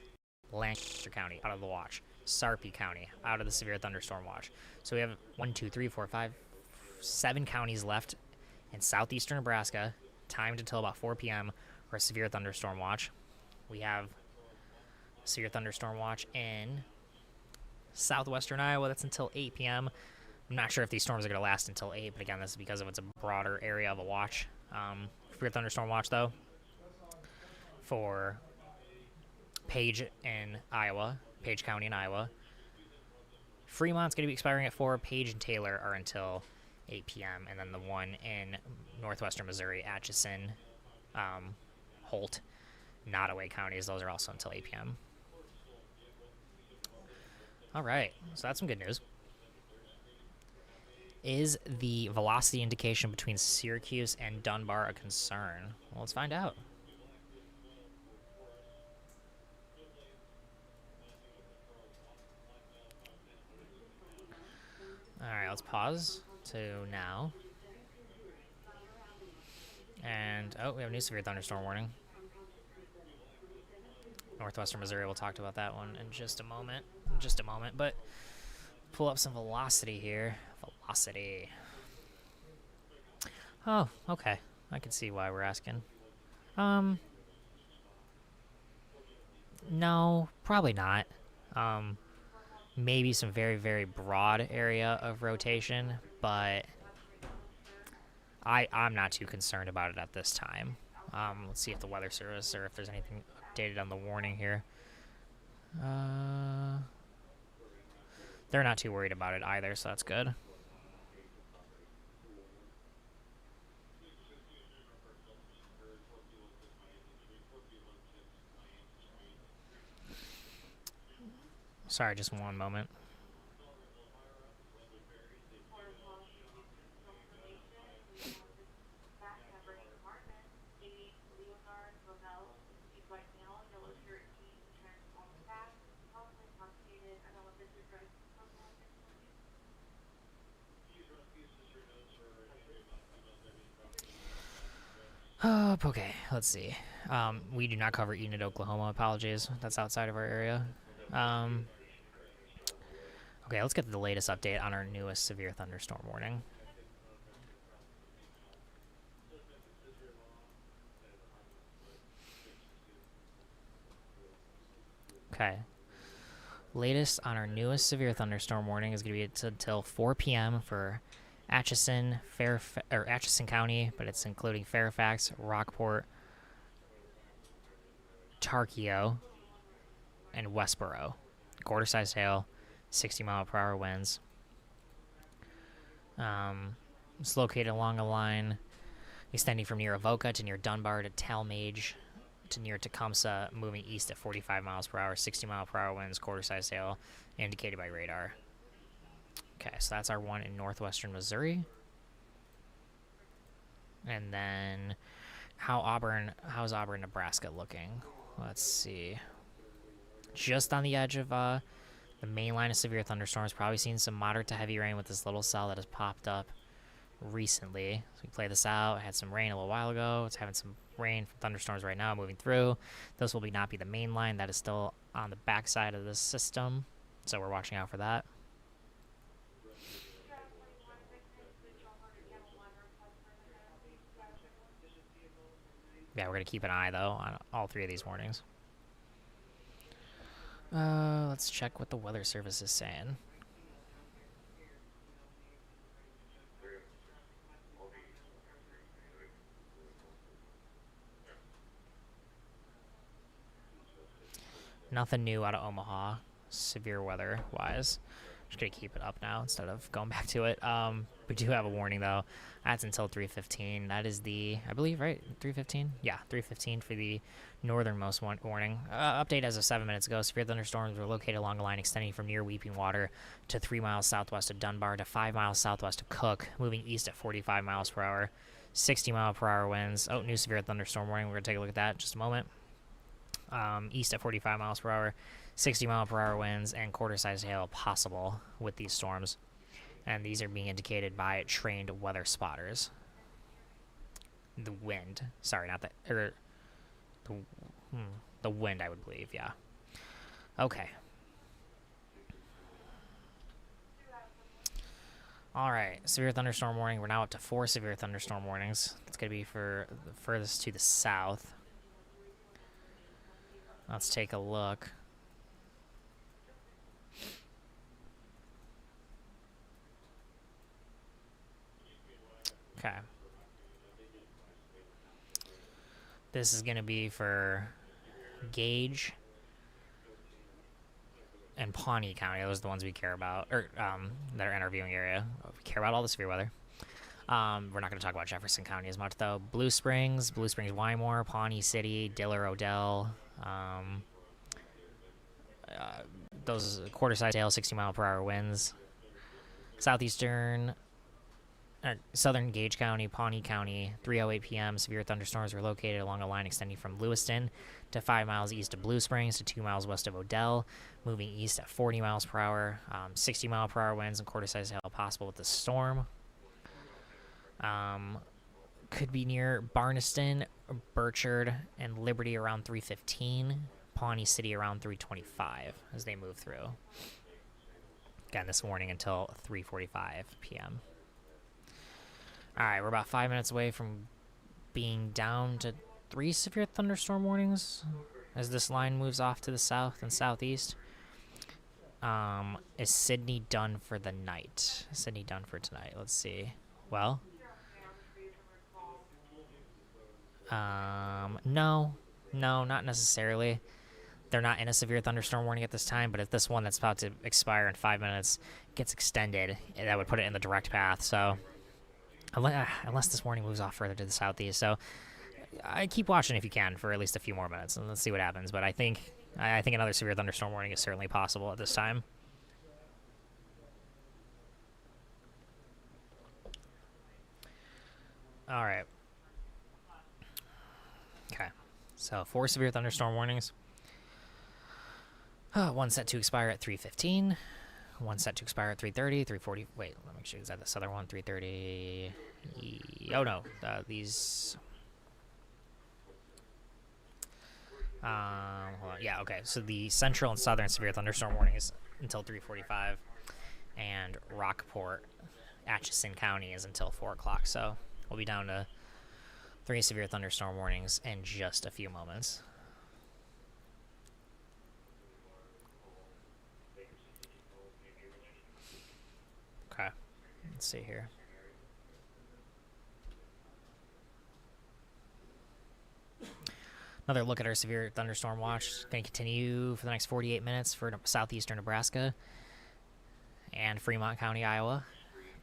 Lancaster County, out of the watch. Sarpy County, out of the severe thunderstorm watch. So we have 7 counties left in southeastern Nebraska, timed until about 4 p.m. for a severe thunderstorm watch. We have a severe thunderstorm watch in southwestern Iowa. That's until 8 p.m. I'm not sure if these storms are going to last until 8, but again, this is because of it's a broader area of a watch. Severe thunderstorm watch, though, for Page in Iowa, Page County in Iowa. Fremont's going to be expiring at 4. Page and Taylor are until 8 p.m. And then the one in northwestern Missouri, Atchison, Holt, Nottoway counties, those are also until 8 p.m. All right, so that's some good news. Is the velocity indication between Syracuse and Dunbar a concern? Well, let's find out. All right, let's pause to now. And, oh, we have a new severe thunderstorm warning. Northwestern Missouri, we'll talk about that one in just a moment. But pull up some velocity here. Velocity. Oh, okay. I can see why we're asking. No, probably not. Maybe some very, very broad area of rotation, but I'm not too concerned about it at this time. Let's see if the weather service or if there's anything updated on the warning here. They're not too worried about it either, so that's good. Sorry, just one moment. Okay, let's see. We do not cover Enid, Oklahoma. Apologies. That's outside of our area. Okay, let's get the latest update on our newest severe thunderstorm warning. Okay. Latest on our newest severe thunderstorm warning is going to be until 4 p.m. for Atchison, Atchison County, but it's including Fairfax, Rockport, Tarkio, and Westboro. Quarter-sized hail, 60-mile-per-hour winds. It's located along a line extending from near Avoca to near Dunbar to Talmadge to near Tecumseh, moving east at 45 miles per hour, 60-mile-per-hour winds, quarter-sized hail, indicated by radar. Okay, so that's our one in northwestern Missouri. And then how's Auburn, Nebraska looking? Let's see. Just on the edge of the main line of severe thunderstorms, probably seeing some moderate to heavy rain with this little cell that has popped up recently. So we play this out. Had some rain a little while ago. It's having some rain from thunderstorms right now moving through. This will not be the main line. That is still on the backside of this system. So we're watching out for that. Yeah, we're going to keep an eye, though, on all three of these warnings. Let's check what the weather service is saying. Nothing new out of Omaha, severe weather-wise. Just going to keep it up now instead of going back to it. We do have a warning, though. That's until 3:15. That is the, I believe, right? 3:15? Yeah, 3:15 for the northernmost warning. Update as of 7 minutes ago. Severe thunderstorms were located along a line extending from near Weeping Water to 3 miles southwest of Dunbar to 5 miles southwest of Cook, moving east at 45 miles per hour, 60-mile-per-hour winds. Oh, new severe thunderstorm warning. We're going to take a look at that in just a moment. East at 45 miles per hour, 60-mile-per-hour winds, and quarter-sized hail possible with these storms. And these are being indicated by trained weather spotters. The wind. Sorry, not the... the wind, I would believe, yeah. Okay. Alright, severe thunderstorm warning. We're now up to 4 severe thunderstorm warnings. It's going to be for the furthest to the south. Let's take a look. Okay. This is going to be for Gage and Pawnee County. Those are the ones we care about, or that are in our viewing area. We care about all the severe weather. We're not going to talk about Jefferson County as much, though. Blue Springs, Wymore, Pawnee City, Diller, Odell. Those quarter-sized hail, 60-mile-per-hour winds. Southern Gage County, Pawnee County, 3:08 p.m. Severe thunderstorms were located along a line extending from Lewiston to 5 miles east of Blue Springs to 2 miles west of Odell, moving east at 40 miles per hour, 60-mile-per-hour winds and quarter-sized hail possible with the storm. Could be near Barneston, Burchard, and Liberty around 3:15. Pawnee City around 3:25 as they move through. Again, this warning until 3:45 p.m. All right, we're about 5 minutes away from being down to 3 severe thunderstorm warnings as this line moves off to the south and southeast. Is Sydney done for the night? Sydney done for tonight? Let's see. Well, no, not necessarily. They're not in a severe thunderstorm warning at this time, but if this one that's about to expire in 5 minutes gets extended, that would put it in the direct path. So, unless this warning moves off further to the southeast. So, I keep watching if you can for at least a few more minutes, and let's see what happens. But I think another severe thunderstorm warning is certainly possible at this time. All right. Okay. So 4 severe thunderstorm warnings. One set to expire at 3:15. One set to expire at 3:30, 3:40. Wait, let me make sure. Is that this other one? 3:30. Oh no, these. Hold on. Yeah, okay. So the central and southern severe thunderstorm warnings until 3:45, and Rockport, Atchison County is until 4 o'clock. So we'll be down to 3 severe thunderstorm warnings in just a few moments. Okay, let's see here. Another look at our severe thunderstorm watch. Going to continue for the next 48 minutes for southeastern Nebraska and Fremont County, Iowa.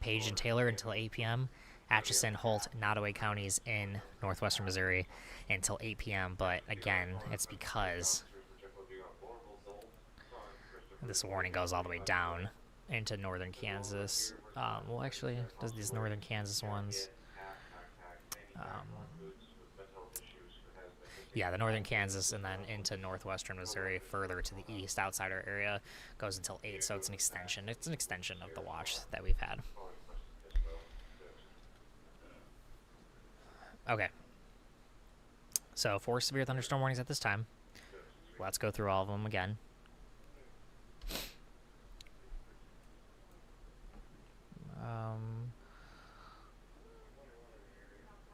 Page and Taylor until 8 p.m. Atchison, Holt, Otoe counties in northwestern Missouri until 8 p.m. But again, it's because this warning goes all the way down into northern Kansas. Well, actually, does these northern Kansas ones? Yeah, the northern Kansas and then into northwestern Missouri, further to the east, outside our area, goes until 8. So it's an extension. It's an extension of the watch that we've had. Okay. So 4 severe thunderstorm warnings at this time. Let's go through all of them again.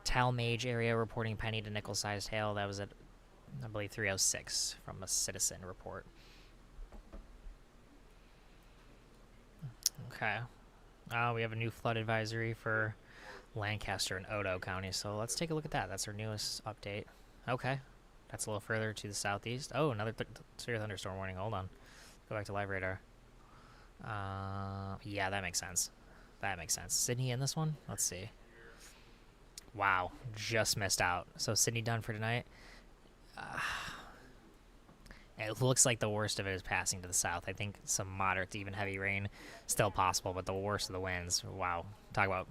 Talmadge area reporting penny to nickel-sized hail. That was at, I believe, 3:06 from a citizen report. Okay. We have a new flood advisory for Lancaster and Otoe counties, so let's take a look at that. That's our newest update. Okay. That's a little further to the southeast. Oh, another severe thunderstorm warning. Hold on. Go back to live radar. Yeah, that makes sense. That makes sense. Sydney in this one? Let's see. Wow, just missed out. So Sydney done for tonight. It looks like the worst of it is passing to the south. I think some moderate to even heavy rain still possible, but the worst of the winds. Wow. Talk about,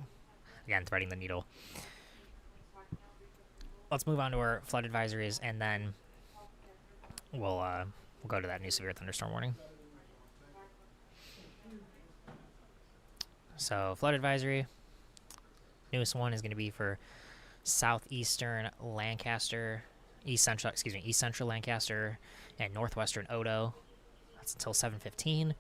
again, threading the needle. Let's move on to our flood advisories, and then we'll go to that new severe thunderstorm warning. So flood advisory. Newest one is going to be for southeastern Lancaster, east central Lancaster, and northwestern Otoe. That's until 7:15.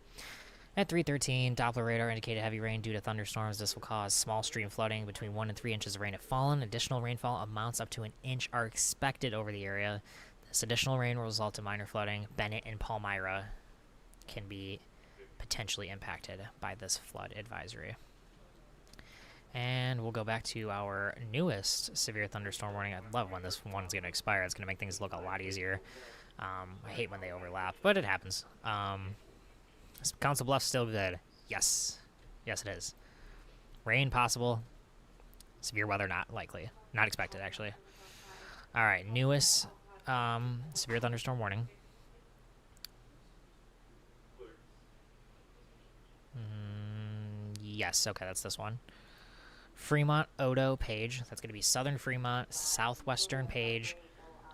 At 3:13, Doppler radar indicated heavy rain due to thunderstorms. This will cause small stream flooding. Between 1 and 3 inches of rain have fallen. Additional rainfall amounts up to an inch are expected over the area. This additional rain will result in minor flooding. Bennett and Palmyra can be potentially impacted by this flood advisory. And we'll go back to our newest severe thunderstorm warning. I love when this one's going to expire. It's going to make things look a lot easier. I hate when they overlap, but it happens. Council Bluffs still good. Yes. Yes, it is. Rain possible. Severe weather not likely. Not expected, actually. All right, newest severe thunderstorm warning. Yes, okay, that's this one. Fremont, Otoe, Page. That's going to be southern Fremont, southwestern Page,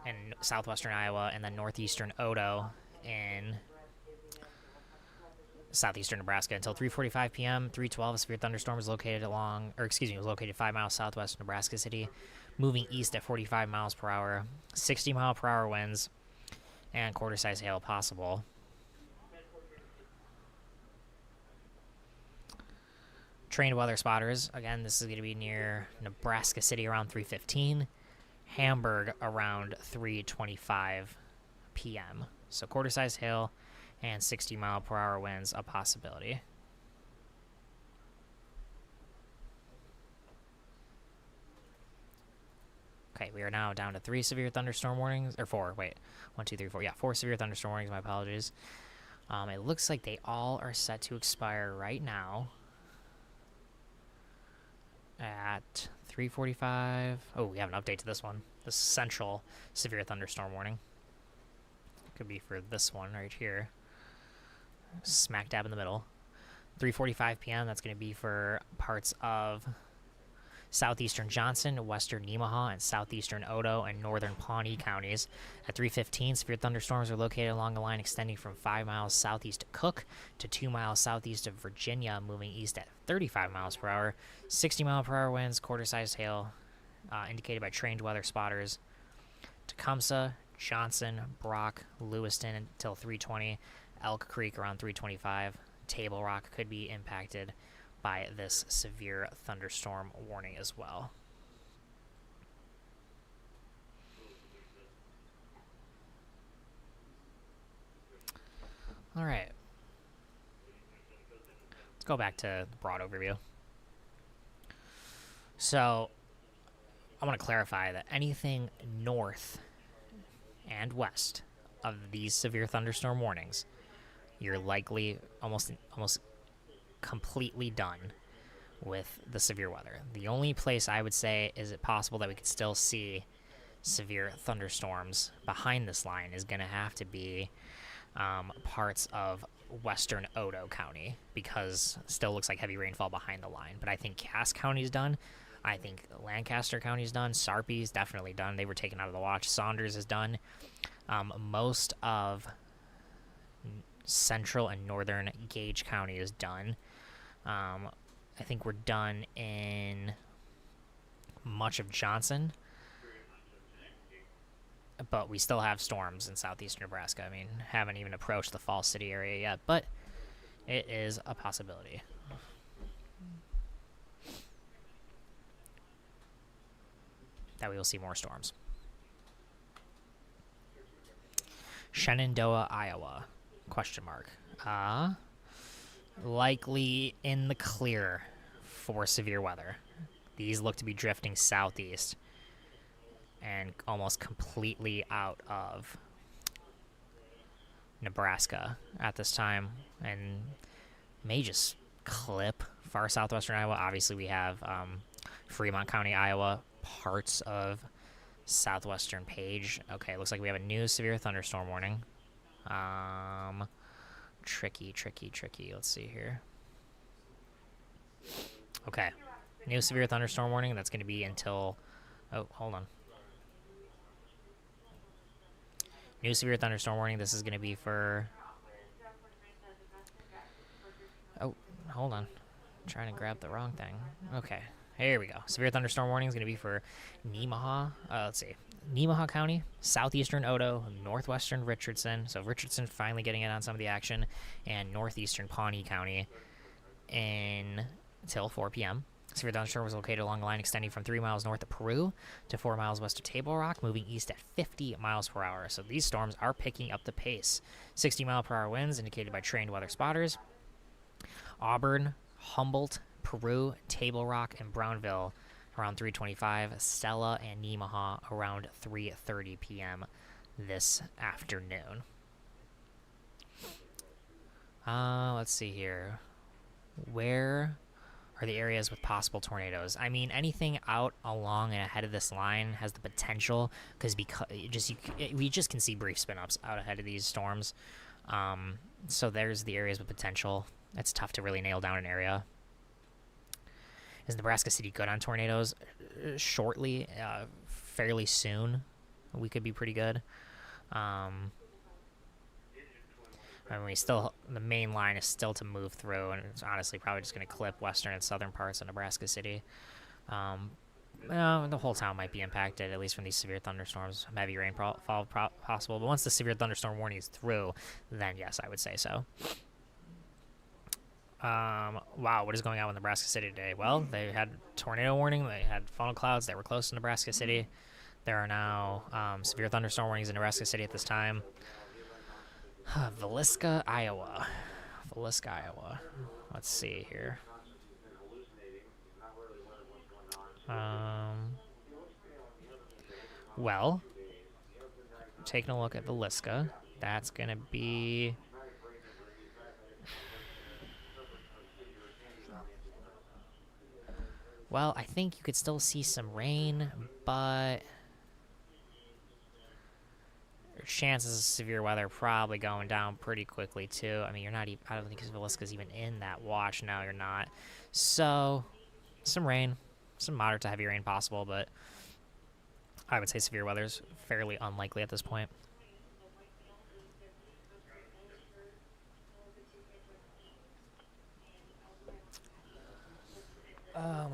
and southwestern Iowa, and then northeastern Otoe in southeastern Nebraska until 3:45 p.m. 3:12, a severe thunderstorm was located was located 5 miles southwest of Nebraska City, moving east at 45 miles per hour, 60 mile per hour winds, and quarter-size hail possible. Trained weather spotters. Again, this is going to be near Nebraska City around 3:15. Hamburg around 3:25 p.m. So quarter-sized hail and 60-mile-per-hour winds a possibility. Okay, we are now down to 3 severe thunderstorm warnings, or 4, wait, 1, 2, 3, 4, yeah, 4 severe thunderstorm warnings, my apologies. It looks like they all are set to expire right now at 3:45. Oh, we have an update to this one. The central severe thunderstorm warning. Could be for this one right here. Smack dab in the middle. 3:45 p.m. That's going to be for parts of southeastern Johnson, western Nemaha, and southeastern Otoe and northern Pawnee counties. At 3:15, severe thunderstorms are located along the line extending from 5 miles southeast of Cook to 2 miles southeast of Virginia, moving east at 35 miles per hour. 60-mile-per-hour winds, quarter-sized hail, indicated by trained weather spotters. Tecumseh, Johnson, Brock, Lewiston until 3:20. Elk Creek around 3:25. Table Rock could be impacted by this severe thunderstorm warning as well. All right. Let's go back to the broad overview. So, I want to clarify that anything north and west of these severe thunderstorm warnings, you're likely almost completely done with the severe weather. The only place I would say is it possible that we could still see severe thunderstorms behind this line is going to have to be parts of western Otoe County, because it still looks like heavy rainfall behind the line. But I think Cass County's done. I think Lancaster County's done. Sarpy's definitely done. They were taken out of the watch. Saunders is done. Most of central and northern Gage County is done. I think we're done in much of Johnson, but we still have storms in southeastern Nebraska. I mean, haven't even approached the Falls City area yet, but it is a possibility. That we will see more storms. Shenandoah, Iowa, question mark. Likely in the clear for severe weather. These look to be drifting southeast and almost completely out of Nebraska at this time, and may just clip far southwestern Iowa. Obviously, we have Fremont County, Iowa, parts of southwestern Page. Okay, looks like we have a new severe thunderstorm warning. Tricky. Let's see here. Okay, new severe thunderstorm warning. That's going to be until... Oh, hold on. New severe thunderstorm warning. This is going to be for... Oh, hold on. I'm trying to grab the wrong thing. Okay, here we go. Severe thunderstorm warning is going to be for Nemaha. Let's see. Nemaha County, southeastern Otoe, northwestern Richardson. So Richardson finally getting in on some of the action, and northeastern Pawnee County until 4 p.m. Severe thunderstorm was located along the line extending from 3 miles north of Peru to 4 miles west of Table Rock, moving east at 50 miles per hour. So these storms are picking up the pace. 60-mile-per-hour winds indicated by trained weather spotters. Auburn, Humboldt, Peru, Table Rock, and Brownville around 3:25. Stella and Nemaha around 3:30 p.m. this afternoon. Let's see here. Where are the areas with possible tornadoes? I mean, anything out along and ahead of this line has the potential, because we just can see brief spin-ups out ahead of these storms. So there's the areas with potential. It's tough to really nail down an area. Is Nebraska City good on tornadoes? Shortly, fairly soon, we could be pretty good. And the main line is still to move through, and it's honestly probably just going to clip western and southern parts of Nebraska City. The whole town might be impacted, at least from these severe thunderstorms. Heavy rainfall possible, but once the severe thunderstorm warning is through, then yes, I would say so. Wow, what is going on with Nebraska City today? Well, they had tornado warning. They had funnel clouds that were close to Nebraska City. There are now severe thunderstorm warnings in Nebraska City at this time. Villisca, Iowa. Let's see here. Well, taking a look at Villisca, that's going to be... Well, I think you could still see some rain, but chances of severe weather probably going down pretty quickly too. I mean, you're not even, I don't think Villisca's even in that watch now. You're not. So, some rain, some moderate to heavy rain possible, but I would say severe weather's fairly unlikely at this point.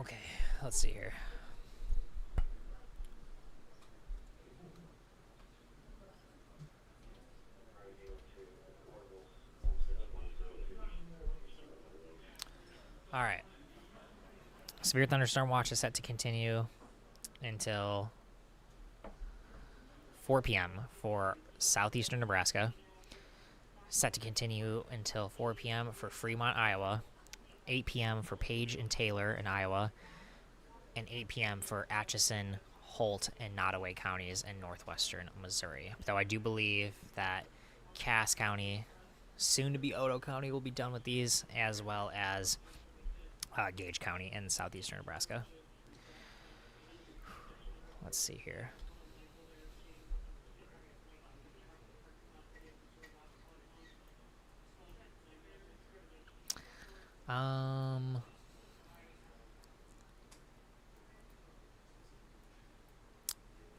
Okay, let's see here. All right. Severe Thunderstorm Watch is set to continue until 4 p.m. for southeastern Nebraska. Set to continue until 4 p.m. for Fremont, Iowa. 8 p.m. for Page and Taylor in Iowa, and 8 p.m. for Atchison, Holt, and Nottoway counties in northwestern Missouri. Though I do believe that Cass County, soon to be Otoe County, will be done with these, as well as Gage County in southeastern Nebraska. Let's see here.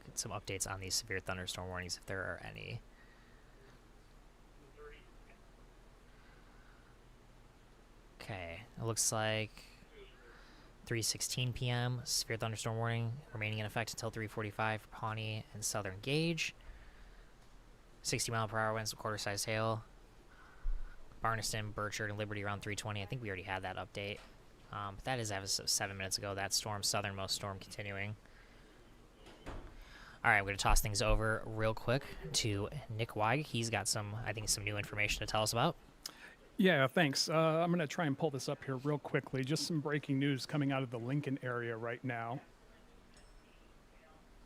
Get some updates on these severe thunderstorm warnings if there are any. Okay, it looks like 3:16 p.m. severe thunderstorm warning remaining in effect until 3:45 for Pawnee and southern Gage. 60-mile-per-hour winds with quarter-sized hail. Barneston, Burchard, and Liberty around 3:20. I think we already had that update. But that is as of 7 minutes ago. That storm, southernmost storm, continuing. All right, I'm going to toss things over real quick to Nick Weig. He's got some, I think, some new information to tell us about. Yeah, thanks. I'm going to try and pull this up here real quickly. Just some breaking news coming out of the Lincoln area right now.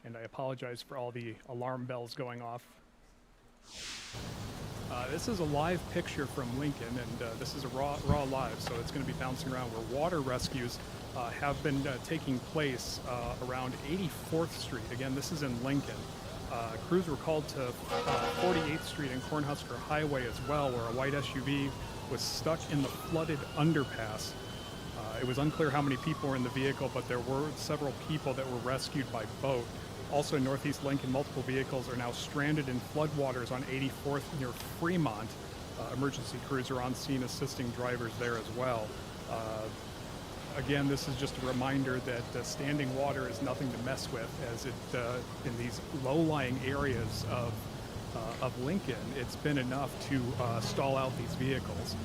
And I apologize for all the alarm bells going off. This is a live picture from Lincoln, and this is a raw live, so it's going to be bouncing around, where water rescues have been taking place around 84th Street. Again, this is in Lincoln. Crews were called to 48th Street and Cornhusker Highway as well, where a white SUV was stuck in the flooded underpass. It was unclear how many people were in the vehicle, but there were several people that were rescued by boat. Also in northeast Lincoln, multiple vehicles are now stranded in floodwaters on 84th near Fremont. Emergency crews are on scene assisting drivers there as well. Again, this is just a reminder that standing water is nothing to mess with, as it in these low-lying areas of Lincoln, it's been enough to stall out these vehicles.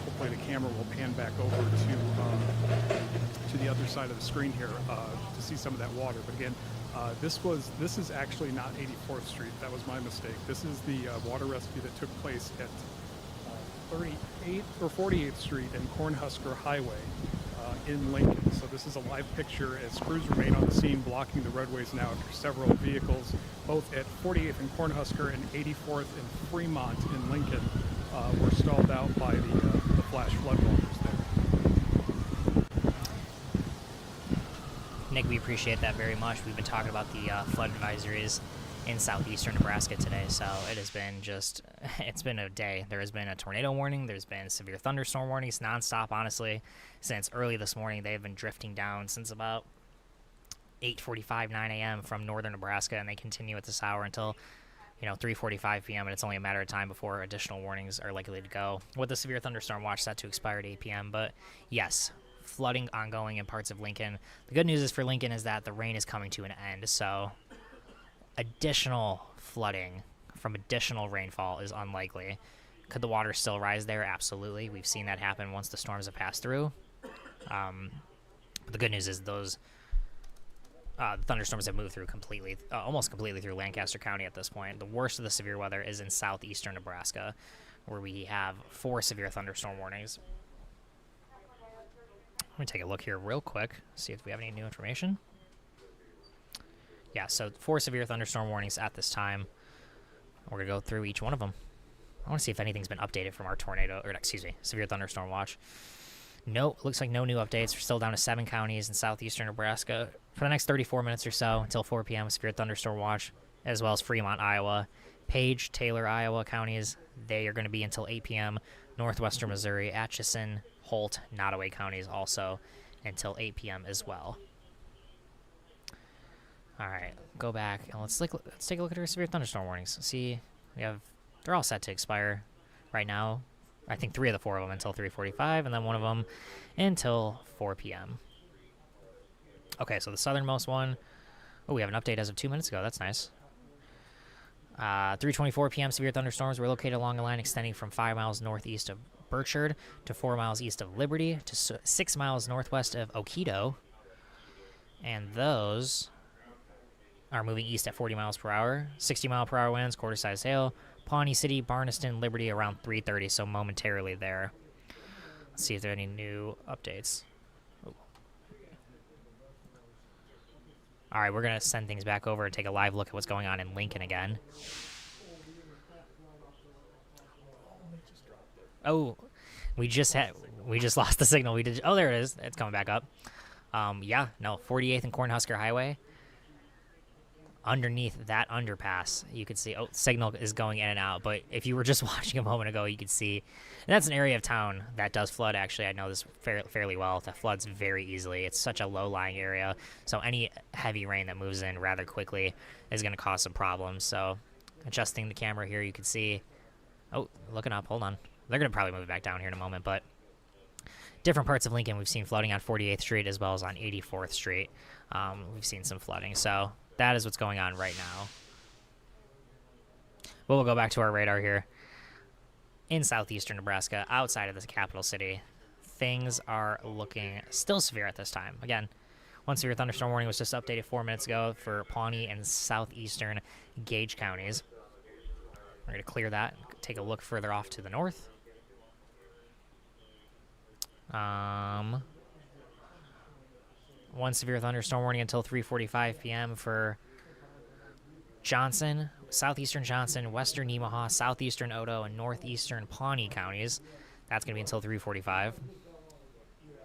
Hopefully the camera will pan back over to the other side of the screen here to see some of that water. But again, this is actually not 84th Street. That was my mistake. This is the water rescue that took place at 38th or 48th Street and Cornhusker Highway in Lincoln. So this is a live picture as crews remain on the scene, blocking the roadways now after several vehicles, both at 48th and Cornhusker and 84th and Fremont in Lincoln, were stalled out by the flash floodwaters there. Nick, we appreciate that very much. We've been talking about the flood advisories in southeastern Nebraska today, so it has been it's been a day. There has been a tornado warning, there's been severe thunderstorm warnings nonstop, honestly, since early this morning. They've been drifting down since about 8:45, 9 a.m. from northern Nebraska, and they continue at this hour until 3:45 p.m., and it's only a matter of time before additional warnings are likely to go, with the severe thunderstorm watch set to expire at 8 p.m. But yes, flooding ongoing in parts of Lincoln. The good news is for Lincoln is that the rain is coming to an end, so additional flooding from additional rainfall is unlikely. Could the water still rise there? Absolutely. We've seen that happen once the storms have passed through. But the good news is those thunderstorms have moved through completely, almost completely through Lancaster County at this point. The worst of the severe weather is in southeastern Nebraska, where we have 4 severe thunderstorm warnings. Let me take a look here real quick, see if we have any new information. Yeah, so 4 severe thunderstorm warnings at this time. We're going to go through each one of them. I want to see if anything's been updated from our severe thunderstorm watch. No, looks like no new updates. We're still down to 7 counties in southeastern Nebraska for the next 34 minutes or so until 4 p.m. Severe thunderstorm watch, as well as Fremont, Iowa. Page, Taylor, Iowa counties, they are going to be until 8 p.m. Northwestern Missouri, Atchison, Holt, Nottoway counties also until 8 p.m. as well. All right, go back and let's take a look at our severe thunderstorm warnings. See, they're all set to expire right now. I think 3 of the 4 of them until 3:45, and then 1 of them until 4 p.m. Okay, so the southernmost one. Oh, we have an update as of 2 minutes ago. That's nice. 3:24 p.m. Severe thunderstorms were located along a line extending from 5 miles northeast of Burchard to 4 miles east of Liberty to 6 miles northwest of Otoe, and those are moving east at 40 miles per hour, 60 mile per hour winds, quarter-sized hail. Pawnee City, Barneston, Liberty around 3:30, so momentarily there. Let's see if there are any new updates. Ooh. All right, we're going to send things back over and take a live look at what's going on in Lincoln again. Oh, we just lost the signal. Oh, there it is. It's coming back up. 48th and Cornhusker Highway. Underneath that underpass, you could see, signal is going in and out, but if you were just watching a moment ago, you could see, and that's an area of town that does flood, actually. I know this fairly well. That floods very easily. It's such a low-lying area, so any heavy rain that moves in rather quickly is going to cause some problems. So adjusting the camera here, you can see, looking up, hold on. They're going to probably move it back down here in a moment, but different parts of Lincoln we've seen flooding on 48th Street as well as on 84th Street. We've seen some flooding, so that is what's going on right now. But we'll go back to our radar here. In southeastern Nebraska, outside of the capital city, things are looking still severe at this time. Again, one severe thunderstorm warning was just updated 4 minutes ago for Pawnee and southeastern Gage counties. We're going to clear that, take a look further off to the north. One severe thunderstorm warning until 3:45 p.m. for Johnson, southeastern Johnson, western Nemaha, southeastern Otoe, and northeastern Pawnee counties. That's going to be until 3:45.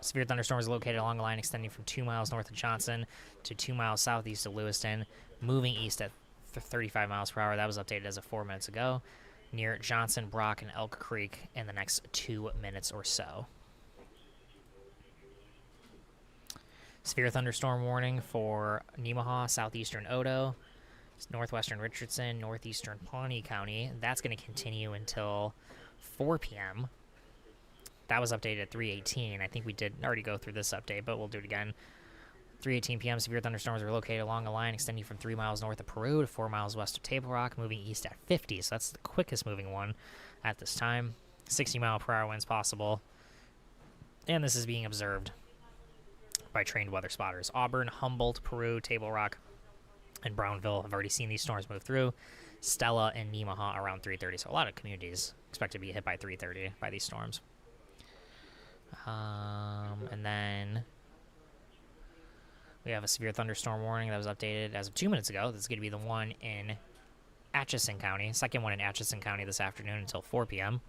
Severe thunderstorms located along a line extending from 2 miles north of Johnson to 2 miles southeast of Lewiston, moving east at 35 miles per hour. That was updated as of 4 minutes ago, near Johnson, Brock, and Elk Creek in the next 2 minutes or so. Severe thunderstorm warning for Nemaha, southeastern Otoe, northwestern Richardson, northeastern Pawnee County. That's going to continue until 4 p.m. That was updated at 3:18. I think we did already go through this update, but we'll do it again. 3:18 p.m. Severe thunderstorms are located along a line extending from 3 miles north of Peru to 4 miles west of Table Rock, moving east at 50. So that's the quickest moving one at this time. 60 mile per hour winds possible. And this is being observed by trained weather spotters. Auburn, Humboldt, Peru, Table Rock, and Brownville have already seen these storms move through. Stella and Nemaha around 3:30. So a lot of communities expect to be hit by 3:30 by these storms. And then we have a severe thunderstorm warning that was updated as of 2 minutes ago. This is going to be the one in Atchison County. Second one in Atchison County this afternoon until 4 p.m.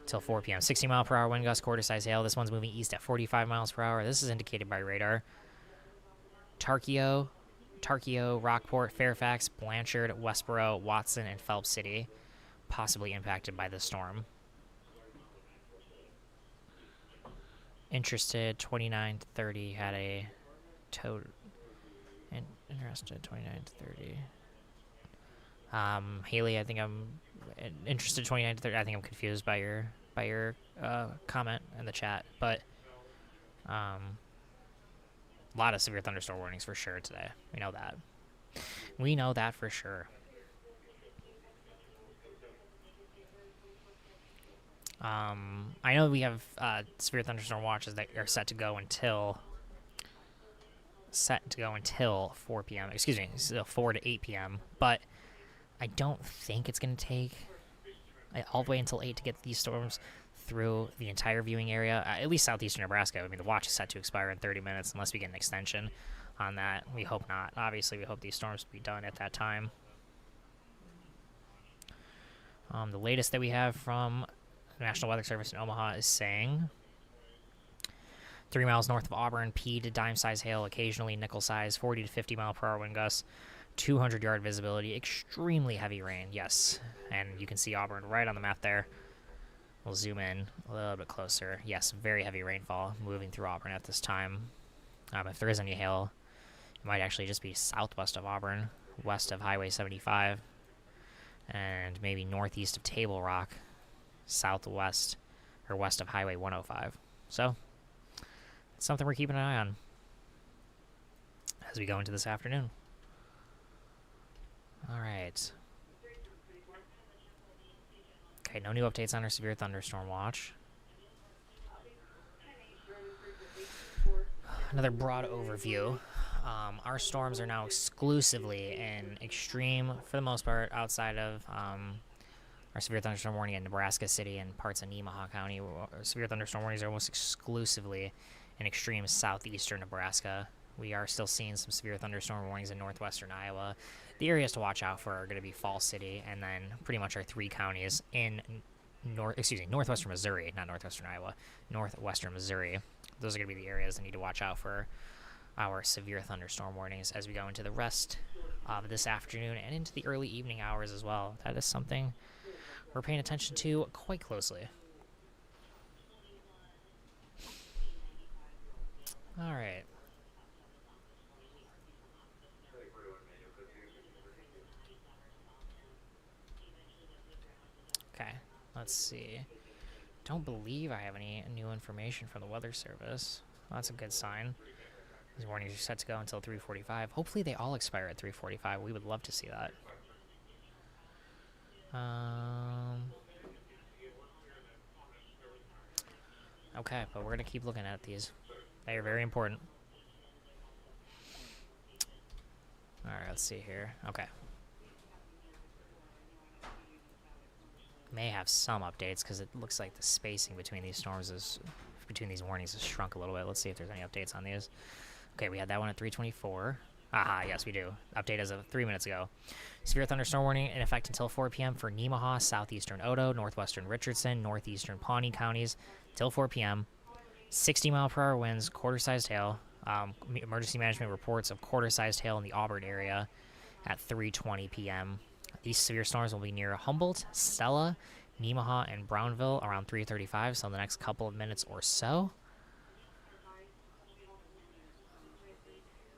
Till 4 p.m. 60 mile per hour wind gust, quarter-size hail. This one's moving east at 45 miles per hour. This is indicated by radar. Tarkio, Rockport, Fairfax, Blanchard, Westboro, Watson, and Phelps City possibly impacted by this storm. Interested 29 to 30 had a total. Interested 29 to 30. Haley, I think I'm interested 29 to 30. I think I'm confused by your comment in the chat, but a lot of severe thunderstorm warnings for sure today. We know that for sure. I know we have severe thunderstorm watches that are set to go until 4 p.m. Excuse me, so 4 to 8 p.m. But I don't think it's going to take all the way until 8 to get these storms through the entire viewing area, at least southeastern Nebraska. I mean, the watch is set to expire in 30 minutes unless we get an extension on that. We hope not. Obviously, we hope these storms will be done at that time. The latest that we have from the National Weather Service in Omaha is saying 3 miles north of Auburn, pea to dime size hail, occasionally nickel size, 40 to 50 mile per hour wind gusts, 200-yard visibility, extremely heavy rain, yes. And you can see Auburn right on the map there. We'll zoom in a little bit closer. Yes, very heavy rainfall moving through Auburn at this time. If there is any hail, it might actually just be southwest of Auburn, west of Highway 75, and maybe northeast of Table Rock, southwest or west of Highway 105. So, it's something we're keeping an eye on as we go into this afternoon. All right. Okay, no new updates on our severe thunderstorm watch. Another broad overview. Our storms are now exclusively in extreme, for the most part, outside of our severe thunderstorm warning in Nebraska City and parts of Nemaha County. Severe thunderstorm warnings are almost exclusively in extreme southeastern Nebraska. We are still seeing some severe thunderstorm warnings in northwestern Iowa. The areas to watch out for are going to be Fall City and then pretty much our 3 counties in northwestern Missouri, not northwestern Iowa, northwestern Missouri. Those are going to be the areas that need to watch out for our severe thunderstorm warnings as we go into the rest of this afternoon and into the early evening hours as well. That is something we're paying attention to quite closely. All right. Okay, let's see. Don't believe I have any new information from the Weather Service. Well, that's a good sign. These warnings are set to go until 3:45. Hopefully they all expire at 3:45. We would love to see that. Okay, but we're going to keep looking at these. They are very important. Alright, let's see here. Okay. May have some updates because it looks like the spacing between these between these warnings has shrunk a little bit. Let's see if there's any updates on these. Okay, we had that one at 3:24. Aha, yes, we do. Update as of 3 minutes ago. Severe thunderstorm warning in effect until 4 p.m. for Nemaha, southeastern Otoe, northwestern Richardson, northeastern Pawnee counties till 4 p.m. 60 mile per hour winds, quarter-sized hail. Emergency management reports of quarter-sized hail in the Auburn area at 3:20 p.m. These severe storms will be near Humboldt, Stella, Nemaha, and Brownville around 3:35, so in the next couple of minutes or so.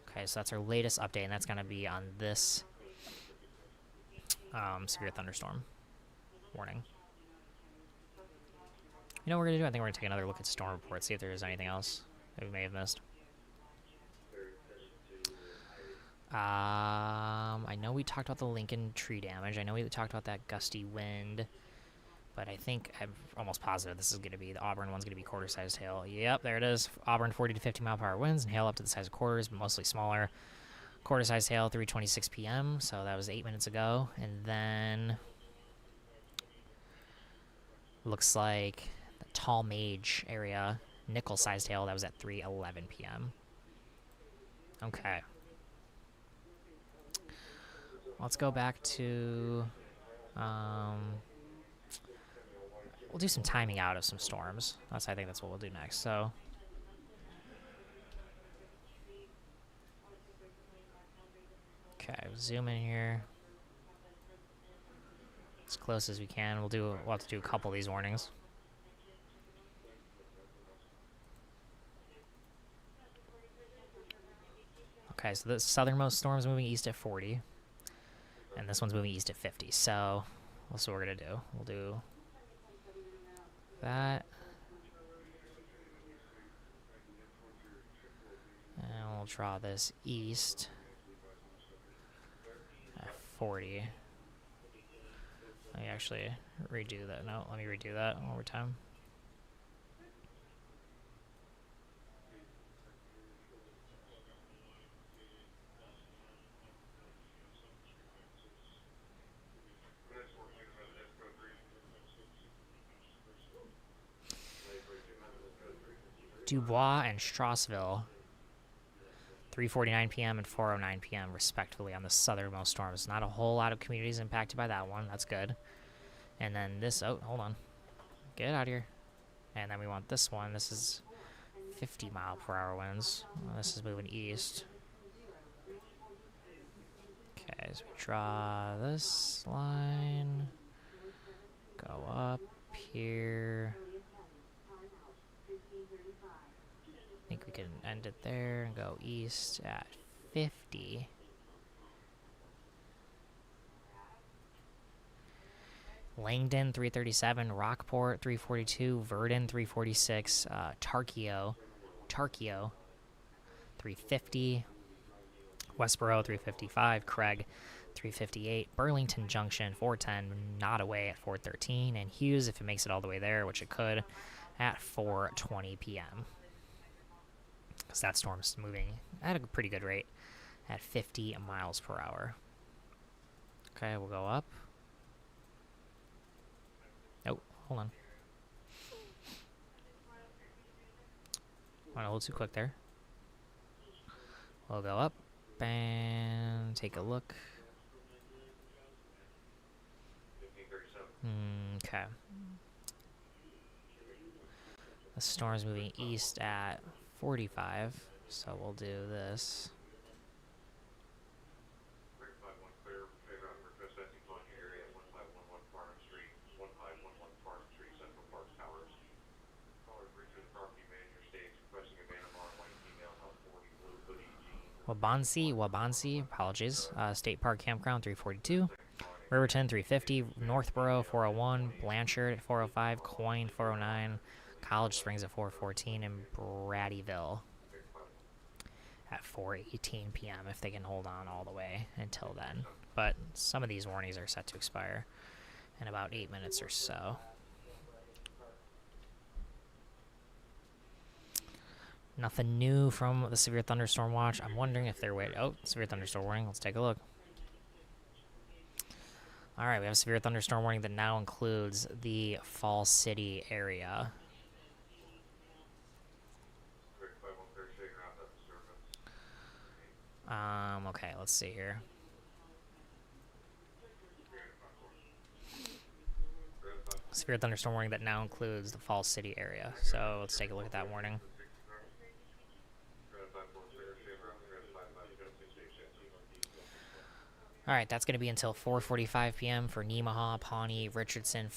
Okay, so that's our latest update, and that's going to be on this severe thunderstorm warning. You know what we're going to do? I think we're going to take another look at storm reports, see if there's anything else that we may have missed. I know we talked about the Lincoln tree damage. I know we talked about that gusty wind. But I think I'm almost positive this is going to be, the Auburn one's going to be quarter-sized hail. Yep, there it is. Auburn 40 to 50 mile per hour winds and hail up to the size of quarters, but mostly smaller. Quarter-sized hail, 3:26 p.m., so that was 8 minutes ago. And then looks like the Tall Mage area, nickel-sized hail, that was at 3:11 p.m. Okay. Let's go back to... we'll do some timing out of some storms. I think that's what we'll do next. So, okay, zoom in here as close as we can. We'll have to do a couple of these warnings. Okay, so the southernmost storm is moving east at 40, and this one's moving east at 50. So, that's what we're gonna do. We'll do that, and we'll draw this east at 40. Let me actually redo that. No, let me redo that one more time. Dubois and Strassville, 3:49 p.m. and 4:09 p.m. respectively on the southernmost storms. Not a whole lot of communities impacted by that one. That's good. And then this, oh, hold on. Get out of here. And then we want this one. This is 50-mile-per-hour winds. Well, this is moving east. Okay, so we draw this line. Go up here. I think we can end it there and go east at 50. Langdon 337, Rockport 342, Verdon 346, Tarkio 350, Westboro 355, Craig 358, Burlington Junction 410, Nottoway at 413, and Hughes, if it makes it all the way there, which it could, at 4:20 p.m. Because that storm's moving at a pretty good rate at 50 miles per hour. Okay, we'll go up. Oh, hold on. Went a little too quick there. We'll go up and take a look. Okay. The storm's moving east at 45, so we'll do this. Wabansi, apologies. State Park Campground 342. Riverton 350. Northborough 401. Blanchard at 405. Coyne 409. College Springs at 414. And Bradyville at 4:18 p.m. if they can hold on all the way until then. But some of these warnings are set to expire in about 8 minutes or so. Nothing new from the Severe Thunderstorm Watch. I'm wondering if they're waiting. Oh, Severe Thunderstorm Warning. Let's take a look. All right, we have a Severe Thunderstorm Warning that now includes the Fall City area. Okay, let's see here. Severe Thunderstorm Warning that now includes the Fall City area. So let's take a look at that warning. All right, that's going to be until 4:45 p.m. for Nemaha, Pawnee, Richardson,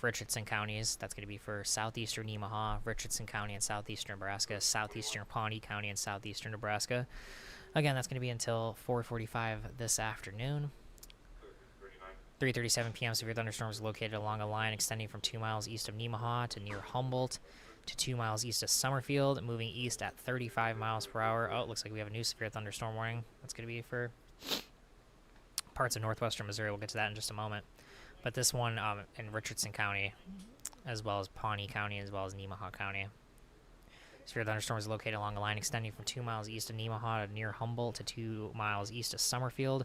Richardson counties. That's going to be for southeastern Nemaha, Richardson County, and southeastern Nebraska, southeastern Pawnee County, and southeastern Nebraska. Again, that's going to be until 4:45 this afternoon. 3:37 p.m. Severe thunderstorms located along a line extending from 2 miles east of Nemaha to near Humboldt to 2 miles east of Summerfield, moving east at 35 miles per hour. Oh, it looks like we have a new severe thunderstorm warning. That's going to be for parts of northwestern Missouri. We'll get to that in just a moment. But this one in Richardson County, as well as Pawnee County, as well as Nemaha County. Severe thunderstorm is located along a line extending from 2 miles east of Nemaha to near Humboldt to 2 miles east of Summerfield,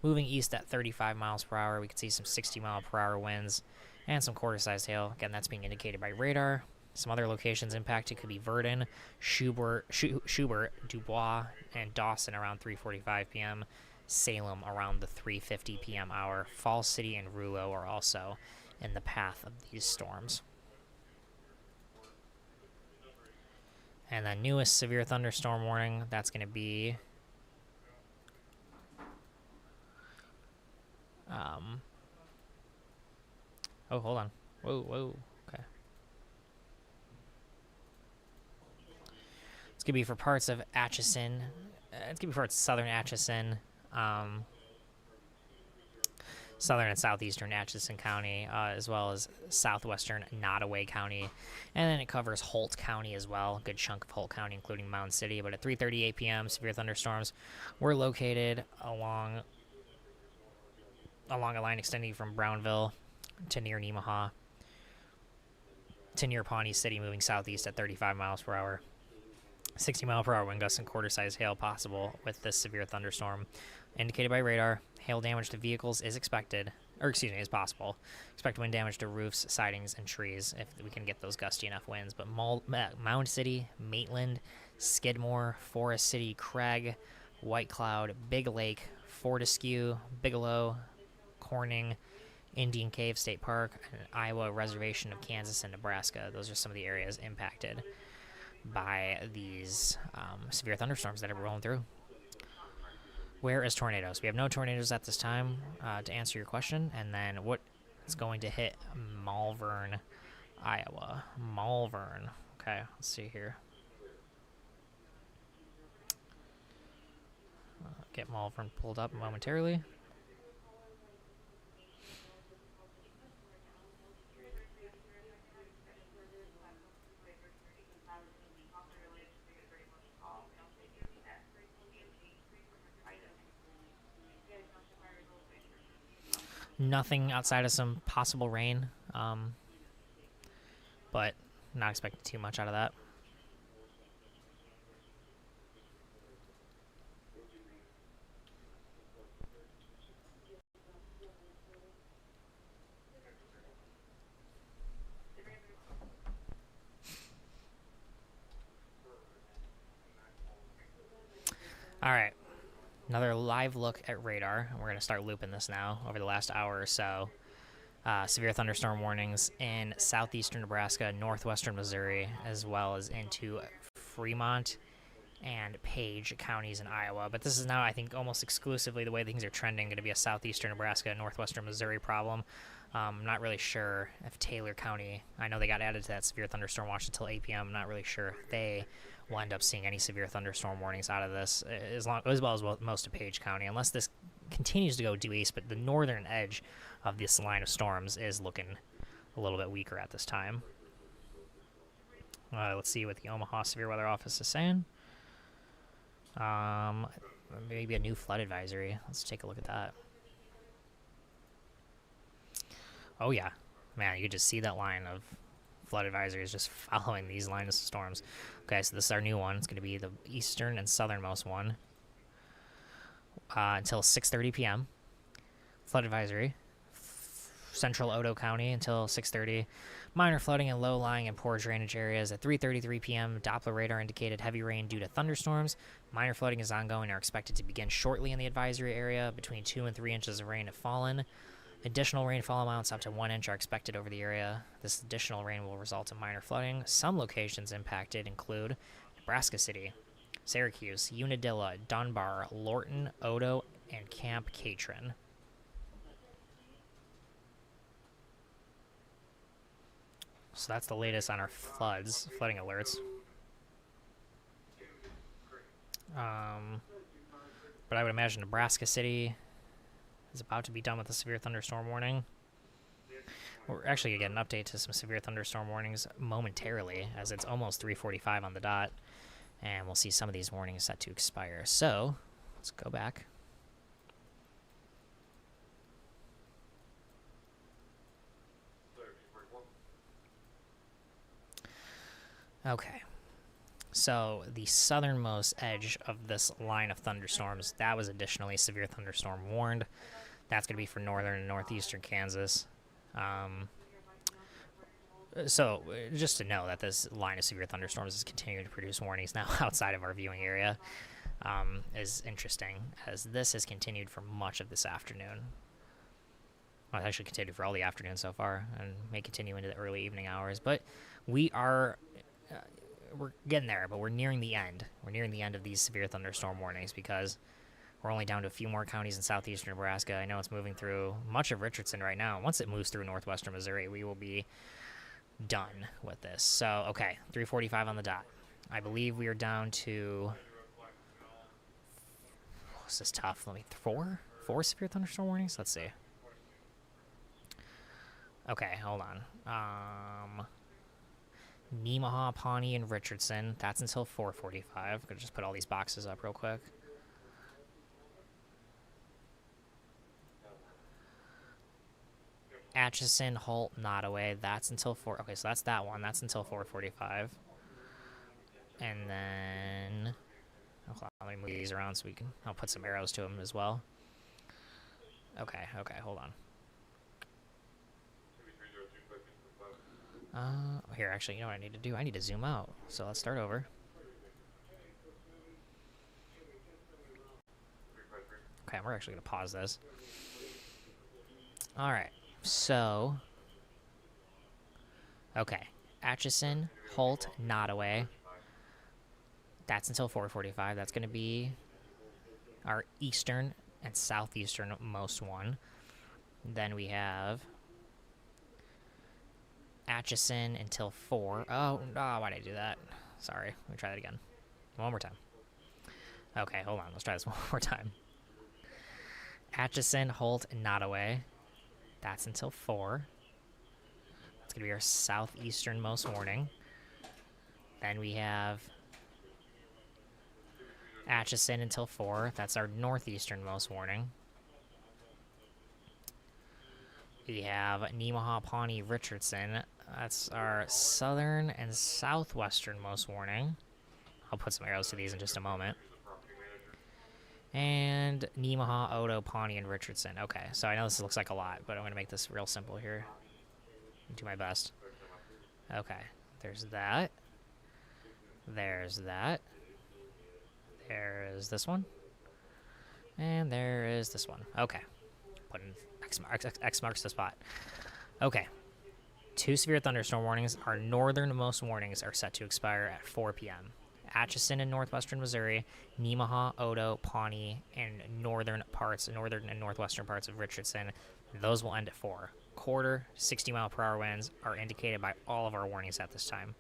moving east at 35 miles per hour. We can see some 60-mile-per-hour winds and some quarter-sized hail. Again, that's being indicated by radar. Some other locations impacted could be Verdon, Schubert, Dubois, and Dawson around 3:45 p.m., Salem around the 3:50 p.m. hour. Fall City and Rouleau are also in the path of these storms. And the newest severe thunderstorm warning, that's going to be oh, hold on. Whoa. Okay. It's going to be for parts of Atchison. It's going to be for southern Atchison, southern and southeastern Atchison County, as well as southwestern Nottoway County. And then it covers Holt County as well, a good chunk of Holt County, including Mound City. But at 3:38 p.m., severe thunderstorms were located along along a line extending from Brownville to near Nemaha to near Pawnee City, moving southeast at 35 miles per hour. 60-mile-per-hour wind gusts and quarter-size hail possible with this severe thunderstorm. Indicated by radar, hail damage to vehicles is expected, or excuse me, is possible. Expect wind damage to roofs, sidings, and trees if we can get those gusty enough winds. But Mound City, Maitland, Skidmore, Forest City, Craig, White Cloud, Big Lake, Fortescue, Bigelow, Corning, Indian Cave State Park, and Iowa Reservation of Kansas and Nebraska. Those are some of the areas impacted by these severe thunderstorms that are rolling through. Where is tornadoes? We have no tornadoes at this time, to answer your question. And then what is going to hit Malvern, Iowa? Malvern. Okay, let's see here. Get Malvern pulled up momentarily. Nothing outside of some possible rain, but not expecting too much out of that. All right. Another live look at radar. We're going to start looping this now over the last hour or so. Severe thunderstorm warnings in southeastern Nebraska, northwestern Missouri, as well as into Fremont and Page counties in Iowa. But this is now, I think, almost exclusively the way things are trending, going to be a southeastern Nebraska, northwestern Missouri problem. I'm not really sure if Taylor County, I know they got added to that severe thunderstorm watch until 8 p.m. I'm not really sure if they will end up seeing any severe thunderstorm warnings out of this, as well as most of Page County, unless this continues to go due east. But the northern edge of this line of storms is looking a little bit weaker at this time. Let's see what the Omaha Severe Weather Office is saying. Maybe a new flood advisory. Let's take a look at that. Oh yeah, man, you could just see that line of flood advisories just following these lines of storms. Okay, so this is our new one. It's going to be the eastern and southernmost one until 6:30 p.m. Flood advisory. Central Otoe County until 6:30. Minor flooding in low-lying and poor drainage areas at 3:33 p.m. Doppler radar indicated heavy rain due to thunderstorms. Minor flooding is ongoing and are expected to begin shortly in the advisory area. Between 2 and 3 inches of rain have fallen. Additional rainfall amounts up to 1 inch are expected over the area. This additional rain will result in minor flooding. Some locations impacted include Nebraska City, Syracuse, Unadilla, Dunbar, Lorton, Otoe, and Camp Catron. So that's the latest on our flooding alerts. But I would imagine Nebraska City is about to be done with the severe thunderstorm warning. We're actually going to get an update to some severe thunderstorm warnings momentarily, as it's almost 3:45 on the dot, and we'll see some of these warnings set to expire. So let's go back. Okay, so the southernmost edge of this line of thunderstorms, that was additionally severe thunderstorm warned. That's going to be for northern and northeastern Kansas. So just to know that this line of severe thunderstorms is continuing to produce warnings now outside of our viewing area is interesting, as this has continued for much of this afternoon. Well, it's actually continued for all the afternoon so far and may continue into the early evening hours. But we are... we're getting there, but we're nearing the end. We're nearing the end of these severe thunderstorm warnings because we're only down to a few more counties in southeastern Nebraska. I know it's moving through much of Richardson right now. Once it moves through northwestern Missouri, we will be done with this. So, okay, 3:45 on the dot. I believe we are down to... This is tough. Let me... Four severe thunderstorm warnings? Let's see. Okay, hold on. Nemaha, Pawnee, and Richardson. That's until 4:45. I'm going to just put all these boxes up real quick. Atchison, Holt, Nottoway. That's until 4. Okay, so that's that one. That's until 4:45. And then... hold on, let me move these around so we can... I'll put some arrows to them as well. Okay, hold on. Here, actually, you know what I need to do? I need to zoom out. So let's start over. Okay, we're actually going to pause this. Alright, so... okay, Atchison, Holt, Nottoway. That's until 4:45. That's going to be our eastern and southeastern most one. Then we have Atchison until 4. Oh, why did I do that? Sorry. Let me try that again. One more time. Okay, hold on. Let's try this one more time. Atchison, Holt, and Nottoway. That's until 4. That's going to be our southeasternmost warning. Then we have Atchison until 4. That's our northeasternmost warning. We have Nemaha, Pawnee, Richardson. That's our southern and southwesternmost warning. I'll put some arrows to these in just a moment. And Nemaha, Otoe, Pawnee, and Richardson. Okay, so I know this looks like a lot, but I'm going to make this real simple here. Do my best. Okay, there's that. There's that. There's this one. And there is this one. Okay. Put in X marks the spot. Okay. 2 severe thunderstorm warnings. Our northernmost warnings are set to expire at 4 p.m. Atchison in northwestern Missouri, Nemaha, Otoe, Pawnee, and northern and northwestern parts of Richardson. Those will end at 4. Quarter 60-mile-per-hour winds are indicated by all of our warnings at this time.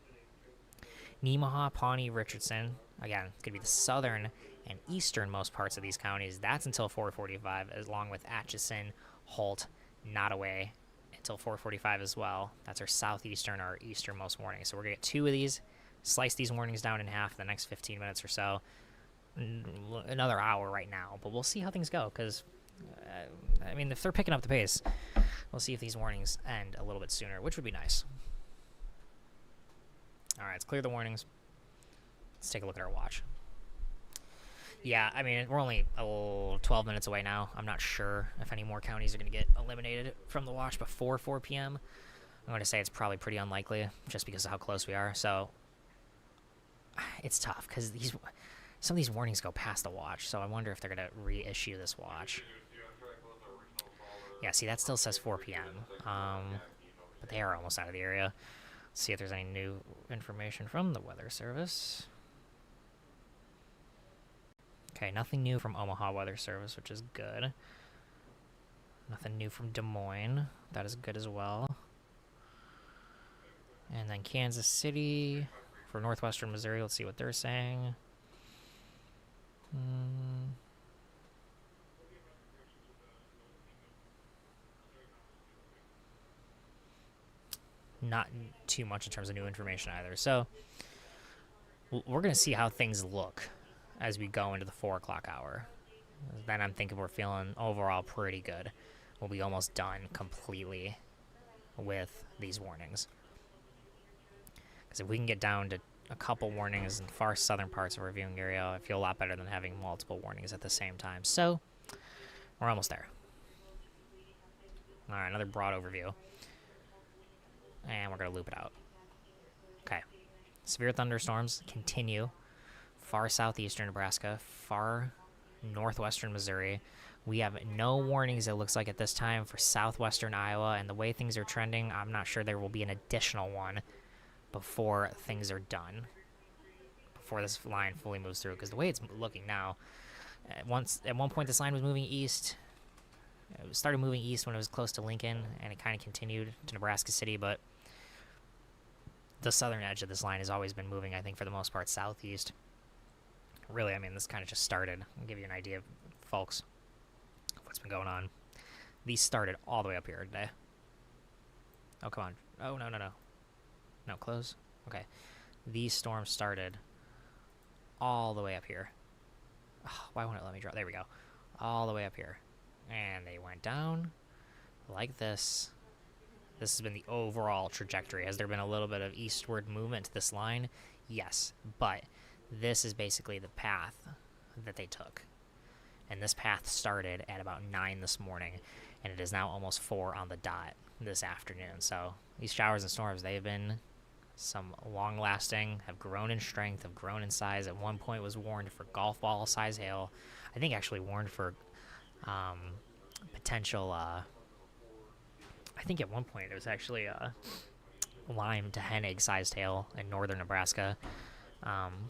Nemaha, Pawnee, Richardson, again, it's going to be the southern and easternmost parts of these counties. That's until 4:45, along with Atchison, Holt, Nottoway, until 4:45 as well. That's our southeastern, our easternmost warning. So we're going to get 2 of these, slice these warnings down in half in the next 15 minutes or so. Another hour right now, but we'll see how things go, because, I mean, if they're picking up the pace, we'll see if these warnings end a little bit sooner, which would be nice. All right, let's clear the warnings. Let's take a look at our watch. Yeah, I mean, we're only 12 minutes away now. I'm not sure if any more counties are going to get eliminated from the watch before 4 p.m. I'm going to say it's probably pretty unlikely, just because of how close we are. So it's tough, because some of these warnings go past the watch. So I wonder if they're going to reissue this watch. Yeah, see, that still says 4 p.m. But they are almost out of the area. Let's see if there's any new information from the Weather Service. Okay, nothing new from Omaha Weather Service, which is good. Nothing new from Des Moines. That is good as well. And then Kansas City for northwestern Missouri. Let's see what they're saying. Not too much in terms of new information either. So we're going to see how things look as we go into the 4 o'clock hour. Then I'm thinking we're feeling overall pretty good. We'll be almost done completely with these warnings. Because if we can get down to a couple warnings in the far southern parts of our viewing area, I feel a lot better than having multiple warnings at the same time. So we're almost there. All right, another broad overview. And we're going to loop it out. Okay. Severe thunderstorms continue. Far southeastern Nebraska, far northwestern Missouri. We have no warnings, it looks like, at this time for southwestern Iowa. And the way things are trending, I'm not sure there will be an additional one before things are done. Before this line fully moves through. Because the way it's looking now, at one point this line was moving east. It started moving east when it was close to Lincoln, and it kind of continued to Nebraska City, but the southern edge of this line has always been moving, I think, for the most part, southeast. Really, I mean, this kind of just started. I'll give you an idea, folks, of what's been going on. These started all the way up here today. Oh, come on. Oh, no. No, close. Okay. These storms started all the way up here. Oh, why won't it let me draw? There we go. All the way up here. And they went down like this This has been the overall trajectory. Has there been a little bit of eastward movement to this line? Yes, but this is basically the path that they took. And this path started at about 9 this morning, and it is now almost 4 on the dot this afternoon. So these showers and storms, they've been some long-lasting, have grown in strength, have grown in size. At one point was warned for golf ball size hail. I think actually warned for potential, I think at one point there was actually a lime to hen egg sized hail in northern Nebraska.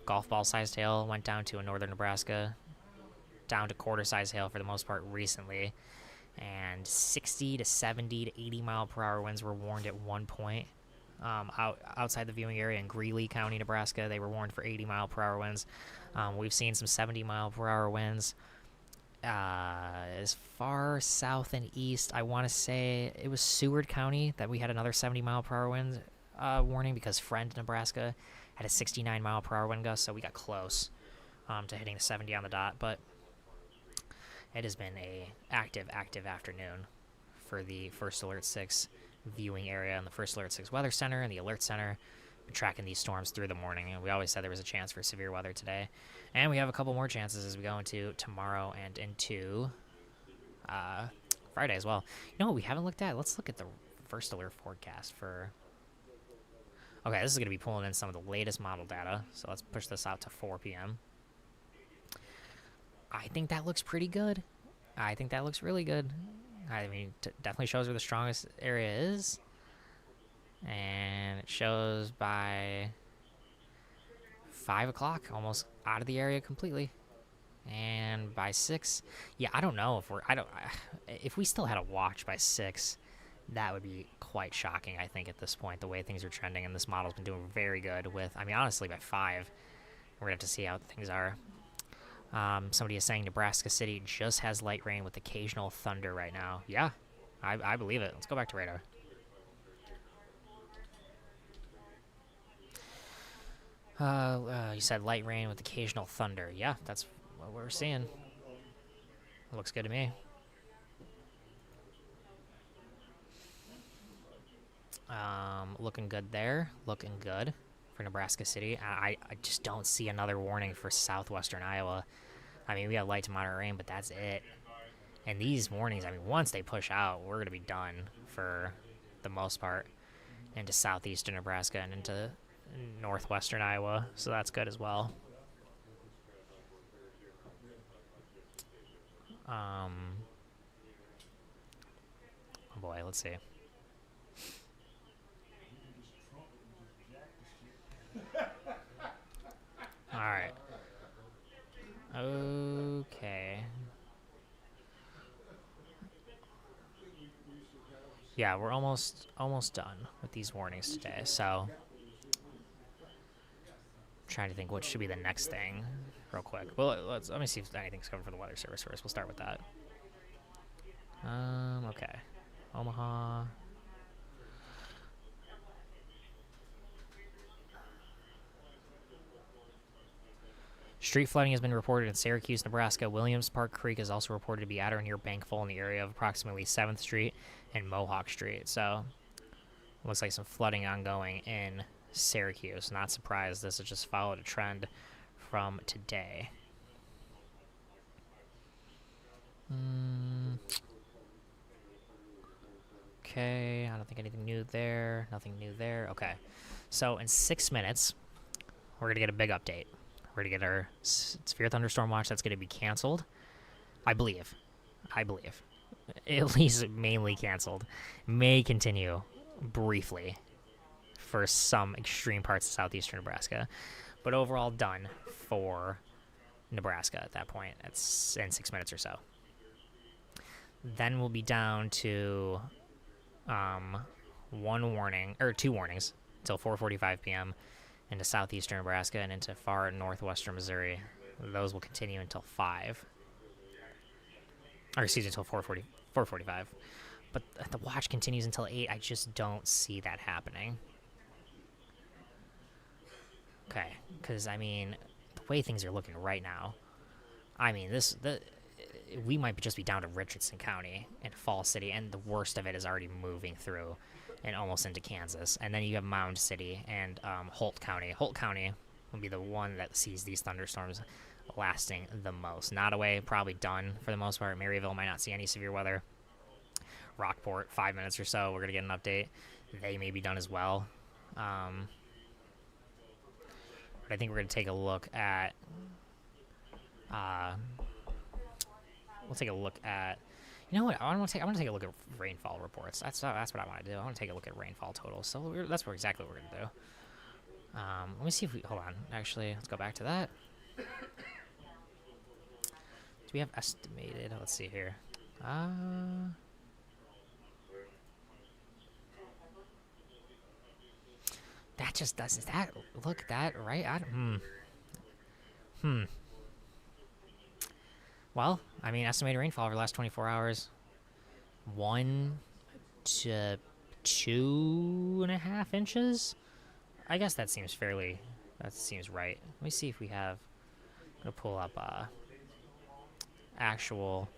Golf ball sized hail went down to in northern Nebraska, down to quarter size hail for the most part recently. And 60 to 70 to 80 mile per hour winds were warned at one point. Outside the viewing area in Greeley County, Nebraska, they were warned for 80 mile per hour winds. We've seen some 70 mile per hour winds. As far south and east, I want to say it was Seward County that we had another 70 mile per hour wind warning, because Friend, Nebraska had a 69 mile per hour wind gust, so we got close to hitting the 70 on the dot. But it has been a active afternoon for the First Alert 6 viewing area and the First Alert 6 Weather Center and the Alert Center. Been tracking these storms through the morning, and we always said there was a chance for severe weather today. And we have a couple more chances as we go into tomorrow and into Friday as well. You know what we haven't looked at? Let's look at the First Alert forecast for... Okay, this is going to be pulling in some of the latest model data, so let's push this out to 4 p.m. I think that looks pretty good. I think that looks really good. I mean, definitely shows where the strongest area is. And it shows by 5 o'clock, almost out of the area completely. And by 6, yeah, I don't know if if we still had a watch by 6, that would be quite shocking, I think, at this point, the way things are trending. And this model's been doing very good with, I mean, honestly, by 5, we're going to have to see how things are. Somebody is saying Nebraska City just has light rain with occasional thunder right now. Yeah, I believe it. Let's go back to radar. You said light rain with occasional thunder. Yeah, that's what we're seeing. Looks good to me. Looking good there. Looking good for Nebraska City. I just don't see another warning for southwestern Iowa. I mean, we got light to moderate rain, but that's it. And these warnings, I mean, once they push out, we're going to be done for the most part into southeastern Nebraska and into northwestern Iowa, so that's good as well. Oh boy, let's see. All right. Okay. Yeah, we're almost done with these warnings today, so trying to think what should be the next thing real quick. Well, let me see if anything's covered for the Weather Service first. We'll start with that. Okay. Omaha. Street flooding has been reported in Syracuse, Nebraska. Williams Park Creek is also reported to be at or near bankful in the area of approximately 7th Street and Mohawk Street. So, looks like some flooding ongoing in Syracuse. Not surprised. This has just followed a trend from today. Okay, I don't think anything new there. Nothing new there. Okay. So, in 6 minutes, we're going to get a big update. We're going to get our Severe Thunderstorm Watch that's going to be canceled. I believe. At least mainly canceled. May continue briefly for some extreme parts of southeastern Nebraska. But overall done for Nebraska at that point. That's in 6 minutes or so. Then we'll be down to two warnings until 4:45 p.m. into southeastern Nebraska and into far northwestern Missouri. Those will continue until 5. Or excuse me, until 4:45. But the watch continues until 8. I just don't see that happening. Okay, because, I mean, the way things are looking right now, I mean, we might just be down to Richardson County and Fall City, and the worst of it is already moving through and almost into Kansas. And then you have Mound City and Holt County. Holt County will be the one that sees these thunderstorms lasting the most. Nottoway, probably done for the most part. Maryville might not see any severe weather. Rockport, 5 minutes or so, we're going to get an update. They may be done as well. But I think we're going to take a look at... we'll take a look at... You know what? I want to take a look at rainfall reports. That's what I want to do. I want to take a look at rainfall totals. So that's exactly what we're going to do. Let me see if we... Hold on. Actually, let's go back to that. Do we have estimated? Let's see here. That just does. Is that... Look, that, right? Well, I mean, estimated rainfall over the last 24 hours, 1 to 2.5 inches. I guess that seems fairly. That seems right. Let me see if we have. I'm gonna pull up actual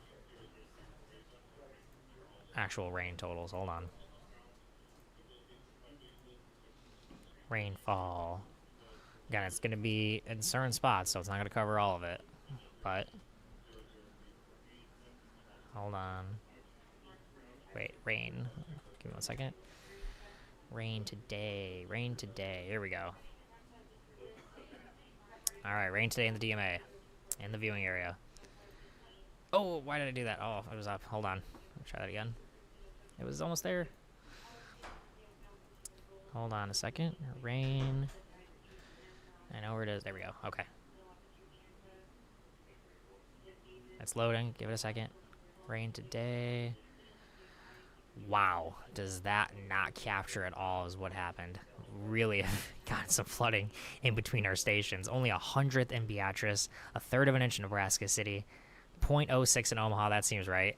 rain totals. Hold on. Rainfall. Again, it's gonna be in certain spots, so it's not gonna cover all of it, but. Hold on. Wait, rain. Give me 1 second. Rain today. Rain today. Here we go. Alright, rain today in the DMA. In the viewing area. Oh, why did I do that? Oh, it was up. Hold on. I'll try that again. It was almost there. Hold on a second. Rain. I know where it is. There we go. Okay. It's loading. Give it a second. Rain today. Wow, does that not capture at all is what happened. Really got some flooding in between our stations. Only 100th in Beatrice, 1/3 of an inch in Nebraska City, 0.06 in Omaha, that seems right.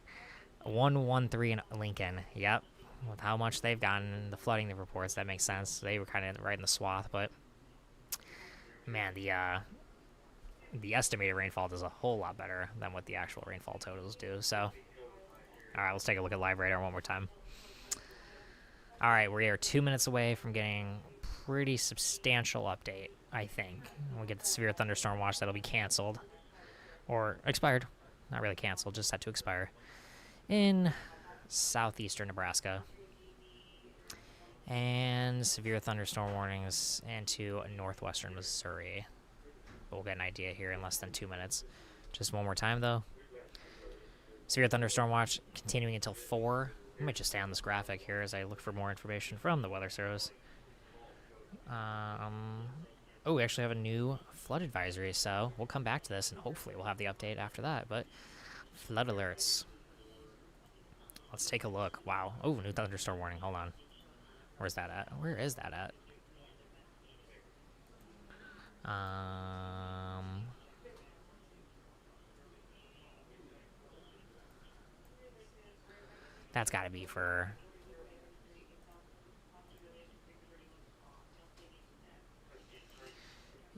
113 in Lincoln, yep. With how much they've gotten, the flooding the reports, that makes sense. They were kind of right in the swath, but man, the estimated rainfall does a whole lot better than what the actual rainfall totals do. So, all right, let's take a look at live radar one more time. All right, we are 2 minutes away from getting pretty substantial update, I think. We'll get the Severe Thunderstorm Watch that'll be canceled or expired. Not really canceled, just set to expire in southeastern Nebraska. And severe thunderstorm warnings into northwestern Missouri. We'll get an idea here in less than 2 minutes. Just one more time, though. Severe Thunderstorm Watch continuing until 4. I might just stay on this graphic here as I look for more information from the Weather Service. Oh, we actually have a new flood advisory, so we'll come back to this, and hopefully we'll have the update after that. But flood alerts. Let's take a look. Wow. Oh, new thunderstorm warning. Hold on. Where's that at? Where is that at? That's got to be for...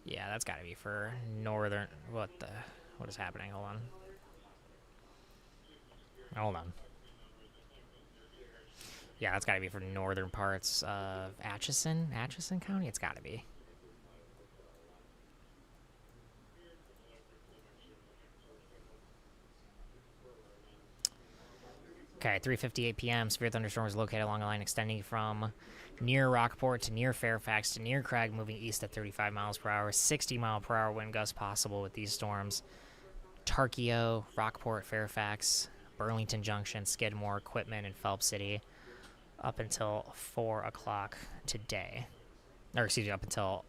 Yeah, that's got to be for northern... What is happening? Hold on. Hold on. Yeah, that's got to be for northern parts of Atchison County? It's got to be. Okay, 3:58 p.m. Severe thunderstorm is located along a line extending from near Rockport to near Fairfax to near Craig, moving east at 35 miles per hour. 60-mile-per-hour wind gusts possible with these storms. Tarkio, Rockport, Fairfax, Burlington Junction, Skidmore, Quitman, and Phelps City up until 4 o'clock today. Or, excuse me, up until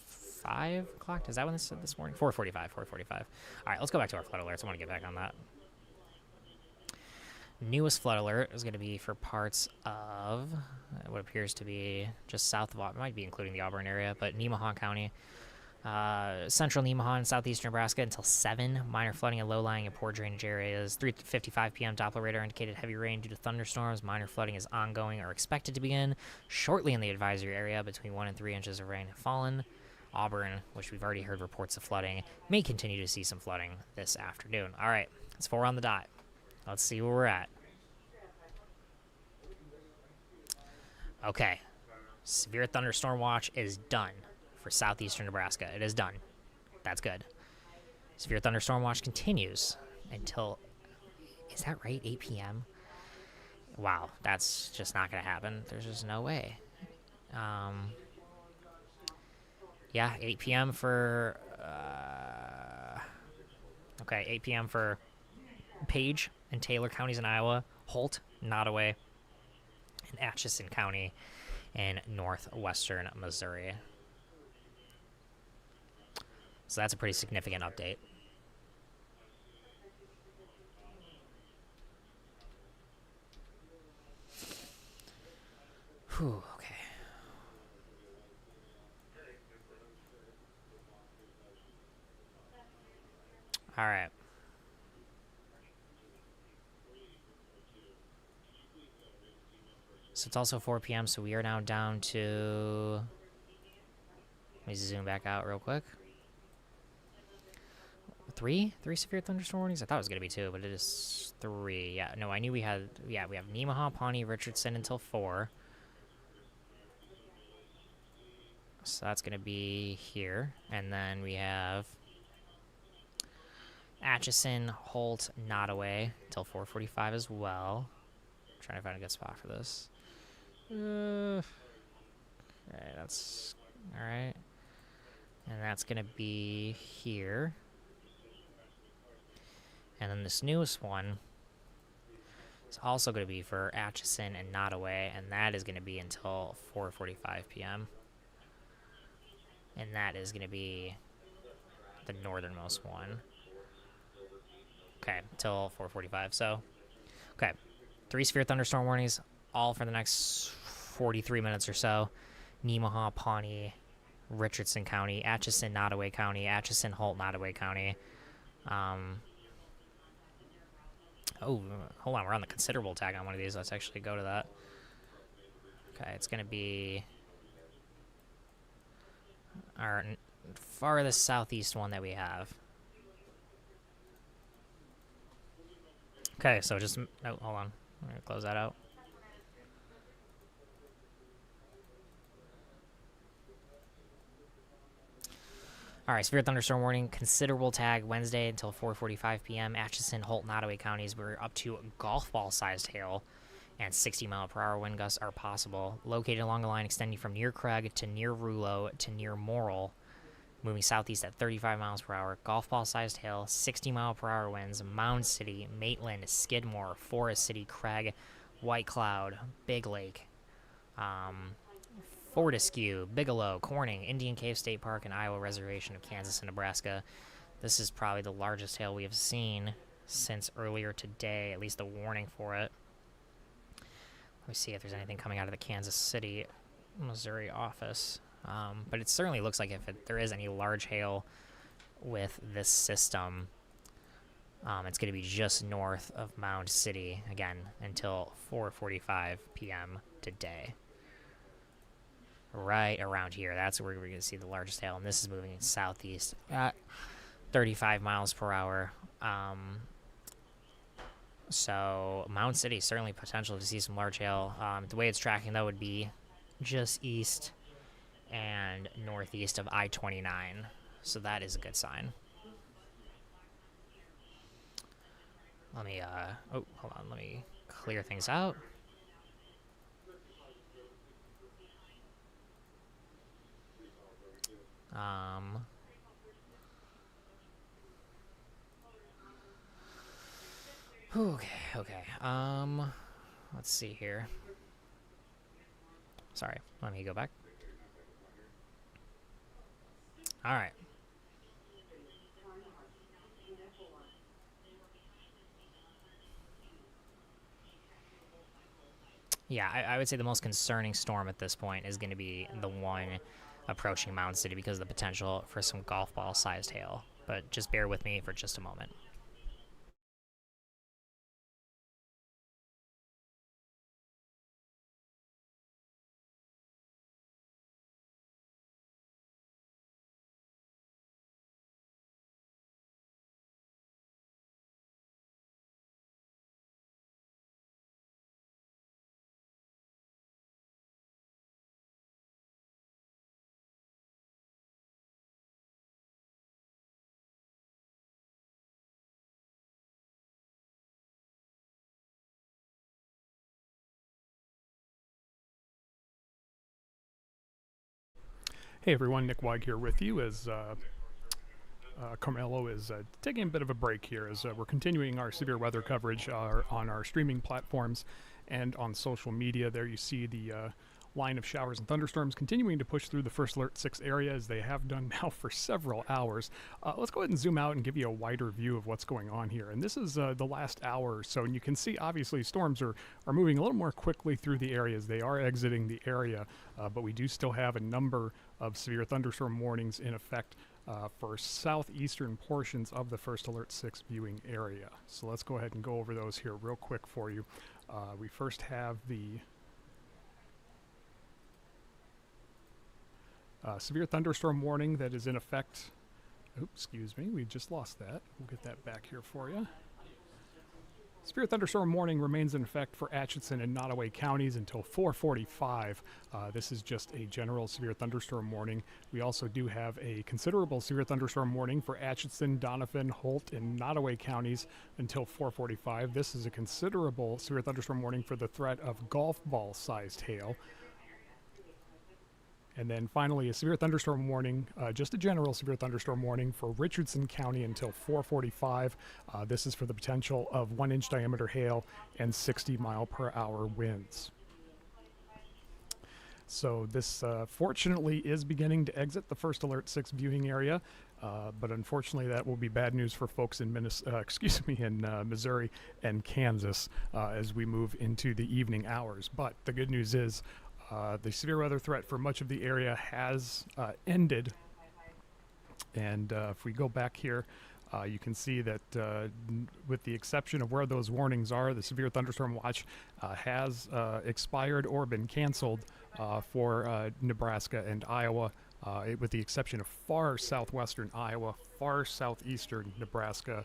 5 o'clock? Is that when this said this morning? 4:45. All right, let's go back to our flood alerts. I want to get back on that. Newest flood alert is going to be for parts of what appears to be just south of, it might be including the Auburn area, but Nemaha County, central Nemaha and southeastern Nebraska until 7. Minor flooding in low-lying and poor drainage areas. 3:55 p.m. Doppler radar indicated heavy rain due to thunderstorms. Minor flooding is ongoing or expected to begin shortly in the advisory area. Between 1 and 3 inches of rain have fallen. Auburn, which we've already heard reports of flooding, may continue to see some flooding this afternoon. All right, it's 4 on the dot. Let's see where we're at. Okay. Severe Thunderstorm Watch is done for southeastern Nebraska. It is done. That's good. Severe Thunderstorm Watch continues until, is that right, 8 p.m.? Wow, that's just not going to happen. There's just no way. Yeah, 8 p.m. for, okay, 8 p.m. for Page and Taylor counties in Iowa, Holt, Nottoway, and Atchison County in northwestern Missouri. So that's a pretty significant update. Whew, okay. All right. So it's also 4 p.m., so we are now down to... Let me zoom back out real quick. Three severe thunderstorm warnings? I thought it was going to be 2, but it is 3. Yeah, no, I knew we had... Yeah, we have Nemaha, Pawnee, Richardson until 4. So that's going to be here. And then we have Atchison, Holt, Nottoway until 4:45 as well. I'm trying to find a good spot for this. Alright, that's... Alright. And that's going to be here. And then this newest one is also going to be for Atchison and Nottoway, and that is going to be until 4:45 p.m. And that is going to be the northernmost one. Okay, till 4:45. So, okay, 3 severe thunderstorm warnings, all for the next 43 minutes or so. Nemaha, Pawnee, Richardson County, Atchison, Nottoway County, Atchison, Holt, Nottoway County. Oh, hold on, we're on the considerable tag on one of these. Let's actually go to that. Okay, it's going to be our farthest southeast one that we have. Okay, so just... Oh, hold on. I'm going to close that out. All right, severe thunderstorm warning, considerable tag Wednesday until 4:45 p.m. Atchison, Holt, Nottoway counties, we're up to golf ball-sized hail, and 60-mile-per-hour wind gusts are possible. Located along the line extending from near Craig to near Rouleau to near Morrill, moving southeast at 35 miles per hour. Golf ball-sized hail, 60-mile-per-hour winds. Mound City, Maitland, Skidmore, Forest City, Craig, White Cloud, Big Lake, Fortescue, Bigelow, Corning, Indian Cave State Park, and Iowa Reservation of Kansas and Nebraska. This is probably the largest hail we have seen since earlier today, at least the warning for it. Let me see if there's anything coming out of the Kansas City, Missouri office. But it certainly looks like if there is any large hail with this system, it's going to be just north of Mound City, again, until 4:45 p.m. today. Right around here. That's where we're going to see the largest hail, and this is moving southeast at 35 miles per hour. So Mound City, certainly potential to see some large hail. The way it's tracking, though, would be just east and northeast of I-29. So that is a good sign. Let me, oh, hold on. Let me clear things out. Okay. Let's see here. Sorry, let me go back. All right. Yeah, I would say the most concerning storm at this point is going to be the one approaching Mound City because of the potential for some golf ball-sized hail. But just bear with me for just a moment. Hey everyone, Nick Weig here with you as Carmelo is taking a bit of a break here as we're continuing our severe weather coverage on our streaming platforms and on social media. There you see the line of showers and thunderstorms continuing to push through the First Alert 6 area as they have done now for several hours. Let's go ahead and zoom out and give you a wider view of what's going on here. And this is the last hour or so, and you can see obviously storms are moving a little more quickly through the areas. They are exiting the area, but we do still have a number of severe thunderstorm warnings in effect for southeastern portions of the First Alert 6 viewing area. So let's go ahead and go over those here real quick for you. We first have the severe thunderstorm warning that is in effect. Oops, excuse me, we just lost that. We'll get that back here for you. Severe thunderstorm warning remains in effect for Atchison and Nottoway counties until 4:45. This is just a general severe thunderstorm warning. We also do have a considerable severe thunderstorm warning for Atchison, Donovan, Holt, and Nottoway counties until 4:45. This is a considerable severe thunderstorm warning for the threat of golf ball-sized hail. And then finally, a severe thunderstorm warning, just a general severe thunderstorm warning for Richardson County until 4:45. This is for the potential of 1-inch diameter hail and 60-mile-per-hour winds. So this, fortunately, is beginning to exit the First Alert 6 viewing area, but unfortunately, that will be bad news for folks in Missouri and Kansas as we move into the evening hours. But the good news is, the severe weather threat for much of the area has ended. And if we go back here, you can see that with the exception of where those warnings are, the Severe Thunderstorm Watch has expired or been canceled for Nebraska and Iowa, with the exception of far southwestern Iowa, far southeastern Nebraska,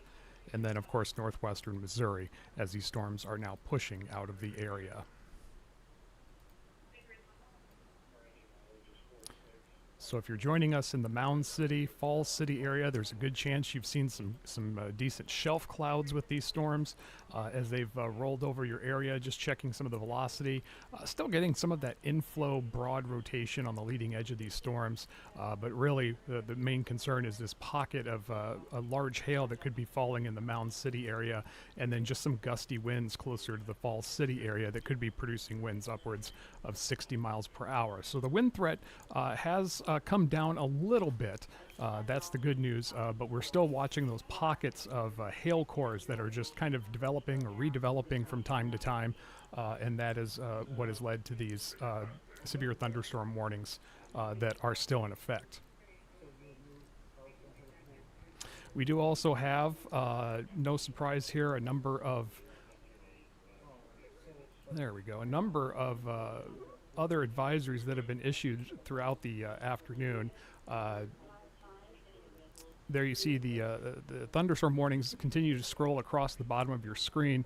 and then, of course, northwestern Missouri, as these storms are now pushing out of the area. So if you're joining us in the Mound City, Falls City area, there's a good chance you've seen some decent shelf clouds with these storms as they've rolled over your area. Just checking some of the velocity. Still getting some of that inflow broad rotation on the leading edge of these storms. But really, the main concern is this pocket of a large hail that could be falling in the Mound City area, and then just some gusty winds closer to the Falls City area that could be producing winds upwards of 60 miles per hour. So the wind threat has come down a little bit. That's the good news, but we're still watching those pockets of hail cores that are just kind of developing or redeveloping from time to time, and that is what has led to these severe thunderstorm warnings that are still in effect. We do also have, no surprise here, a number of other advisories that have been issued throughout the afternoon. There you see the thunderstorm warnings continue to scroll across the bottom of your screen.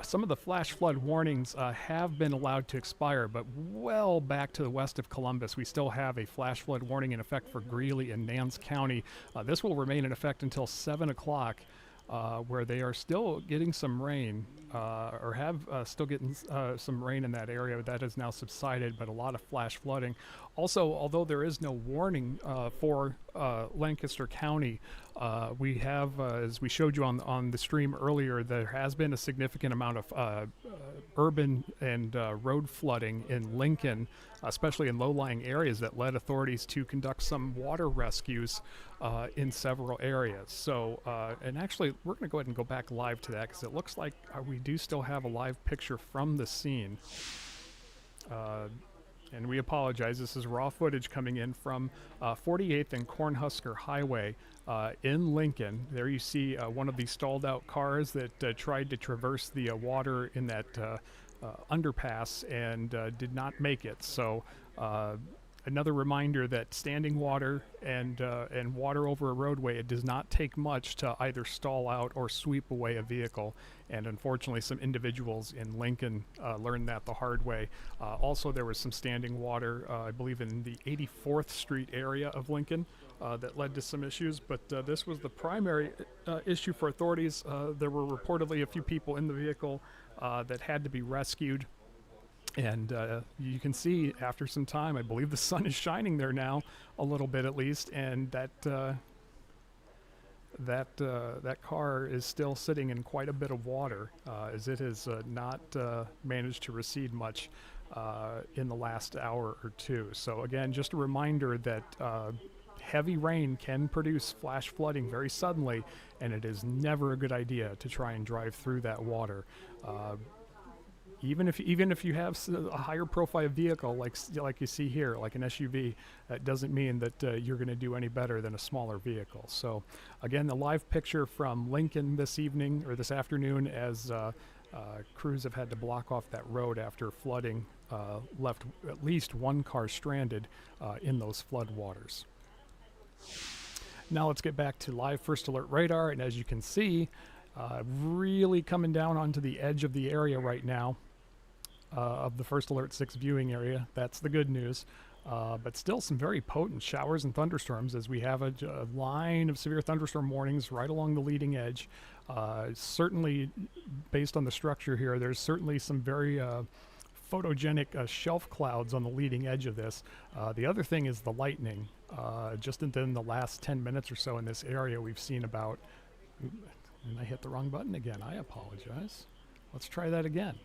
Some of the flash flood warnings have been allowed to expire, but well back to the west of Columbus, we still have a flash flood warning in effect for Greeley and Nance County. This will remain in effect until 7 o'clock. Where they are still getting some rain, or have still getting some rain in that area, but that has now subsided, but a lot of flash flooding. Also, although there is no warning for Lancaster County, we have, as we showed you on the stream earlier, there has been a significant amount of urban and road flooding in Lincoln, especially in low-lying areas, that led authorities to conduct some water rescues in several areas. So, and actually, we're going to go ahead and go back live to that because it looks like we do still have a live picture from the scene. And we apologize, this is raw footage coming in from 48th and Cornhusker Highway in Lincoln. There you see one of these stalled out cars that tried to traverse the water in that underpass and did not make it. So another reminder that standing water and water over a roadway, it does not take much to either stall out or sweep away a vehicle. And unfortunately, some individuals in Lincoln learned that the hard way. Also, there was some standing water, I believe, in the 84th Street area of Lincoln that led to some issues. But this was the primary issue for authorities. There were reportedly a few people in the vehicle that had to be rescued. And you can see after some time, I believe the sun is shining there now a little bit at least, and that car is still sitting in quite a bit of water, as it has not managed to recede much in the last hour or two. So again, just a reminder that heavy rain can produce flash flooding very suddenly, and it is never a good idea to try and drive through that water. Even if you have a higher profile vehicle like you see here, like an SUV, that doesn't mean that you're going to do any better than a smaller vehicle. So again, the live picture from Lincoln this evening or this afternoon, as crews have had to block off that road after flooding left at least one car stranded in those flood waters. Now let's get back to live first alert radar, and as you can see, really coming down onto the edge of the area right now. Of the first alert 6 viewing area. That's the good news. But still some very potent showers and thunderstorms, as we have a line of severe thunderstorm warnings right along the leading edge. Certainly, based on the structure here, there's certainly some very photogenic shelf clouds on the leading edge of this. The other thing is the lightning. Just within the last 10 minutes or so in this area, we've seen about... And I hit the wrong button again. I apologize. Let's try that again.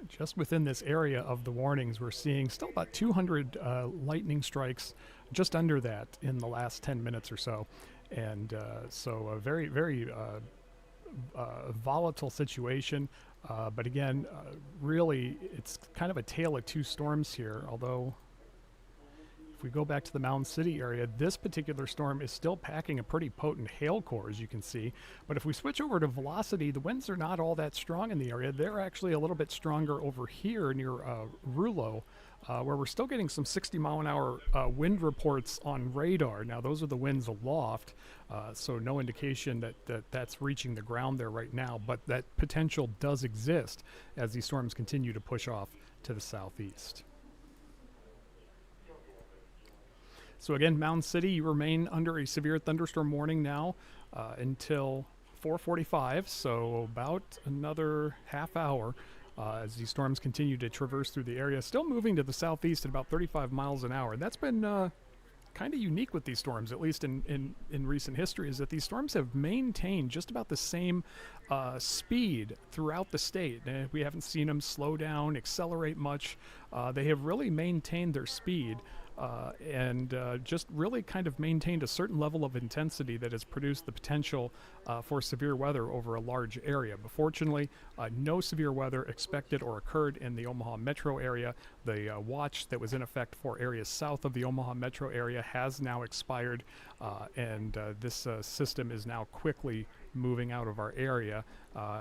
Just within this area of the warnings, we're seeing still about 200 lightning strikes, just under that in the last 10 minutes or so. And so a very, very volatile situation. But again, really, it's kind of a tale of two storms here, although if we go back to the Mound City area, this particular storm is still packing a pretty potent hail core, as you can see. But if we switch over to velocity, the winds are not all that strong in the area. They're actually a little bit stronger over here near Rulo, where we're still getting some 60-mile-an-hour wind reports on radar. Now, those are the winds aloft, so no indication that that's reaching the ground there right now, but that potential does exist as these storms continue to push off to the southeast. So again, Mound City, you remain under a severe thunderstorm warning now until 4:45, so about another half hour as these storms continue to traverse through the area, still moving to the southeast at about 35 miles an hour. That's been kind of unique with these storms, at least in recent history, is that these storms have maintained just about the same speed throughout the state. We haven't seen them slow down, accelerate much. They have really maintained their speed. And just really kind of maintained a certain level of intensity that has produced the potential for severe weather over a large area. But fortunately, no severe weather expected or occurred in the Omaha metro area. The watch that was in effect for areas south of the Omaha metro area has now expired, and this system is now quickly moving out of our area.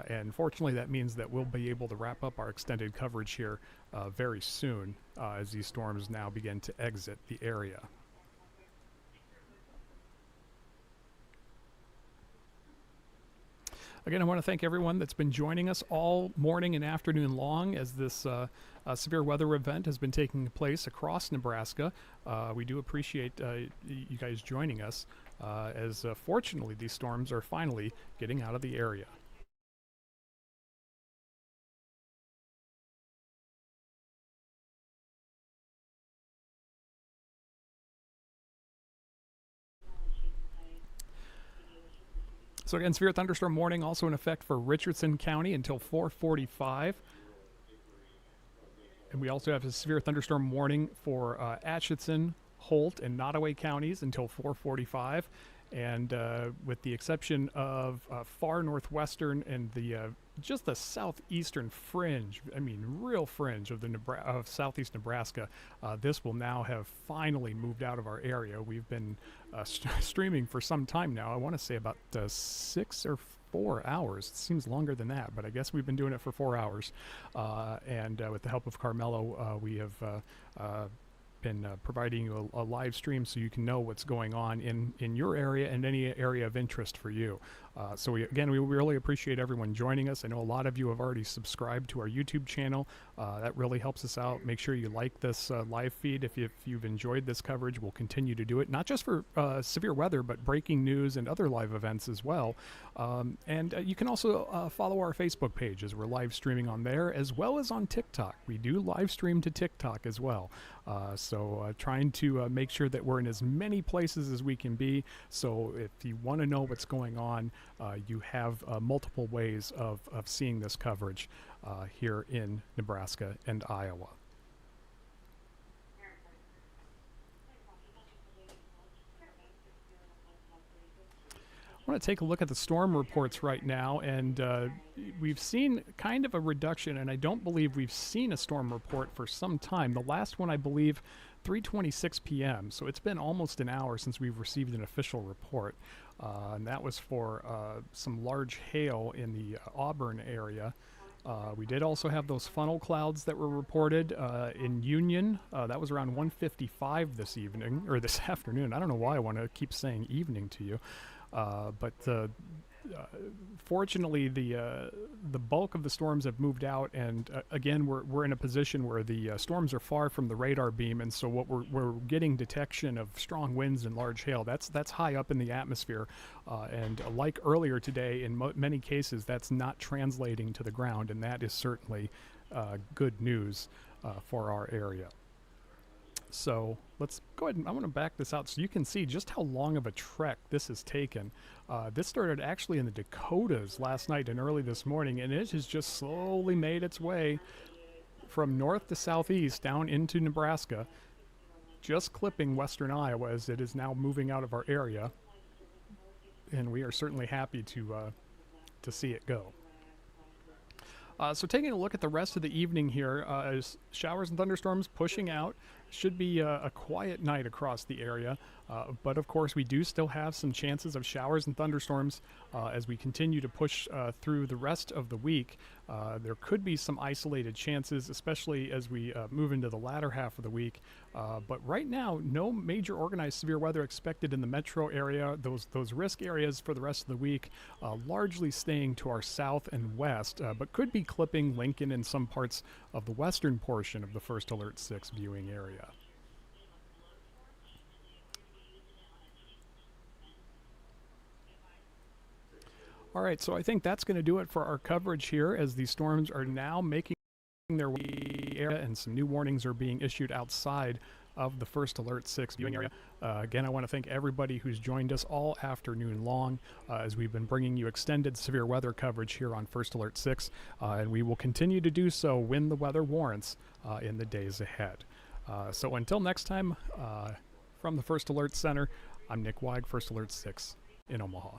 And fortunately, that means that we'll be able to wrap up our extended coverage here very soon as these storms now begin to exit the area. Again, I want to thank everyone that's been joining us all morning and afternoon long as this severe weather event has been taking place across Nebraska. We do appreciate you guys joining us as fortunately these storms are finally getting out of the area. So again, severe thunderstorm warning also in effect for Richardson County until 4:45. And we also have a severe thunderstorm warning for Atchison, Holt, and Nottoway counties until 4:45. And with the exception of far northwestern and the just the southeastern fringe, I mean real fringe of the of southeast Nebraska, this will now have finally moved out of our area. We've been streaming for some time now. I want to say about 6 or 4 hours. It seems longer than that, but I guess we've been doing it for 4 hours. And with the help of Carmelo, we have been providing you a live stream so you can know what's going on in your area and any area of interest for you. So we really appreciate everyone joining us. I know a lot of you have already subscribed to our YouTube channel. That really helps us out. Make sure you like this live feed if you've enjoyed this coverage. We'll continue to do it, not just for severe weather, but breaking news and other live events as well. And you can also follow our Facebook page, as we're live streaming on there, as well as on TikTok. We do live stream to TikTok as well. So trying to make sure that we're in as many places as we can be. So if you want to know what's going on, you have multiple ways of seeing this coverage here in Nebraska and Iowa. I want to take a look at the storm reports right now, and we've seen kind of a reduction, and I don't believe we've seen a storm report for some time. The last one, I believe, 3:26 p.m., so it's been almost an hour since we've received an official report, and that was for some large hail in the Auburn area. We did also have those funnel clouds that were reported in Union. That was around 1:55 this evening, or this afternoon. I don't know why I want to keep saying evening to you. But fortunately, the bulk of the storms have moved out, and again, we're in a position where the storms are far from the radar beam, and so what we're getting detection of strong winds and large hail. That's high up in the atmosphere, and like earlier today, in many cases, that's not translating to the ground, and that is certainly good news for our area. So let's go ahead and I want to back this out so you can see just how long of a trek this has taken. This started actually in the Dakotas last night and early this morning, and it has just slowly made its way from north to southeast down into Nebraska, just clipping western Iowa as it is now moving out of our area. And we are certainly happy to see it go. So taking a look at the rest of the evening here, as showers and thunderstorms pushing out. Should be a quiet night across the area, but of course we do still have some chances of showers and thunderstorms as we continue to push through the rest of the week. There could be some isolated chances, especially as we move into the latter half of the week. But right now, no major organized severe weather expected in the metro area. Those risk areas for the rest of the week largely staying to our south and west, but could be clipping Lincoln and some parts of the western portion of the First Alert 6 viewing area. All right, so I think that's going to do it for our coverage here, as these storms are now making their way to the area and some new warnings are being issued outside of the First Alert 6 viewing area. Again, I want to thank everybody who's joined us all afternoon long as we've been bringing you extended severe weather coverage here on First Alert 6, and we will continue to do so when the weather warrants in the days ahead. So until next time, from the First Alert Center, I'm Nick Weig, First Alert 6 in Omaha.